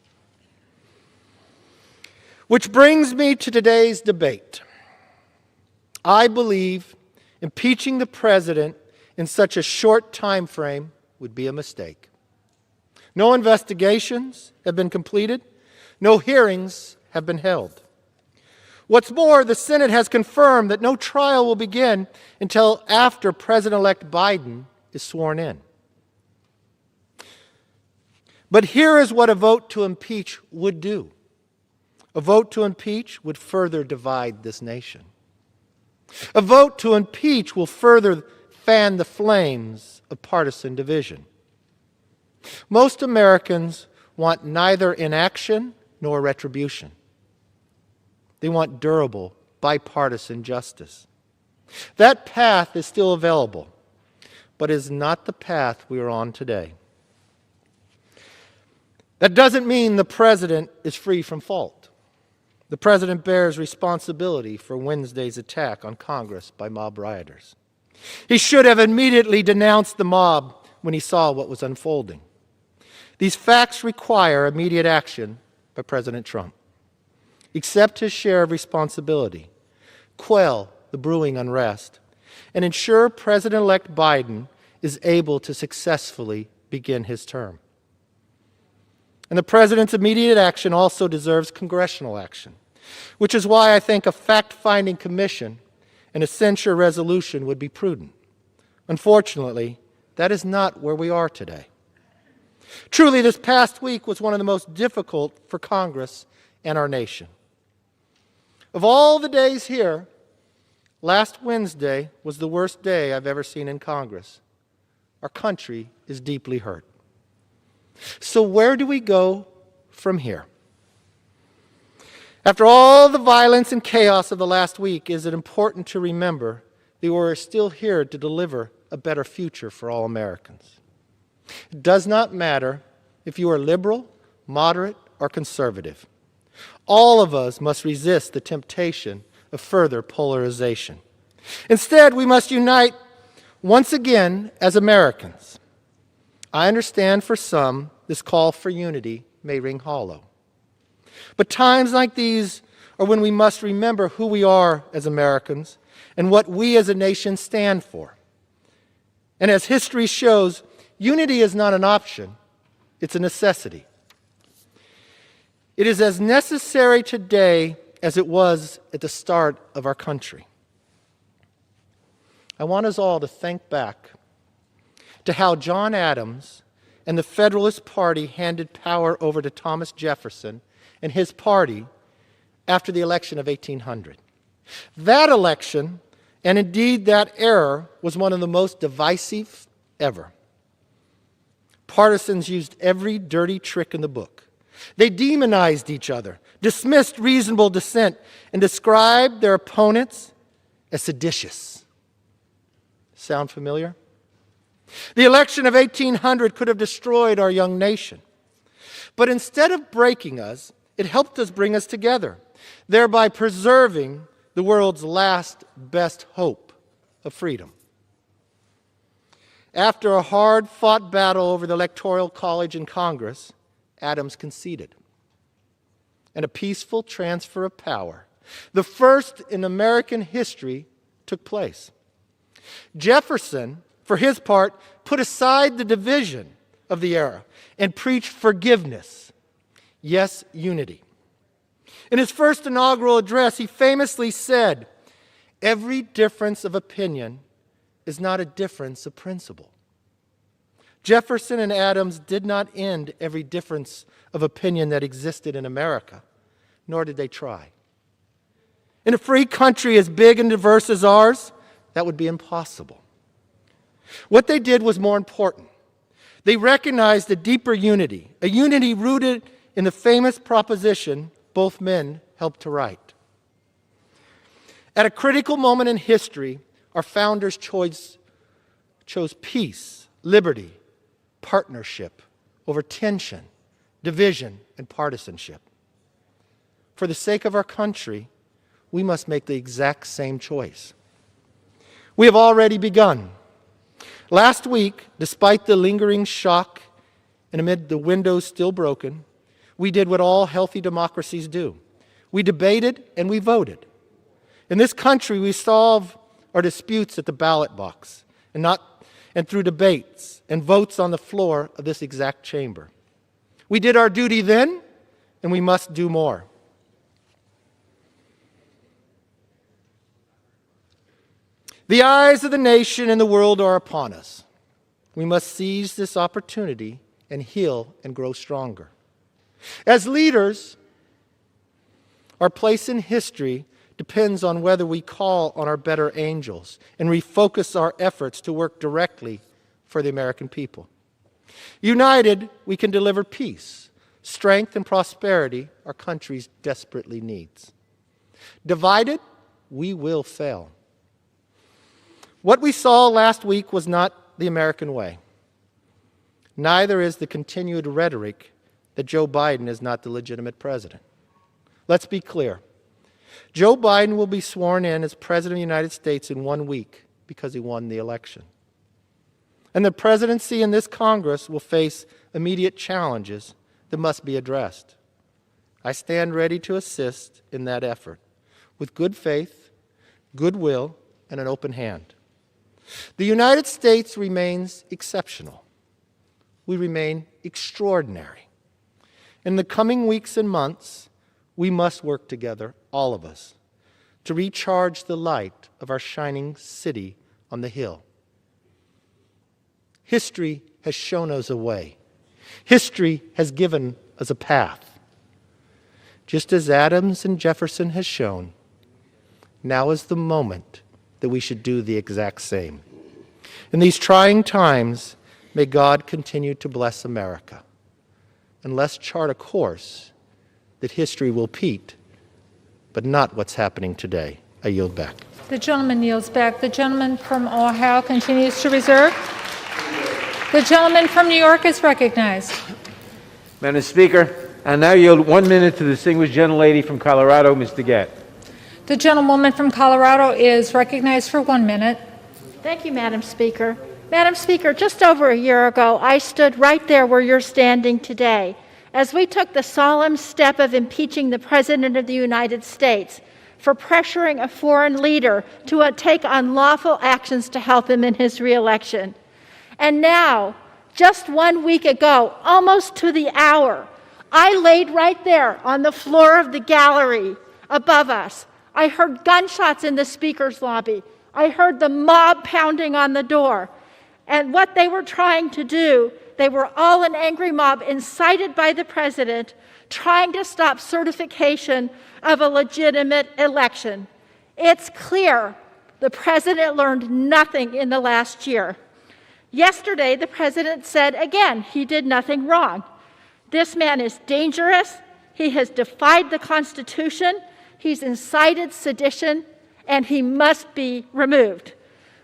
Which brings me to today's debate. I believe impeaching the president in such a short time frame would be a mistake. No investigations have been completed. No hearings have been held. What's more, the Senate has confirmed that no trial will begin until after President-elect Biden is sworn in. But here is what a vote to impeach would do. A vote to impeach would further divide this nation. A vote to impeach will further fan the flames of partisan division. Most Americans want neither inaction nor retribution. They want durable, bipartisan justice. That path is still available, but is not the path we are on today. That doesn't mean the president is free from fault. The president bears responsibility for Wednesday's attack on Congress by mob rioters. He should have immediately denounced the mob when he saw what was unfolding. These facts require immediate action by President Trump. Accept his share of responsibility, quell the brewing unrest, and ensure President-elect Biden is able to successfully begin his term. And the president's immediate action also deserves congressional action, which is why I think a fact-finding commission and a censure resolution would be prudent. Unfortunately, that is not where we are today. Truly, this past week was one of the most difficult for Congress and our nation. Of all the days here, last Wednesday was the worst day I've ever seen in Congress. Our country is deeply hurt. So where do we go from here? After all the violence and chaos of the last week, is it important to remember that we're still here to deliver a better future for all Americans. It does not matter if you are liberal, moderate, or conservative. All of us must resist the temptation of further polarization. Instead, we must unite once again as Americans. I understand for some, this call for unity may ring hollow. But times like these are when we must remember who we are as Americans and what we as a nation stand for. And as history shows, unity is not an option, it's a necessity. It is as necessary today as it was at the start of our country. I want us all to think back to how John Adams and the Federalist Party handed power over to Thomas Jefferson and his party after the election of 1800. That election, and indeed that era, was one of the most divisive ever. Partisans used every dirty trick in the book. They demonized each other, dismissed reasonable dissent, and described their opponents as seditious. Sound familiar? The election of 1800 could have destroyed our young nation. But instead of breaking us, it helped us bring us together, thereby preserving the world's last best hope of freedom. After a hard-fought battle over the Electoral College in Congress, Adams conceded, and a peaceful transfer of power, the first in American history, took place. Jefferson, for his part, put aside the division of the era and preached forgiveness, yes, unity. In his first inaugural address, he famously said, "Every difference of opinion is not a difference of principle." Jefferson and Adams did not end every difference of opinion that existed in America, nor did they try. In a free country as big and diverse as ours, that would be impossible. What they did was more important. They recognized a deeper unity, a unity rooted in the famous proposition both men helped to write. At a critical moment in history, our founders chose peace, liberty, partnership over tension, division, and partisanship. For the sake of our country, we must make the exact same choice. We have already begun. Last week, despite the lingering shock and amid the windows still broken, we did what all healthy democracies do. We debated and we voted. In this country, we solve our disputes at the ballot box and through debates and votes on the floor of this exact chamber. We did our duty then, and we must do more. The eyes of the nation and the world are upon us. We must seize this opportunity and heal and grow stronger. As leaders, our place in history depends on whether we call on our better angels and refocus our efforts to work directly for the American people. United, we can deliver peace, strength, and prosperity our country desperately needs. Divided, we will fail. What we saw last week was not the American way. Neither is the continued rhetoric that Joe Biden is not the legitimate president. Let's be clear. Joe Biden will be sworn in as President of the United States in 1 week because he won the election. And the presidency and this Congress will face immediate challenges that must be addressed. I stand ready to assist in that effort with good faith, goodwill, and an open hand. The United States remains exceptional. We remain extraordinary. In the coming weeks and months, we must work together, all of us, to recharge the light of our shining city on the hill. History has shown us a way. History has given us a path. Just as Adams and Jefferson has shown, now is the moment that we should do the exact same. In these trying times, may God continue to bless America. And let's chart a course that history will repeat, but not what's happening today. I yield back. The gentleman yields back. The gentleman from Ohio continues to reserve. The gentleman from New York is recognized. Madam Speaker, I now yield 1 minute to the distinguished gentlelady from Colorado, Ms. DeGette. The gentlewoman from Colorado is recognized for 1 minute. Thank you, Madam Speaker. Madam Speaker, just over a year ago, I stood right there where you're standing today as we took the solemn step of impeaching the President of the United States for pressuring a foreign leader to take unlawful actions to help him in his reelection. And now, just 1 week ago, almost to the hour, I laid right there on the floor of the gallery above us. I heard gunshots in the Speaker's lobby. I heard the mob pounding on the door. And what they were trying to do, they were all an angry mob incited by the President, trying to stop certification of a legitimate election. It's clear the President learned nothing in the last year. Yesterday, the President said again he did nothing wrong. This man is dangerous. He has defied the Constitution. He's incited sedition, and he must be removed.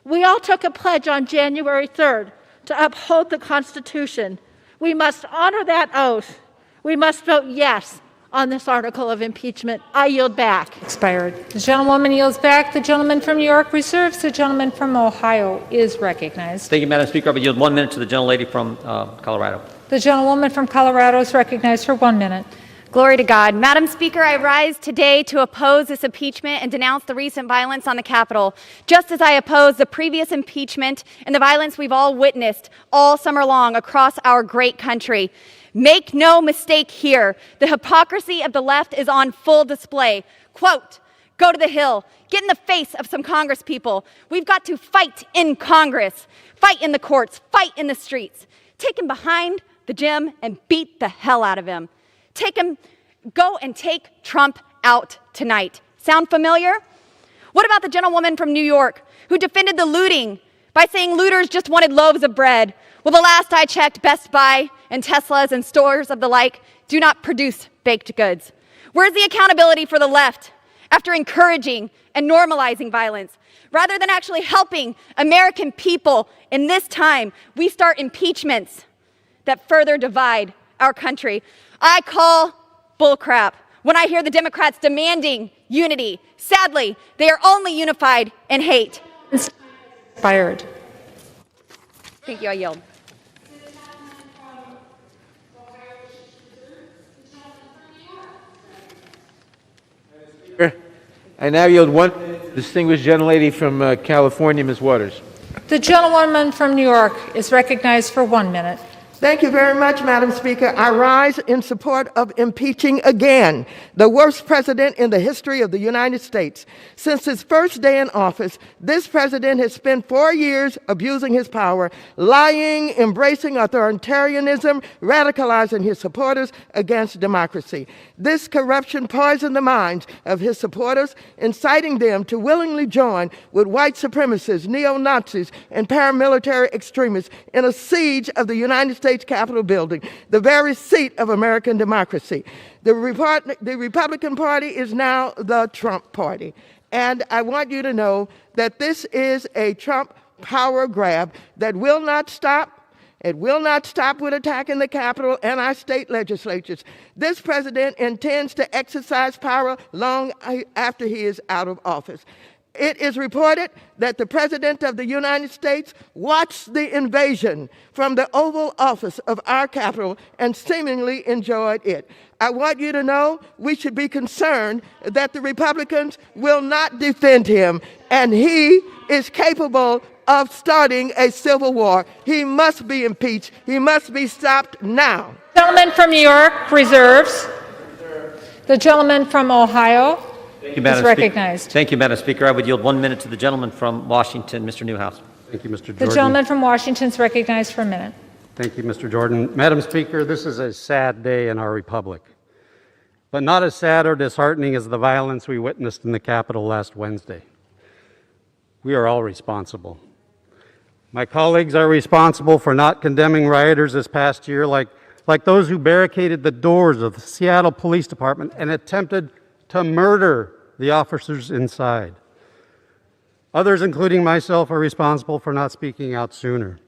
We all took a pledge on January 3rd to uphold the Constitution. We must honor that oath. We must vote yes on this article of impeachment. I yield back. Expired. The gentlewoman yields back. The gentleman from New York reserves. The gentleman from Ohio is recognized. Thank you, Madam Speaker. I will yield 1 minute to the gentlelady from Colorado. The gentlewoman from Colorado is recognized for 1 minute. Glory to God. Madam Speaker, I rise today to oppose this impeachment and denounce the recent violence on the Capitol, just as I oppose the previous impeachment and the violence we've all witnessed all summer long across our great country. Make no mistake here, the hypocrisy of the left is on full display. Quote, go to the Hill, get in the face of some Congress people. We've got to fight in Congress, fight in the courts, fight in the streets. Take him behind the gym and beat the hell out of him. Go and take Trump out tonight. Sound familiar? What about the gentlewoman from New York who defended the looting by saying looters just wanted loaves of bread? Well, the last I checked, Best Buy and Teslas and stores of the like do not produce baked goods. Where's the accountability for the left after encouraging and normalizing violence? Rather than actually helping American people in this time, we start impeachments that further divide our country. I call bullcrap when I hear the Democrats demanding unity. Sadly, they are only unified in hate. Expired. Thank you. I yield. I now yield 1 minute to the distinguished gentlelady from California, Ms. Waters. The gentlewoman from New York is recognized for 1 minute. Thank you very much, Madam Speaker. I rise in support of impeaching again the worst president in the history of the United States. Since his first day in office, this president has spent 4 years abusing his power, lying, embracing authoritarianism, radicalizing his supporters against democracy. This corruption poisoned the minds of his supporters, inciting them to willingly join with white supremacists, neo-Nazis, and paramilitary extremists in a siege of the United States Capitol building, the very seat of American democracy. The Republican Party is now the Trump Party. And I want you to know that this is a Trump power grab that will not stop. It will not stop with attacking the Capitol and our state legislatures. This president intends to exercise power long after he is out of office. It is reported that the President of the United States watched the invasion from the Oval Office of our Capitol and seemingly enjoyed it. I want you to know we should be concerned that the Republicans will not defend him, and he is capable of starting a civil war. He must be impeached. He must be stopped now. The gentleman from New York reserves. The gentleman from Ohio Thank you, Madam is recognized. Thank you, Madam Speaker. I would yield 1 minute to the gentleman from Washington, Mr. Newhouse. Thank you, Mr. Jordan. The gentleman from Washington is recognized for a minute. Thank you, Mr. Jordan. Madam Speaker, this is a sad day in our republic, but not as sad or disheartening as the violence we witnessed in the Capitol last Wednesday. We are all responsible. My colleagues are responsible for not condemning rioters this past year, like those who barricaded the doors of the Seattle Police Department and attempted to murder the officers inside. Others, including myself, are responsible for not speaking out sooner,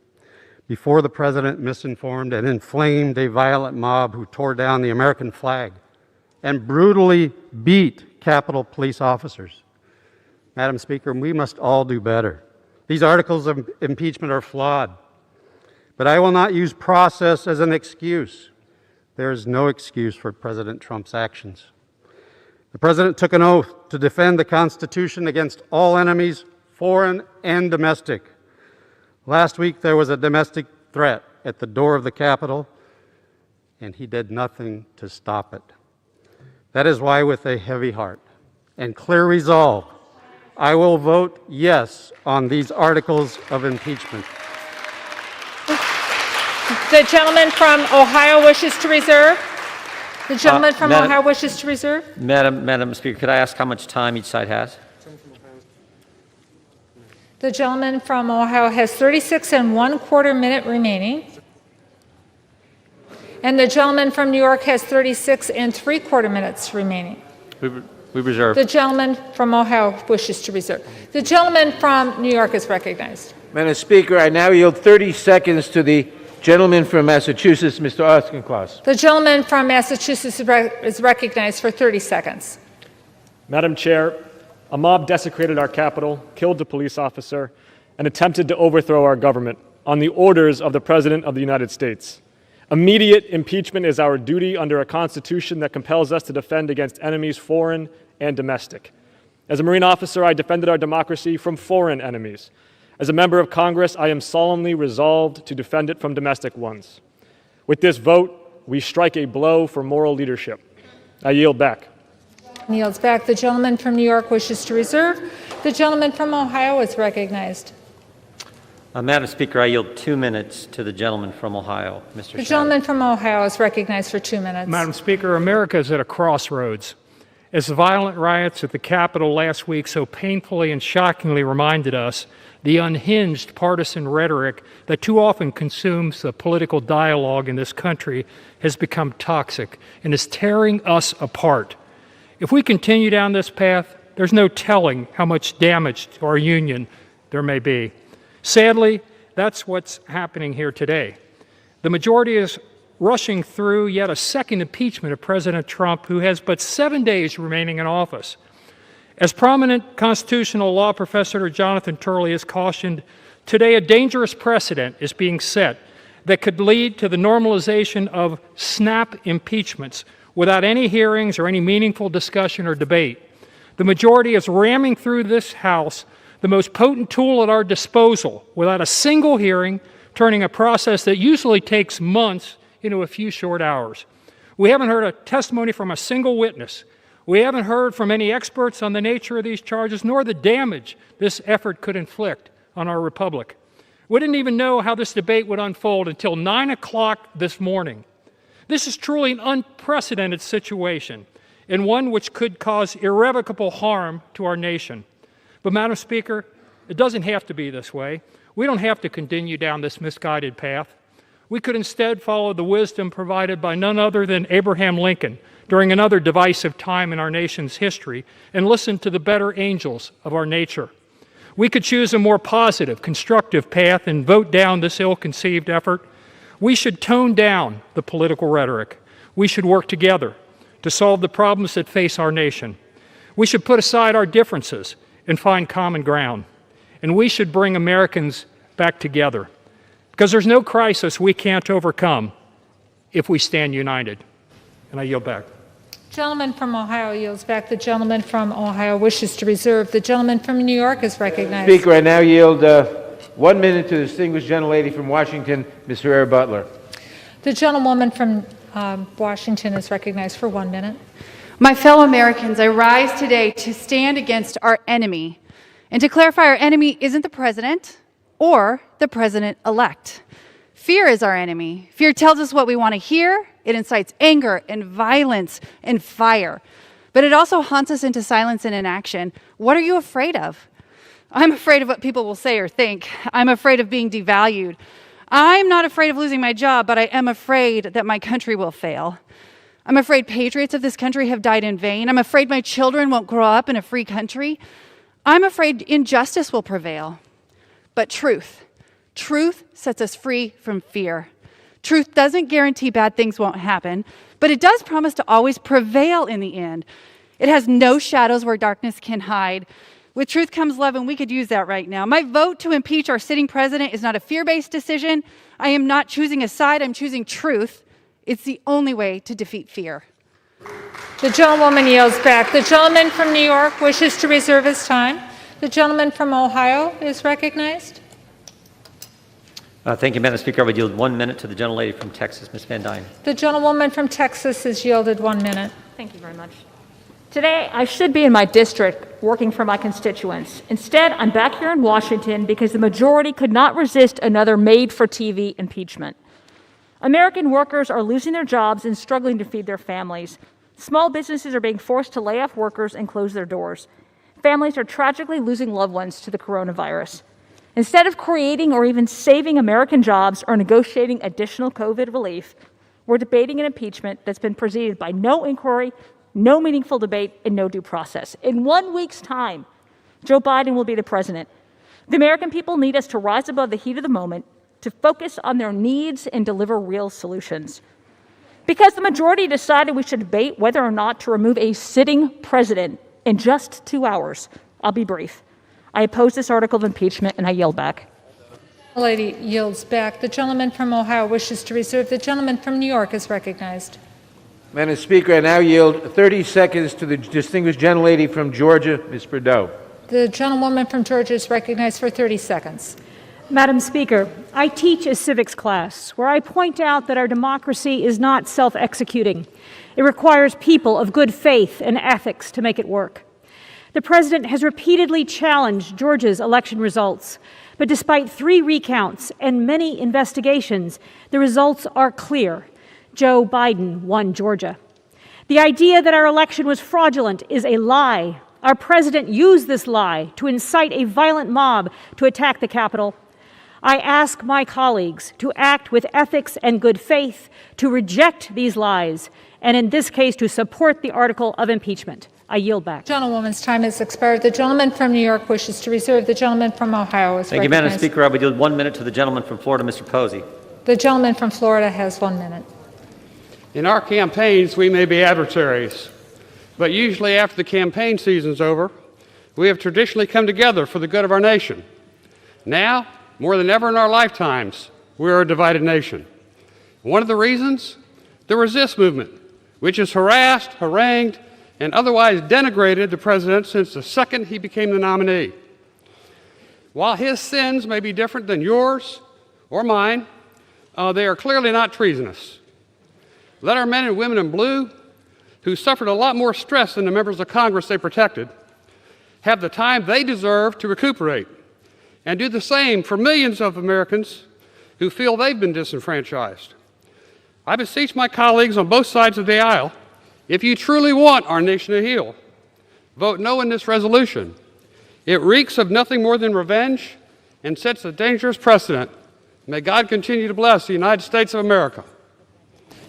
before the president misinformed and inflamed a violent mob who tore down the American flag and brutally beat Capitol Police officers. Madam Speaker, we must all do better. These articles of impeachment are flawed, but I will not use process as an excuse. There is no excuse for President Trump's actions. The president took an oath to defend the Constitution against all enemies, foreign and domestic. Last week, there was a domestic threat at the door of the Capitol, and he did nothing to stop it. That is why, with a heavy heart and clear resolve, I will vote yes on these articles of impeachment. The gentleman from Ohio wishes to reserve. The gentleman from Ohio wishes to reserve. Madam Speaker, could I ask how much time each side has? The gentleman from Ohio has 36 1/4 minute remaining. And the gentleman from New York has 36 3/4 minutes remaining. We reserve. The gentleman from Ohio wishes to reserve. The gentleman from New York is recognized. Madam Speaker, I now yield 30 seconds to the gentleman from Massachusetts, Mr. Auchincloss. The gentleman from Massachusetts is recognized for 30 seconds. Madam Chair, a mob desecrated our Capitol, killed a police officer, and attempted to overthrow our government on the orders of the President of the United States. Immediate impeachment is our duty under a Constitution that compels us to defend against enemies, foreign and domestic. As a Marine officer, I defended our democracy from foreign enemies. As a member of Congress, I am solemnly resolved to defend it from domestic ones. With this vote, we strike a blow for moral leadership. I yield back. Yields back. The gentleman from New York wishes to reserve. The gentleman from Ohio is recognized. Madam Speaker, I yield 2 minutes to the gentleman from Ohio, Mr. The gentleman from Ohio is recognized for 2 minutes. Madam Speaker, America is at a crossroads. As the violent riots at the Capitol last week so painfully and shockingly reminded us, the unhinged partisan rhetoric that too often consumes the political dialogue in this country has become toxic and is tearing us apart. If we continue down this path, there's no telling how much damage to our union there may be. Sadly, that's what's happening here today. The majority is rushing through yet a second impeachment of President Trump, who has but 7 days remaining in office. As prominent constitutional law professor Jonathan Turley has cautioned, today a dangerous precedent is being set that could lead to the normalization of snap impeachments without any hearings or any meaningful discussion or debate. The majority is ramming through this House the most potent tool at our disposal without a single hearing, turning a process that usually takes months into a few short hours. We haven't heard a testimony from a single witness. We haven't heard from any experts on the nature of these charges, nor the damage this effort could inflict on our republic. We didn't even know how this debate would unfold until 9 o'clock this morning. This is truly an unprecedented situation, and one which could cause irrevocable harm to our nation. But, Madam Speaker, it doesn't have to be this way. We don't have to continue down this misguided path. We could instead follow the wisdom provided by none other than Abraham Lincoln during another divisive time in our nation's history and listen to the better angels of our nature. We could choose a more positive, constructive path and vote down this ill-conceived effort. We should tone down the political rhetoric. We should work together to solve the problems that face our nation. We should put aside our differences and find common ground. And we should bring Americans back together, because there's no crisis we can't overcome if we stand united. And I yield back. Gentleman from Ohio yields back. The gentleman from Ohio wishes to reserve. The gentleman from New York is recognized. Speaker, I now yield 1 minute to the distinguished gentlelady from Washington, Ms. Herrera Butler. The gentlewoman from Washington is recognized for 1 minute. My fellow Americans, I rise today to stand against our enemy and to clarify our enemy isn't the president or the president-elect. Fear is our enemy. Fear tells us what we want to hear. It incites anger and violence and fire. But it also haunts us into silence and inaction. What are you afraid of? I'm afraid of what people will say or think. I'm afraid of being devalued. I'm not afraid of losing my job, but I am afraid that my country will fail. I'm afraid patriots of this country have died in vain. I'm afraid my children won't grow up in a free country. I'm afraid injustice will prevail. But truth sets us free from fear. Truth doesn't guarantee bad things won't happen, but it does promise to always prevail in the end. It has no shadows where darkness can hide. With truth comes love, and we could use that right now. My vote to impeach our sitting president is not a fear-based decision. I am not choosing a side, I'm choosing truth. It's the only way to defeat fear. The gentlewoman yields back. The gentleman from New York wishes to reserve his time. The gentleman from Ohio is recognized. Thank you, Madam Speaker. I would yield 1 minute to the gentlelady from Texas, Ms. Van Dyne. The gentlewoman from Texas is yielded 1 minute. Thank you very much. Today, I should be in my district working for my constituents. Instead, I'm back here in Washington because the majority could not resist another made-for-TV impeachment. American workers are losing their jobs and struggling to feed their families. Small businesses are being forced to lay off workers and close their doors. Families are tragically losing loved ones to the coronavirus. Instead of creating or even saving American jobs or negotiating additional COVID relief, we're debating an impeachment that's been preceded by no inquiry, no meaningful debate, and no due process. In 1 week's time, Joe Biden will be the president. The American people need us to rise above the heat of the moment, to focus on their needs and deliver real solutions. Because the majority decided we should debate whether or not to remove a sitting president in just 2 hours, I'll be brief. I oppose this article of impeachment, and I yield back. The lady yields back. The gentleman from Ohio wishes to reserve. The gentleman from New York is recognized. Madam Speaker, I now yield 30 seconds to the distinguished gentlelady from Georgia, Ms. Prideaux. The gentlewoman from Georgia is recognized for 30 seconds. Madam Speaker, I teach a civics class where I point out that our democracy is not self-executing. It requires people of good faith and ethics to make it work. The president has repeatedly challenged Georgia's election results, but despite 3 recounts and many investigations, the results are clear. Joe Biden won Georgia. The idea that our election was fraudulent is a lie. Our president used this lie to incite a violent mob to attack the Capitol. I ask my colleagues to act with ethics and good faith, to reject these lies, and in this case, to support the article of impeachment. I yield back. Gentlewoman's time has expired. The gentleman from New York wishes to reserve. The gentleman from Ohio is recognized. Thank you, Madam Speaker. I would yield 1 minute to the gentleman from Florida, Mr. Posey. The gentleman from Florida has 1 minute. In our campaigns, we may be adversaries, but usually after the campaign season's over, we have traditionally come together for the good of our nation. Now, more than ever in our lifetimes, we are a divided nation. One of the reasons? The resist movement, which has harassed, harangued, and otherwise denigrated the president since the second he became the nominee. While his sins may be different than yours or mine, they are clearly not treasonous. Let our men and women in blue, who suffered a lot more stress than the members of Congress they protected, have the time they deserve to recuperate, and do the same for millions of Americans who feel they've been disenfranchised. I beseech my colleagues on both sides of the aisle, if you truly want our nation to heal, vote no in this resolution. It reeks of nothing more than revenge and sets a dangerous precedent. May God continue to bless the United States of America.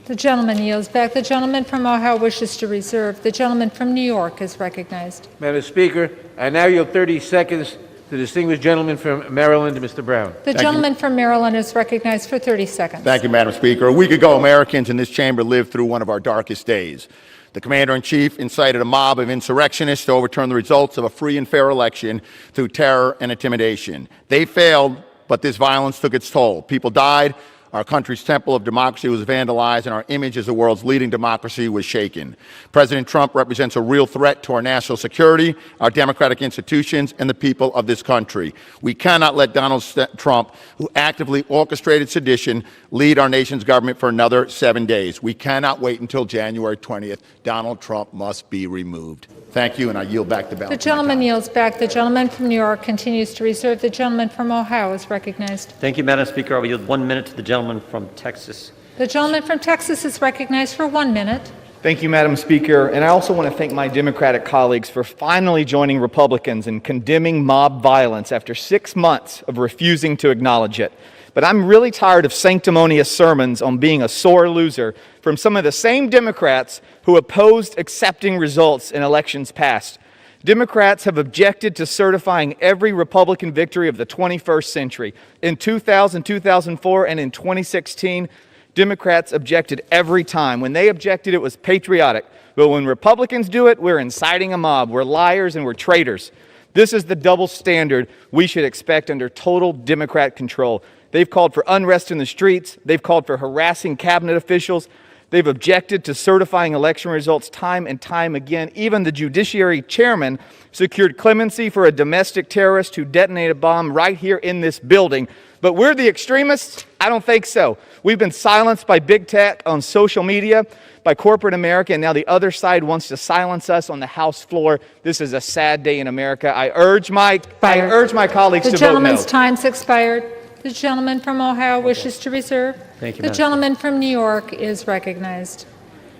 The gentleman yields back. The gentleman from Ohio wishes to reserve. The gentleman from New York is recognized. Madam Speaker, I now yield 30 seconds The distinguished gentleman from Maryland, Mr. Brown. The gentleman from Maryland is recognized for 30 seconds. Thank you, Madam Speaker. A week ago, Americans in this chamber lived through one of our darkest days. The Commander-in-Chief incited a mob of insurrectionists to overturn the results of a free and fair election through terror and intimidation. They failed, but this violence took its toll. People died, our country's temple of democracy was vandalized, and our image as the world's leading democracy was shaken. President Trump represents a real threat to our national security, our democratic institutions, and the people of this country. We cannot let Donald Trump, who actively orchestrated sedition, lead our nation's government for another 7 days. We cannot wait until January 20th. Donald Trump must be removed. Thank you, and I yield back the balance. The gentleman yields back. The gentleman from New York continues to reserve. The gentleman from Ohio is recognized. Thank you, Madam Speaker. I will yield 1 minute to the gentleman from Texas. The gentleman from Texas is recognized for 1 minute. Thank you, Madam Speaker. And I also want to thank my Democratic colleagues for finally joining Republicans in condemning mob violence after 6 months of refusing to acknowledge it. But I'm really tired of sanctimonious sermons on being a sore loser from some of the same Democrats who opposed accepting results in elections past. Democrats have objected to certifying every Republican victory of the 21st century. In 2000, 2004, and in 2016, Democrats objected every time. When they objected, it was patriotic. But when Republicans do it, we're inciting a mob. We're liars and we're traitors. This is the double standard we should expect under total Democrat control. They've called for unrest in the streets. They've called for harassing cabinet officials. They've objected to certifying election results time and time again. Even the Judiciary Chairman secured clemency for a domestic terrorist who detonated a bomb right here in this building. But we're the extremists? I don't think so. We've been silenced by big tech on social media, by corporate America, and now the other side wants to silence us on the House floor. This is a sad day in America. I urge my colleagues to vote no. The gentleman's time's expired. The gentleman from Ohio wishes to reserve. Thank you, The Madam gentleman from New York is recognized.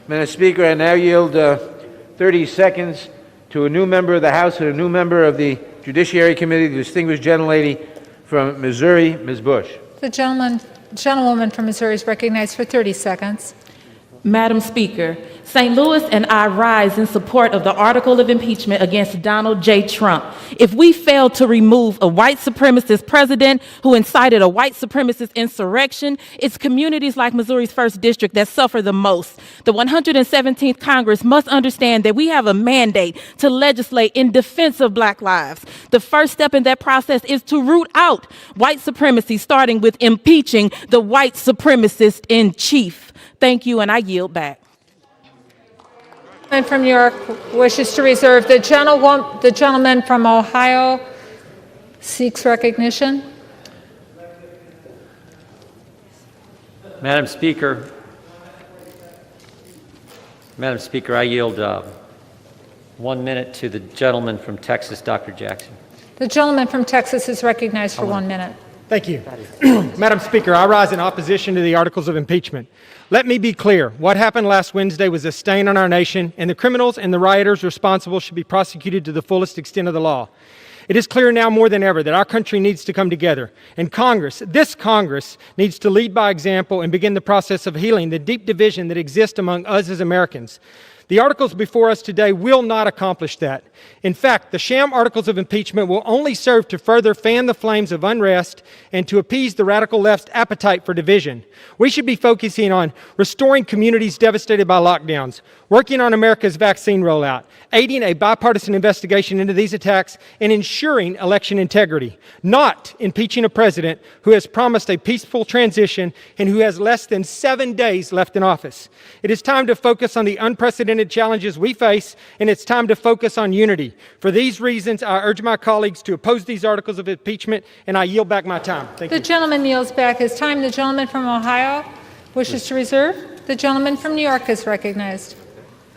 Madam Speaker, I now yield 30 seconds to a new member of the House and a new member of the Judiciary Committee, the distinguished gentlelady from Missouri, Ms. Bush. The gentlewoman from Missouri is recognized for 30 seconds. Madam Speaker, St. Louis and I rise in support of the article of impeachment against Donald J. Trump. If we fail to remove a white supremacist president who incited a white supremacist insurrection, it's communities like Missouri's 1st District that suffer the most. The 117th Congress must understand that we have a mandate to legislate in defense of Black lives. The first step in that process is to root out white supremacy, starting with impeaching the white supremacist in chief. Thank you, and I yield back. And from New York wishes to reserve. The gentleman from Ohio seeks recognition. Madam Speaker, I yield 1 minute to the gentleman from Texas, Dr. Jackson. The gentleman from Texas is recognized for 1 minute. Thank you. Madam Speaker, I rise in opposition to the articles of impeachment. Let me be clear. What happened last Wednesday was a stain on our nation, and the criminals and the rioters responsible should be prosecuted to the fullest extent of the law. It is clear now more than ever that our country needs to come together. And Congress, this Congress, needs to lead by example and begin the process of healing the deep division that exists among us as Americans. The articles before us today will not accomplish that. In fact, the sham articles of impeachment will only serve to further fan the flames of unrest and to appease the radical left's appetite for division. We should be focusing on restoring communities devastated by lockdowns, working on America's vaccine rollout, aiding a bipartisan investigation into these attacks, and ensuring election integrity, not impeaching a president who has promised a peaceful transition and who has less than 7 days left in office. It is time to focus on the unprecedented challenges we face, and it's time to focus on unity. For these reasons, I urge my colleagues to oppose these articles of impeachment, and I yield back my time. Thank you. The gentleman yields back his time. The gentleman from Ohio wishes to reserve. The gentleman from New York is recognized.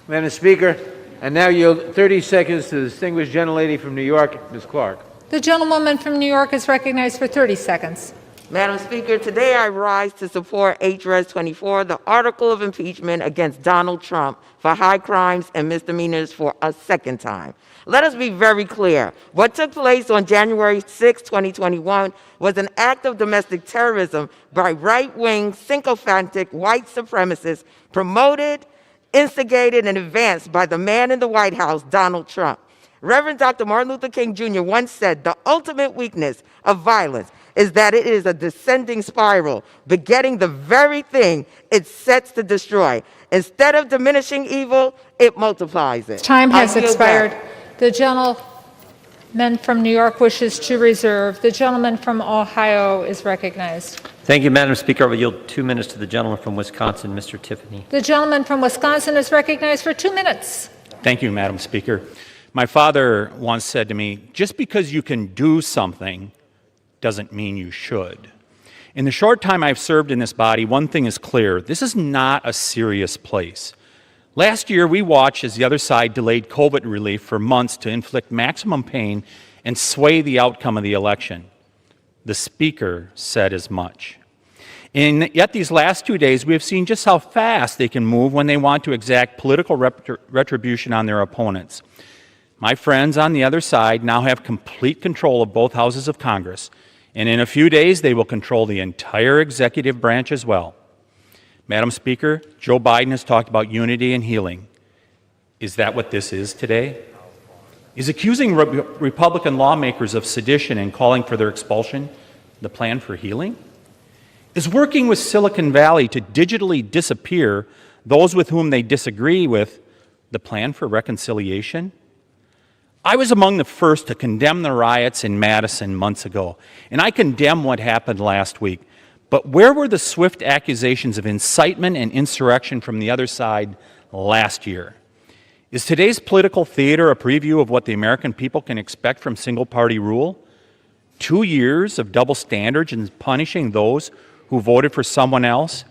Madam Speaker, I now yield 30 seconds to the distinguished gentlelady from New York, Ms. Clark. The gentlewoman from New York is recognized for 30 seconds. Madam Speaker, today I rise to support H.Res. 24, the article of impeachment against Donald Trump for high crimes and misdemeanors for a second time. Let us be very clear. What took place on January 6, 2021 was an act of domestic terrorism by right-wing, sycophantic white supremacists promoted, instigated, and advanced by the man in the White House, Donald Trump. Reverend Dr. Martin Luther King Jr. once said, the ultimate weakness of violence is that it is a descending spiral, begetting the very thing it sets to destroy. Instead of diminishing evil, it multiplies it. Time has I yield expired. back. The gentleman from New York wishes to reserve. The gentleman from Ohio is recognized. Thank you, Madam Speaker. I will yield 2 minutes to the gentleman from Wisconsin, Mr. Tiffany. The gentleman from Wisconsin is recognized for 2 minutes. Thank you, Madam Speaker. My father once said to me, just because you can do something doesn't mean you should. In the short time I've served in this body, one thing is clear. This is not a serious place. Last year, we watched as the other side delayed COVID relief for months to inflict maximum pain and sway the outcome of the election. The Speaker said as much. And yet these last 2 days, we have seen just how fast they can move when they want to exact political retribution on their opponents. My friends on the other side now have complete control of both houses of Congress, and in a few days, they will control the entire executive branch as well. Madam Speaker, Joe Biden has talked about unity and healing. Is that what this is today? Is accusing Republican lawmakers of sedition and calling for their expulsion the plan for healing? Is working with Silicon Valley to digitally disappear those with whom they disagree with the plan for reconciliation? I was among the first to condemn the riots in Madison months ago, and I condemn what happened last week. But where were the swift accusations of incitement and insurrection from the other side last year? Is today's political theater a preview of what the American people can expect from single-party rule? 2 years of double standards and punishing those who voted for someone else?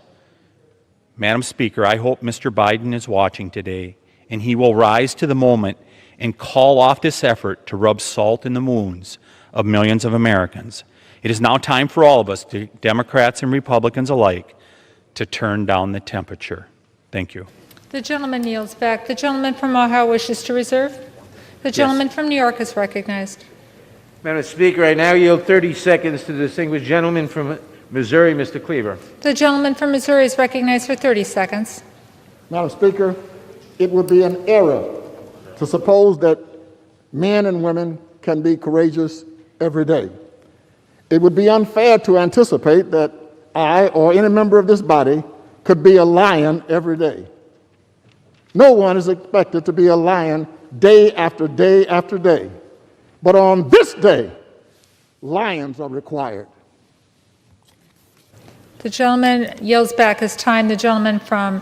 Madam Speaker, I hope Mr. Biden is watching today, and he will rise to the moment and call off this effort to rub salt in the wounds of millions of Americans. It is now time for all of us, Democrats and Republicans alike, to turn down the temperature. Thank you. The gentleman yields back. The gentleman from Ohio wishes to reserve. The gentleman from New York is recognized. Madam Speaker, I now yield 30 seconds to the distinguished gentleman from Missouri, Mr. Cleaver. The gentleman from Missouri is recognized for 30 seconds. Madam Speaker, it would be an error to suppose that men and women can be courageous every day. It would be unfair to anticipate that I or any member of this body could be a lion every day. No one is expected to be a lion day after day after day. But on this day, lions are required. The gentleman yields back his time. The gentleman from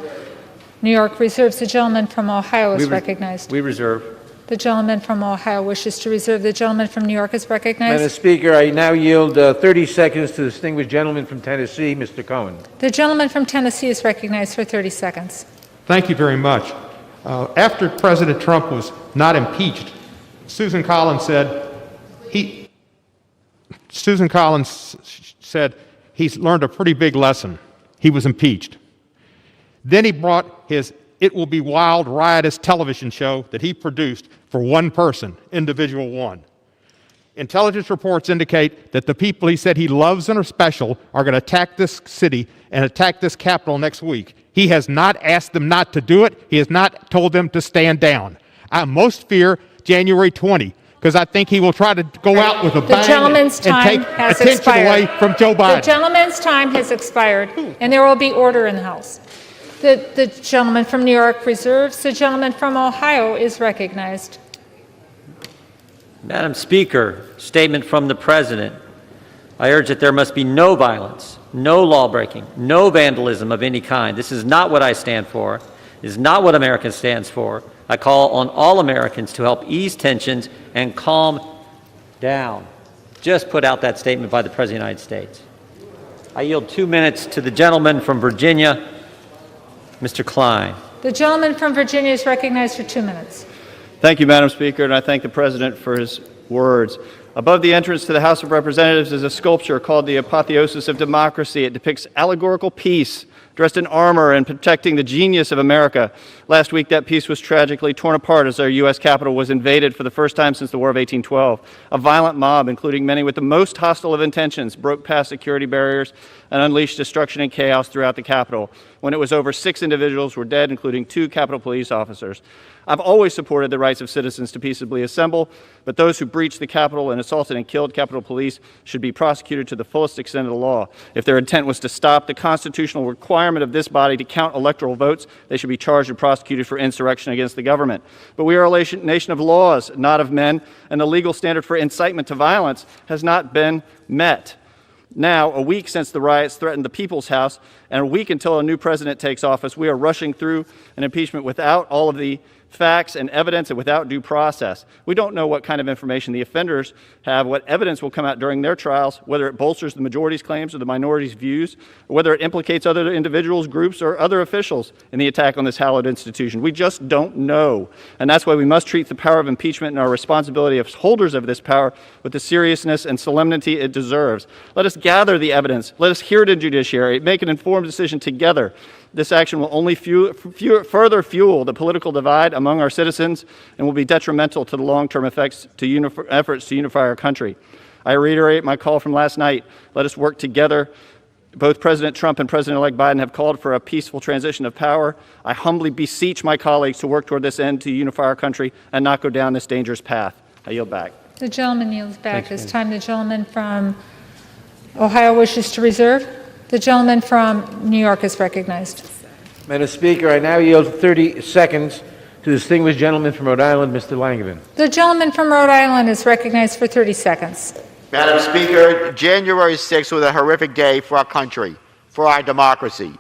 New York reserves. The gentleman from Ohio is recognized. We reserve. The gentleman from Ohio wishes to reserve. The gentleman from New York is recognized. Madam Speaker, I now yield 30 seconds to the distinguished gentleman from Tennessee, Mr. Cohen. The gentleman from Tennessee is recognized for 30 seconds. Thank you very much. After President Trump was not impeached, Susan Collins said he's learned a pretty big lesson. He was impeached. Then he brought his It Will Be Wild, riotous television show that he produced for one person, individual one. Intelligence reports indicate that the people he said he loves and are special are going to attack this city and attack this Capitol next week. He has not asked them not to do it. He has not told them to stand down. I most fear January 20, because I think he will try to go out with a bang and take attention away from Joe Biden. The gentleman's time has expired, and there will be order in the House. The gentleman from New York reserves. The gentleman from Ohio is recognized. Madam Speaker, statement from the President. I urge that there must be no violence, no lawbreaking, no vandalism of any kind. This is not what I stand for. It is not what America stands for. I call on all Americans to help ease tensions and calm down. Just put out that statement by the President of the United States. I yield 2 minutes to the gentleman from Virginia, Mr. Klein. The gentleman from Virginia is recognized for 2 minutes. Thank you, Madam Speaker, and I thank the President for his words. Above the entrance to the House of Representatives is a sculpture called The Apotheosis of Democracy. It depicts allegorical peace dressed in armor and protecting the genius of America. Last week, that peace was tragically torn apart as our U.S. Capitol was invaded for the first time since the War of 1812. A violent mob, including many with the most hostile of intentions, broke past security barriers and unleashed destruction and chaos throughout the Capitol. When it was over, 6 individuals were dead, including 2 Capitol Police officers. I've always supported the rights of citizens to peaceably assemble, but those who breached the Capitol and assaulted and killed Capitol Police should be prosecuted to the fullest extent of the law. If their intent was to stop the constitutional requirement of this body to count electoral votes, they should be charged and prosecuted for insurrection against the government. But we are a nation of laws, not of men, and the legal standard for incitement to violence has not been met. Now, a week since the riots threatened the People's House, and a week until a new president takes office, we are rushing through an impeachment without all of the facts and evidence and without due process. We don't know what kind of information the offenders have, what evidence will come out during their trials, whether it bolsters the majority's claims or the minority's views, or whether it implicates other individuals, groups, or other officials in the attack on this hallowed institution. We just don't know. And that's why we must treat the power of impeachment and our responsibility as holders of this power with the seriousness and solemnity it deserves. Let us gather the evidence. Let us hear it in judiciary. Make an informed decision together. This action will only further fuel the political divide among our citizens and will be detrimental to the long-term efforts to unify our country. I reiterate my call from last night. Let us work together. Both President Trump and President-elect Biden have called for a peaceful transition of power. I humbly beseech my colleagues to work toward this end to unify our country and not go down this dangerous path. I yield back. The gentleman yields back. This time the gentleman from Ohio wishes to reserve. The gentleman from New York is recognized. Madam Speaker, I now yield 30 seconds to the distinguished gentleman from Rhode Island, Mr. Langevin. The gentleman from Rhode Island is recognized for 30 seconds. Madam Speaker, January 6th was a horrific day for our country, for our democracy.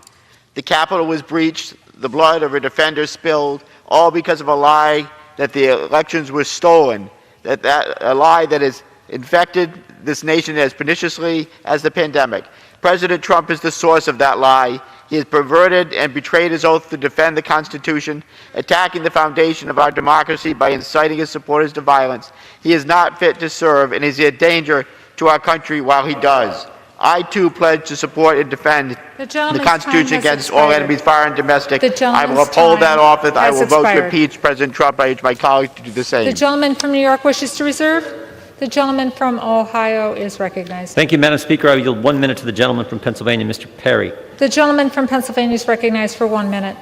The Capitol was breached, the blood of our defenders spilled, all because of a lie that the elections were stolen, a lie that has infected this nation as perniciously as the pandemic. President Trump is the source of that lie. He has perverted and betrayed his oath to defend the Constitution, attacking the foundation of our democracy by inciting his supporters to violence. He is not fit to serve and is a danger to our country while he does. I, too, pledge to support and defend the Constitution against all enemies, foreign and domestic. I will uphold that office. I will vote to impeach President Trump. I urge my colleagues to do the same. The gentleman from New York wishes to reserve. The gentleman from Ohio is recognized. Thank you, Madam Speaker. I yield 1 minute to the gentleman from Pennsylvania, Mr. Perry. The gentleman from Pennsylvania is recognized for 1 minute.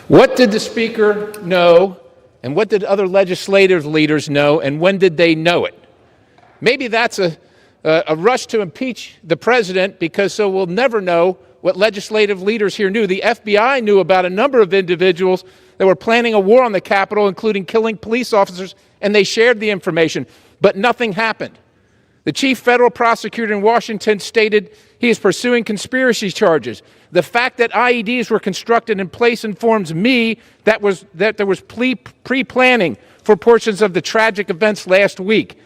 What did the Speaker know, and what did other legislative leaders know, and when did they know it? Maybe that's a rush to impeach the president, because so we'll never know what legislative leaders here knew. The FBI knew about a number of individuals that were planning a war on the Capitol, including killing police officers, and they shared the information. But nothing happened. The chief federal prosecutor in Washington stated he is pursuing conspiracy charges. The fact that IEDs were constructed in place informs me that there was pre-planning for portions of the tragic events last week.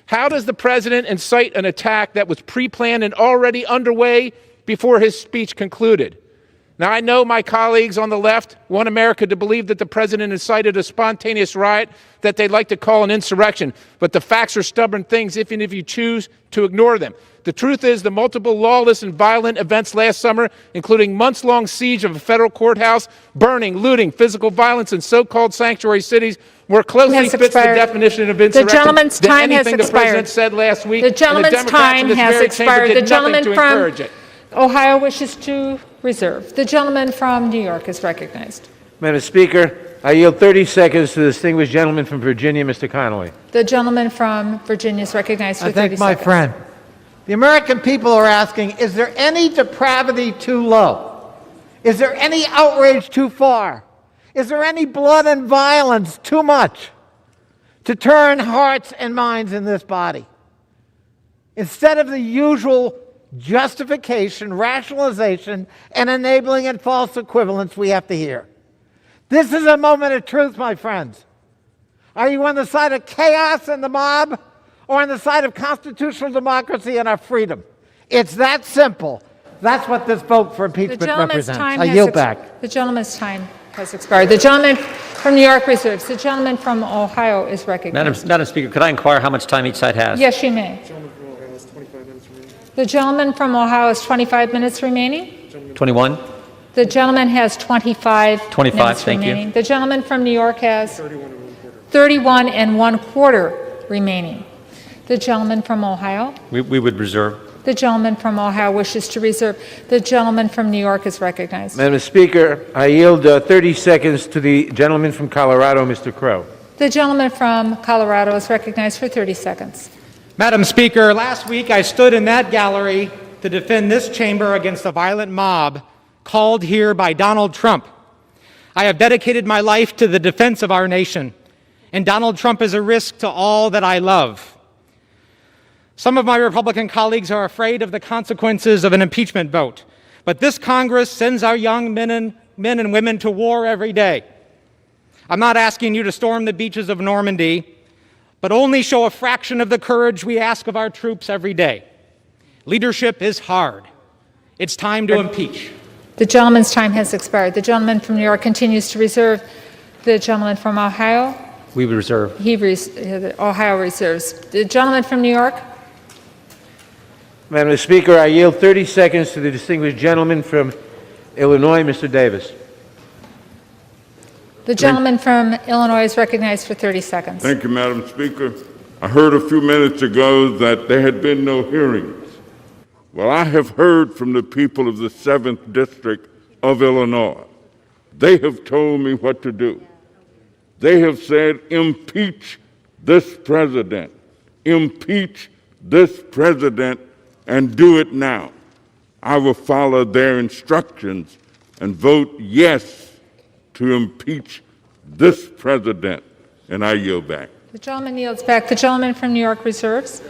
How does the president incite an attack that was pre-planned and already underway before his speech concluded? Now, I know my colleagues on the left want America to believe that the president incited a spontaneous riot that they'd like to call an insurrection, but the facts are stubborn things even if you choose to ignore them. The truth is the multiple lawless and violent events last summer, including months-long siege of a federal courthouse, burning, looting, physical violence in so-called sanctuary cities, more closely fits the definition of insurrection the gentleman's than time anything has the president said last week. The gentleman's time has expired. The gentleman from it. Ohio wishes to reserve. The gentleman from New York is recognized. Madam Speaker, I yield 30 seconds to the distinguished gentleman from Virginia, Mr. Connolly. The gentleman from Virginia is recognized for 30 seconds. I thank my friend. The American people are asking, is there any depravity too low? Is there any outrage too far? Is there any blood and violence too much to turn hearts and minds in this body? Instead of the usual justification, rationalization, and enabling and false equivalence we have to hear. This is a moment of truth, my friends. Are you on the side of chaos and the mob, or on the side of constitutional democracy and our freedom? It's that simple. That's what this vote for impeachment represents. I yield back. The gentleman's time has expired. The gentleman from New York reserves. The gentleman from Ohio is recognized. Madam Speaker, could I inquire how much time each side has? Yes, you may. The gentleman from Ohio has 25 minutes remaining. 21. The gentleman has 25 25, minutes thank you. remaining. The gentleman from New York has 31 and 1/4 remaining. The gentleman from Ohio. We would reserve. The gentleman from Ohio wishes to reserve. The gentleman from New York is recognized. Madam Speaker, I yield 30 seconds to the gentleman from Colorado, Mr. Crow. The gentleman from Colorado is recognized for 30 seconds. Madam Speaker, last week I stood in that gallery to defend this chamber against a violent mob called here by Donald Trump. I have dedicated my life to the defense of our nation, and Donald Trump is a risk to all that I love. Some of my Republican colleagues are afraid of the consequences of an impeachment vote, but this Congress sends our young men and women to war every day. I'm not asking you to storm the beaches of Normandy, but only show a fraction of the courage we ask of our troops every day. Leadership is hard. It's time to impeach. The gentleman's time has expired. The gentleman from New York continues to reserve. The gentleman from Ohio, We would reserve. Ohio reserves. The gentleman from New York. Madam Speaker, I yield 30 seconds to the distinguished gentleman from Illinois, Mr. Davis. The gentleman from Illinois is recognized for 30 seconds. Thank you, Madam Speaker. I heard a few minutes ago that there had been no hearings. Well, I have heard from the people of the 7th District of Illinois. They have told me what to do. They have said, impeach this president. Impeach this president and do it now. I will follow their instructions and vote yes to impeach this president. And I yield back. The gentleman yields back. The gentleman from New York reserves.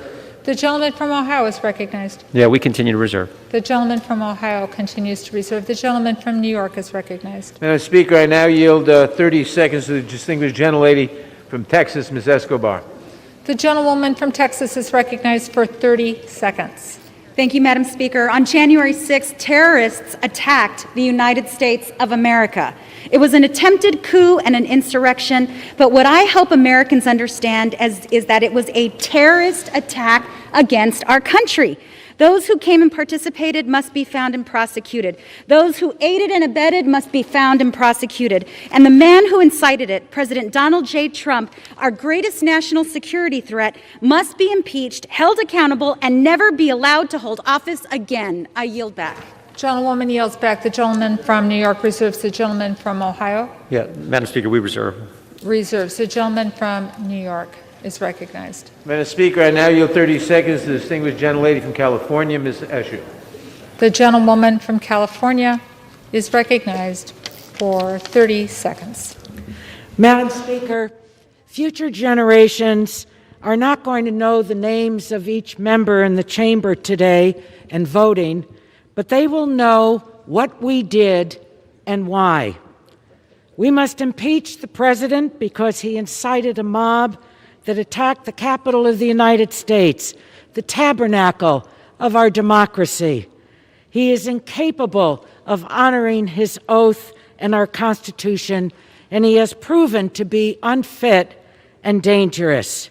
The gentleman from Ohio is recognized. Yeah, we continue to reserve. The gentleman from Ohio continues to reserve. The gentleman from New York is recognized. Madam Speaker, I now yield 30 seconds to the distinguished gentlelady from Texas, Ms. Escobar. The gentlewoman from Texas is recognized for 30 seconds. Thank you, Madam Speaker. On January 6th, terrorists attacked the United States of America. It was an attempted coup and an insurrection, but what I hope Americans understand is that it was a terrorist attack against our country. Those who came and participated must be found and prosecuted. Those who aided and abetted must be found and prosecuted. And the man who incited it, President Donald J. Trump, our greatest national security threat, must be impeached, held accountable, and never be allowed to hold office again. I yield back. Gentlewoman yields back. The gentleman from New York reserves. The gentleman from Ohio Yeah, Madam Speaker, we reserve. reserves. The gentleman from New York is recognized. Madam Speaker, I now yield 30 seconds to the distinguished gentlelady from California, Ms. Escher. The gentlewoman from California is recognized for 30 seconds. Madam Speaker, future generations are not going to know the names of each member in the chamber today and voting, but they will know what we did and why. We must impeach the president because he incited a mob that attacked the Capitol of the United States, the tabernacle of our democracy. He is incapable of honoring his oath and our Constitution, and he has proven to be unfit and dangerous.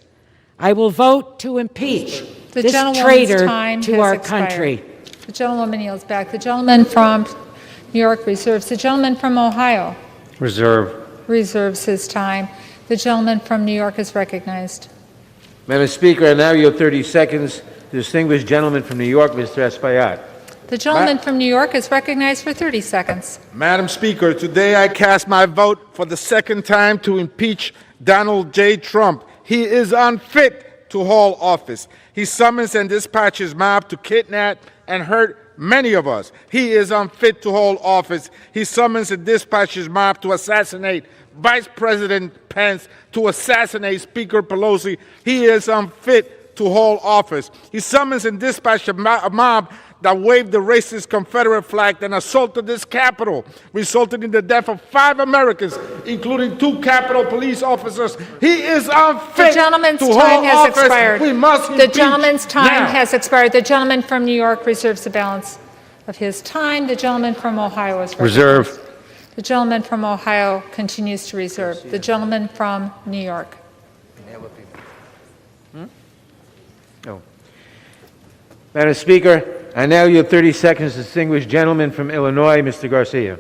I will vote to impeach this traitor to our country. The gentlewoman yields back. The gentleman from New York reserves. The gentleman from Ohio Reserve. reserves his time. The gentleman from New York is recognized. Madam Speaker, I now yield 30 seconds to the distinguished gentleman from New York, Mr. Espaillat. The gentleman from New York is recognized for 30 seconds. Madam Speaker, today I cast my vote for the second time to impeach Donald J. Trump. He is unfit to hold office. He summons and dispatches mob to kidnap and hurt many of us. He is unfit to hold office. He summons and dispatches mob to assassinate Vice President Pence, to assassinate Speaker Pelosi. He is unfit to hold office. He summons and dispatches a mob that waved the racist Confederate flag and assaulted this Capitol, resulting in the death of 5 Americans, including 2 Capitol police officers. He is unfit The gentleman's to time hold has office. expired. We must The impeach gentleman's time now. has expired. The gentleman from New York reserves the balance of his time. The gentleman from Ohio is recognized. Reserve. The gentleman from Ohio continues to reserve. The gentleman from New York. Madam Speaker, I now yield 30 seconds to the distinguished gentleman from Illinois, Mr. Garcia.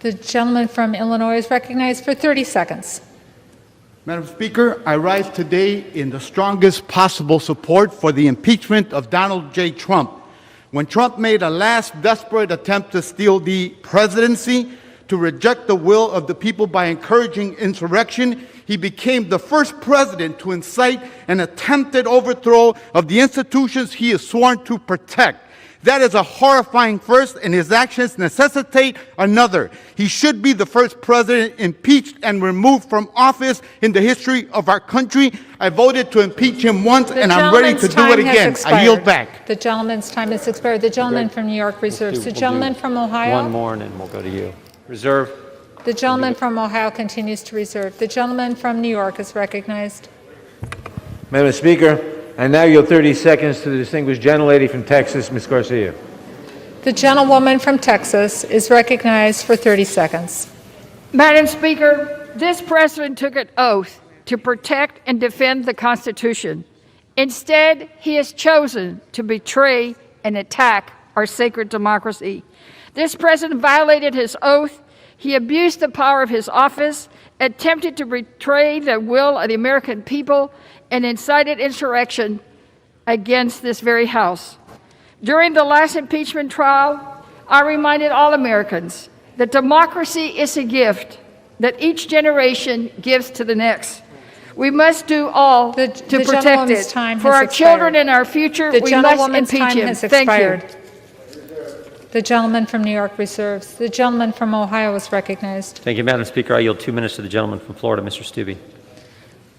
The gentleman from Illinois is recognized for 30 seconds. Madam Speaker, I rise today in the strongest possible support for the impeachment of Donald J. Trump. When Trump made a last desperate attempt to steal the presidency, to reject the will of the people by encouraging insurrection, he became the first president to incite an attempted overthrow of the institutions he is sworn to protect. That is a horrifying first, and his actions necessitate another. He should be the first president impeached and removed from office in the history of our country. I voted to impeach him once, and I'm ready to do it again. I yield back. The gentleman's time has expired. The gentleman from New York reserves. The gentleman from Ohio. One more, and then we'll go to you. Reserve. The gentleman from Ohio continues to reserve. The gentleman from New York is recognized. Madam Speaker, I now yield 30 seconds to the distinguished gentlelady from Texas, Ms. Garcia. The gentlewoman from Texas is recognized for 30 seconds. Madam Speaker, this president took an oath to protect and defend the Constitution. Instead, he has chosen to betray and attack our sacred democracy. This president violated his oath. He abused the power of his office, attempted to betray the will of the American people, and incited insurrection against this very House. During the last impeachment trial, I reminded all Americans that democracy is a gift that each generation gives to the next. We must do all to protect it. For our children and our future, we must impeach him. Thank you. The gentleman from New York reserves. The gentleman from Ohio is recognized. Thank you, Madam Speaker. I yield 2 minutes to the gentleman from Florida, Mr. Stubbe.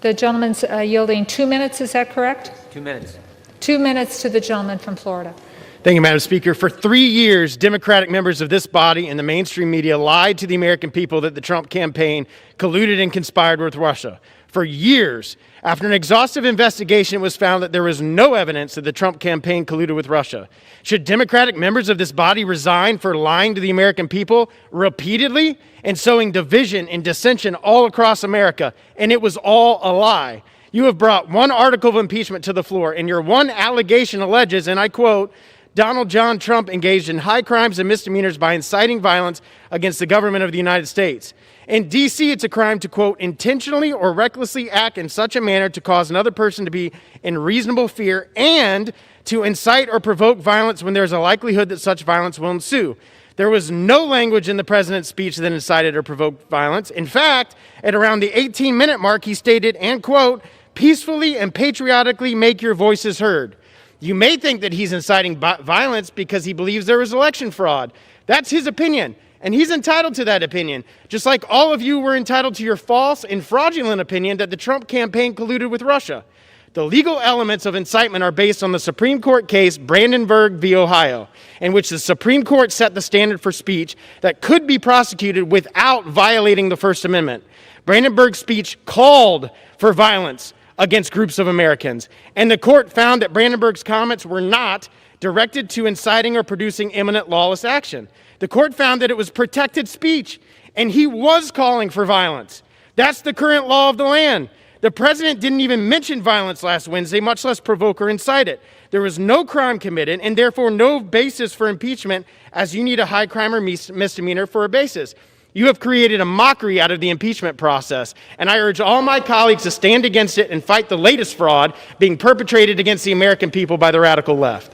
The gentleman's yielding 2 minutes, is that correct? 2 minutes. 2 minutes to the gentleman from Florida. Thank you, Madam Speaker. For 3 years, Democratic members of this body and the mainstream media lied to the American people that the Trump campaign colluded and conspired with Russia. For years, after an exhaustive investigation, it was found that there was no evidence that the Trump campaign colluded with Russia. Should Democratic members of this body resign for lying to the American people repeatedly and sowing division and dissension all across America? And it was all a lie. You have brought one article of impeachment to the floor, and your one allegation alleges, and I quote, Donald John Trump engaged in high crimes and misdemeanors by inciting violence against the government of the United States. In D.C., it's a crime to, quote, intentionally or recklessly act in such a manner to cause another person to be in reasonable fear and to incite or provoke violence when there's a likelihood that such violence will ensue. There was no language in the president's speech that incited or provoked violence. In fact, at around the 18-minute mark, he stated, and quote, peacefully and patriotically make your voices heard. You may think that he's inciting violence because he believes there was election fraud. That's his opinion. And he's entitled to that opinion, just like all of you were entitled to your false and fraudulent opinion that the Trump campaign colluded with Russia. The legal elements of incitement are based on the Supreme Court case Brandenburg v. Ohio, in which the Supreme Court set the standard for speech that could be prosecuted without violating the First Amendment. Brandenburg's speech called for violence against groups of Americans, and the court found that Brandenburg's comments were not directed to inciting or producing imminent lawless action. The court found that it was protected speech, and he was calling for violence. That's the current law of the land. The president didn't even mention violence last Wednesday, much less provoke or incite it. There was no crime committed, and therefore no basis for impeachment, as you need a high crime or misdemeanor for a basis. You have created a mockery out of the impeachment process, and I urge all my colleagues to stand against it and fight the latest fraud being perpetrated against the American people by the radical left.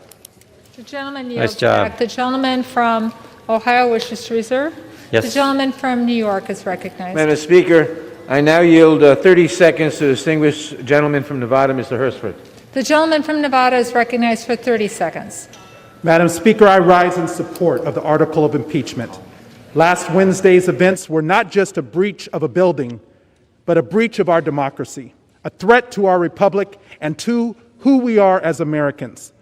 The gentleman yields back. The gentleman from Ohio wishes to reserve. Yes. The gentleman from New York is recognized. Madam Speaker, I now yield 30 seconds to the distinguished gentleman from Nevada, Mr. Hursford. The gentleman from Nevada is recognized for 30 seconds. Madam Speaker, I rise in support of the article of impeachment. Last Wednesday's events were not just a breach of a building, but a breach of our democracy, a threat to our republic and to who we are as Americans.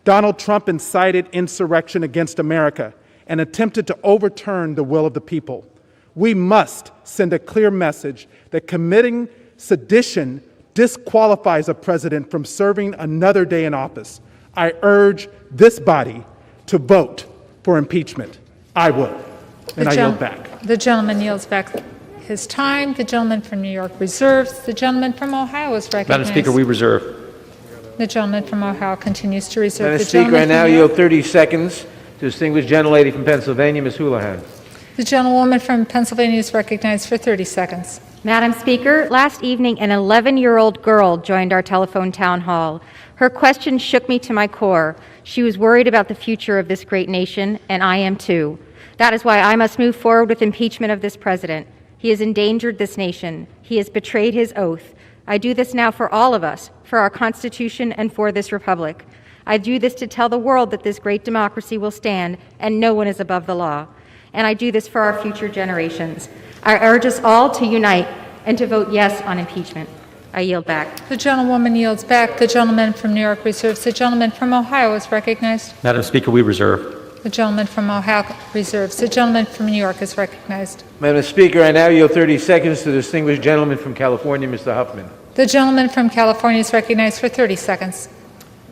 Donald Trump incited insurrection against America and attempted to overturn the will of the people. We must send a clear message that committing sedition disqualifies a president from serving another day in office. I urge this body to vote for impeachment. I will. And I yield back. The gentleman yields back his time. The gentleman from New York reserves. The gentleman from Ohio is recognized. Madam Speaker, we reserve. The gentleman from Ohio continues to reserve. Madam The Speaker, I gentleman now from New yield York. 30 seconds to distinguished gentlelady from Pennsylvania, Ms. Houlihan. The gentlewoman from Pennsylvania is recognized for 30 seconds. Madam Speaker, last evening an 11-year-old girl joined our telephone town hall. Her question shook me to my core. She was worried about the future of this great nation, and I am too. That is why I must move forward with impeachment of this president. He has endangered this nation. He has betrayed his oath. I do this now for all of us, for our Constitution and for this republic. I do this to tell the world that this great democracy will stand and no one is above the law. And I do this for our future generations. I urge us all to unite and to vote yes on impeachment. I yield back. The gentlewoman yields back. The gentleman from New York reserves. The gentleman from Ohio is recognized. Madam Speaker, we reserve. The gentleman from Ohio reserves. The gentleman from New York is recognized. Madam Speaker, I now yield 30 seconds to the distinguished gentleman from California, Mr. Huffman. The gentleman from California is recognized for 30 seconds.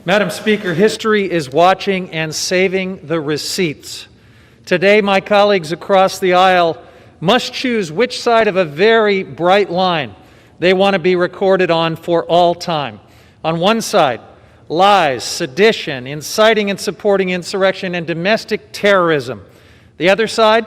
Madam Speaker, history is watching and saving the receipts. Today, my colleagues across the aisle must choose which side of a very bright line they want to be recorded on for all time. On one side, lies, sedition, inciting and supporting insurrection, and domestic terrorism. The other side,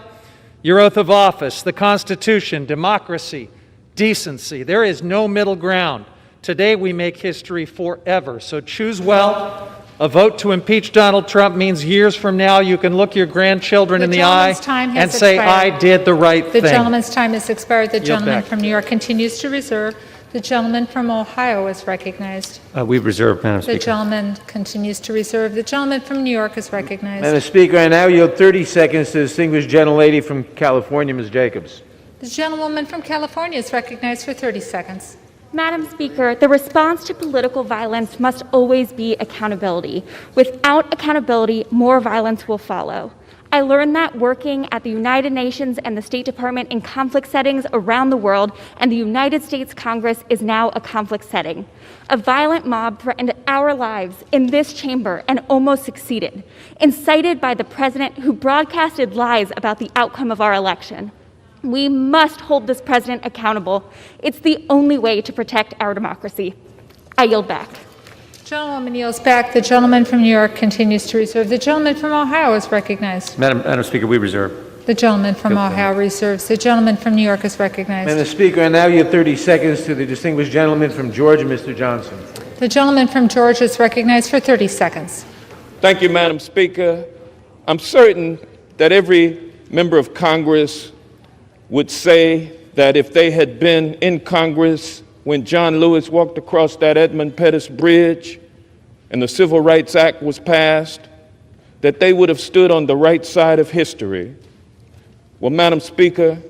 your oath of office, the Constitution, democracy, decency. There is no middle ground. Today we make history forever. So choose well. A vote to impeach Donald Trump means years from now you can look your grandchildren in the eye and say, I did the right thing. The gentleman's time has expired. The Yield gentleman back. from New York continues to reserve. The gentleman from Ohio is recognized. We reserve, Madam The Speaker. gentleman continues to reserve. The gentleman from New York is recognized. Madam Speaker, I now yield 30 seconds to the distinguished gentlelady from California, Ms. Jacobs. The gentlewoman from California is recognized for 30 seconds. Madam Speaker, the response to political violence must always be accountability. Without accountability, more violence will follow. I learned that working at the United Nations and the State Department in conflict settings around the world, and the United States Congress is now a conflict setting. A violent mob threatened our lives in this chamber and almost succeeded, incited by the president who broadcasted lies about the outcome of our election. We must hold this president accountable. It's the only way to protect our democracy. I yield back. Gentlewoman yields back. The gentleman from New York continues to reserve. The gentleman from Ohio is recognized. Madam Speaker, we reserve. The gentleman from Ohio reserves. The gentleman from New York is recognized. Madam Speaker, I now yield 30 seconds to the distinguished gentleman from Georgia, Mr. Johnson. The gentleman from Georgia is recognized for 30 seconds. Thank you, Madam Speaker. I'm certain that every member of Congress would say that if they had been in Congress when John Lewis walked across that Edmund Pettus Bridge and the Civil Rights Act was passed, that they would have stood on the right side of history. Well, Madam Speaker,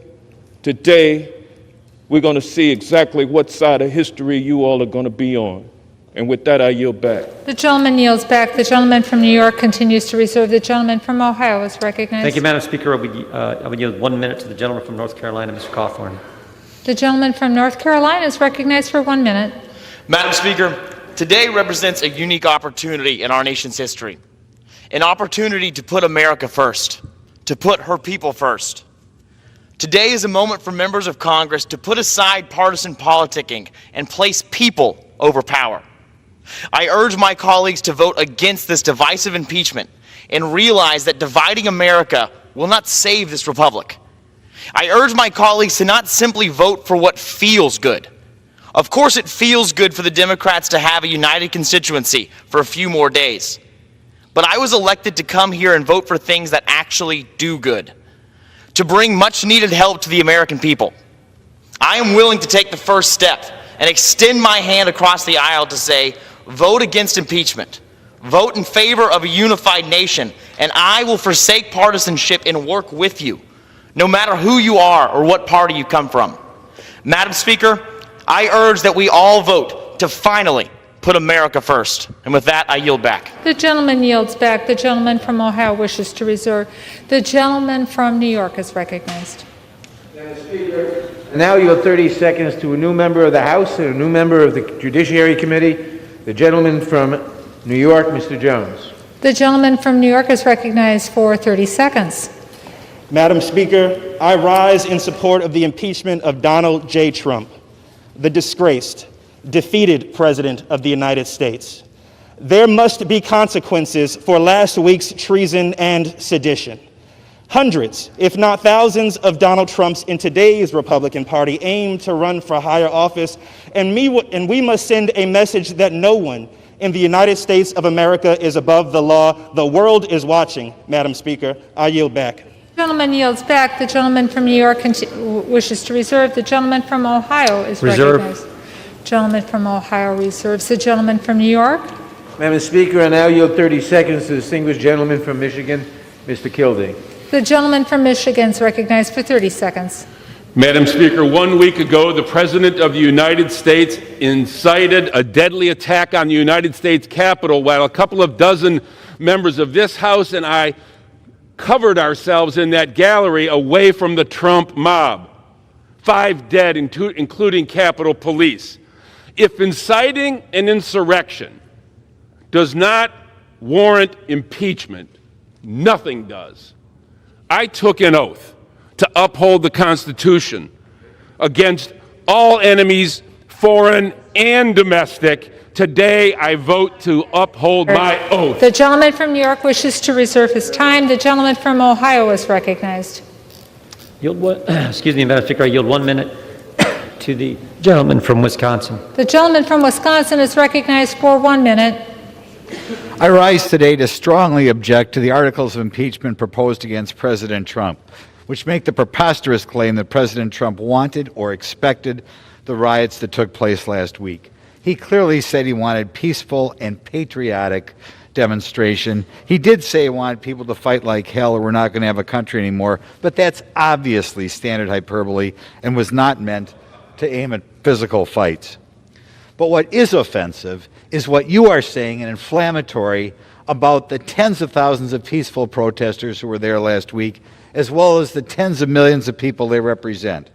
today we're going to see exactly what side of history you all are going to be on. And with that, I yield back. The gentleman yields back. The gentleman from New York continues to reserve. The gentleman from Ohio is recognized. Thank you, Madam Speaker. I would yield 1 minute to the gentleman from North Carolina, Mr. Cawthorn. The gentleman from North Carolina is recognized for 1 minute. Madam Speaker, today represents a unique opportunity in our nation's history. An opportunity to put America first, to put her people first. Today is a moment for members of Congress to put aside partisan politicking and place people over power. I urge my colleagues to vote against this divisive impeachment and realize that dividing America will not save this republic. I urge my colleagues to not simply vote for what feels good. Of course it feels good for the Democrats to have a united constituency for a few more days. But I was elected to come here and vote for things that actually do good, to bring much needed help to the American people. I am willing to take the first step and extend my hand across the aisle to say, vote against impeachment. Vote in favor of a unified nation, and I will forsake partisanship and work with you, no matter who you are or what party you come from. Madam Speaker, I urge that we all vote to finally put America first. And with that, I yield back. The gentleman yields back. The gentleman from Ohio wishes to reserve. The gentleman from New York is recognized. Madam Speaker, I now yield 30 seconds to a new member of the House and a new member of the Judiciary Committee, the gentleman from New York, Mr. Jones. The gentleman from New York is recognized for 30 seconds. Madam Speaker, I rise in support of the impeachment of Donald J. Trump, the disgraced, defeated President of the United States. there must be consequences for last week's treason and sedition. Hundreds, if not thousands, of Donald Trumps in today's Republican Party aim to run for higher office, and we must send a message that no one in the United States of America is above the law. The world is watching, Madam Speaker. I yield back. The gentleman yields back. The gentleman from New York wishes to reserve. The gentleman from Ohio is recognized. Gentleman from Ohio reserves. The gentleman from New York. Madam Speaker, I now yield 30 seconds to the distinguished gentleman from Michigan, Mr. Kildee. The gentleman from Michigan is recognized for 30 seconds. Madam Speaker, 1 week ago, the President of the United States incited a deadly attack on the United States Capitol while a couple of dozen members of this House and I covered ourselves in that gallery away from the Trump mob. 5 dead, including Capitol Police. If inciting an insurrection does not warrant impeachment, nothing does. I took an oath to uphold the Constitution against all enemies, foreign and domestic. Today, I vote to uphold my oath. The gentleman from New York wishes to reserve his time. The gentleman from Ohio is recognized. Excuse me, Madam Speaker, I yield 1 minute to the gentleman from Wisconsin. The gentleman from Wisconsin is recognized for 1 minute. I rise today to strongly object to the articles of impeachment proposed against President Trump, which make the preposterous claim that President Trump wanted or expected the riots that took place last week. He clearly said he wanted peaceful and patriotic demonstration. He did say he wanted people to fight like hell or we're not going to have a country anymore, but that's obviously standard hyperbole and was not meant to aim at physical fights. But what is offensive is what you are saying and inflammatory about the tens of thousands of peaceful protesters who were there last week, as well as the tens of millions of people they represent.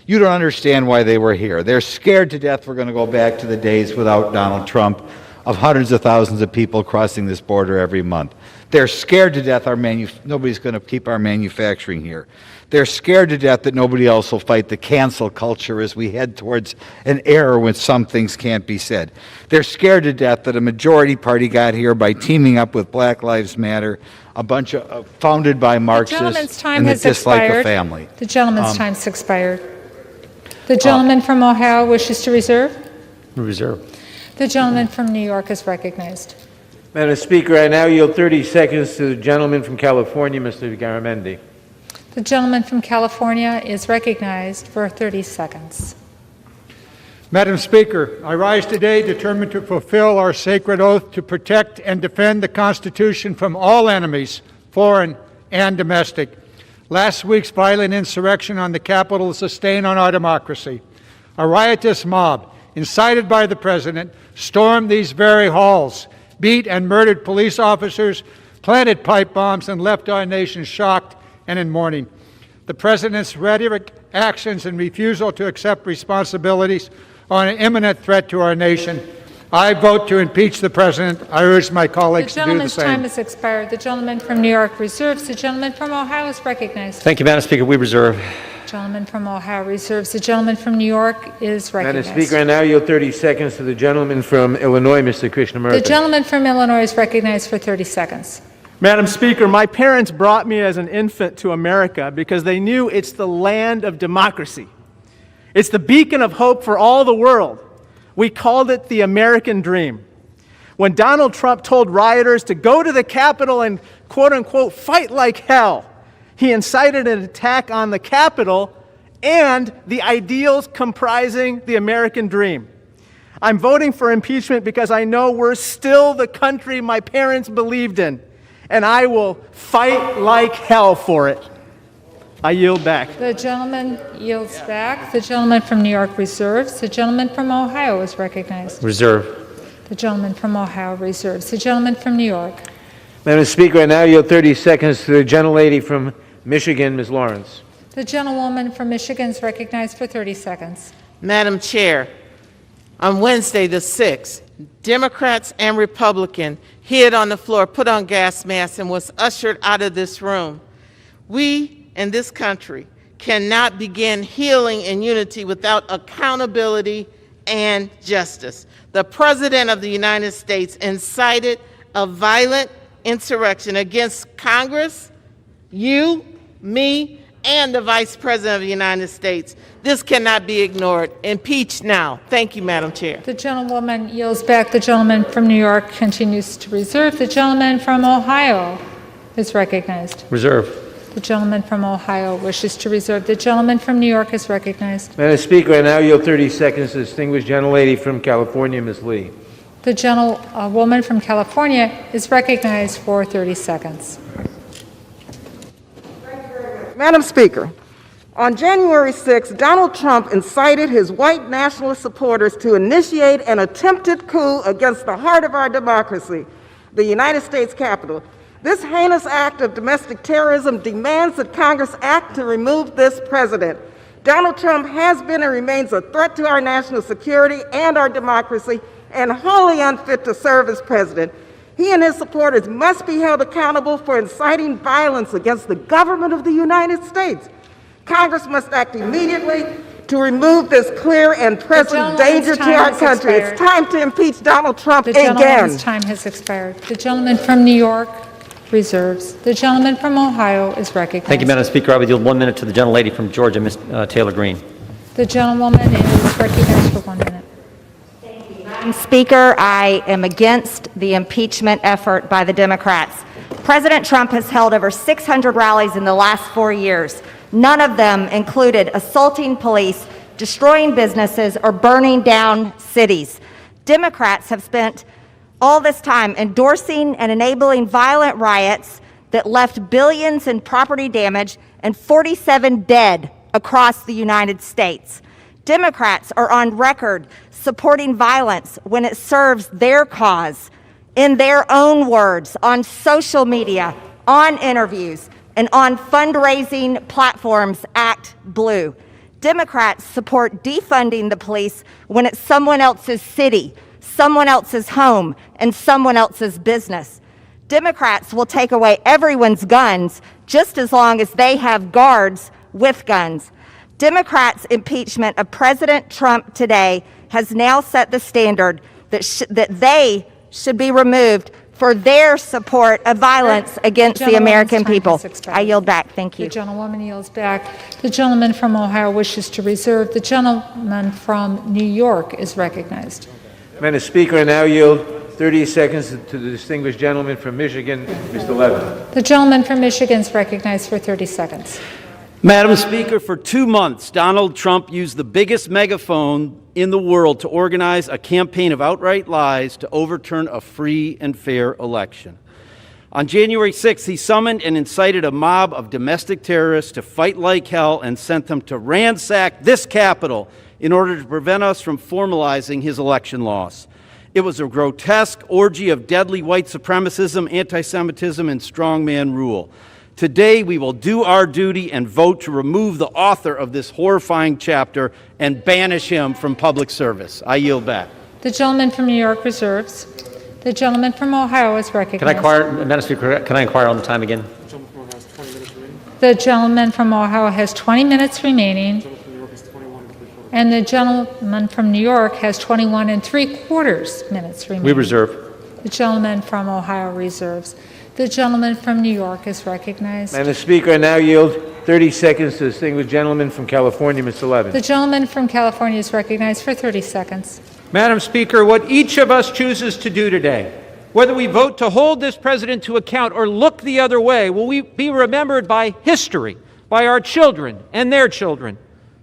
You don't understand why they were here. They're scared to death we're going to go back to the days without Donald Trump of hundreds of thousands of people crossing this border every month. They're scared to death nobody's going to keep our manufacturing here. They're scared to death that nobody else will fight the cancel culture as we head towards an era when some things can't be said. They're scared to death that a majority party got here by teaming up with Black Lives Matter, a bunch of founded by Marxists and that dislike the family. The gentleman's time's expired. The gentleman from Ohio wishes to reserve. Reserve. The gentleman from New York is recognized. Madam Speaker, I now yield 30 seconds to the gentleman from California, Mr. Garamendi. The gentleman from California is recognized for 30 seconds. Madam Speaker, I rise today determined to fulfill our sacred oath to protect and defend the Constitution from all enemies, foreign and domestic. Last week's violent insurrection on the Capitol is a stain on our democracy. A riotous mob, incited by the President, stormed these very halls, beat and murdered police officers, planted pipe bombs, and left our nation shocked and in mourning. The President's rhetoric, actions, and refusal to accept responsibilities are an imminent threat to our nation. I vote to impeach the President. I urge my colleagues to do the The gentleman's same. time has expired. The gentleman from New York reserves. The gentleman from Ohio is recognized. Thank you, Madam Speaker. We reserve. The gentleman from Ohio reserves. The gentleman from New York is recognized. Madam Speaker, I now yield 30 seconds to the gentleman from Illinois, Mr. Krishnamurthy. The gentleman from Illinois is recognized for 30 seconds. Madam Speaker, my parents brought me as an infant to America because they knew it's the land of democracy. It's the beacon of hope for all the world. We called it the American dream. When Donald Trump told rioters to go to the Capitol and, quote unquote, fight like hell, he incited an attack on the Capitol and the ideals comprising the American dream. I'm voting for impeachment because I know we're still the country my parents believed in, and I will fight like hell for it. I yield back. The gentleman yields back. The gentleman from New York reserves. The gentleman from Ohio is recognized. Reserve. The gentleman from Ohio reserves. The gentleman from New York. Madam Speaker, I now yield 30 seconds to the gentlelady from Michigan, Ms. Lawrence. The gentlewoman from Michigan is recognized for 30 seconds. Madam Chair, on Wednesday the 6th, Democrats and Republicans hid on the floor, put on gas masks, and was ushered out of this room. We in this country cannot begin healing and unity without accountability and justice. The the President of the United States incited a violent insurrection against Congress, you, me, and the Vice President of the United States. This cannot be ignored. Impeach now. Thank you, Madam Chair. The gentlewoman yields back. The gentleman from New York continues to reserve. The gentleman from Ohio is recognized. Reserve. The gentleman from Ohio wishes to reserve. The gentleman from New York is recognized. Madam Speaker, I now yield 30 seconds to the distinguished gentlelady from California, Ms. Lee. The gentlewoman from California is recognized for 30 seconds. Madam Speaker, on January 6, Donald Trump incited his white nationalist supporters to initiate an attempted coup against the heart of our democracy, the United States Capitol. This heinous act of domestic terrorism demands that Congress act to remove this president. Donald Trump has been and remains a threat to our national security and our democracy, and wholly unfit to serve as president. He and his supporters must be held accountable for inciting violence against the government of the United States. Congress must act immediately to remove this clear and present danger to our country. It's time to impeach Donald Trump again. The gentleman's time has expired. The gentleman from New York reserves. The gentleman from Ohio is recognized. Thank you, Madam Speaker. I would yield 1 minute to the gentlelady from Georgia, Ms. Taylor Greene. The gentlewoman is recognized for 1 minute. Madam Speaker, I am against the impeachment effort by the Democrats. President Trump has held over 600 rallies in the last 4 years. None of them included assaulting police, destroying businesses, or burning down cities. Democrats have spent all this time endorsing and enabling violent riots that left billions in property damage and 47 dead across the United States. Democrats are on record supporting violence when it serves their cause, in their own words, on social media, on interviews, and on fundraising platforms. Act Blue. Democrats support defunding the police when it's someone else's city, someone else's home, and someone else's business. Democrats will take away everyone's guns just as long as they have guards with guns. Democrats' impeachment of President Trump today has now set the standard that they should be removed for their support of violence against the American people. I yield back. Thank you. The gentlewoman yields back. The gentleman from Ohio wishes to reserve. The gentleman from New York is recognized. Madam Speaker, I now yield 30 seconds to the distinguished gentleman from Michigan, Mr. Levin. The gentleman from Michigan is recognized for 30 seconds. Madam Speaker, for 2 months, Donald Trump used the biggest megaphone in the world to organize a campaign of outright lies to overturn a free and fair election. On January 6th, he summoned and incited a mob of domestic terrorists to fight like hell and sent them to ransack this Capitol in order to prevent us from formalizing his election loss. It was a grotesque orgy of deadly white supremacism, anti-Semitism, and strongman rule. Today, we will do our duty and vote to remove the author of this horrifying chapter and banish him from public service. I yield back. The gentleman from New York reserves. The gentleman from Ohio is recognized. Madam Speaker, can I inquire on the time again? The gentleman from Ohio has 20 minutes remaining. And the gentleman from New York has 21 3/4 minutes remaining. We reserve. The gentleman from Ohio reserves. The gentleman from New York is recognized. Madam Speaker, I now yield 30 seconds to the distinguished gentleman from California, Mr. Levin. The gentleman from California is recognized for 30 seconds. Madam Speaker, what each of us chooses to do today, whether we vote to hold this president to account or look the other way, will we be remembered by history, by our children and their children.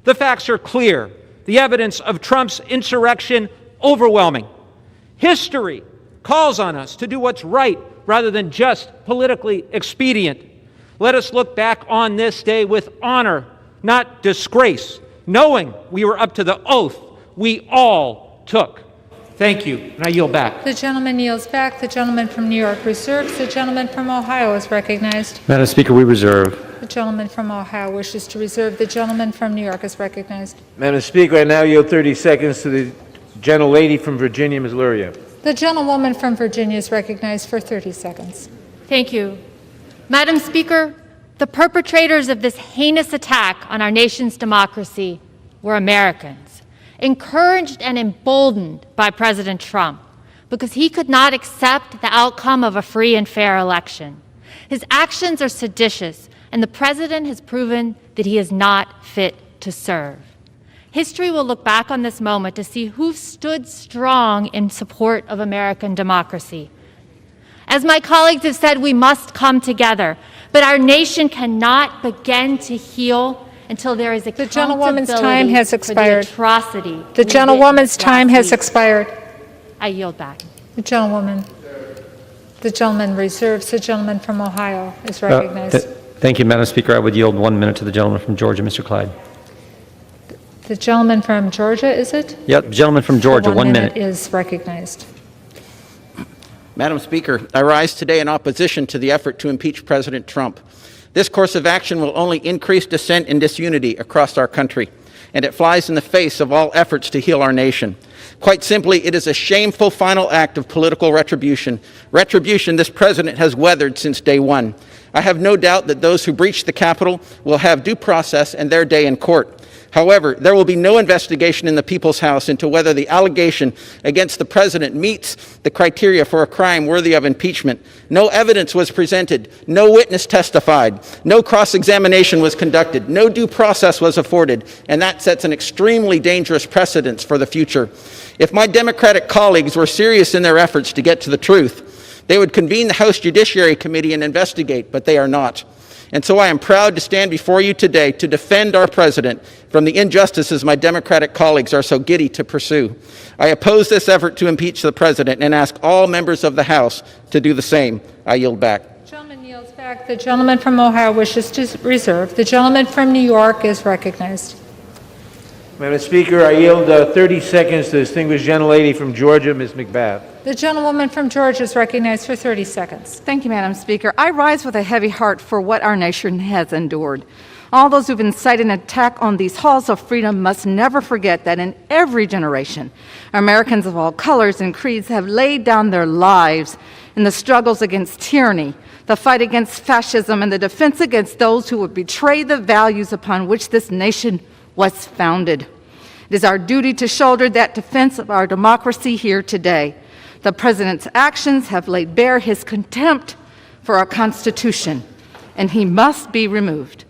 The facts are clear. The evidence of Trump's insurrection overwhelming. History calls on us to do what's right rather than just politically expedient. Let us look back on this day with honor, not disgrace, knowing we were up to the oath we all took. Thank you, and I yield back. The gentleman yields back. The gentleman from New York reserves. The gentleman from Ohio is recognized. Madam Speaker, we reserve. The gentleman from Ohio wishes to reserve. The gentleman from New York is recognized. Madam Speaker, I now yield 30 seconds to the gentlelady from Virginia, Ms. Luria. The gentlewoman from Virginia is recognized for 30 seconds. Thank you. Madam Speaker, the perpetrators of this heinous attack on our nation's democracy were Americans. encouraged and emboldened by President Trump because he could not accept the outcome of a free and fair election. His actions are seditious, and the president has proven that he is not fit to serve. History will look back on this moment to see who stood strong in support of American democracy. As my colleagues have said, we must come together, but our nation cannot begin to heal until there is accountability. The gentlewoman's time has expired. For the atrocity. The gentlewoman's time has expired. I yield back. The gentleman reserves. The gentleman from Ohio is recognized. Thank you, Madam Speaker. I would yield 1 minute to the gentleman from Georgia, Mr. Clyde. The gentleman from Georgia, is it? Yep, gentleman from Georgia, 1 minute. Is recognized. Madam Speaker, I rise today in opposition to the effort to impeach President Trump. This course of action will only increase dissent and disunity across our country, and it flies in the face of all efforts to heal our nation. Quite simply, it is a shameful final act of political retribution this president has weathered since day one. I have no doubt that those who breached the Capitol will have due process and their day in court. However, there will be no investigation in the People's House into whether the allegation against the president meets the criteria for a crime worthy of impeachment. No evidence was presented, no witness testified, no cross-examination was conducted, no due process was afforded, and that sets an extremely dangerous precedent for the future. If my Democratic colleagues were serious in their efforts to get to the truth, they would convene the House Judiciary Committee and investigate, but they are not. And so I am proud to stand before you today to defend our president from the injustices my Democratic colleagues are so giddy to pursue. I oppose this effort to impeach the president and ask all members of the House to do the same. I yield back. The gentleman yields back. The gentleman from Ohio wishes to reserve. The gentleman from New York is recognized. Madam Speaker, I yield 30 seconds to the distinguished gentlelady from Georgia, Ms. McBath. The gentlewoman from Georgia is recognized for 30 seconds. Thank you, Madam Speaker. I rise with a heavy heart for what our nation has endured. All those who've incited an attack on these halls of freedom must never forget that in every generation, Americans of all colors and creeds have laid down their lives in the struggles against tyranny, the fight against fascism, and the defense against those who would betray the values upon which this nation was founded. It is our duty to shoulder that defense of our democracy here today. The President's actions have laid bare his contempt for our Constitution, and he must be removed.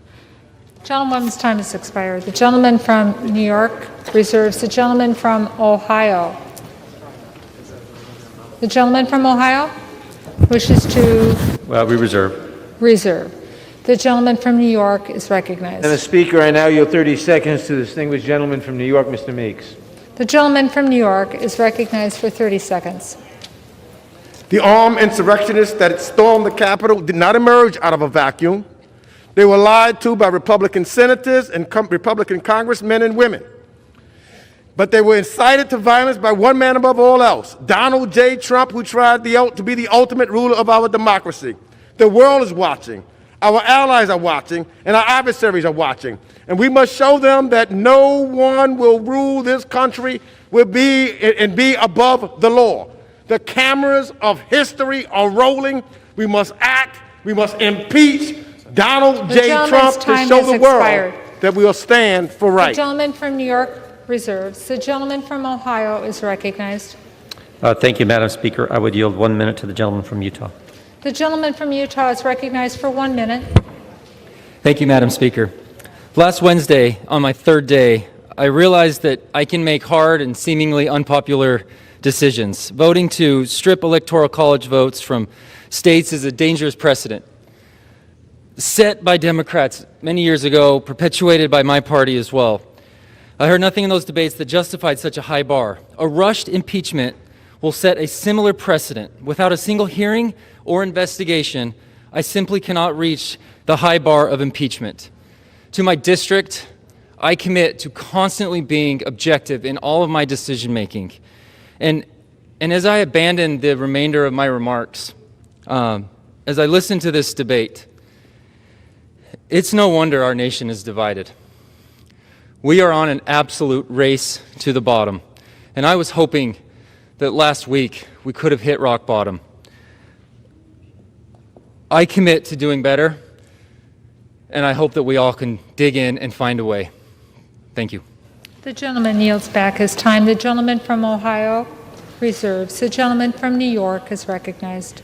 Gentlewoman's time has expired. The gentleman from New York reserves. The gentleman from Ohio. The gentleman from Ohio wishes to We reserve. reserve. The gentleman from New York is recognized. Madam Speaker, I now yield 30 seconds to the distinguished gentleman from New York, Mr. Meeks. The gentleman from New York is recognized for 30 seconds. The armed insurrectionists that stormed the Capitol did not emerge out of a vacuum. They were lied to by Republican senators and Republican congressmen and women. But they were incited to violence by one man above all else, Donald J. Trump, who tried to be the ultimate ruler of our democracy. The world is watching. Our allies are watching, and our adversaries are watching. And we must show them that no one will rule this country and be above the law. The cameras of history are rolling. We must act. We must impeach Donald J. Trump to show the world that we'll stand for right. The gentleman from New York reserves. The gentleman from Ohio is recognized. Thank you, Madam Speaker. I would yield 1 minute to the gentleman from Utah. The gentleman from Utah is recognized for 1 minute. Thank you, Madam Speaker. Last Wednesday, on my third day, I realized that I can make hard and seemingly unpopular decisions. Voting to strip Electoral College votes from states is a dangerous precedent. Set by Democrats many years ago, perpetuated by my party as well. I heard nothing in those debates that justified such a high bar. A rushed impeachment will set a similar precedent. Without a single hearing or investigation, I simply cannot reach the high bar of impeachment. To my district, I commit to constantly being objective in all of my decision making. And as I abandon the remainder of my remarks, as I listen to this debate, it's no wonder our nation is divided. We are on an absolute race to the bottom. And I was hoping that last week we could have hit rock bottom. I commit to doing better, and I hope that we all can dig in and find a way. Thank you. The gentleman yields back his time. The gentleman from Ohio reserves. The gentleman from New York is recognized.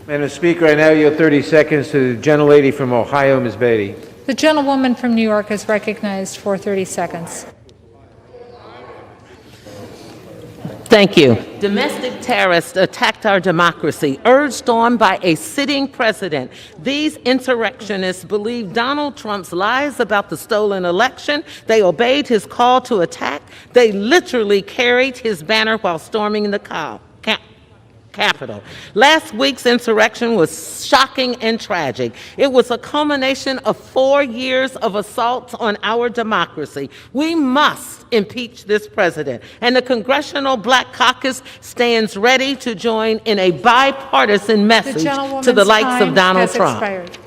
Madam Speaker, I now yield 30 seconds to the gentlelady from Ohio, Ms. Beatty. The gentlewoman from New York is recognized for 30 seconds. Thank you. Domestic terrorists attacked our democracy, urged on by a sitting president. These insurrectionists believe Donald Trump's lies about the stolen election. They obeyed his call to attack. They literally carried his banner while storming the Capitol. Last week's insurrection was shocking and tragic. It was a culmination of 4 years of assaults on our democracy. We must impeach this president, and the Congressional Black Caucus stands ready to join in a bipartisan message to the likes of Donald Trump. Expired.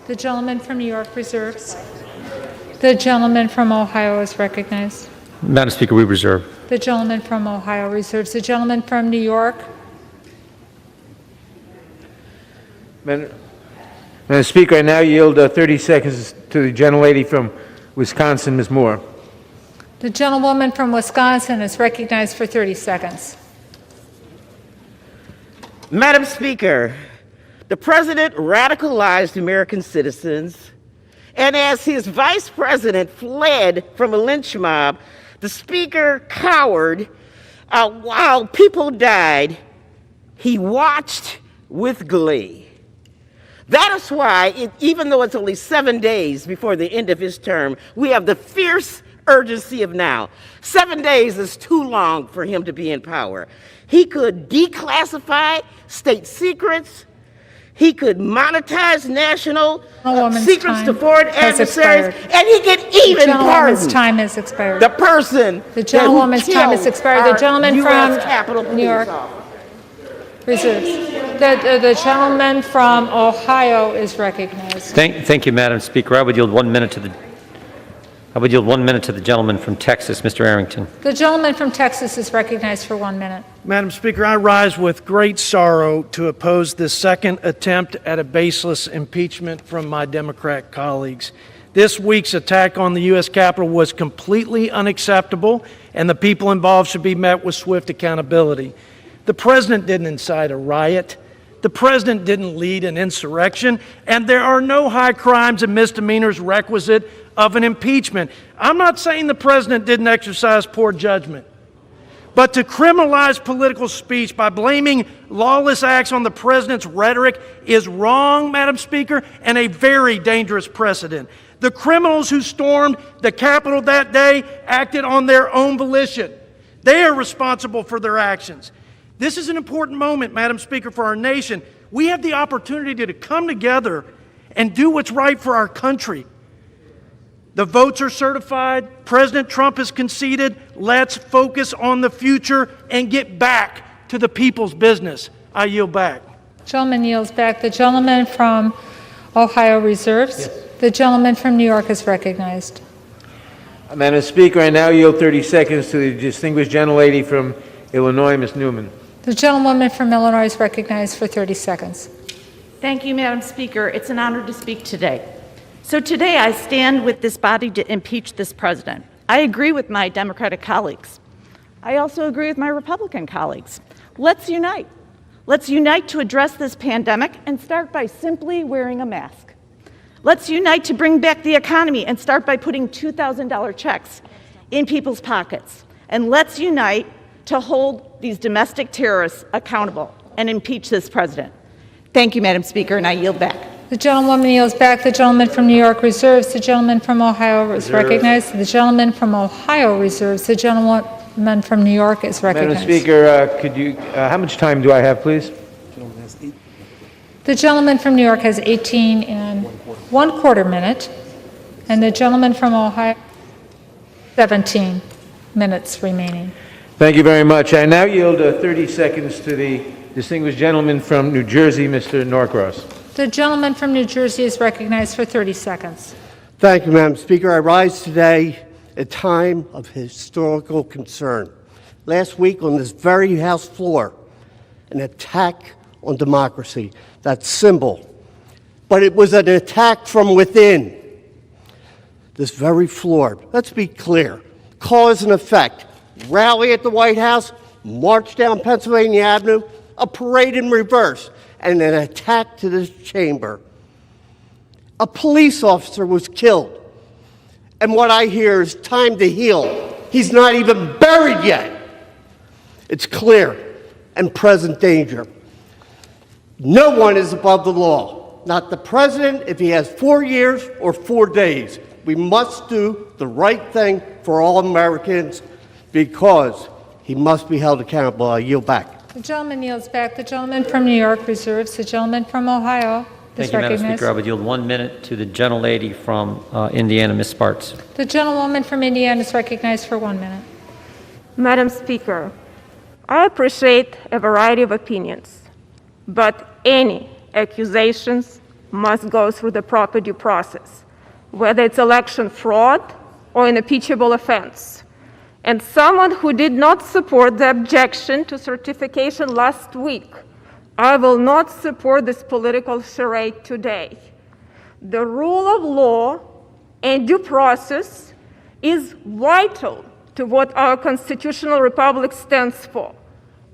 The gentleman from New York reserves. The gentleman from Ohio is recognized. Madam Speaker, we reserve. The gentleman from Ohio reserves. The gentleman from New York. Madam Speaker, I now yield 30 seconds to the gentlelady from Wisconsin, Ms. Moore. The gentlewoman from Wisconsin is recognized for 30 seconds. Madam Speaker, the president radicalized American citizens, and as his vice president fled from a lynch mob, the speaker cowered while people died. He watched with glee. That is why, even though it's only 7 days before the end of his term, we have the fierce urgency of now. 7 days is too long for him to be in power. He could declassify state secrets. He could monetize national secrets to foreign adversaries, and he could even pardon. The gentlewoman's time has expired. The person. The gentlewoman's time has expired. The gentleman from New York reserves. The gentleman from Ohio is recognized. Thank you, Madam Speaker. I would yield 1 minute to the gentleman from Texas, Mr. Arrington. The gentleman from Texas is recognized for 1 minute. Madam Speaker, I rise with great sorrow to oppose this second attempt at a baseless impeachment from my Democrat colleagues. This week's attack on the U.S. Capitol was completely unacceptable, and the people involved should be met with swift accountability. The president didn't incite a riot. The president didn't lead an insurrection, and there are no high crimes and misdemeanors requisite of an impeachment. I'm not saying the president didn't exercise poor judgment, but to criminalize political speech by blaming lawless acts on the president's rhetoric is wrong, Madam Speaker, and a very dangerous precedent. The criminals who stormed the Capitol that day acted on their own volition. They are responsible for their actions. This is an important moment, Madam Speaker, for our nation. We have the opportunity to come together and do what's right for our country. The votes are certified. President Trump has conceded. Let's focus on the future and get back to the people's business. I yield back. Gentleman yields back. The gentleman from Ohio reserves. Yes. The gentleman from New York is recognized. Madam Speaker, I now yield 30 seconds to the distinguished gentlelady from Illinois, Ms. Newman. The gentlewoman from Illinois is recognized for 30 seconds. Thank you, Madam Speaker. It's an honor to speak today. So today I stand with this body to impeach this president. I agree with my Democratic colleagues. I also agree with my Republican colleagues. Let's unite. Let's unite to address this pandemic and start by simply wearing a mask. Let's unite to bring back the economy and start by putting $2,000 checks in people's pockets. And let's unite to hold these domestic terrorists accountable and impeach this president. Thank you, Madam Speaker, and I yield back. The gentlewoman yields back. The gentleman from New York reserves. The gentleman from Ohio is recognized. The gentleman from Ohio reserves. The gentleman from New York is recognized. Madam Speaker, how much time do I have, please? The gentleman from New York has 18 and 1/4 minute, and the gentleman from Ohio, 17 minutes remaining. Thank you very much. I now yield 30 seconds to the distinguished gentleman from New Jersey, Mr. Norcross. The gentleman from New Jersey is recognized for 30 seconds. Thank you, Madam Speaker. I rise today at a time of historical concern. Last week on this very House floor, an attack on democracy, that symbol. But it was an attack from within. This very floor, let's be clear, Cause and effect. Rally at the White House, march down Pennsylvania Avenue, a parade in reverse, and an attack to this chamber. A police officer was killed. And what I hear is time to heal. He's not even buried yet. It's clear and present danger. No one is above the law. Not the president if he has 4 years or 4 days. We must do the right thing for all Americans because he must be held accountable. I yield back. The gentleman yields back. The gentleman from New York reserves. The gentleman from Ohio is Thank you, Madam recognized. Speaker. I would yield 1 minute to the gentlelady from Indiana, Ms. Sparks. The gentlewoman from Indiana is recognized for 1 minute. Madam Speaker, I appreciate a variety of opinions, but any accusations must go through the proper due process, whether it's election fraud or an impeachable offense. And someone who did not support the objection to certification last week, I will not support this political charade today. The rule of law and due process is vital to what our constitutional republic stands for.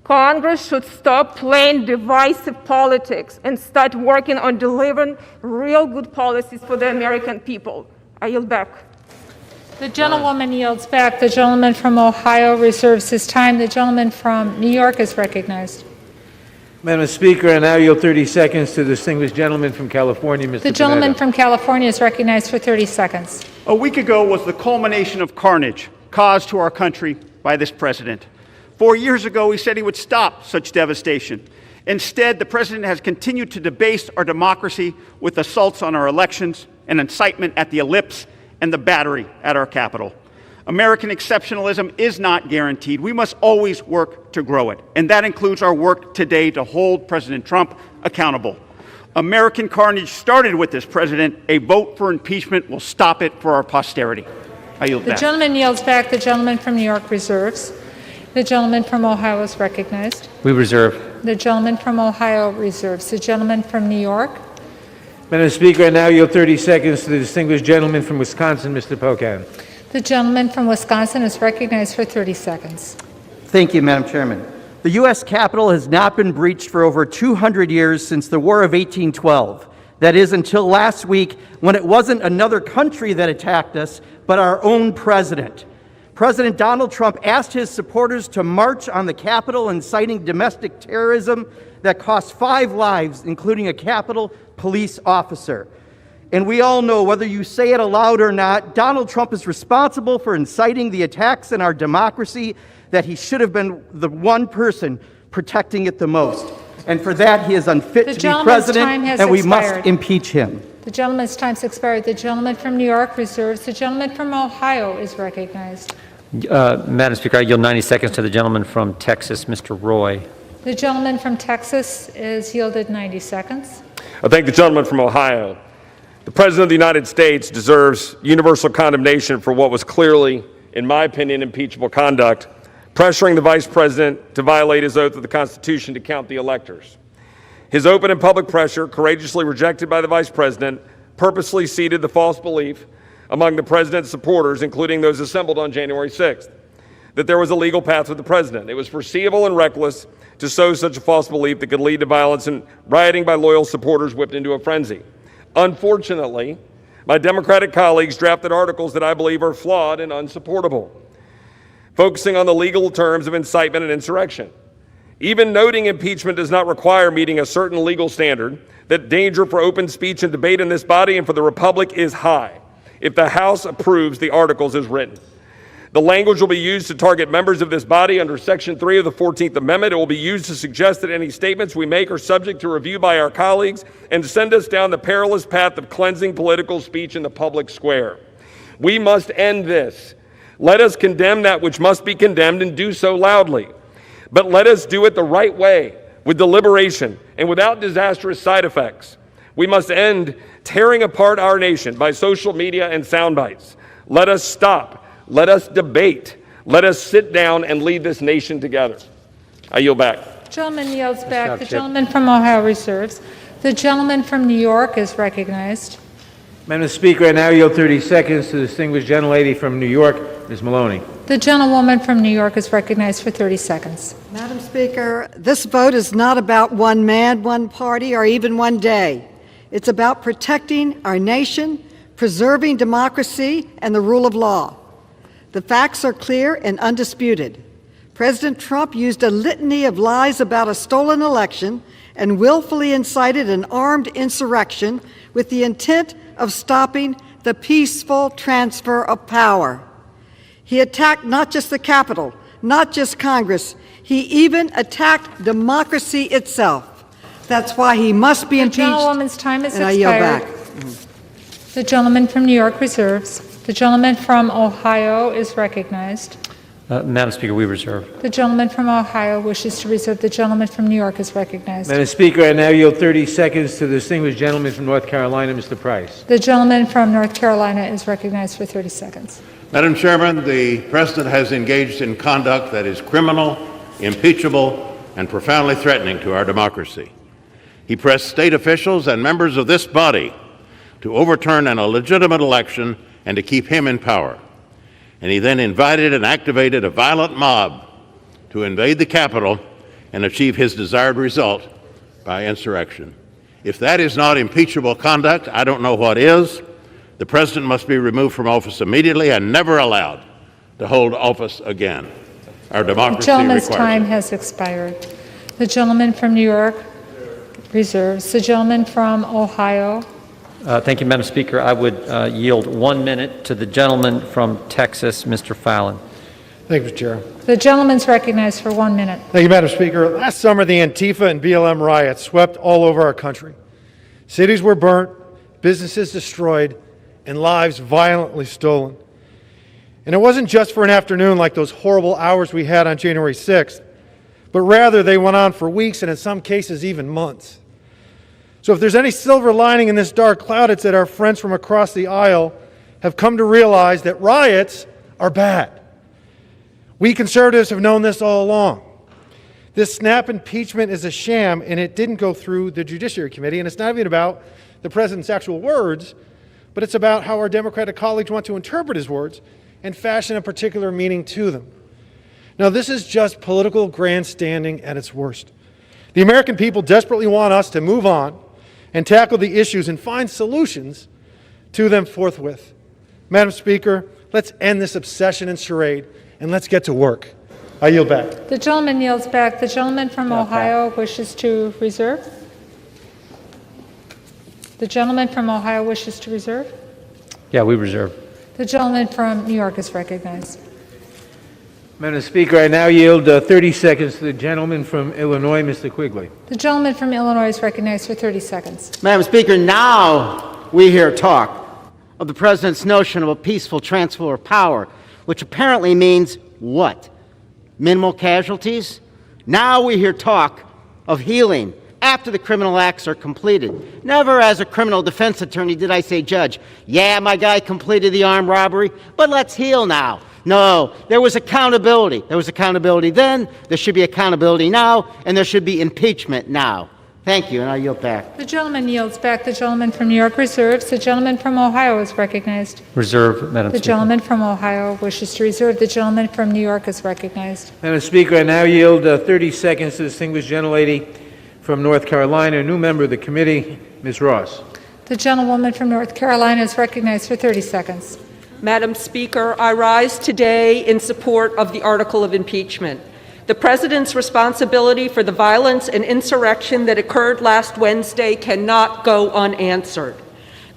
Congress should stop playing divisive politics and start working on delivering real good policies for the American people. I yield back. The gentlewoman yields back. The gentleman from Ohio reserves his time. The gentleman from New York is recognized. Madam Speaker, I now yield 30 seconds to the distinguished gentleman from California, Mr. The gentleman Panetta. from California is recognized for 30 seconds. A week ago was the culmination of carnage caused to our country by this president. 4 years ago, he said he would stop such devastation. Instead, the president has continued to debase our democracy with assaults on our elections and incitement at the ellipse and the battery at our Capitol. American exceptionalism is not guaranteed. We must always work to grow it, and that includes our work today to hold President Trump accountable. American carnage started with this president. A vote for impeachment will stop it for our posterity. I yield The back. gentleman yields back. The gentleman from New York reserves. The gentleman from Ohio is recognized. We reserve. The gentleman from Ohio reserves. The gentleman from New York. Madam Speaker, I now yield 30 seconds to the distinguished gentleman from Wisconsin, Mr. Pocan. The gentleman from Wisconsin is recognized for 30 seconds. Thank you, Madam Chairman. The U.S. Capitol has not been breached for over 200 years since the War of 1812. That is, until last week, when it wasn't another country that attacked us, but our own president. President Donald Trump asked his supporters to march on the Capitol, inciting domestic terrorism that cost 5 lives, including a Capitol police officer. And we all know, whether you say it aloud or not, Donald Trump is responsible for inciting the attacks in our democracy, that he should have been the one person protecting it the most. And for that, he is unfit to be president, and we must impeach him. The gentleman's time's expired. The gentleman from New York reserves. The gentleman from Ohio is recognized. Madam Speaker, I yield 90 seconds to the gentleman from Texas, Mr. Roy. The gentleman from Texas is yielded 90 seconds. I thank the gentleman from Ohio. The President of the United States deserves universal condemnation for what was clearly, in my opinion, impeachable conduct, pressuring the Vice President to violate his oath of the Constitution to count the electors. His open and public pressure, courageously rejected by the Vice President, purposely seeded the false belief among the President's supporters, including those assembled on January 6th, that there was a legal path with the President. It was foreseeable and reckless to sow such a false belief that could lead to violence and rioting by loyal supporters whipped into a frenzy. Unfortunately, my Democratic colleagues drafted articles that I believe are flawed and unsupportable, focusing on the legal terms of incitement and insurrection. Even noting impeachment does not require meeting a certain legal standard, that danger for open speech and debate in this body and for the Republic is high if the House approves the articles as written. The language will be used to target members of this body under Section 3 of the 14th Amendment. It will be used to suggest that any statements we make are subject to review by our colleagues and send us down the perilous path of cleansing political speech in the public square. We must end this. Let us condemn that which must be condemned and do so loudly. But let us do it the right way, with deliberation and without disastrous side effects. We must end tearing apart our nation by social media and sound bites. Let us stop. Let us debate. Let us sit down and lead this nation together. I yield back. Gentleman yields back. The gentleman from Ohio reserves. The gentleman from New York is recognized. Madam Speaker, I now yield 30 seconds to the distinguished gentlelady from New York, Ms. Maloney. The gentlewoman from New York is recognized for 30 seconds. Madam Speaker, this vote is not about one man, one party, or even one day. It's about protecting our nation, preserving democracy, and the rule of law. The facts are clear and undisputed. President Trump used a litany of lies about a stolen election and willfully incited an armed insurrection with the intent of stopping the peaceful transfer of power. He attacked not just the Capitol, not just Congress, he even attacked democracy itself. That's why he must be impeached. The gentlewoman's time is and expired. I yield back. The gentleman from New York reserves. The gentleman from Ohio is recognized. Madam Speaker, we reserve. The gentleman from Ohio wishes to reserve. The gentleman from New York is recognized. Madam Speaker, I now yield 30 seconds to the distinguished gentleman from North Carolina, Mr. Price. The gentleman from North Carolina is recognized for 30 seconds. Madam Chairman, the President has engaged in conduct that is criminal, impeachable, and profoundly threatening to our democracy. He pressed state officials and members of this body to overturn an illegitimate election and to keep him in power. And he then invited and activated a violent mob to invade the Capitol and achieve his desired result by insurrection. If that is not impeachable conduct, I don't know what is. The President must be removed from office immediately and never allowed to hold office again. Our democracy The gentleman's requires time it. has expired. The gentleman from New York reserves. The gentleman from Ohio. Thank you, Madam Speaker. I would yield 1 minute to the gentleman from Texas, Mr. Fallon. Thank you, Mr. Chair. The gentleman's recognized for 1 minute. Thank you, Madam Speaker. Last summer, the Antifa and BLM riots swept all over our country. Cities were burnt, businesses destroyed, and lives violently stolen. And it wasn't just for an afternoon like those horrible hours we had on January 6th, but rather they went on for weeks and in some cases even months. So if there's any silver lining in this dark cloud, it's that our friends from across the aisle have come to realize that riots are bad. We conservatives have known this all along. This snap impeachment is a sham, and it didn't go through the Judiciary Committee, and it's not even about the President's actual words, but it's about how our Democratic colleagues want to interpret his words and fashion a particular meaning to them. Now, this is just political grandstanding at its worst. The American people desperately want us to move on and tackle the issues and find solutions to them forthwith. Madam Speaker, let's end this obsession and charade, and let's get to work. I yield back. The gentleman yields back. The gentleman from Ohio wishes to reserve. The gentleman from Ohio wishes to reserve. Yeah, we reserve. The gentleman from New York is recognized. Madam Speaker, I now yield 30 seconds to the gentleman from Illinois, Mr. Quigley. The gentleman from Illinois is recognized for 30 seconds. Madam Speaker, now we hear talk of the President's notion of a peaceful transfer of power, which apparently means what? Minimal casualties? Now we hear talk of healing after the criminal acts are completed. Never as a criminal defense attorney did I say, Judge, yeah, my guy completed the armed robbery, but let's heal now. No, there was accountability. There was accountability then, there should be accountability now, and there should be impeachment now. Thank you, and I yield back. The gentleman yields back. The gentleman from New York reserves. The gentleman from Ohio is recognized. Reserve, Madam The Speaker. gentleman from Ohio wishes to reserve. The gentleman from New York is recognized. Madam Speaker, I now yield 30 seconds to the distinguished gentlelady from North Carolina, a new member of the committee, Ms. Ross. The gentlewoman from North Carolina is recognized for 30 seconds. Madam Speaker, I rise today in support of the article of impeachment. The President's responsibility for the violence and insurrection that occurred last Wednesday cannot go unanswered.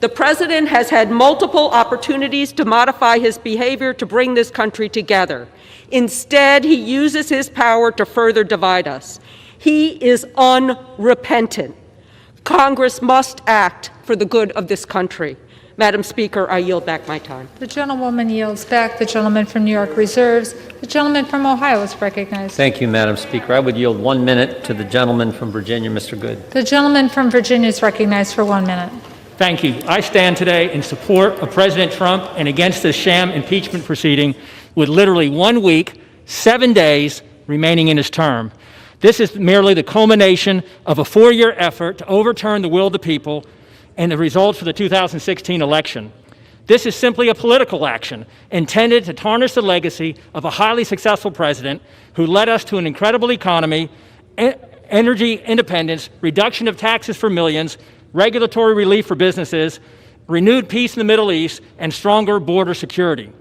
The President has had multiple opportunities to modify his behavior to bring this country together. Instead, he uses his power to further divide us. He is unrepentant. Congress must act for the good of this country. Madam Speaker, I yield back my time. The gentlewoman yields back. The gentleman from New York reserves. The gentleman from Ohio is recognized. Thank you, Madam Speaker. I would yield 1 minute to the gentleman from Virginia, Mr. Good. The gentleman from Virginia is recognized for 1 minute. Thank you. I stand today in support of President Trump and against the sham impeachment proceeding with literally 1 week, 7 days remaining in his term. This is merely the culmination of a 4-year effort to overturn the will of the people and the results for the 2016 election. This is simply a political action intended to tarnish the legacy of a highly successful president who led us to an incredible economy, energy independence, reduction of taxes for millions, regulatory relief for businesses, renewed peace in the Middle East, and stronger border security.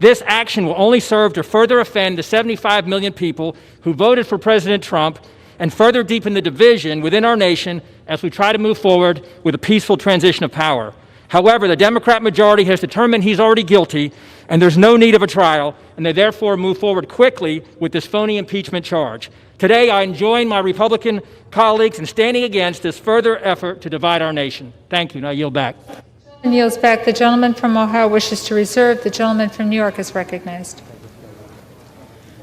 This action will only serve to further offend the 75 million people who voted for President Trump and further deepen the division within our nation as we try to move forward with a peaceful transition of power. However, the Democrat majority has determined he's already guilty and there's no need of a trial, and they therefore move forward quickly with this phony impeachment charge. Today, I join my Republican colleagues in standing against this further effort to divide our nation. Thank you, and I yield back. And yields back. The gentleman from Ohio wishes to reserve. The gentleman from New York is recognized.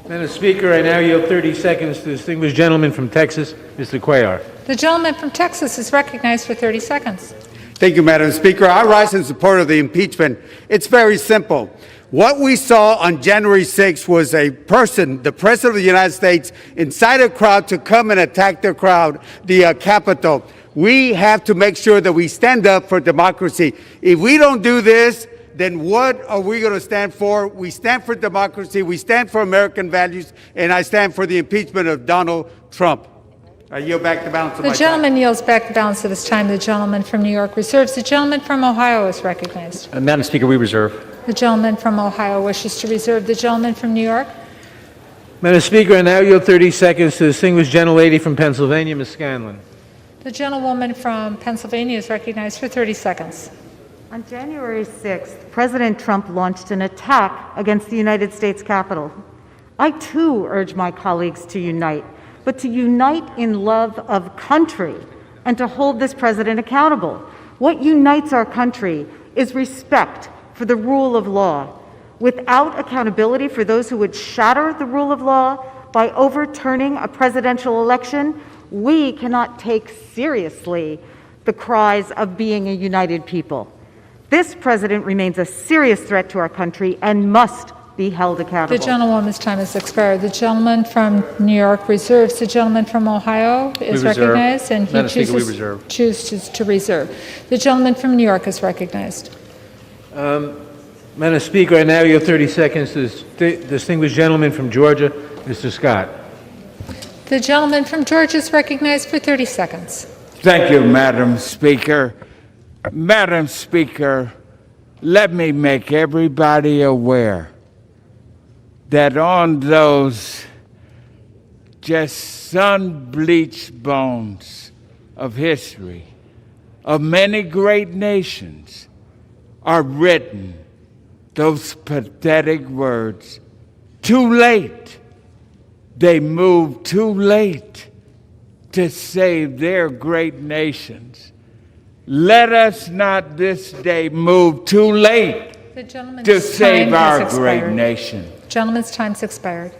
Madam Speaker, I now yield 30 seconds to the distinguished gentleman from Texas, Mr. Cuellar. The gentleman from Texas is recognized for 30 seconds. Thank you, Madam Speaker. I rise in support of the impeachment. It's very simple. What we saw on January 6th was a person, the President of the United States, incite a crowd to come and attack the Capitol. We have to make sure that we stand up for democracy. If we don't do this, then what are we going to stand for? We stand for democracy, we stand for American values, and I stand for the impeachment of Donald Trump. I yield back the balance of my time. The gentleman yields back the balance of his time. The gentleman from New York reserves. The gentleman from Ohio is recognized. Madam Speaker, we reserve. The gentleman from Ohio wishes to reserve. The gentleman from New York. Madam Speaker, I now yield 30 seconds to the distinguished gentlelady from Pennsylvania, Ms. Scanlon. The gentlewoman from Pennsylvania is recognized for 30 seconds. On January 6th, President Trump launched an attack against the United States Capitol. I too urge my colleagues to unite, but to unite in love of country and to hold this president accountable. What unites our country is respect for the rule of law. Without accountability for those who would shatter the rule of law by overturning a presidential election, we cannot take seriously the cries of being a united people. This president remains a serious threat to our country and must be held accountable. The gentlewoman's time has expired. The gentleman from New York reserves. The gentleman from Ohio is recognized, and he chooses to reserve. The gentleman from New York is recognized. Madam Speaker, I now yield 30 seconds to the distinguished gentleman from Georgia, Mr. Scott. The gentleman from Georgia is recognized for 30 seconds. Thank you, Madam Speaker. Madam Speaker, let me make everybody aware that on those just sun-bleached bones of history of many great nations are written those pathetic words, too late. They moved too late to save their great nations. Let us not this day move too late to save our great nation. Gentleman's time's expired.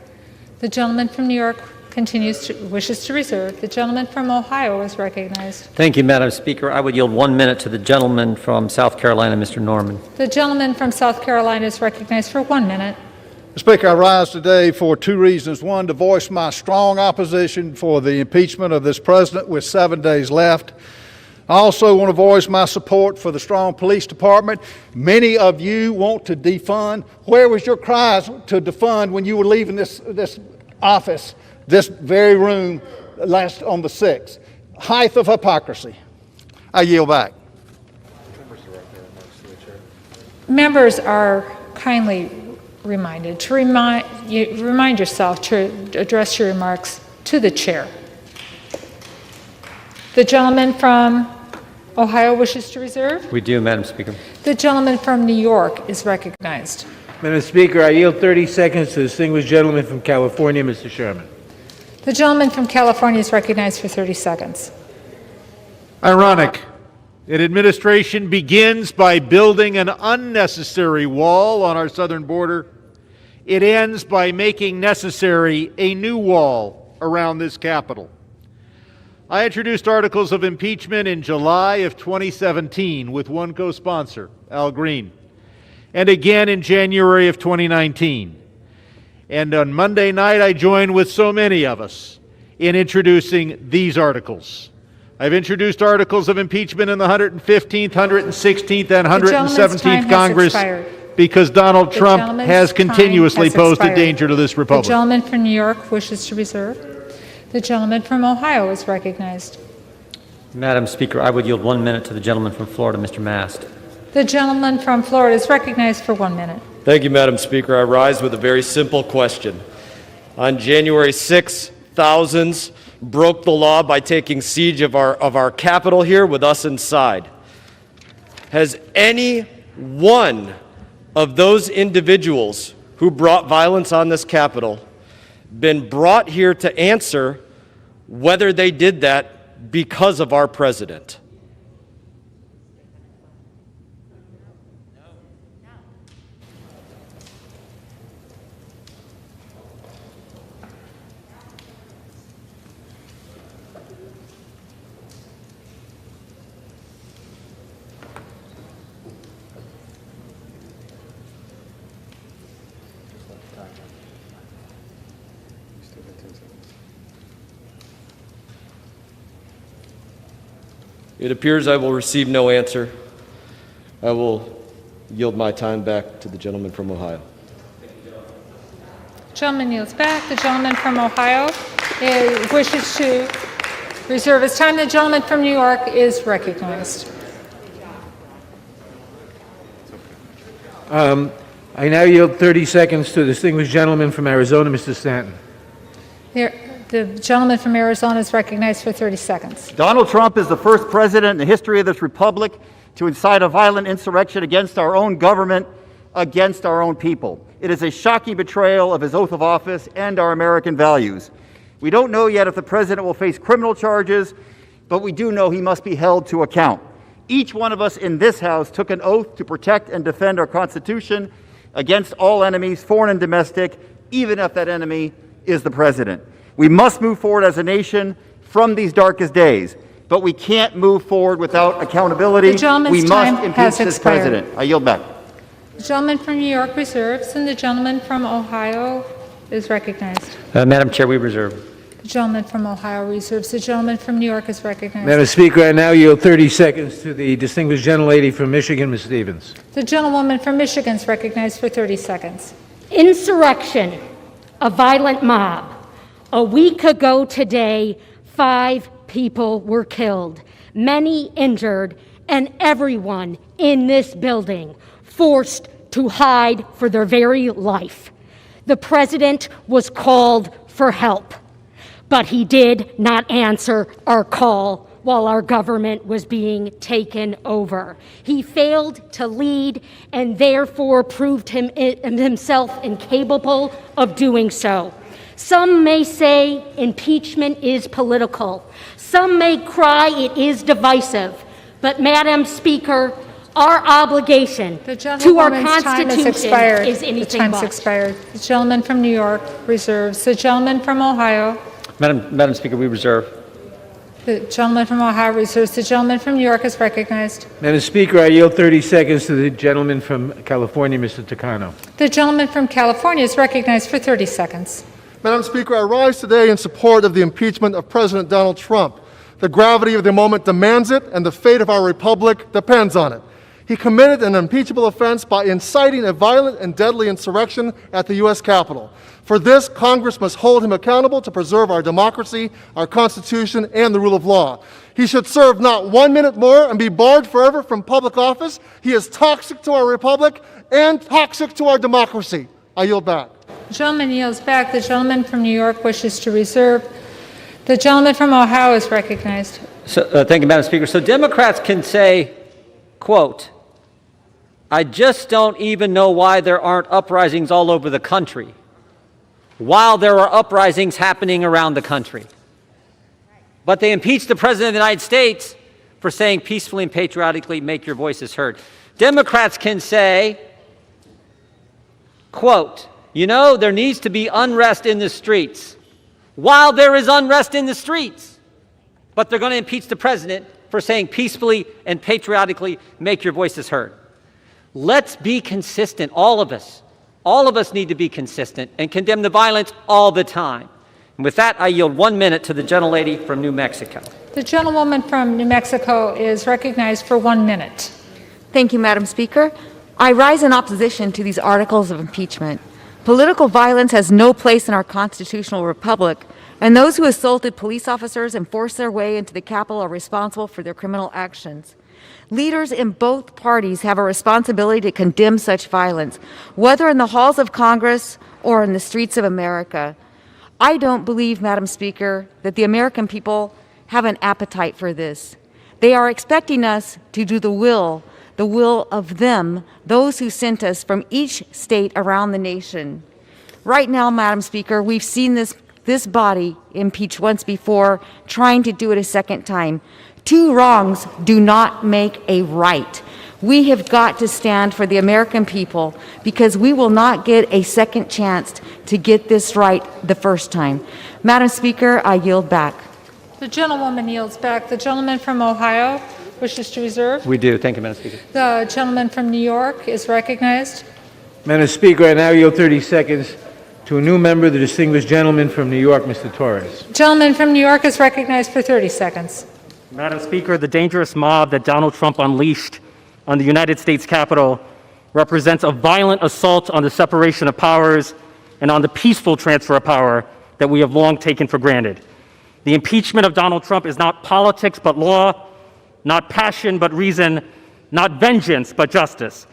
The gentleman from New York wishes to reserve. The gentleman from Ohio is recognized. Thank you, Madam Speaker. I would yield 1 minute to the gentleman from South Carolina, Mr. Norman. The gentleman from South Carolina is recognized for 1 minute. Mr. Speaker, I rise today for two reasons. One, to voice my strong opposition for the impeachment of this president with 7 days left. I also want to voice my support for the strong police department. Many of you want to defund. Where was your cries to defund when you were leaving this office, this very room, last on the 6th? Height of hypocrisy. I yield back. Members are kindly reminded to remind yourself to address your remarks to the chair. The gentleman from Ohio wishes to reserve. We do, Madam Speaker. The gentleman from New York is recognized. Madam Speaker, I yield 30 seconds to the distinguished gentleman from California, Mr. Sherman. The gentleman from California is recognized for 30 seconds. Ironic. An administration begins by building an unnecessary wall on our southern border. It ends by making necessary a new wall around this Capitol. I introduced articles of impeachment in July of 2017 with one co-sponsor, Al Green, and again in January of 2019. And on Monday night, I joined with so many of us in introducing these articles. I've introduced articles of impeachment in the 115th, 116th, and The gentleman's time 117th has Congress expired. because Donald The Trump gentleman's has time continuously has posed a expired. danger to this The republic. gentleman from New York wishes to reserve. The gentleman from Ohio is recognized. Madam Speaker, I would yield 1 minute to the gentleman from Florida, Mr. Mast. The gentleman from Florida is recognized for 1 minute. Thank you, Madam Speaker. I rise with a very simple question. On January 6th, thousands broke the law by taking siege of our Capitol here with us inside. Has any one of those individuals who brought violence on this Capitol been brought here to answer whether they did that because of our president? It appears I will receive no answer. I will yield my time back to the gentleman from Ohio. Gentleman yields back. The gentleman from Ohio wishes to reserve his time. The gentleman from New York is recognized. I now yield 30 seconds to the distinguished gentleman from Arizona, Mr. Stanton. The gentleman from Arizona is recognized for 30 seconds. Donald Trump is the first president in the history of this republic to incite a violent insurrection against our own government, against our own people. It is a shocking betrayal of his oath of office and our American values. We don't know yet if the president will face criminal charges, but we do know he must be held to account. Each one of us in this House took an oath to protect and defend our Constitution against all enemies, foreign and domestic, even if that enemy is the president. We must move forward as a nation from these darkest days, but we can't move forward without accountability. We must impeach this president. I yield back. The gentleman from New York reserves, and the gentleman from Ohio is recognized. Madam Chair, we reserve. The gentleman from Ohio reserves. The gentleman from New York is recognized. Madam Speaker, I now yield 30 seconds to the distinguished gentlelady from Michigan, Ms. Stevens. The gentlewoman from Michigan is recognized for 30 seconds. Insurrection, a violent mob. A week ago today, 5 people were killed, many injured, and everyone in this building forced to hide for their very life. The president was called for help, but he did not answer our call while our government was being taken over. He failed to lead and therefore proved himself incapable of doing so. Some may say impeachment is political. Some may cry it is divisive. But, Madam Speaker, our obligation to our Constitution is anything The time's but. expired. The gentleman from New York reserves. The gentleman from Ohio. Madam Speaker, we reserve. The gentleman from Ohio reserves. The gentleman from New York is recognized. Madam Speaker, I yield 30 seconds to the gentleman from California, Mr. Takano. The gentleman from California is recognized for 30 seconds. Madam Speaker, I rise today in support of the impeachment of President Donald Trump. The gravity of the moment demands it, and the fate of our republic depends on it. He committed an impeachable offense by inciting a violent and deadly insurrection at the U.S. Capitol. For this, Congress must hold him accountable to preserve our democracy, our Constitution, and the rule of law. He should serve not 1 minute more and be barred forever from public office. He is toxic to our republic and toxic to our democracy. I yield back. The gentleman yields back. The gentleman from New York wishes to reserve. The gentleman from Ohio is recognized. Thank you, Madam Speaker. So Democrats can say, quote, I just don't even know why there aren't uprisings all over the country, while there are uprisings happening around the country. But they impeached the President of the United States for saying peacefully and patriotically, make your voices heard. Democrats can say, quote, you know, there needs to be unrest in the streets, while there is unrest in the streets. But they're going to impeach the president for saying peacefully and patriotically, make your voices heard. Let's be consistent, all of us. All of us need to be consistent and condemn the violence all the time. And with that, I yield 1 minute to the gentlelady from New Mexico. The gentlewoman from New Mexico is recognized for 1 minute. Thank you, Madam Speaker. I rise in opposition to these articles of impeachment. Political violence has no place in our constitutional republic, and those who assaulted police officers and forced their way into the Capitol are responsible for their criminal actions. Leaders in both parties have a responsibility to condemn such violence, whether in the halls of Congress or in the streets of America. I don't believe, Madam Speaker, that the American people have an appetite for this. They are expecting us to do the will of them, those who sent us from each state around the nation. Right now, Madam Speaker, we've seen this body impeach once before, trying to do it a second time. Two wrongs do not make a right. We have got to stand for the American people because we will not get a second chance to get this right the first time. Madam Speaker, I yield back. The gentlewoman yields back. The gentleman from Ohio wishes to reserve. We do. Thank you, Madam Speaker. The gentleman from New York is recognized. Madam Speaker, I now yield 30 seconds to a new member, the distinguished gentleman from New York, Mr. Torres. Gentleman from New York is recognized for 30 seconds. Madam Speaker, the dangerous mob that Donald Trump unleashed on the United States Capitol represents a violent assault on the separation of powers and on the peaceful transfer of power that we have long taken for granted. The impeachment of Donald Trump is not politics but law, not passion but reason, not vengeance but justice.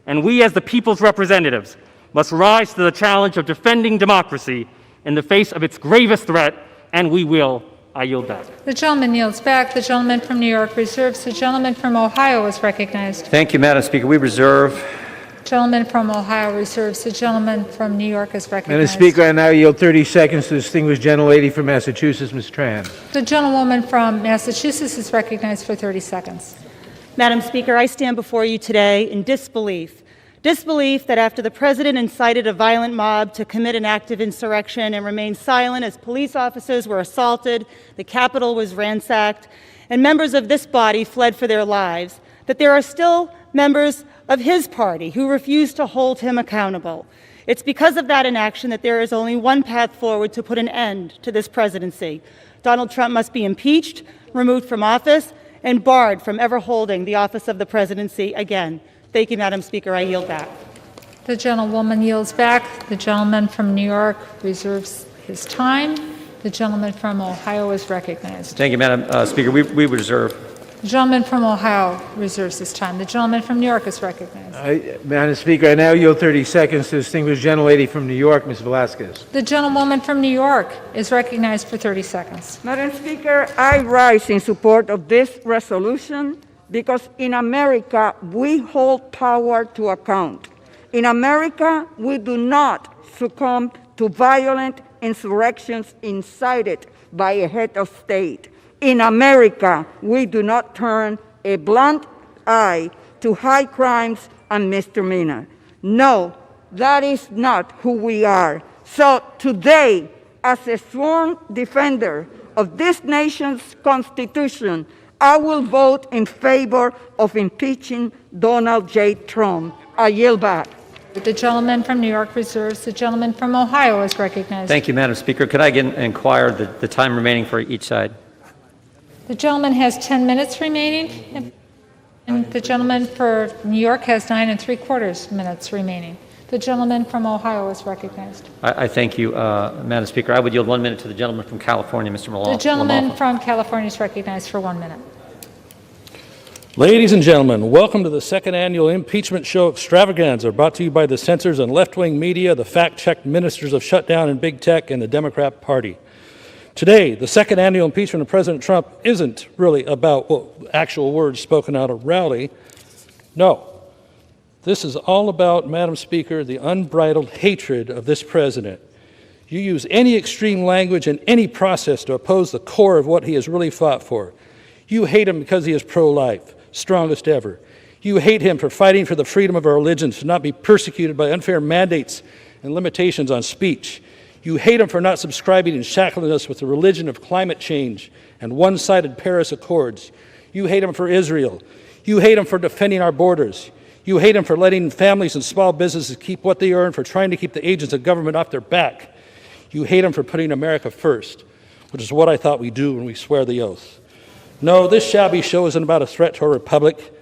And we as the people's representatives must rise to the challenge of defending democracy in the face of its gravest threat, and we will. I yield back. The gentleman yields back. The gentleman from New York reserves. The gentleman from Ohio is recognized. Thank you, Madam Speaker. We reserve. Gentleman from Ohio reserves. The gentleman from New York is recognized. Madam Speaker, I now yield 30 seconds to the distinguished gentlelady from Massachusetts, Ms. Tran. The gentlewoman from Massachusetts is recognized for 30 seconds. Madam Speaker, I stand before you today in disbelief. Disbelief that after the President incited a violent mob to commit an act of insurrection and remained silent as police officers were assaulted, the Capitol was ransacked, and members of this body fled for their lives, that there are still members of his party who refuse to hold him accountable. It's because of that inaction that there is only one path forward to put an end to this presidency. Donald Trump must be impeached, removed from office, and barred from ever holding the office of the presidency again. Thank you, Madam Speaker. I yield back. The gentlewoman yields back. The gentleman from New York reserves his time. The gentleman from Ohio is recognized. Thank you, Madam Speaker. We reserve. The gentleman from Ohio reserves his time. The gentleman from New York is recognized. Madam Speaker, I now yield 30 seconds to the distinguished gentlelady from New York, Ms. Velasquez. The gentlewoman from New York is recognized for 30 seconds. Madam Speaker, I rise in support of this resolution because in America, we hold power to account. In America, we do not succumb to violent insurrections incited by a head of state. In America, we do not turn a blind eye to high crimes and misdemeanors. No, that is not who we are. So today, as a sworn defender of this nation's Constitution, I will vote in favor of impeaching Donald J. Trump. I yield back. The gentleman from New York reserves. The gentleman from Ohio is recognized. Thank you, Madam Speaker. Could I again inquire the time remaining for each side? The gentleman has 10 minutes remaining, and the gentleman for New York has 9 3/4 minutes remaining. The gentleman from Ohio is recognized. I thank you, Madam Speaker. I would yield 1 minute to the gentleman from California, Mr. Malone. The gentleman from California is recognized for 1 minute. Ladies and gentlemen, welcome to the second annual impeachment show extravaganza, brought to you by the censors and left-wing media, the fact-checked ministers of shutdown and big tech, and the Democrat Party. Today, the second annual impeachment of President Trump isn't really about actual words spoken out of rally. No. This is all about, Madam Speaker, the unbridled hatred of this president. You use any extreme language and any process to oppose the core of what he has really fought for. You hate him because he is pro-life, strongest ever. You hate him for fighting for the freedom of our religions to not be persecuted by unfair mandates and limitations on speech. You hate him for not subscribing and shackling us with the religion of climate change and one-sided Paris Accords. You hate him for Israel. You hate him for defending our borders. You hate him for letting families and small businesses keep what they earn, for trying to keep the agents of government off their back. You hate him for putting America first, which is what I thought we do when we swear the oath. No, this shabby show isn't about a threat to our republic.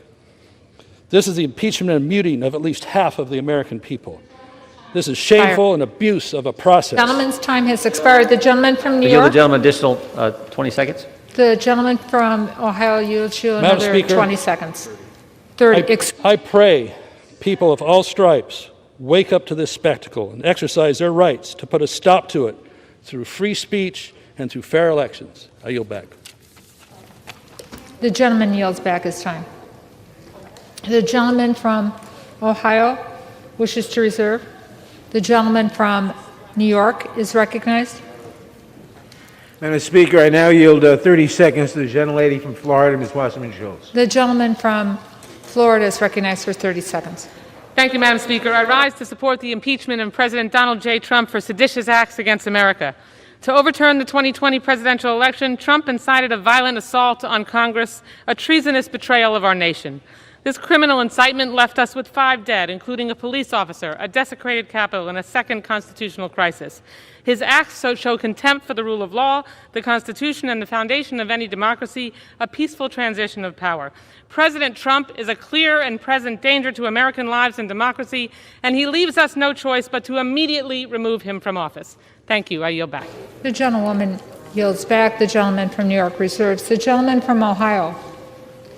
This is the impeachment and muting of at least half of the American people. This is shameful and abuse of a process. Gentleman's time has expired. The gentleman from New I yield York. the gentleman additional 20 seconds. The gentleman from Ohio yields you Madam another Speaker, 20 seconds. 30. I pray people of all stripes wake up to this spectacle and exercise their rights to put a stop to it through free speech and through fair elections. I yield back. The gentleman yields back his time. The gentleman from Ohio wishes to reserve. The gentleman from New York is recognized. Madam Speaker, I now yield 30 seconds to the gentlelady from Florida, Ms. Wasserman Schultz. The gentleman from Florida is recognized for 30 seconds. Thank you, Madam Speaker. I rise to support the impeachment of President Donald J. Trump for seditious acts against America. To overturn the 2020 presidential election, Trump incited a violent assault on Congress, a treasonous betrayal of our nation. This criminal incitement left us with 5 dead, including a police officer, a desecrated Capitol, and a second constitutional crisis. His acts show contempt for the rule of law, the Constitution, and the foundation of any democracy, a peaceful transition of power. President Trump is a clear and present danger to American lives and democracy, and he leaves us no choice but to immediately remove him from office. Thank you. I yield back. The gentlewoman yields back. The gentleman from New York reserves. The gentleman from Ohio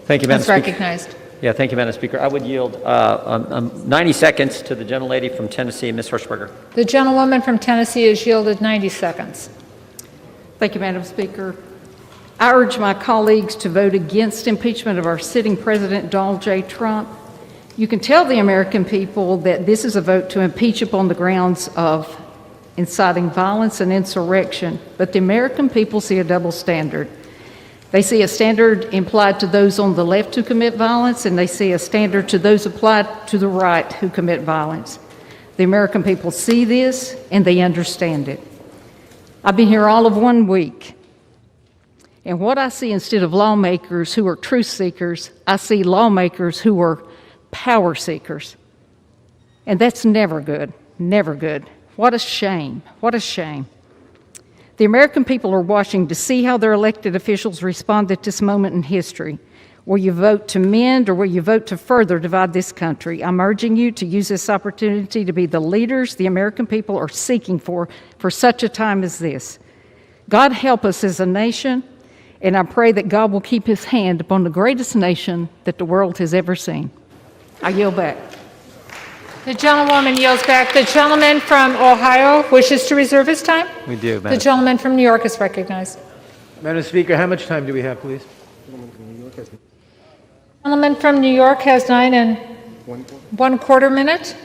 Thank you, Madam is Speaker. recognized. Yeah, thank you, Madam Speaker. I would yield 90 seconds to the gentlelady from Tennessee, Ms. Hirschberger. The gentlewoman from Tennessee is yielded 90 seconds. Thank you, Madam Speaker. I urge my colleagues to vote against impeachment of our sitting President, Donald J. Trump. You can tell the American people that this is a vote to impeach upon the grounds of inciting violence and insurrection, but the American people see a double standard. They see a standard implied to those on the left who commit violence, and they see a standard to those applied to the right who commit violence. The American people see this, and they understand it. I've been here all of 1 week, and what I see instead of lawmakers who are truth seekers, I see lawmakers who are power seekers. And that's never good, never good. What a shame, what a shame. The American people are watching to see how their elected officials respond at this moment in history. Will you vote to mend, or will you vote to further divide this country? I'm urging you to use this opportunity to be the leaders the American people are seeking for such a time as this. God help us as a nation, and I pray that God will keep his hand upon the greatest nation that the world has ever seen. I yield back. The gentlewoman yields back. The gentleman from Ohio wishes to reserve his time. We do, The gentleman from New York is recognized. Madam Speaker, how much time do we have, please? The gentleman from New York has 9 1/4 minutes.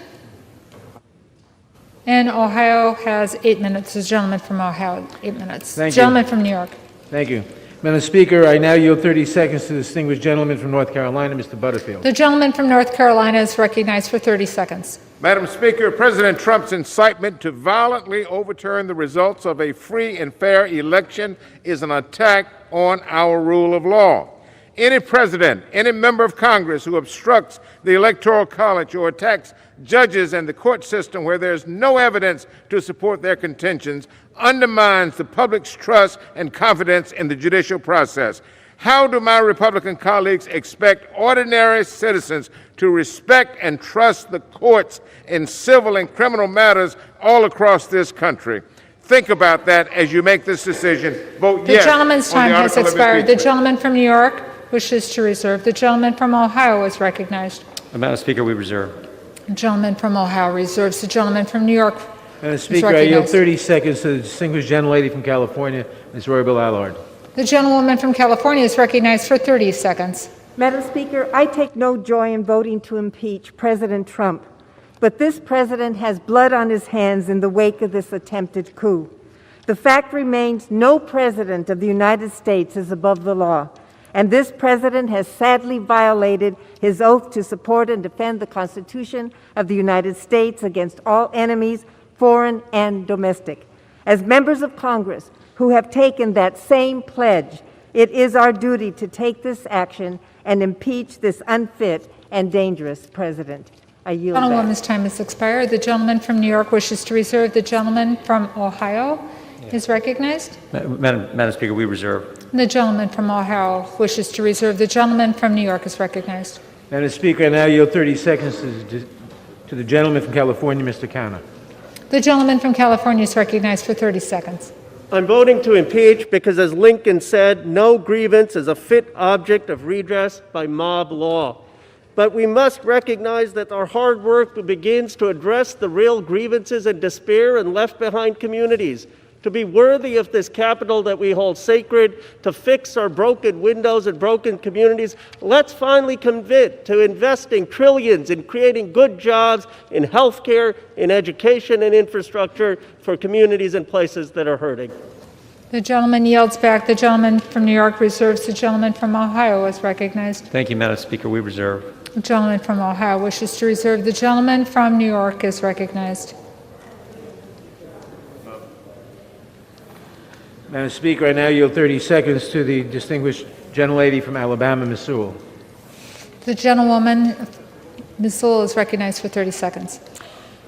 And Ohio has 8 minutes. The gentleman from Ohio, 8 minutes. Thank you. Gentleman from New York. Thank you. Madam Speaker, I now yield 30 seconds to the distinguished gentleman from North Carolina, Mr. Butterfield. The gentleman from North Carolina is recognized for 30 seconds. Madam Speaker, President Trump's incitement to violently overturn the results of a free and fair election is an attack on our rule of law. Any president, any member of Congress who obstructs the Electoral College or attacks judges and the court system where there's no evidence to support their contentions undermines the public's trust and confidence in the judicial process. How do my Republican colleagues expect ordinary citizens to respect and trust the courts in civil and criminal matters all across this country? Think about that as you make this decision. Vote The yes. gentleman's on time the has article of expired. The impeachment. gentleman from New York wishes to reserve. The gentleman from Ohio is recognized. Madam Speaker, we reserve. The gentleman from Ohio reserves. The gentleman from New York Madam is Speaker, I yield recognized. 30 seconds to the distinguished gentlelady from California, Ms. Roybal Allard. The gentlewoman from California is recognized for 30 seconds. Madam Speaker, I take no joy in voting to impeach President Trump, but this president has blood on his hands in the wake of this attempted coup. The fact remains no president of the United States is above the law, and this president has sadly violated his oath to support and defend the Constitution of the United States against all enemies, foreign and domestic. As members of Congress who have taken that same pledge, it is our duty to take this action and impeach this unfit and dangerous president. I yield back. Gentlewoman's time has expired. The gentleman from New York wishes to reserve. The gentleman from Ohio is recognized. Madam Speaker, we reserve. The gentleman from Ohio wishes to reserve. The gentleman from New York is recognized. Madam Speaker, I now yield 30 seconds to the gentleman from California, Mr. Cano. The gentleman from California is recognized for 30 seconds. I'm voting to impeach because, as Lincoln said, no grievance is a fit object of redress by mob law. But we must recognize that our hard work begins to address the real grievances and despair in left-behind communities, to be worthy of this capital that we hold sacred, to fix our broken windows and broken communities. Let's finally commit to investing trillions in creating good jobs in healthcare, in education, and infrastructure for communities and places that are hurting. The gentleman yields back. The gentleman from New York reserves. The gentleman from Ohio is recognized. Thank you, Madam Speaker. We reserve. The gentleman from Ohio wishes to reserve. The gentleman from New York is recognized. Madam Speaker, I now yield 30 seconds to the distinguished gentlelady from Alabama, Ms. Sewell. The gentlewoman, Ms. Sewell, is recognized for 30 seconds.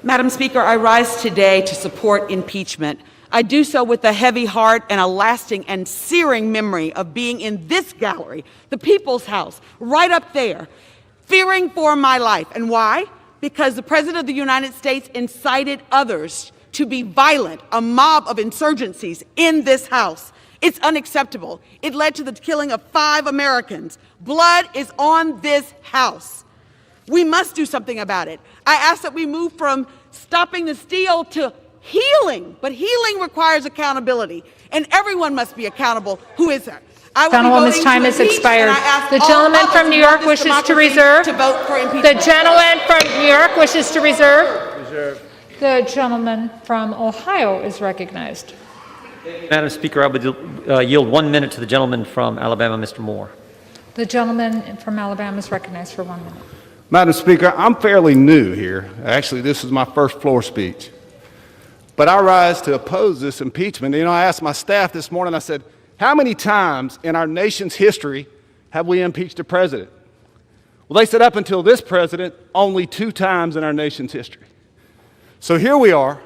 Madam Speaker, I rise today to support impeachment. I do so with a heavy heart and a lasting and searing memory of being in this gallery, the People's House, right up there, fearing for my life. And why? Because the President of the United States incited others to be violent, a mob of insurgencies in this House. It's unacceptable. It led to the killing of 5 Americans. Blood is on this House. We must do something about it. I ask that we move from stopping the steal to healing, but healing requires accountability, and everyone must be accountable. Who is there? Gentlewoman's time has expired. The gentleman from New York wishes to reserve. The gentleman from New York wishes to reserve. The gentleman from Ohio is recognized. Madam Speaker, I would yield 1 minute to the gentleman from Alabama, Mr. Moore. The gentleman from Alabama is recognized for 1 minute. Madam Speaker, I'm fairly new here. Actually, this is my first floor speech. But I rise to oppose this impeachment. You know, I asked my staff this morning, I said, how many times in our nation's history have we impeached a president? Well, they said up until this president, only 2 times in our nation's history. So here we are,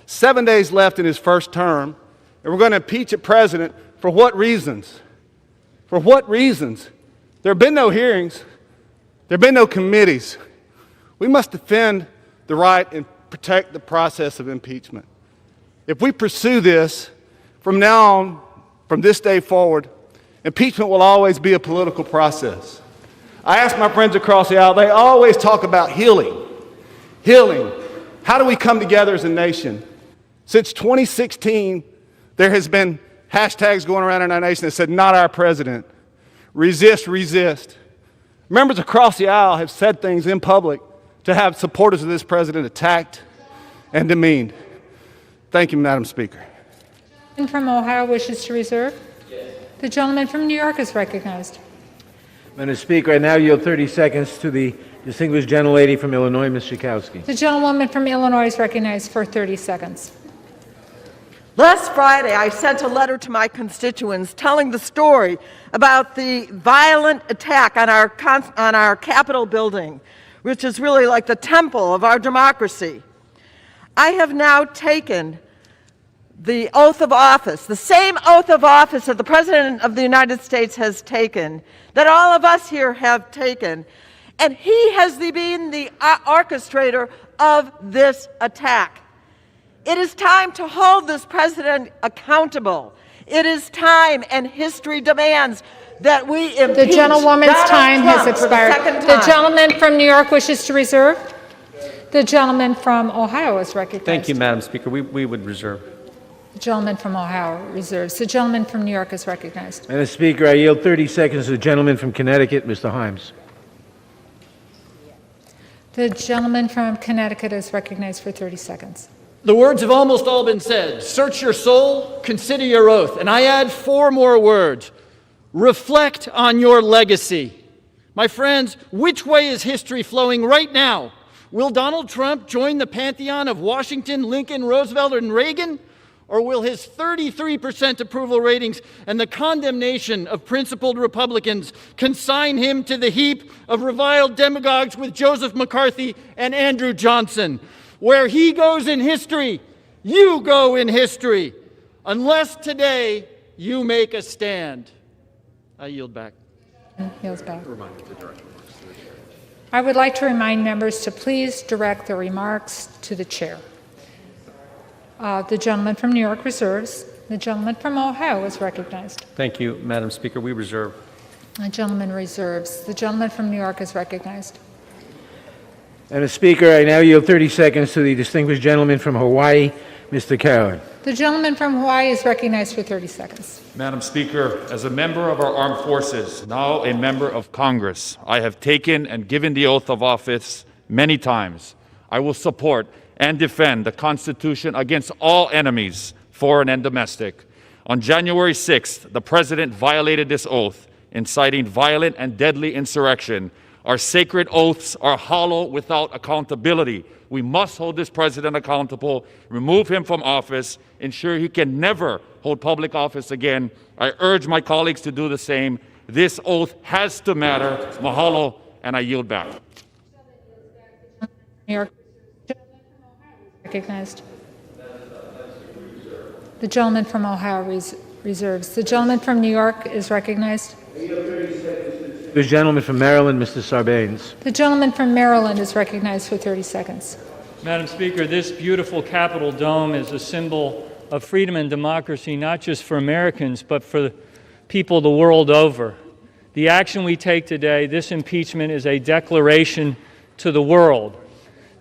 7 days left in his first term, and we're going to impeach a president for what reasons? For what reasons? There have been no hearings. There have been no committees. We must defend the right and protect the process of impeachment. If we pursue this, from now on, from this day forward, impeachment will always be a political process. I ask my friends across the aisle, they always talk about healing. Healing. How do we come together as a nation? Since 2016, there has been hashtags going around in our nation that said, not our president. Resist, resist. Members across the aisle have said things in public to have supporters of this president attacked and demeaned. Thank you, Madam Speaker. The gentleman from Ohio wishes to reserve. The gentleman from New York is recognized. Madam Speaker, I now yield 30 seconds to the distinguished gentlelady from Illinois, Ms. Schakowsky. The gentlewoman from Illinois is recognized for 30 seconds. Last Friday, I sent a letter to my constituents telling the story about the violent attack on our Capitol building, which is really like the temple of our democracy. I have now taken the oath of office, the same oath of office that the President of the United States has taken, that all of us here have taken, and he has been the orchestrator of this attack. It is time to hold this president accountable. It is time, and history demands that we impeach The gentlewoman's time has expired. The gentleman from New York wishes to reserve. The gentleman from Ohio is recognized. Thank you, Madam Speaker. We would reserve. The gentleman from Ohio reserves. The gentleman from New York is recognized. Madam Speaker, I yield 30 seconds to the gentleman from Connecticut, Mr. Himes. The gentleman from Connecticut is recognized for 30 seconds. The words have almost all been said. Search your soul, consider your oath. And I add 4 more words. Reflect on your legacy. My friends, which way is history flowing right now? Will Donald Trump join the pantheon of Washington, Lincoln, Roosevelt, and Reagan? Or will his 33% approval ratings and the condemnation of principled Republicans consign him to the heap of reviled demagogues with Joseph McCarthy and Andrew Johnson? Where he goes in history, you go in history, unless today you make a stand. I yield back. Yields back. I would like to remind members to please direct their remarks to the chair. The gentleman from New York reserves. The gentleman from Ohio is recognized. Thank you, Madam Speaker. We reserve. The gentleman reserves. The gentleman from New York is recognized. Madam Speaker, I now yield 30 seconds to the distinguished gentleman from Hawaii, Mr. Cowan. The gentleman from Hawaii is recognized for 30 seconds. Madam Speaker, as a member of our armed forces, now a member of Congress, I have taken and given the oath of office many times. I will support and defend the Constitution against all enemies, foreign and domestic. On January 6th, the President violated this oath, inciting violent and deadly insurrection. Our sacred oaths are hollow without accountability. We must hold this President accountable, remove him from office, ensure he can never hold public office again. I urge my colleagues to do the same. This oath has to matter. Mahalo, and I yield back. New York. Recognized. The gentleman from Ohio reserves. The gentleman from New York is recognized. The gentleman from Maryland, Mr. Sarbanes. The gentleman from Maryland is recognized for 30 seconds. Madam Speaker, this beautiful Capitol dome is a symbol of freedom and democracy, not just for Americans, but for people the world over. The action we take today, this impeachment, is a declaration to the world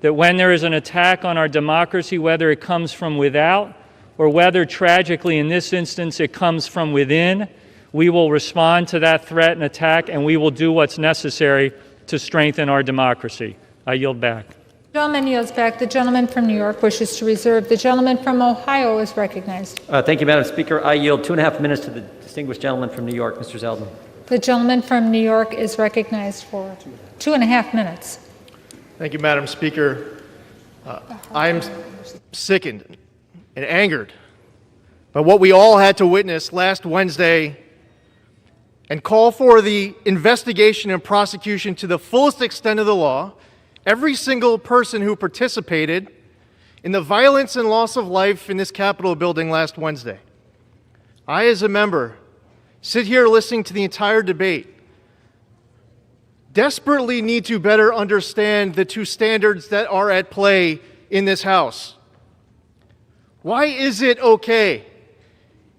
that when there is an attack on our democracy, whether it comes from without or whether, tragically, in this instance, it comes from within, we will respond to that threat and attack, and we will do what's necessary to strengthen our democracy. I yield back. The gentleman yields back. The gentleman from New York wishes to reserve. The gentleman from Ohio is recognized. Thank you, Madam Speaker. I yield 2.5 minutes to the distinguished gentleman from New York, Mr. Zeldin. The gentleman from New York is recognized for 2.5 minutes. Thank you, Madam Speaker. I'm sickened and angered by what we all had to witness last Wednesday and call for the investigation and prosecution to the fullest extent of the law. Every single person who participated in the violence and loss of life in this Capitol building last Wednesday. I, as a member, sit here listening to the entire debate, desperately need to better understand the two standards that are at play in this House. Why is it okay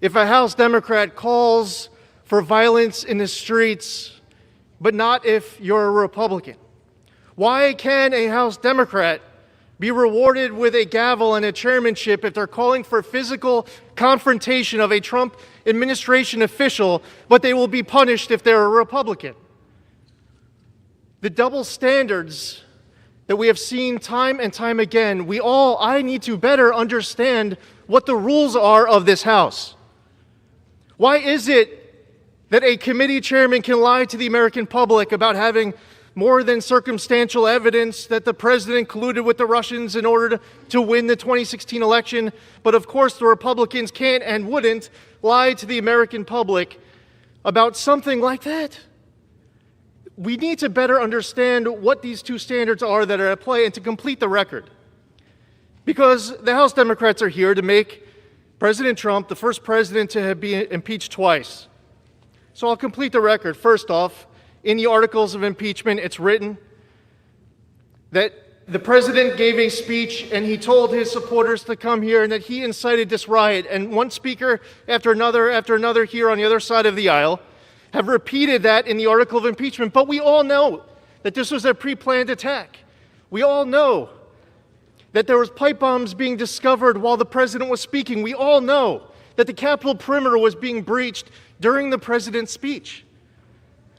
if a House Democrat calls for violence in the streets, but not if you're a Republican? Why can a House Democrat be rewarded with a gavel and a chairmanship if they're calling for physical confrontation of a Trump administration official, but they will be punished if they're a Republican? The double standards that we have seen time and time again, I need to better understand what the rules are of this House. Why is it that a committee chairman can lie to the American public about having more than circumstantial evidence that the president colluded with the Russians in order to win the 2016 election, but of course the Republicans can't and wouldn't lie to the American public about something like that? We need to better understand what these two standards are that are at play and to complete the record. Because the House Democrats are here to make President Trump the first president to be impeached twice. So I'll complete the record. First off, in the articles of impeachment, it's written that the president gave a speech and he told his supporters to come here and that he incited this riot. And one speaker after another here on the other side of the aisle have repeated that in the article of impeachment. But we all know that this was a pre-planned attack. We all know that there was pipe bombs being discovered while the president was speaking. We all know that the Capitol perimeter was being breached during the president's speech.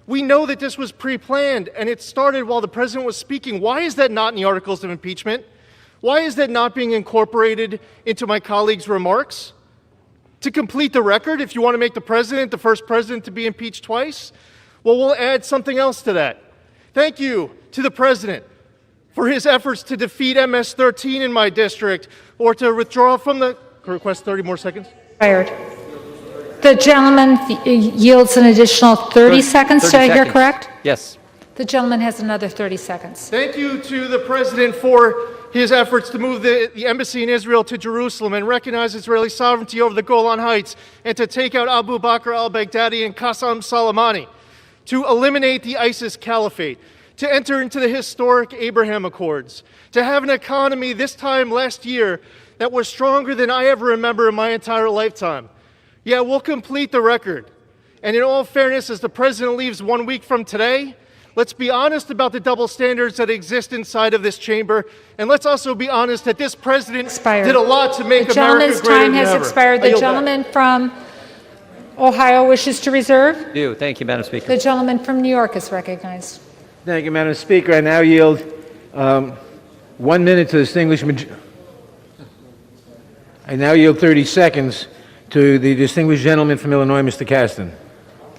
We know that this was pre-planned and it started while the president was speaking. Why is that not in the articles of impeachment? Why is that not being incorporated into my colleague's remarks? To complete the record, if you want to make the president the first president to be impeached twice, well, we'll add something else to that. Thank you to the president for his efforts to defeat MS-13 in my district or to withdraw from the request 30 more seconds. Expired. The gentleman yields an additional 30 seconds. Did I hear correct? Yes. The gentleman has another 30 seconds. Thank you to the president for his efforts to move the embassy in Israel to Jerusalem and recognize Israeli sovereignty over the Golan Heights, and to take out Abu Bakr al-Baghdadi and Qasem Soleimani, to eliminate the ISIS caliphate, to enter into the historic Abraham Accords, to have an economy this time last year that was stronger than I ever remember in my entire lifetime. Yeah, we'll complete the record. And in all fairness, as the president leaves 1 week from today, let's be honest about the double standards that exist inside of this chamber, and let's also be honest that this president did a lot to make America greater than ever. The gentleman's time has expired. The gentleman from Ohio wishes to reserve. Thank you, Madam Speaker. The gentleman from New York is recognized. Thank you, Madam Speaker. I now yield 1 minute to the distinguished I now yield 30 seconds to the distinguished gentleman from Illinois, Mr. Caston.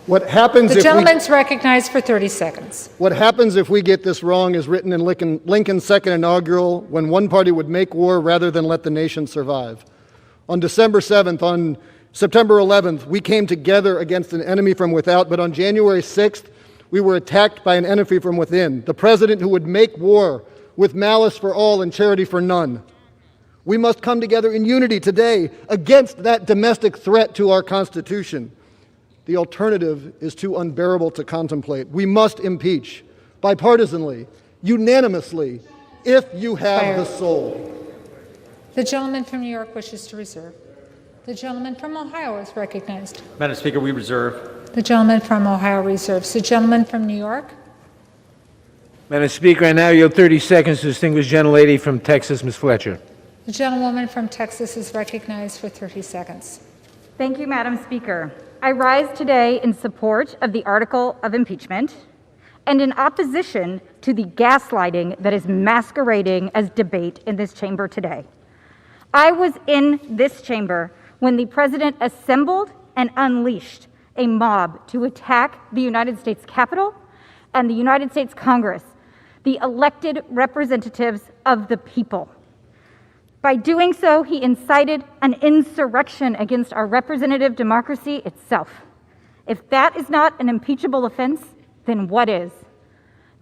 What happens The gentleman's recognized for 30 seconds. What happens if we get this wrong is written in Lincoln's second inaugural, when one party would make war rather than let the nation survive. On December 7th, on September 11th, we came together against an enemy from without, but on January 6th, we were attacked by an enemy from within, the president who would make war with malice for all and charity for none. We must come together in unity today against that domestic threat to our Constitution. The alternative is too unbearable to contemplate. We must impeach, bipartisanly, unanimously, if you have the soul. The gentleman from New York wishes to reserve. The gentleman from Ohio is recognized. Madam Speaker, we reserve. The gentleman from Ohio reserves. The gentleman from New York. Madam Speaker, I now yield 30 seconds to the distinguished gentlelady from Texas, Ms. Fletcher. The gentlewoman from Texas is recognized for 30 seconds. Thank you, Madam Speaker. I rise today in support of the article of impeachment and in opposition to the gaslighting that is masquerading as debate in this chamber today. I was in this chamber when the president assembled and unleashed a mob to attack the United States Capitol and the United States Congress, the elected representatives of the people. By doing so, he incited an insurrection against our representative democracy itself. If that is not an impeachable offense, then what is?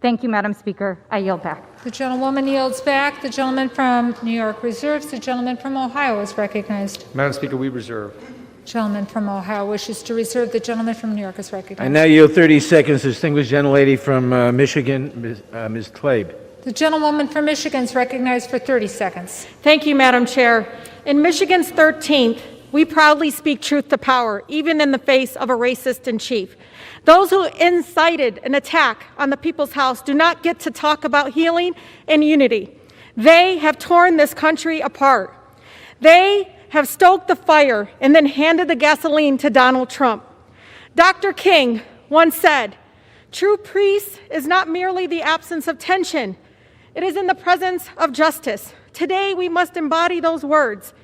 Thank you, Madam Speaker. I yield back. The gentlewoman yields back. The gentleman from New York reserves. The gentleman from Ohio is recognized. Madam Speaker, we reserve. Gentleman from Ohio wishes to reserve. The gentleman from New York is recognized. I now yield 30 seconds to the distinguished gentlelady from Michigan, Ms. Tlaib. The gentlewoman from Michigan is recognized for 30 seconds. Thank you, Madam Chair. In Michigan's 13th, we proudly speak truth to power, even in the face of a racist in chief. Those who incited an attack on the People's House do not get to talk about healing and unity. They have torn this country apart. They have stoked the fire and then handed the gasoline to Donald Trump. Dr. King once said, "True peace is not merely the absence of tension. It is in the presence of justice." Today, we must embody those words,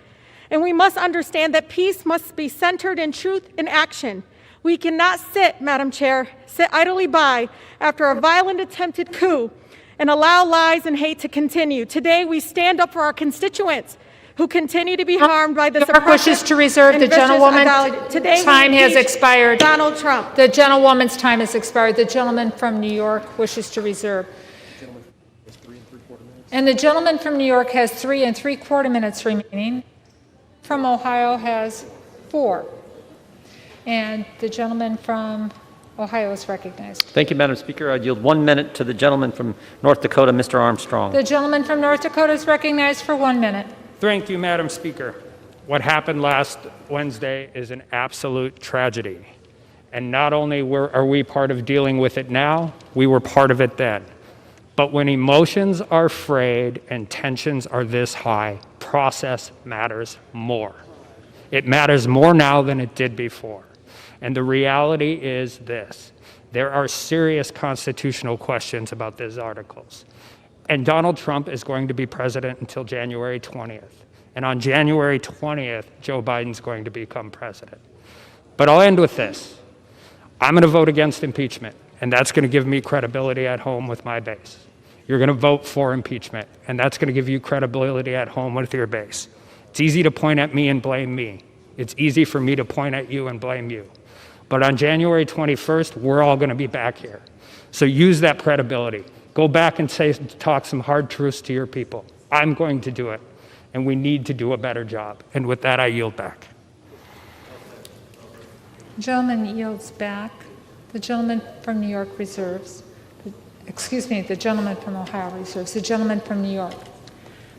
and we must understand that peace must be centered in truth and action. We cannot sit, Madam Chair, sit idly by after a violent attempted coup and allow lies and hate to continue. Today, we stand up for our constituents who continue to be harmed by the suppressive wishes to reserve. The gentlewoman's time has expired. Donald Trump. The gentlewoman's time has expired. The gentleman from New York wishes to reserve. And the gentleman from New York has 3 3/4 minutes remaining. From Ohio has 4. And the gentleman from Ohio is recognized. Thank you, Madam Speaker. I'd yield 1 minute to the gentleman from North Dakota, Mr. Armstrong. The gentleman from North Dakota is recognized for 1 minute. Thank you, Madam Speaker. What happened last Wednesday is an absolute tragedy. And not only are we part of dealing with it now, we were part of it then. But when emotions are frayed and tensions are this high, process matters more. It matters more now than it did before. And the reality is this: there are serious constitutional questions about these articles. And Donald Trump is going to be president until January 20th. And on January 20th, Joe Biden's going to become president. But I'll end with this. I'm going to vote against impeachment, and that's going to give me credibility at home with my base. You're going to vote for impeachment, and that's going to give you credibility at home with your base. It's easy to point at me and blame me. It's easy for me to point at you and blame you. But on January 21st, we're all going to be back here. So use that credibility. Go back and talk some hard truths to your people. I'm going to do it, and we need to do a better job. And with that, I yield back. The gentleman yields back. The gentleman from New York reserves. The gentleman from Ohio reserves. The gentleman from New York.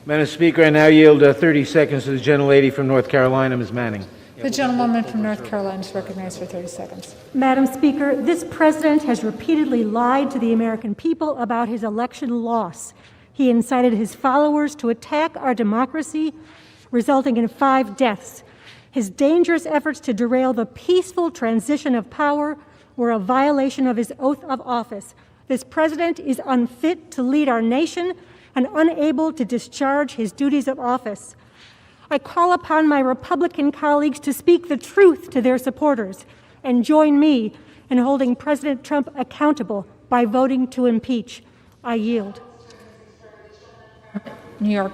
Madam Speaker, I now yield 30 seconds to the gentlelady from North Carolina, Ms. Manning. The gentlewoman from North Carolina is recognized for 30 seconds. Madam Speaker, this president has repeatedly lied to the American people about his election loss. He incited his followers to attack our democracy, resulting in 5 deaths. His dangerous efforts to derail the peaceful transition of power were a violation of his oath of office. This president is unfit to lead our nation and unable to discharge his duties of office. I call upon my Republican colleagues to speak the truth to their supporters and join me in holding President Trump accountable by voting to impeach. I yield. New York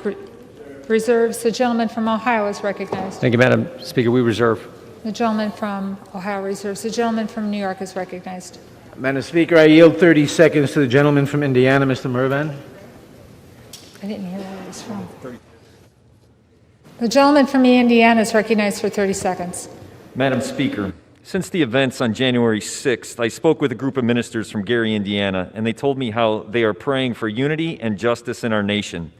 reserves. The gentleman from Ohio is recognized. Thank you, Madam Speaker. We reserve. The gentleman from Ohio reserves. The gentleman from New York is recognized. Madam Speaker, I yield 30 seconds to the gentleman from Indiana, Mr. Mervan. I didn't hear where he was from. The gentleman from Indiana is recognized for 30 seconds. Madam Speaker, since the events on January 6th, I spoke with a group of ministers from Gary, Indiana, and they told me how they are praying for unity and justice in our nation.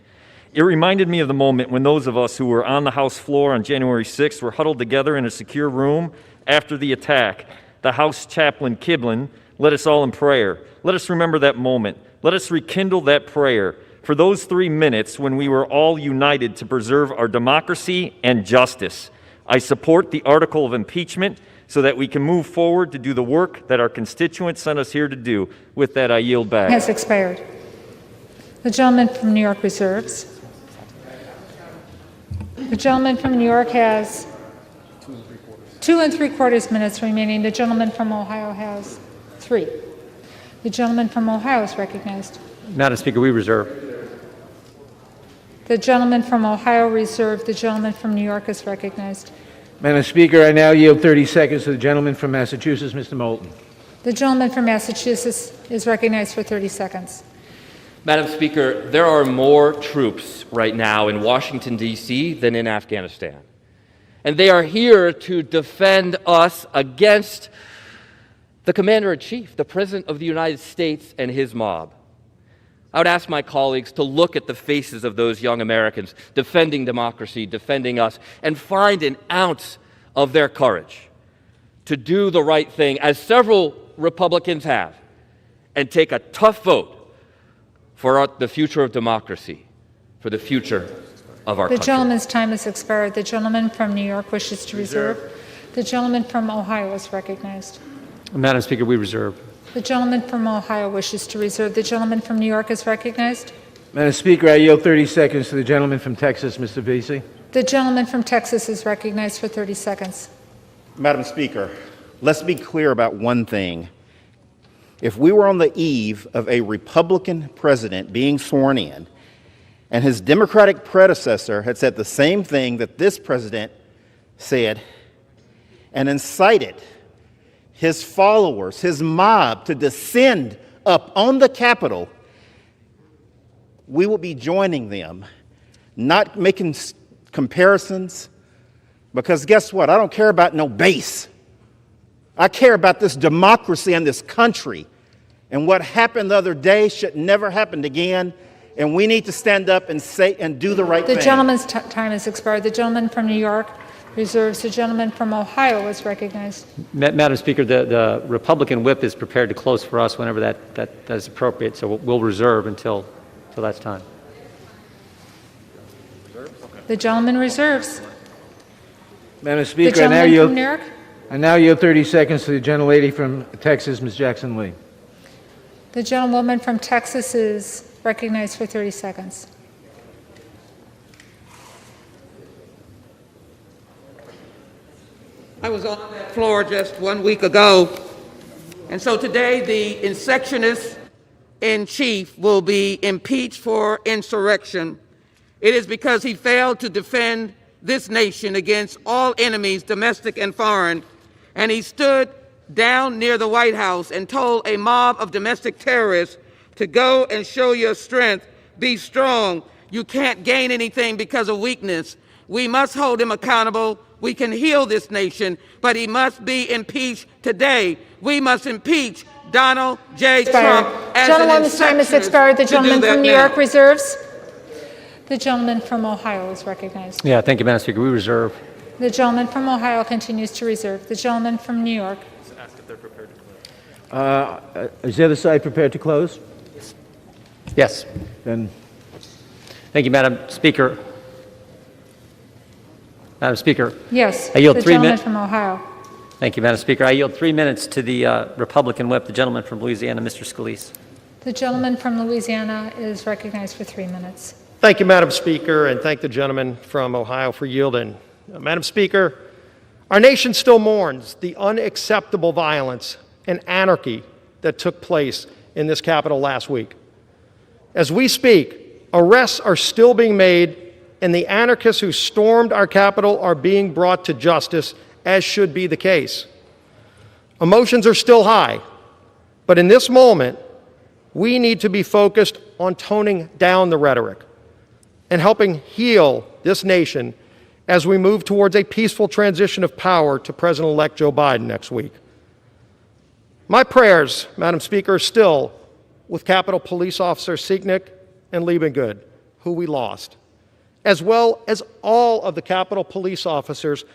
It reminded me of the moment when those of us who were on the House floor on January 6th were huddled together in a secure room after the attack. The House chaplain, Kiblin, led us all in prayer. Let us remember that moment. Let us rekindle that prayer for those 3 minutes when we were all united to preserve our democracy and justice. I support the article of impeachment so that we can move forward to do the work that our constituents sent us here to do. With that, I yield back. Has expired. The gentleman from New York reserves. The gentleman from New York has 2 3/4 minutes remaining. The gentleman from Ohio has 3. The gentleman from Ohio is recognized. Madam Speaker, we reserve. The gentleman from Ohio reserved. The gentleman from New York is recognized. Madam Speaker, I now yield 30 seconds to the gentleman from Massachusetts, Mr. Moulton. The gentleman from Massachusetts is recognized for 30 seconds. Madam Speaker, there are more troops right now in Washington, D.C. than in Afghanistan. And they are here to defend us against the Commander-in-Chief, the President of the United States, and his mob. I would ask my colleagues to look at the faces of those young Americans defending democracy, defending us, and find an ounce of their courage to do the right thing, as several Republicans have, and take a tough vote for the future of democracy, for the future of our country. The gentleman's time has expired. The gentleman from New York wishes to reserve. The gentleman from Ohio is recognized. Madam Speaker, we reserve. The gentleman from Ohio wishes to reserve. The gentleman from New York is recognized. Madam Speaker, I yield 30 seconds to the gentleman from Texas, Mr. Vesey. The gentleman from Texas is recognized for 30 seconds. Madam Speaker, let's be clear about one thing. If we were on the eve of a Republican president being sworn in, and his Democratic predecessor had said the same thing that this president said, and incited his followers, his mob, to descend up on the Capitol, we will be joining them, not making comparisons, because guess what? I don't care about no base. I care about this democracy and this country. And what happened the other day should never happen again. And we need to stand up and say and do the right thing. The gentleman's time has expired. The gentleman from New York reserves. The gentleman from Ohio is recognized. Madam Speaker, the Republican whip is prepared to close for us whenever that is appropriate, so we'll reserve until that's time. The gentleman reserves. Madam Speaker, the gentleman from New York. I now yield 30 seconds to the gentlelady from Texas, Ms. Jackson Lee. The gentlewoman from Texas is recognized for 30 seconds. I was on that floor just 1 week ago, and so today the insurrectionist in chief will be impeached for insurrection. It is because he failed to defend this nation against all enemies, domestic and foreign, and he stood down near the White House and told a mob of domestic terrorists to go and show your strength, be strong. You can't gain anything because of weakness. We must hold him accountable. We can heal this nation, but he must be impeached today. We must impeach Donald J. Trump as Gentleman's time has expired. The gentleman from New York reserves. reserves. The gentleman from Ohio is recognized. Yeah, thank you, Madam Speaker. We reserve. The gentleman from Ohio continues to reserve. The gentleman from New York. Is the other side prepared to close? Yes. Then Thank you, Madam Speaker. Madam Speaker. Yes. I yield the 3 gentleman minutes. from Ohio. Thank you, Madam Speaker. I yield 3 minutes to the Republican whip, the gentleman from Louisiana, Mr. Scalise. The gentleman from Louisiana is recognized for 3 minutes. Thank you, Madam Speaker, and thank the gentleman from Ohio for yielding. Madam Speaker, our nation still mourns the unacceptable violence and anarchy that took place in this Capitol last week. As we speak, arrests are still being made, and the anarchists who stormed our Capitol are being brought to justice, as should be the case. Emotions are still high, but in this moment, we need to be focused on toning down the rhetoric and helping heal this nation as we move towards a peaceful transition of power to President-elect Joe Biden next week. My prayers, Madam Speaker, are still with Capitol Police Officer Sieknick and Liebengood, who we lost, as well as all of the Capitol Police officers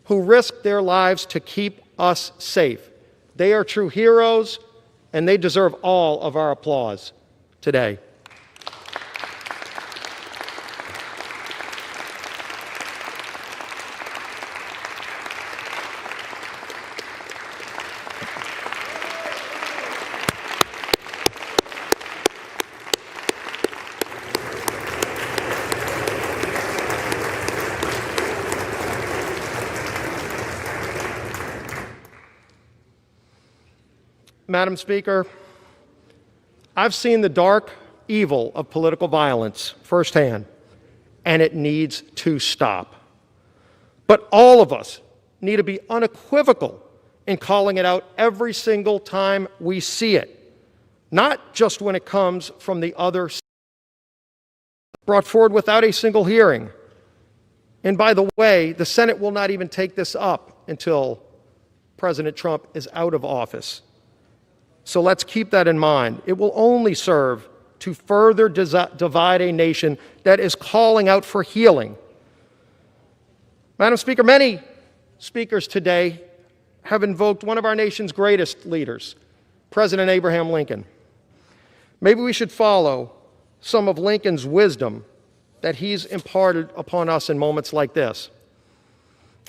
who risked their lives to keep us safe. They are true heroes, and they deserve all of our applause today. Madam Speaker, I've seen the dark evil of political violence firsthand, and it needs to stop. But all of us need to be unequivocal in calling it out every single time we see it, not just when it comes from the other side, brought forward without a single hearing. And by the way, the Senate will not even take this up until President Trump is out of office. So let's keep that in mind. It will only serve to further divide a nation that is calling out for healing. Madam Speaker, many speakers today have invoked one of our nation's greatest leaders, President Abraham Lincoln. Maybe we should follow some of Lincoln's wisdom that he's imparted upon us in moments like this.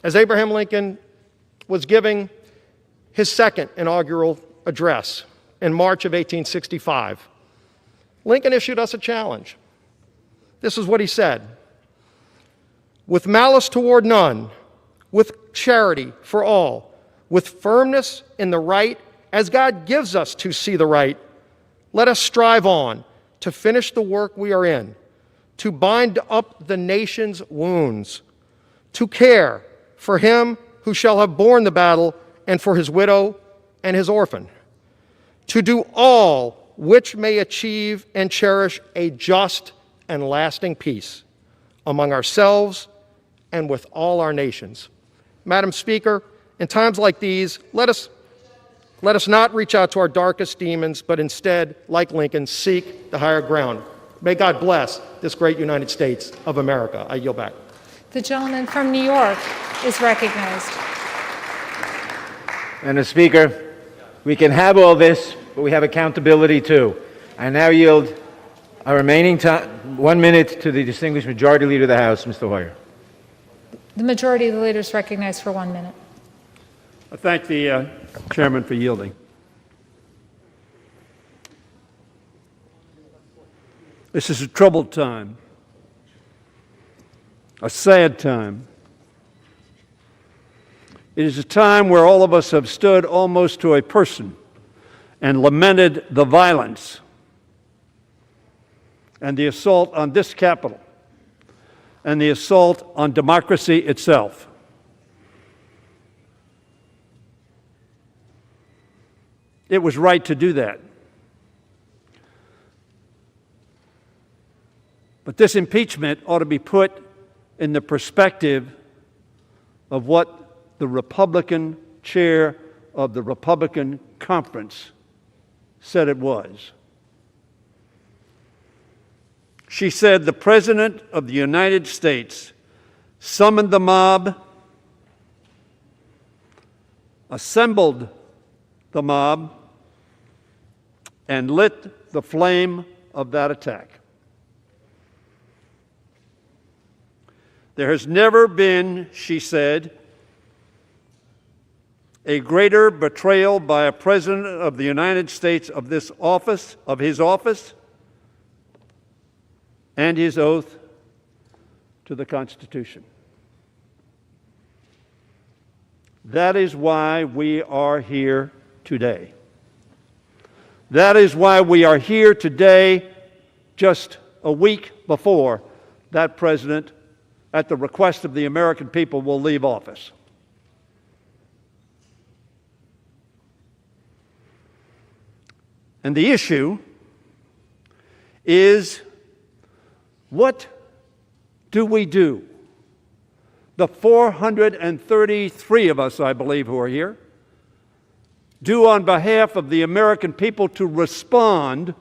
As Abraham Lincoln was giving his second inaugural address in March of 1865, Lincoln issued us a challenge. This is what he said: "With malice toward none, with charity for all, with firmness in the right, as God gives us to see the right, let us strive on to finish the work we are in, to bind up the nation's wounds, to care for him who shall have borne the battle and for his widow and his orphan, to do all which may achieve and cherish a just and lasting peace among ourselves and with all our nations." Madam Speaker, in times like these, let us not reach out to our darkest demons, but instead, like Lincoln, seek the higher ground. May God bless this great United States of America. I yield back. The gentleman from New York is recognized. Madam Speaker, we can have all this, but we have accountability too. I now yield our remaining time, 1 minute, to the distinguished Majority Leader of the House, Mr. Hoyer. The majority of the leaders recognized for 1 minute. I thank the chairman for yielding. This is a troubled time, a sad time. It is a time where all of us have stood almost to a person and lamented the violence and the assault on this Capitol and the assault on democracy itself. It was right to do that. But this impeachment ought to be put in the perspective of what the Republican chair of the Republican conference said it was. She said the President of the United States summoned the mob, assembled the mob, and lit the flame of that attack. There has never been, she said, a greater betrayal by a President of the United States of this office, of his office, and his oath to the Constitution. That is why we are here today. That is why we are here today, just a week before that president, at the request of the American people, will leave office. And the issue is, what do we do? The 433 of us, I believe, who are here, do on behalf of the American people to respond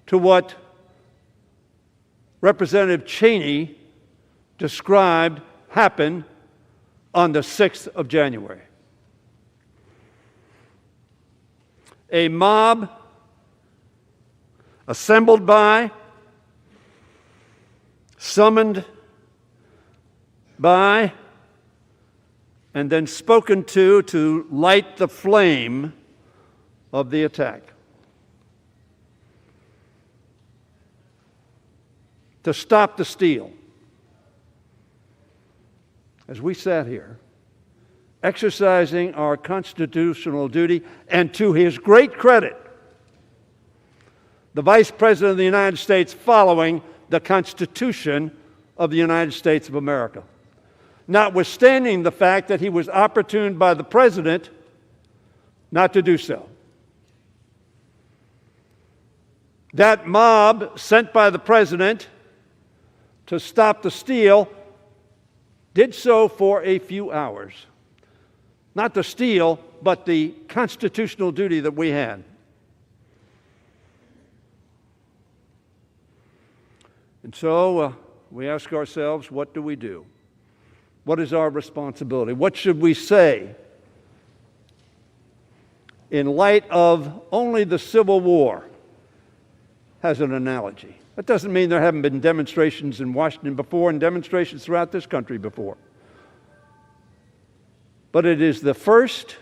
to what Representative Cheney described happened on the 6th of January. A mob assembled by, summoned by, and then spoken to light the flame of the attack. To stop the steal. As we sat here, exercising our constitutional duty, and to his great credit, the Vice President of the United States following the Constitution of the United States of America, notwithstanding the fact that he was opportuned by the President not to do so. That mob sent by the President to stop the steal did so for a few hours. Not the steal, but the constitutional duty that we had. And so we ask ourselves, what do we do? What is our responsibility? What should we say in light of only the Civil War has an analogy? That doesn't mean there haven't been demonstrations in Washington before and demonstrations throughout this country before. But it is the first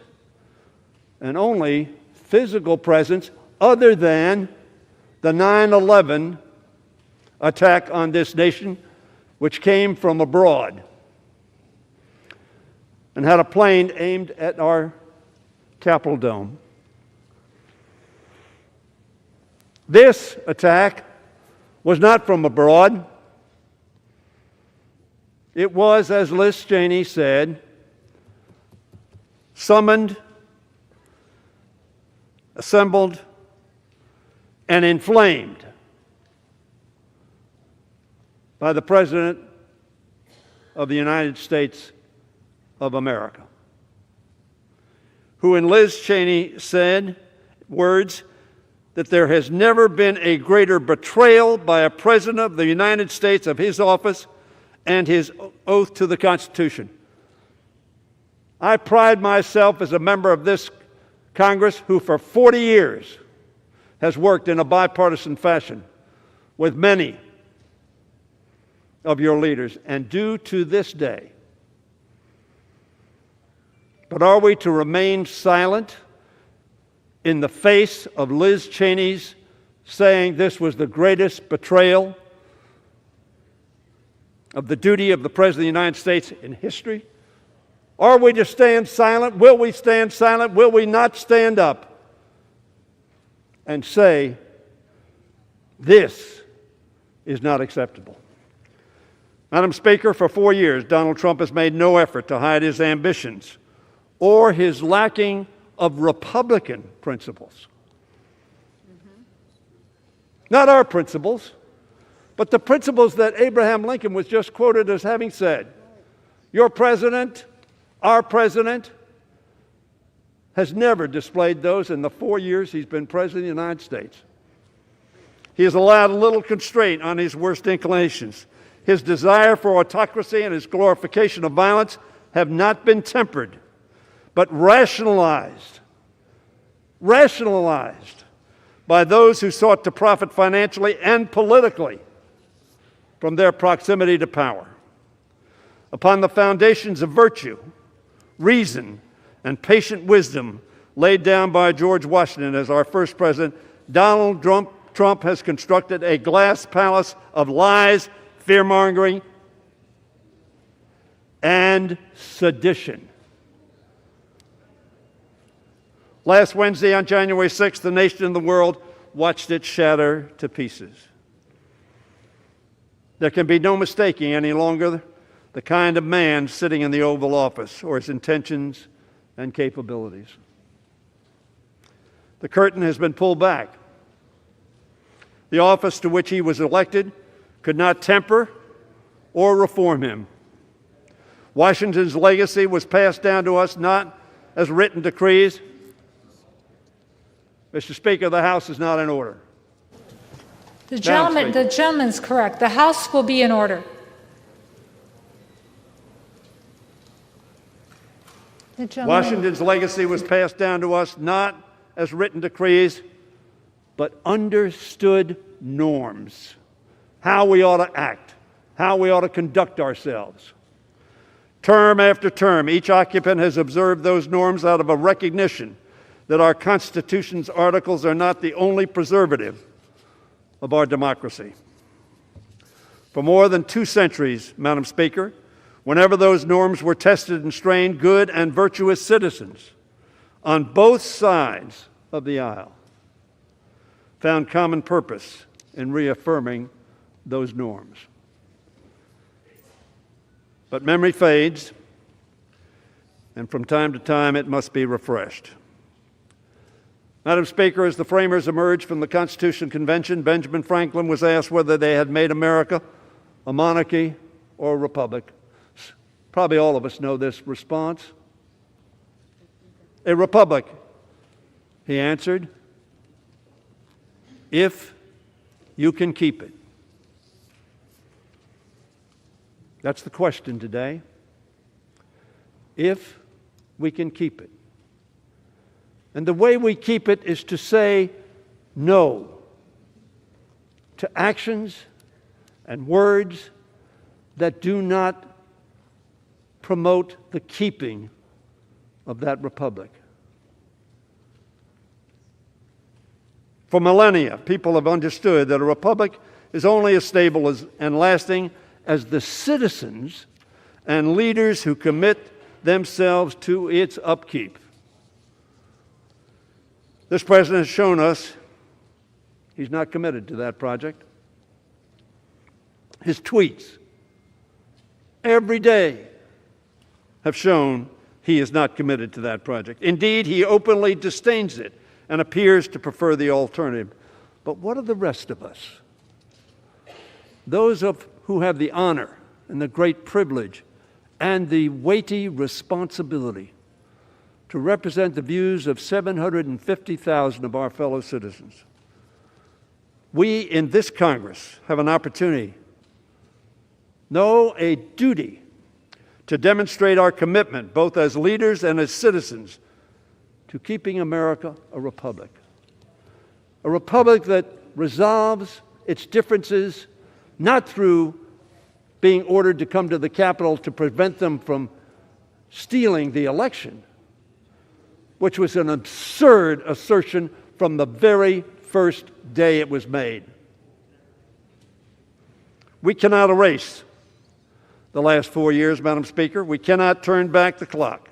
and only physical presence other than the 9/11 attack on this nation, which came from abroad and had a plane aimed at our Capitol dome. This attack was not from abroad. It was, as Liz Cheney said, summoned, assembled, and inflamed by the President of the United States of America, who, in Liz Cheney, said words that there has never been a greater betrayal by a President of the United States of his office and his oath to the Constitution. I pride myself as a member of this Congress who for 40 years has worked in a bipartisan fashion with many of your leaders, and do to this day. But are we to remain silent in the face of Liz Cheney's saying this was the greatest betrayal of the duty of the President of the United States in history? Are we to stand silent? Will we stand silent? Will we not stand up and say, this is not acceptable? Madam Speaker, for 4 years, Donald Trump has made no effort to hide his ambitions or his lacking of Republican principles. Not our principles, but the principles that Abraham Lincoln was just quoted as having said. Your president, our president, has never displayed those in the 4 years he's been president of the United States. He has allowed little constraint on his worst inclinations. His desire for autocracy and his glorification of violence have not been tempered, but rationalized by those who sought to profit financially and politically from their proximity to power. Upon the foundations of virtue, reason, and patient wisdom laid down by George Washington as our first president, Donald Trump has constructed a glass palace of lies, fear-mongering, and sedition. Last Wednesday, on January 6th, the nation and the world watched it shatter to pieces. There can be no mistaking any longer the kind of man sitting in the Oval Office or his intentions and capabilities. The curtain has been pulled back. The office to which he was elected could not temper or reform him. Washington's legacy was passed down to us not as written decrees. Mr. Speaker, the House is not in order. The gentleman's correct. The House will be in order. Washington's legacy was passed down to us not as written decrees, but understood norms. How we ought to act, how we ought to conduct ourselves. Term after term, each occupant has observed those norms out of a recognition that our Constitution's articles are not the only preservative of our democracy. For more than 2 centuries, Madam Speaker, whenever those norms were tested and strained, good and virtuous citizens on both sides of the aisle found common purpose in reaffirming those norms. But memory fades, and from time to time it must be refreshed. Madam Speaker, as the framers emerged from the Constitution Convention, Benjamin Franklin was asked whether they had made America a monarchy or a republic. Probably all of us know this response. A republic, he answered, if you can keep it. That's the question today. If we can keep it. And the way we keep it is to say no to actions and words that do not promote the keeping of that republic. For millennia, people have understood that a republic is only as stable and lasting as the citizens and leaders who commit themselves to its upkeep. This president has shown us he's not committed to that project. His tweets every day have shown he is not committed to that project. Indeed, he openly disdains it and appears to prefer the alternative. But what of the rest of us? Those who have the honor and the great privilege and the weighty responsibility to represent the views of 750,000 of our fellow citizens. We in this Congress have an opportunity, no, a duty, to demonstrate our commitment, both as leaders and as citizens, to keeping America a republic. A republic that resolves its differences not through being ordered to come to the Capitol to prevent them from stealing the election, which was an absurd assertion from the very first day it was made. We cannot erase the last 4 years, Madam Speaker. We cannot turn back the clock,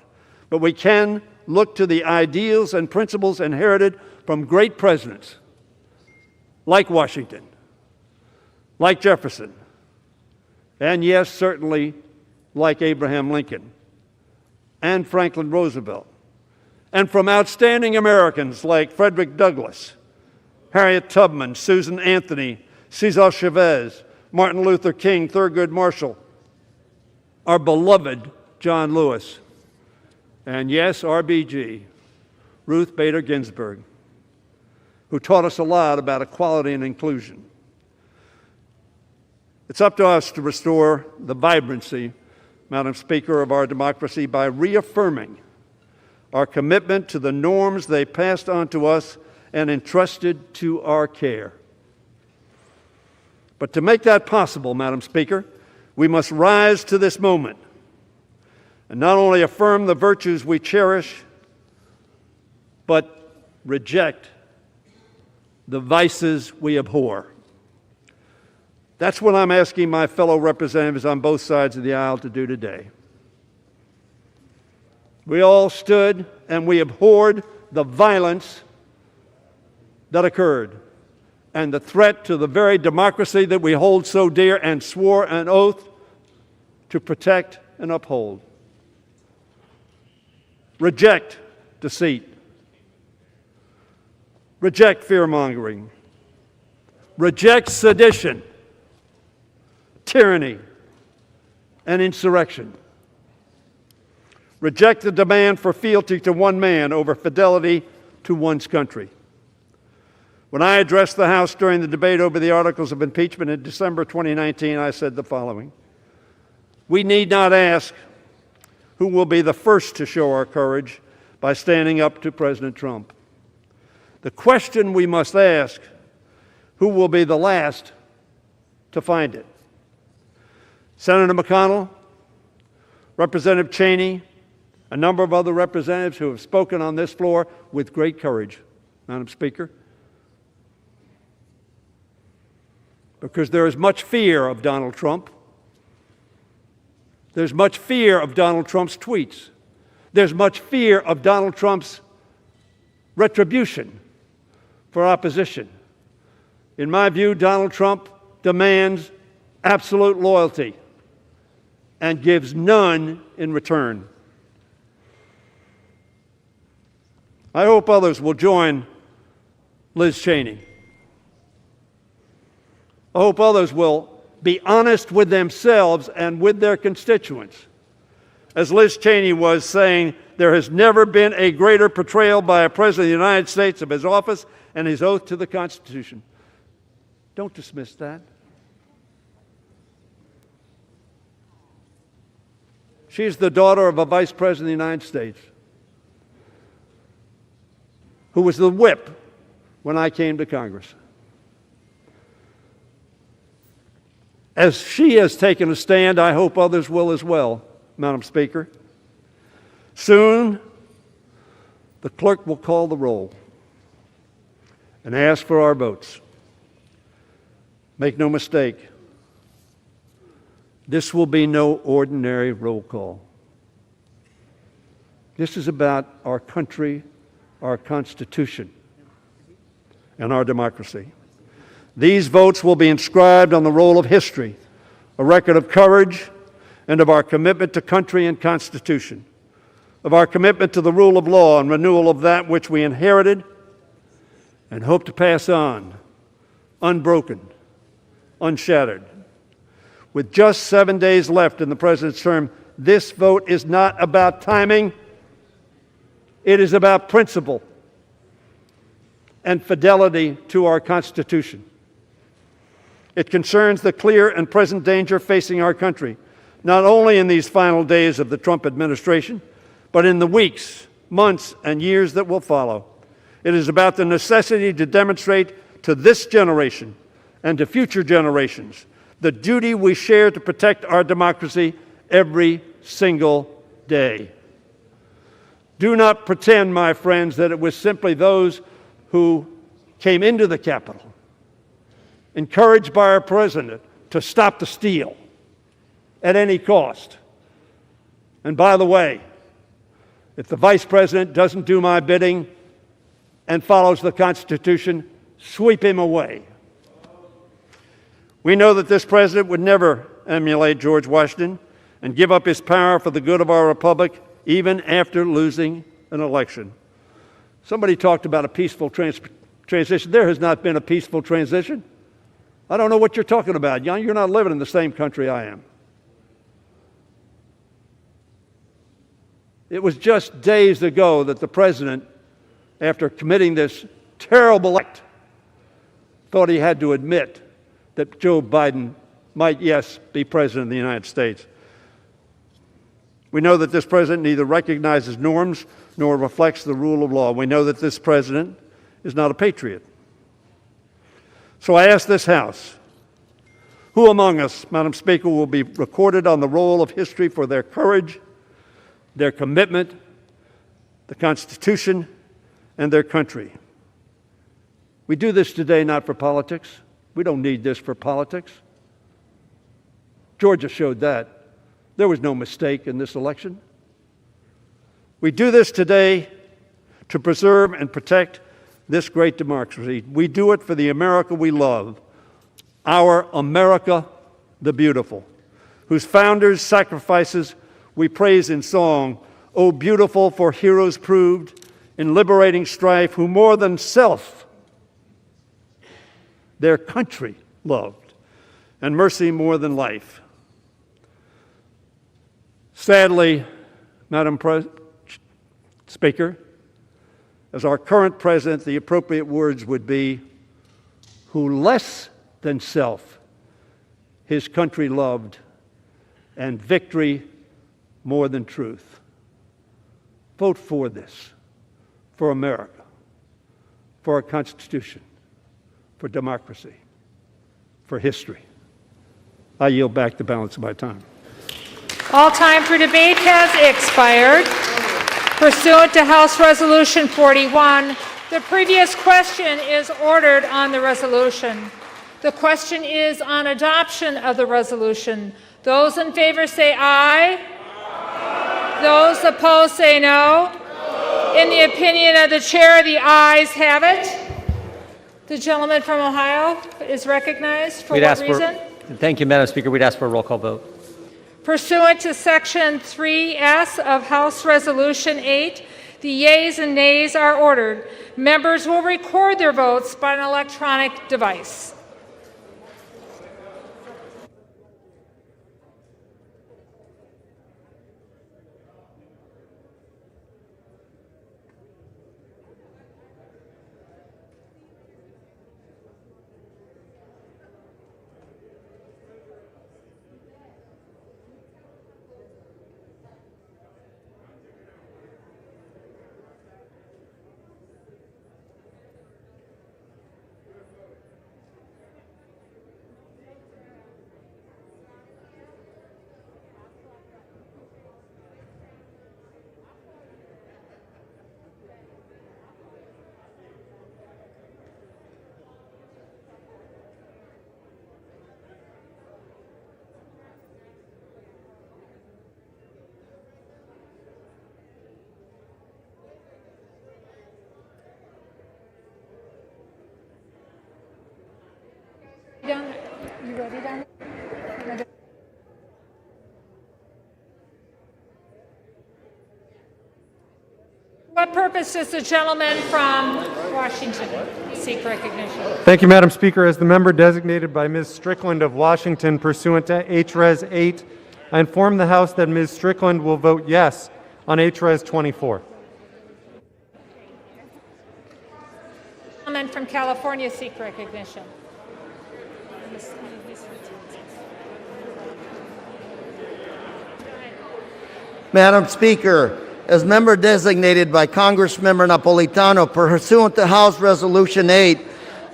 but we can look to the ideals and principles inherited from great presidents like Washington, like Jefferson, and yes, certainly like Abraham Lincoln and Franklin Roosevelt, and from outstanding Americans like Frederick Douglass, Harriet Tubman, Susan Anthony, Cesar Chavez, Martin Luther King, Thurgood Marshall, our beloved John Lewis, and yes, RBG, Ruth Bader Ginsburg, who taught us a lot about equality and inclusion. It's up to us to restore the vibrancy, Madam Speaker, of our democracy by reaffirming our commitment to the norms they passed on to us and entrusted to our care. But to make that possible, Madam Speaker, we must rise to this moment and not only affirm the virtues we cherish, but reject the vices we abhor. That's what I'm asking my fellow representatives on both sides of the aisle to do today. We all stood and we abhorred the violence that occurred and the threat to the very democracy that we hold so dear and swore an oath to protect and uphold. Reject deceit. Reject fear-mongering. Reject sedition, tyranny, and insurrection. Reject the demand for fealty to one man over fidelity to one's country. When I addressed the House during the debate over the articles of impeachment in December 2019, I said the following: we need not ask who will be the first to show our courage by standing up to President Trump. The question we must ask: who will be the last to find it? Senator McConnell, Representative Cheney, a number of other representatives who have spoken on this floor with great courage, Madam Speaker, because there is much fear of Donald Trump. There's much fear of Donald Trump's tweets. There's much fear of Donald Trump's retribution for opposition. In my view, Donald Trump demands absolute loyalty and gives none in return. I hope others will join Liz Cheney. I hope others will be honest with themselves and with their constituents. As Liz Cheney was saying, there has never been a greater betrayal by a President of the United States of his office and his oath to the Constitution. Don't dismiss that. She's the daughter of a Vice President of the United States who was the whip when I came to Congress. As she has taken a stand, I hope others will as well, Madam Speaker. Soon, the clerk will call the roll and ask for our votes. Make no mistake, this will be no ordinary roll call. This is about our country, our Constitution, and our democracy. These votes will be inscribed on the roll of history, a record of courage and of our commitment to country and Constitution, of our commitment to the rule of law and renewal of that which we inherited and hope to pass on, unbroken, unshattered. With just 7 days left in the President's term, this vote is not about timing. It is about principle and fidelity to our Constitution. It concerns the clear and present danger facing our country, not only in these final days of the Trump administration, but in the weeks, months, and years that will follow. It is about the necessity to demonstrate to this generation and to future generations the duty we share to protect our democracy every single day. Do not pretend, my friends, that it was simply those who came into the Capitol, encouraged by our President to stop the steal at any cost. And by the way, if the Vice President doesn't do my bidding and follows the Constitution, sweep him away. We know that this President would never emulate George Washington and give up his power for the good of our republic, even after losing an election. Somebody talked about a peaceful transition. There has not been a peaceful transition. I don't know what you're talking about. You're not living in the same country I am. It was just days ago that the president, after committing this terrible act, thought he had to admit that Joe Biden might, yes, be president of the United States. We know that this president neither recognizes norms nor reflects the rule of law. We know that this president is not a patriot. So I ask this House, who among us, Madam Speaker, will be recorded on the roll of history for their courage, their commitment, the Constitution, and their country? We do this today not for politics. We don't need this for politics. Georgia showed that. There was no mistake in this election. We do this today to preserve and protect this great democracy. We do it for the America we love, our America the beautiful, whose founders' sacrifices we praise in song. Oh, beautiful for heroes proved in liberating strife, who more than self their country loved, and mercy more than life. Sadly, Madam Speaker, as our current president, the appropriate words would be, who less than self his country loved, and victory more than truth. Vote for this, for America, for our Constitution, for democracy, for history. I yield back the balance of my time. All time for debate has expired. Pursuant to House Resolution 41, the previous question is ordered on the resolution. The question is on adoption of the resolution. Those in favor say aye. Aye. Those opposed say no. No. In the opinion of the chair, the ayes have it. The gentleman from Ohio is recognized. For what reason? Thank you, Madam Speaker. We'd ask for a roll call vote. Pursuant to Section 3S of House Resolution 8, the yeas and nays are ordered. Members will record their votes by an electronic device. You ready, Don? What purpose does the gentleman from Washington seek recognition? Thank you, Madam Speaker. As the member designated by Ms. Strickland of Washington pursuant to H-Res 8, I inform the House that Ms. Strickland will vote yes on H-Res 24. The gentleman from California seek recognition. Madam Speaker, as member designated by Congressmember Napolitano pursuant to House Resolution 8,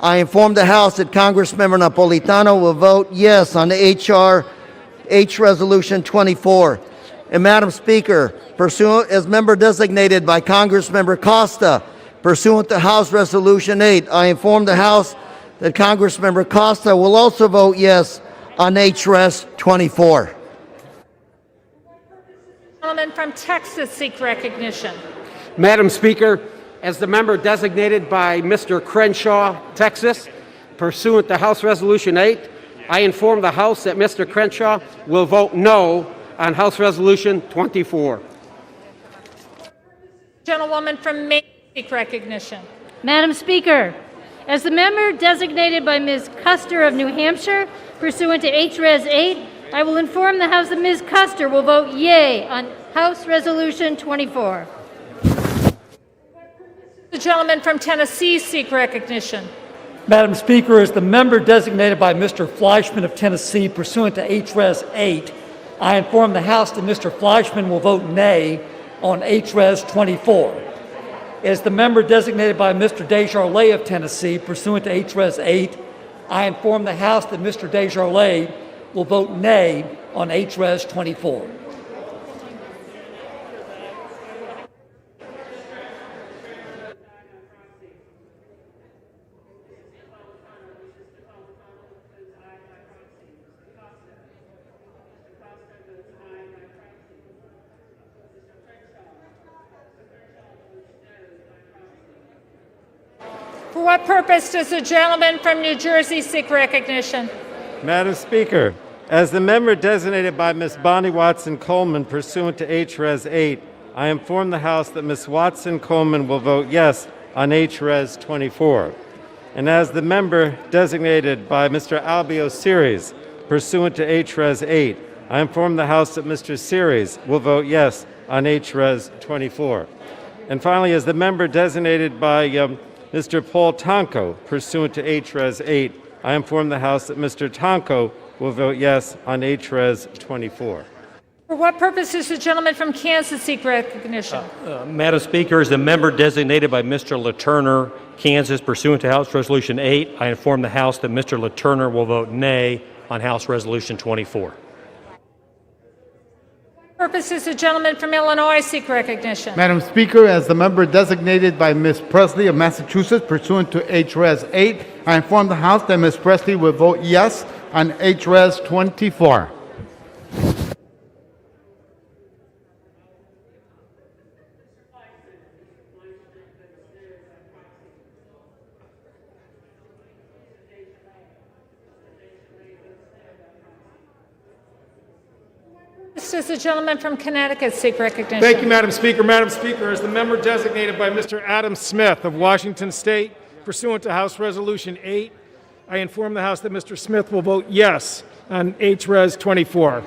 I inform the House that Congressmember Napolitano will vote yes on the H Resolution 24. And Madam Speaker, as member designated by Congressmember Costa pursuant to House Resolution 8, I inform the House that Congressmember Costa will also vote yes on H-Res 24. Gentleman from Texas seek recognition. Madam Speaker, as the member designated by Mr. Crenshaw, Texas, pursuant to House Resolution 8, I inform the House that Mr. Crenshaw will vote no on House Resolution 24. Gentlewoman from Maine seek recognition. Madam Speaker, as the member designated by Ms. Custer of New Hampshire, pursuant to H-Res 8, I will inform the House that Ms. Custer will vote yea on House Resolution 24. The gentleman from Tennessee seek recognition. Madam Speaker, as the member designated by Mr. Fleischman of Tennessee pursuant to H-Res 8, I inform the House that Mr. Fleischman will vote nay on H-Res 24. As the member designated by Mr. Desjardins of Tennessee pursuant to H-Res 8, I inform the House that Mr. Desjardins will vote nay on H-Res 24. For what purpose does the gentleman from New Jersey seek recognition? Madam Speaker, as the member designated by Ms. Bonnie Watson Coleman pursuant to H-Res 8, I inform the House that Ms. Watson Coleman will vote yes on H-Res 24. And as the member designated by Mr. Albio Series pursuant to H-Res 8, I inform the House that Mr. Series will vote yes on H-Res 24. And finally, as the member designated by Mr. Paul Tonko pursuant to H-Res 8, I inform the House that Mr. Tonko will vote yes on H-Res 24. For what purpose does the gentleman from Kansas seek recognition? Madam Speaker, as the member designated by Mr. LaTurner, Kansas, pursuant to House Resolution 8, I inform the House that Mr. LaTurner will vote nay on House Resolution 24. For what purpose does the gentleman from Illinois seek recognition? Madam Speaker, as the member designated by Ms. Presley of Massachusetts pursuant to H-Res 8, I inform the House that Ms. Presley will vote yes on H-Res 24. Does the gentleman from Connecticut seek recognition? Thank you, Madam Speaker. Madam Speaker, as the member designated by Mr. Adam Smith of Washington State, pursuant to House Resolution 8, I inform the House that Mr. Smith will vote yes on H-Res 24.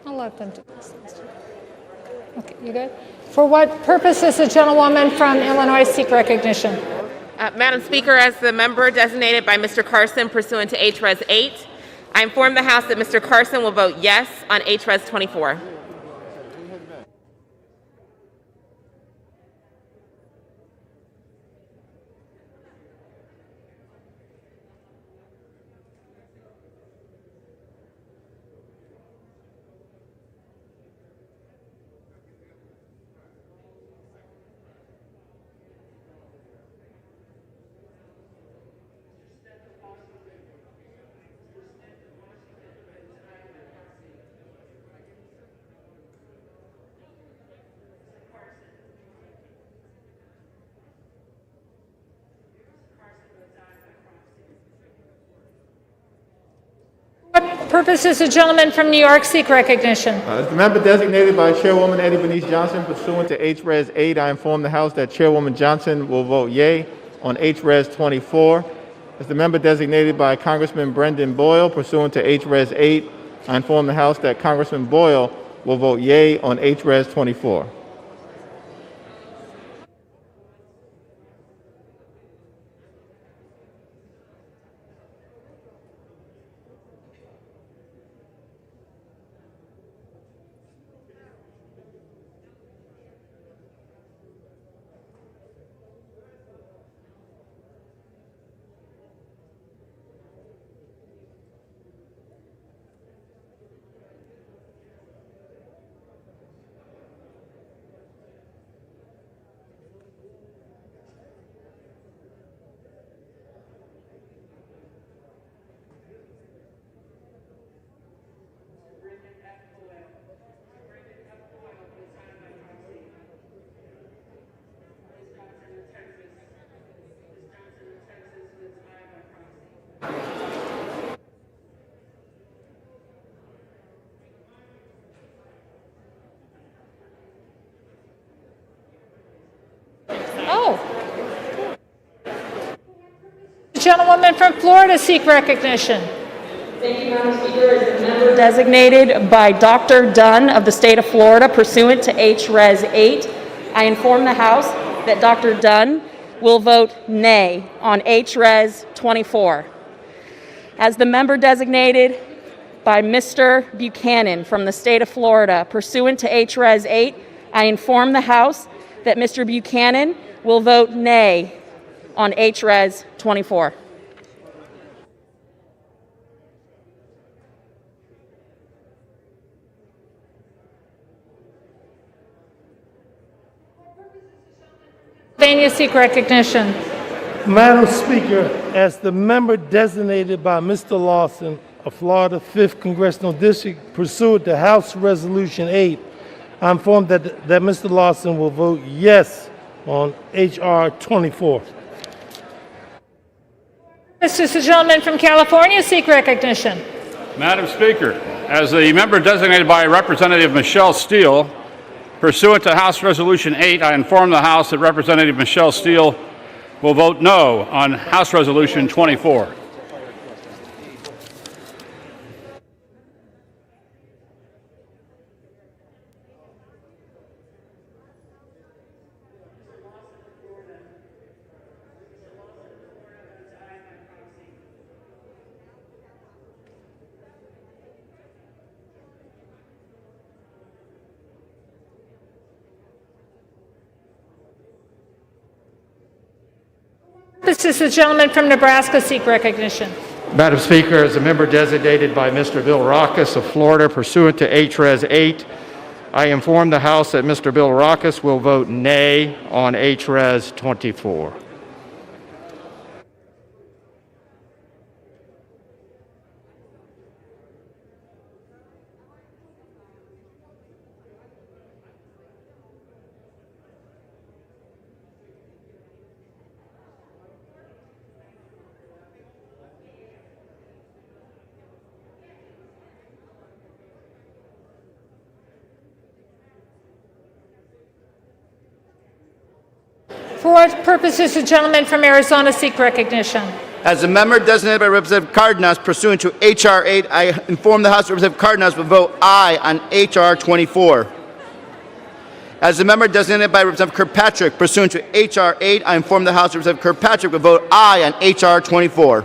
I'll let them do this. Okay, you good? For what purpose does the gentlewoman from Illinois seek recognition? Madam Speaker, as the member designated by Mr. Carson pursuant to H-Res 8, I inform the House that Mr. Carson will vote yes on H-Res 24. What purpose does the gentleman from New York seek recognition? As the member designated by Chairwoman Eddie Bernice Johnson pursuant to H-Res 8, I inform the House that Chairwoman Johnson will vote yea on H-Res 24. As the member designated by Congressman Brendan Boyle pursuant to H-Res 8, I inform the House that Congressman Boyle will vote yea on H-Res 24. gentlewoman from Florida seek recognition? Thank you, Madam Speaker. As the member designated by Dr. Dunn of the state of Florida pursuant to H-Res 8, I inform the House that Dr. Dunn will vote nay on H-Res 24. As the member designated by Mr. Buchanan from the state of Florida pursuant to H-Res 8, I inform the House that Mr. Buchanan will vote nay on H-Res 24. Pennsylvania seek recognition. Madam Speaker, as the member designated by Mr. Lawson of Florida 5th Congressional District pursuant to House Resolution 8, I inform that Mr. Lawson will vote yes on H.R. 24. This is the gentleman from California seek recognition. Madam Speaker, as the member designated by Representative Michelle Steele, pursuant to House Resolution 8, I inform the House that Representative Michelle Steele will vote no on House Resolution 24. This is the gentleman from Nebraska seek recognition. Madam Speaker, as a member designated by Mr. Bill Rackus of Florida pursuant to H-Res 8, I inform the House that Mr. Bill Rackus will vote nay on H-Res 24. For what purposes the gentleman from Arizona seek recognition? As a member designated by Representative Cardenas pursuant to H.R. 8, I inform the House that Representative Cardenas will vote aye on H.R. 24. As a member designated by Representative Kirkpatrick pursuant to H.R. 8, I inform the House that Representative Kirkpatrick will vote aye on H.R. 24.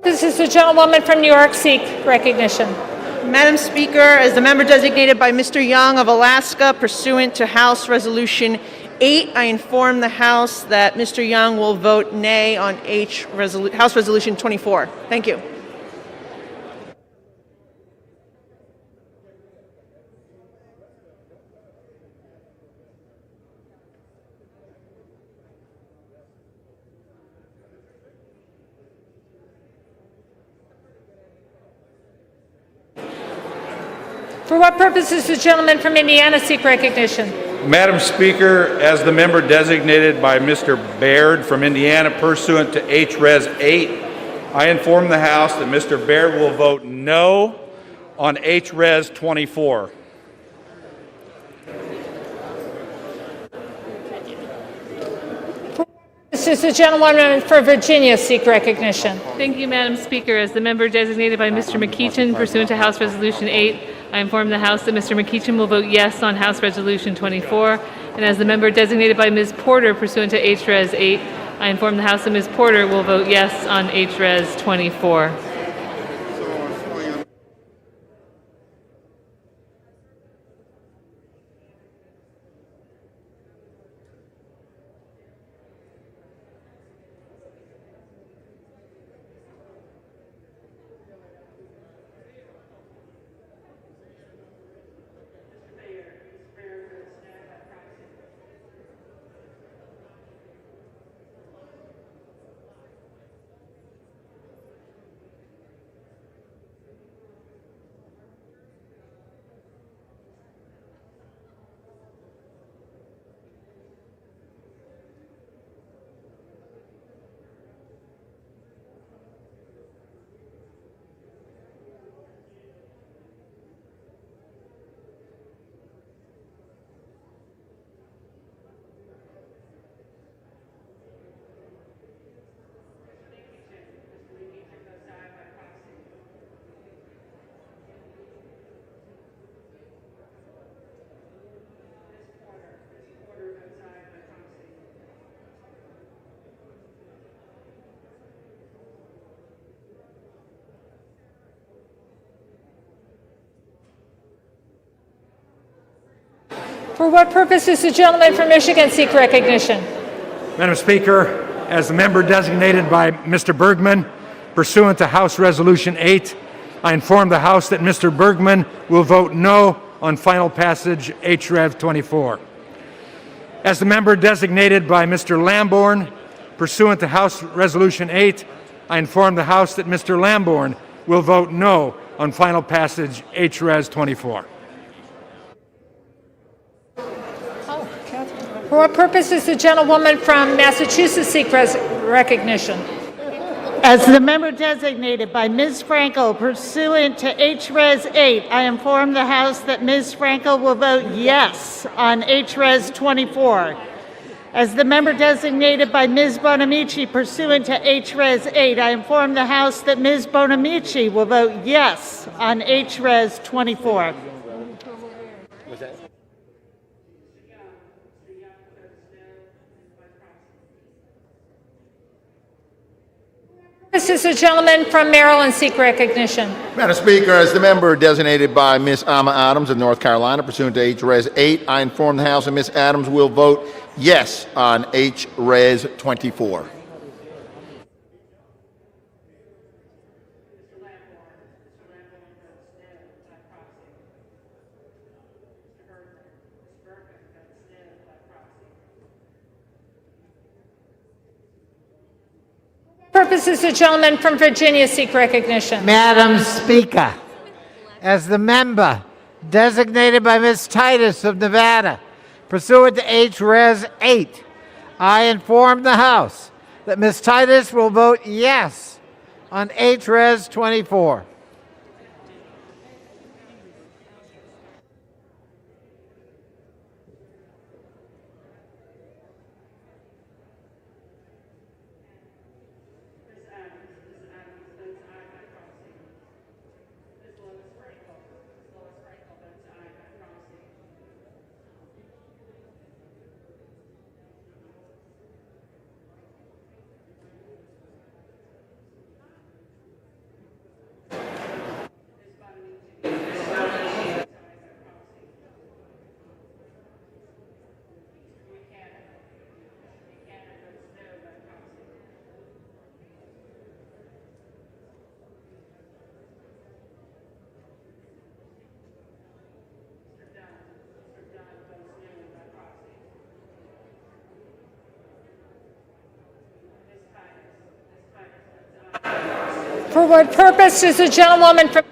This is the gentlewoman from New York seek recognition. Madam Speaker, as the member designated by Mr. Young of Alaska pursuant to House Resolution 8, I inform the House that Mr. Young will vote nay on House Resolution 24. Thank you. For what purpose does the gentleman from Indiana seek recognition? Madam Speaker, as the member designated by Mr. Baird from Indiana pursuant to HRes 8, I inform the House that Mr. Baird will vote no on HRes 24. This is the gentlewoman for Virginia seek recognition. Thank you, Madam Speaker. As the member designated by Mr. McEachin pursuant to House Resolution 8, I inform the House that Mr. McEachin will vote yes on House Resolution 24. And as the member designated by Ms. Porter pursuant to HRes 8, I inform the House that Ms. Porter will vote yes on HRes 24. For what purpose does the gentleman from Michigan seek recognition? Madam Speaker, as the member designated by Mr. Bergman, pursuant to House Resolution 8, I inform the House that Mr. Bergman will vote no on final passage HRev 24. As the member designated by Mr. Lamborn, pursuant to House Resolution 8, I inform the House that Mr. Lamborn will vote no on final passage HRes 24. For what purpose does the gentlewoman from Massachusetts seek recognition? As the member designated by Ms. Franco pursuant to HRes 8, I inform the House that Ms. Franco will vote yes on HRes 24. As the member designated by Ms. Bonamici pursuant to HRes 8, I inform the House that Ms. Bonamici will vote yes on HRes 24. This is a gentleman from Maryland seek recognition. Madam Speaker, as the member designated by Ms. Alma Adams of North Carolina pursuant to HRes 8, I inform the House that Ms. Adams will vote yes on HRes 24. Purpose is the gentleman from Virginia seek recognition. Madam Speaker, as the member designated by Ms. Titus of Nevada, pursuant to HRes 8, I inform the House that Ms. Titus will vote yes on HRes 24. For what purpose does the gentlewoman from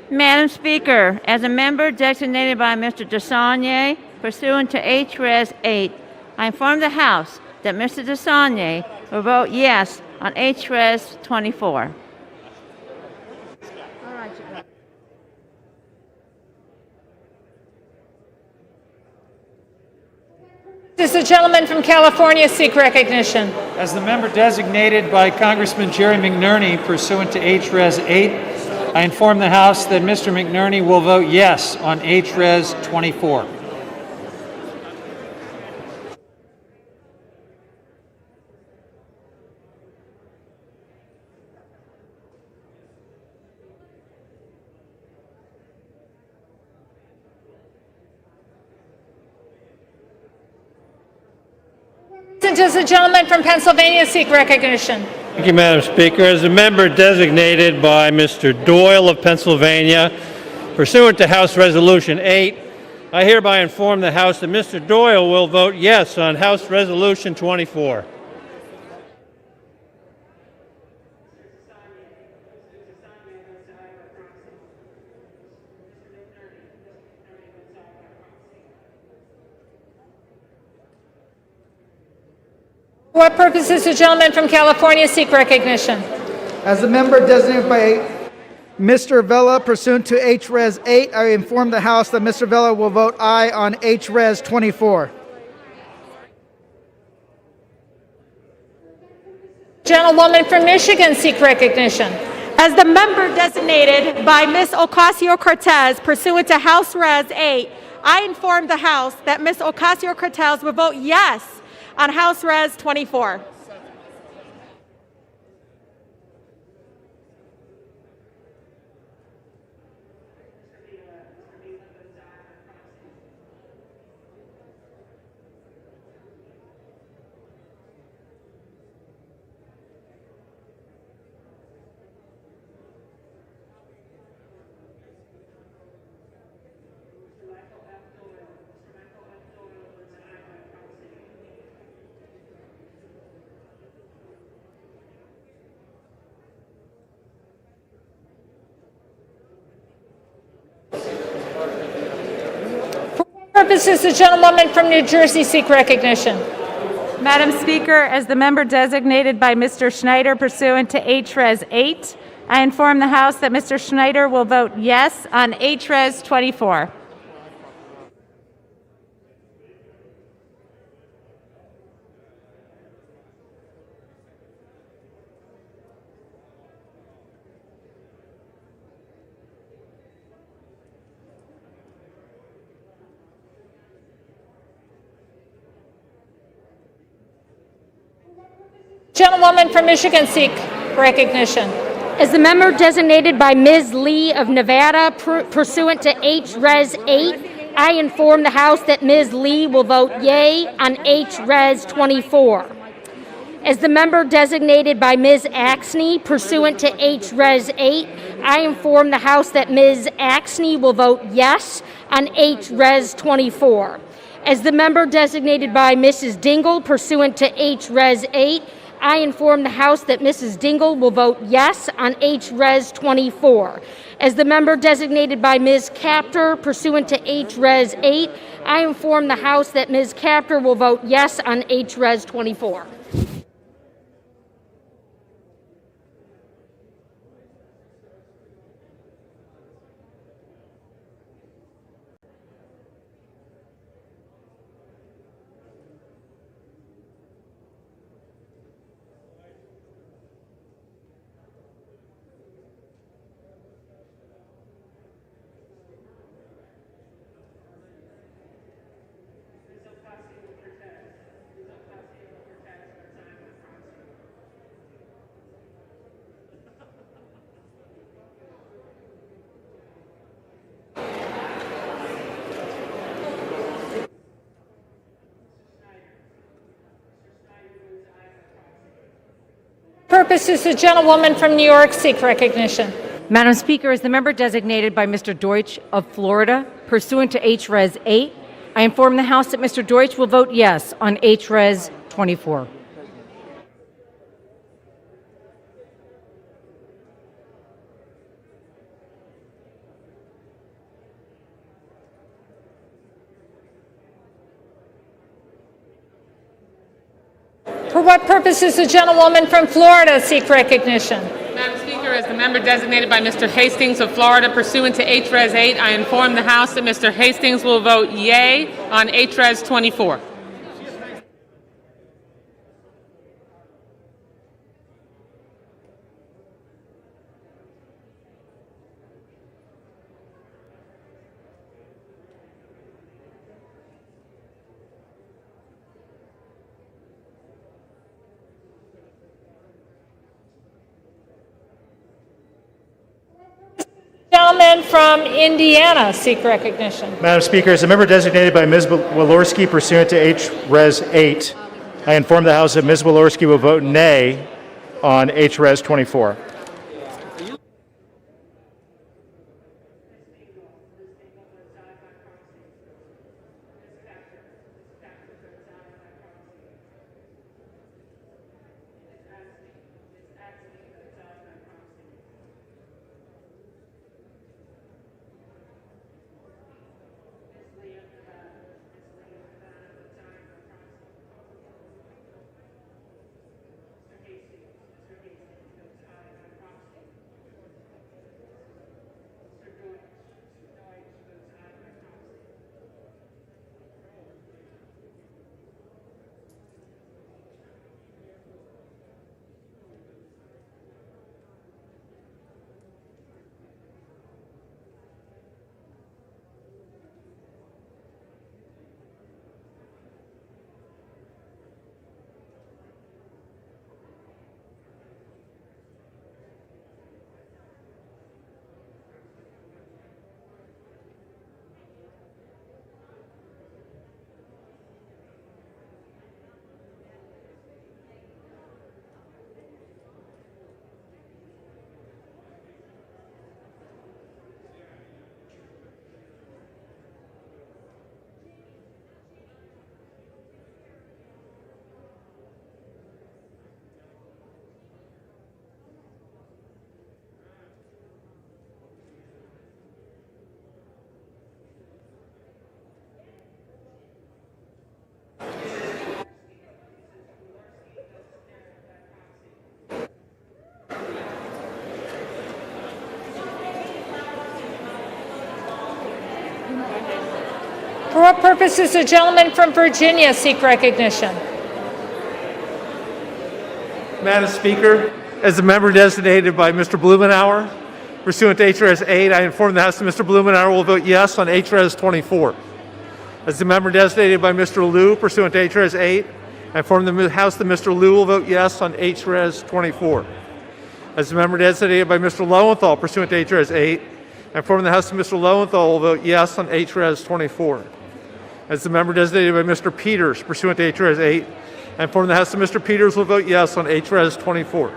Madam Speaker, as a member designated by Mr. Desaulniers pursuant to H.Res. 8, I inform the House that Mr. Desaulniers will vote yes on H.Res. 24. does the gentleman from California seek recognition? As the member designated by Congressman Jerry McNerney pursuant to H.Res. 8, I inform the House that Mr. McNerney will vote yes on H.Res. 24. Does the gentleman from Pennsylvania seek recognition? Thank you, Madam Speaker. As a member designated by Mr. Doyle of Pennsylvania, pursuant to House Resolution 8, I hereby inform the House that Mr. Doyle will vote yes on House Resolution 24. For what purpose does the gentleman from California seek recognition? As a member designated by Mr. Vella pursuant to H.Res. 8, I inform the House that Mr. Vella will vote aye on H.Res. 24. Gentlewoman from Michigan seek recognition. As the member designated by Ms. Ocasio-Cortez pursuant to House Res. 8, I inform the House that Ms. Ocasio-Cortez will vote yes on House Res. 24. Purposes the gentlewoman from New Jersey seek recognition. Madam Speaker, as the member designated by Mr. Schneider pursuant to H.Res. 8, I inform the House that Mr. Schneider will vote yes on H.Res. 24. Gentlewoman from Michigan seek recognition. As the member designated by Ms. Lee of Nevada pursuant to H.Res. 8, I inform the House that Ms. Lee will vote yea on H.Res. 24. As the member designated by Ms. Axney pursuant to H.Res. 8, I inform the House that Ms. Axney will vote yes on H.Res. 24. As the member designated by Mrs. Dingle pursuant to H.Res. 8, I inform the House that Mrs. Dingle will vote yes on H.Res. 24. As the member designated by Ms. Capter pursuant to H.Res. 8, I inform the House that Ms. Capter will vote yes on H.Res. 24. Purposes the gentlewoman from New York seek recognition. Madam Speaker, as the member designated by Mr. Deutsch of Florida pursuant to H.Res. 8, I inform the House that Mr. Deutsch will vote yes on H.Res. 24. For what purpose does the gentlewoman from Florida seek recognition? Madam Speaker, as the member designated by Mr. Hastings of Florida pursuant to HRes 8, I inform the House that Mr. Hastings will vote yea on HRes 24. Gentleman from Indiana seek recognition. Madam Speaker, as a member designated by Ms. Walorski pursuant to HRes 8, I inform the House that Ms. Walorski will vote nay on HRes 24. For what purpose does the gentleman from Virginia seek recognition? Madam Speaker, as a member designated by Mr. Blumenauer, pursuant to HRes 8, I inform the House that Mr. Blumenauer will vote yes on HRes 24. As the member designated by Mr. Liu, pursuant to HRes 8, I inform the House that Mr. Liu will vote yes on HRes 24. As the member designated by Mr. Lowenthal, pursuant to HRes 8, I inform the House that Mr. Lowenthal will vote yes on HRes 24. As the member designated by Mr. Peters, pursuant to HRes 8, I inform the House that Mr. Peters will vote yes on HRes 24.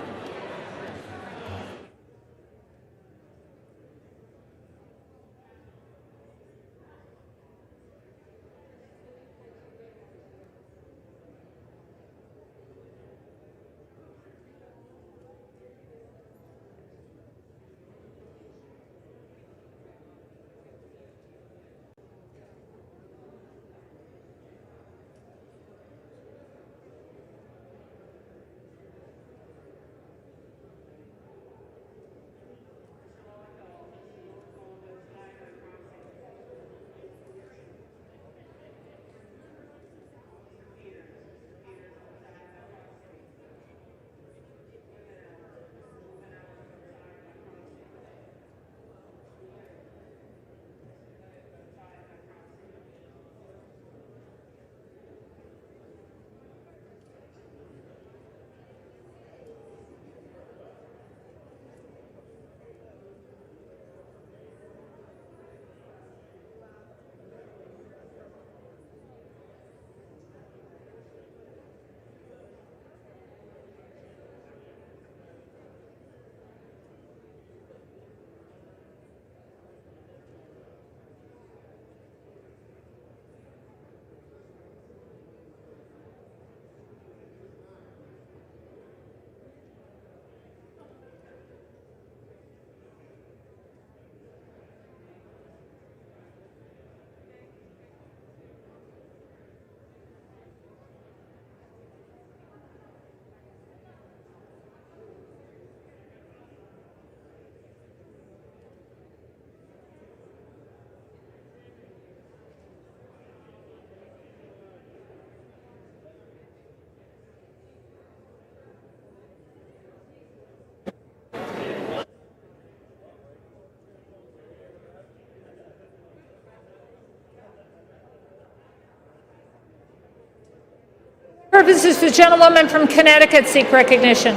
purpose does the gentlewoman from Connecticut seek recognition?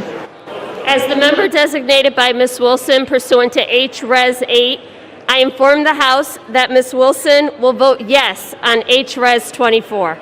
As the member designated by Ms. Wilson pursuant to H-Res 8, I inform the House that Ms. Wilson will vote yes on H-Res 24.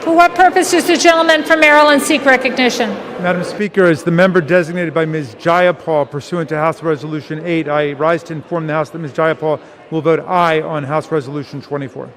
For what purpose does the gentleman from Maryland seek recognition? Madam Speaker, as the member designated by Ms. Jayapal pursuant to House Resolution 8, I rise to inform the House that Ms. Jayapal will vote aye on House Resolution 24.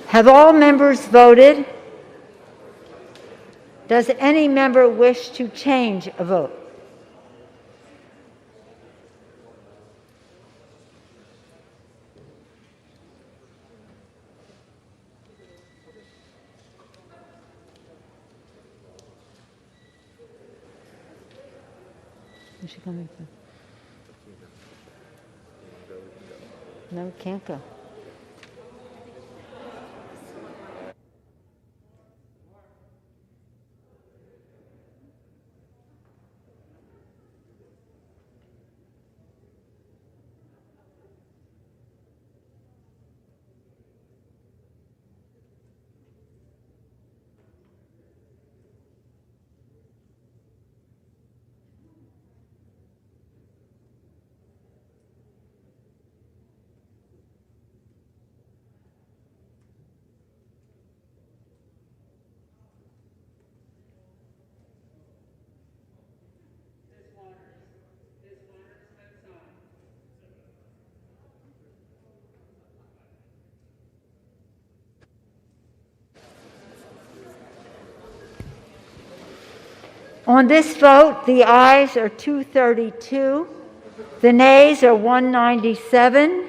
Have all members voted? Does any member wish to change a vote? Is she coming from? No, we can't go. On this vote, the ayes are 232, the nays are 197.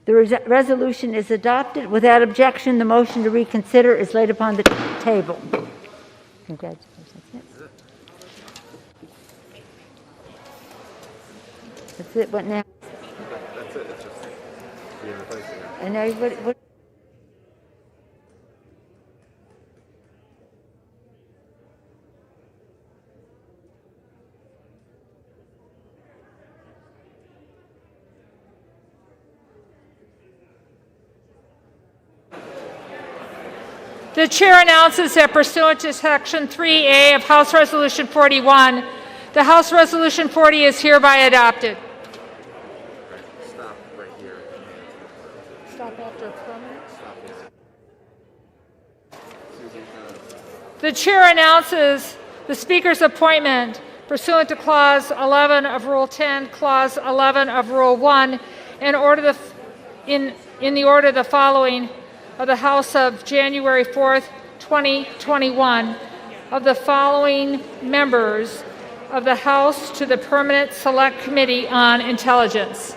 The resolution is adopted. Without objection, the motion to reconsider is laid upon the table. Congratulations. That's it. What now? That's it. It's just being replaced. And now, what? The chair announces that pursuant to Section 3A of House Resolution 41, the House Resolution 40 is hereby adopted. Stop right here. Stop after permanent. Stop. The chair announces the Speaker's appointment pursuant to Clause 11 of Rule 10, Clause 11 of Rule 1, in the order the following of the House of January 4th, 2021, of the following members of the House to the Permanent Select Committee on Intelligence.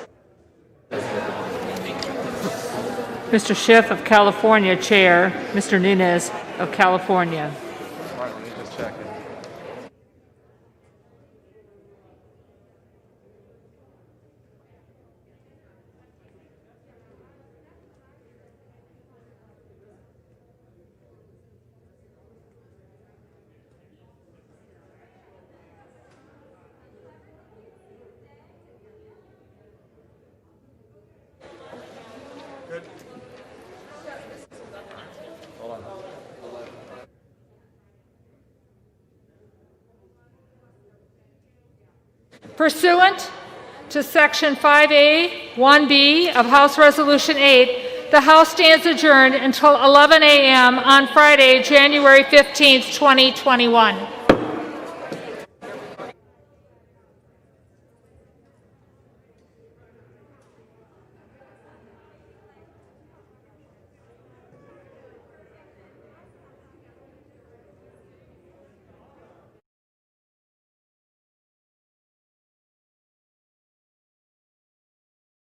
Mr. Schiff of California, Chair. Mr. Nunes of California. Let me just check it. Pursuant to Section 5A 1B of House Resolution 8, the House stands adjourned until 11 a.m. on Friday, January 15th, 2021.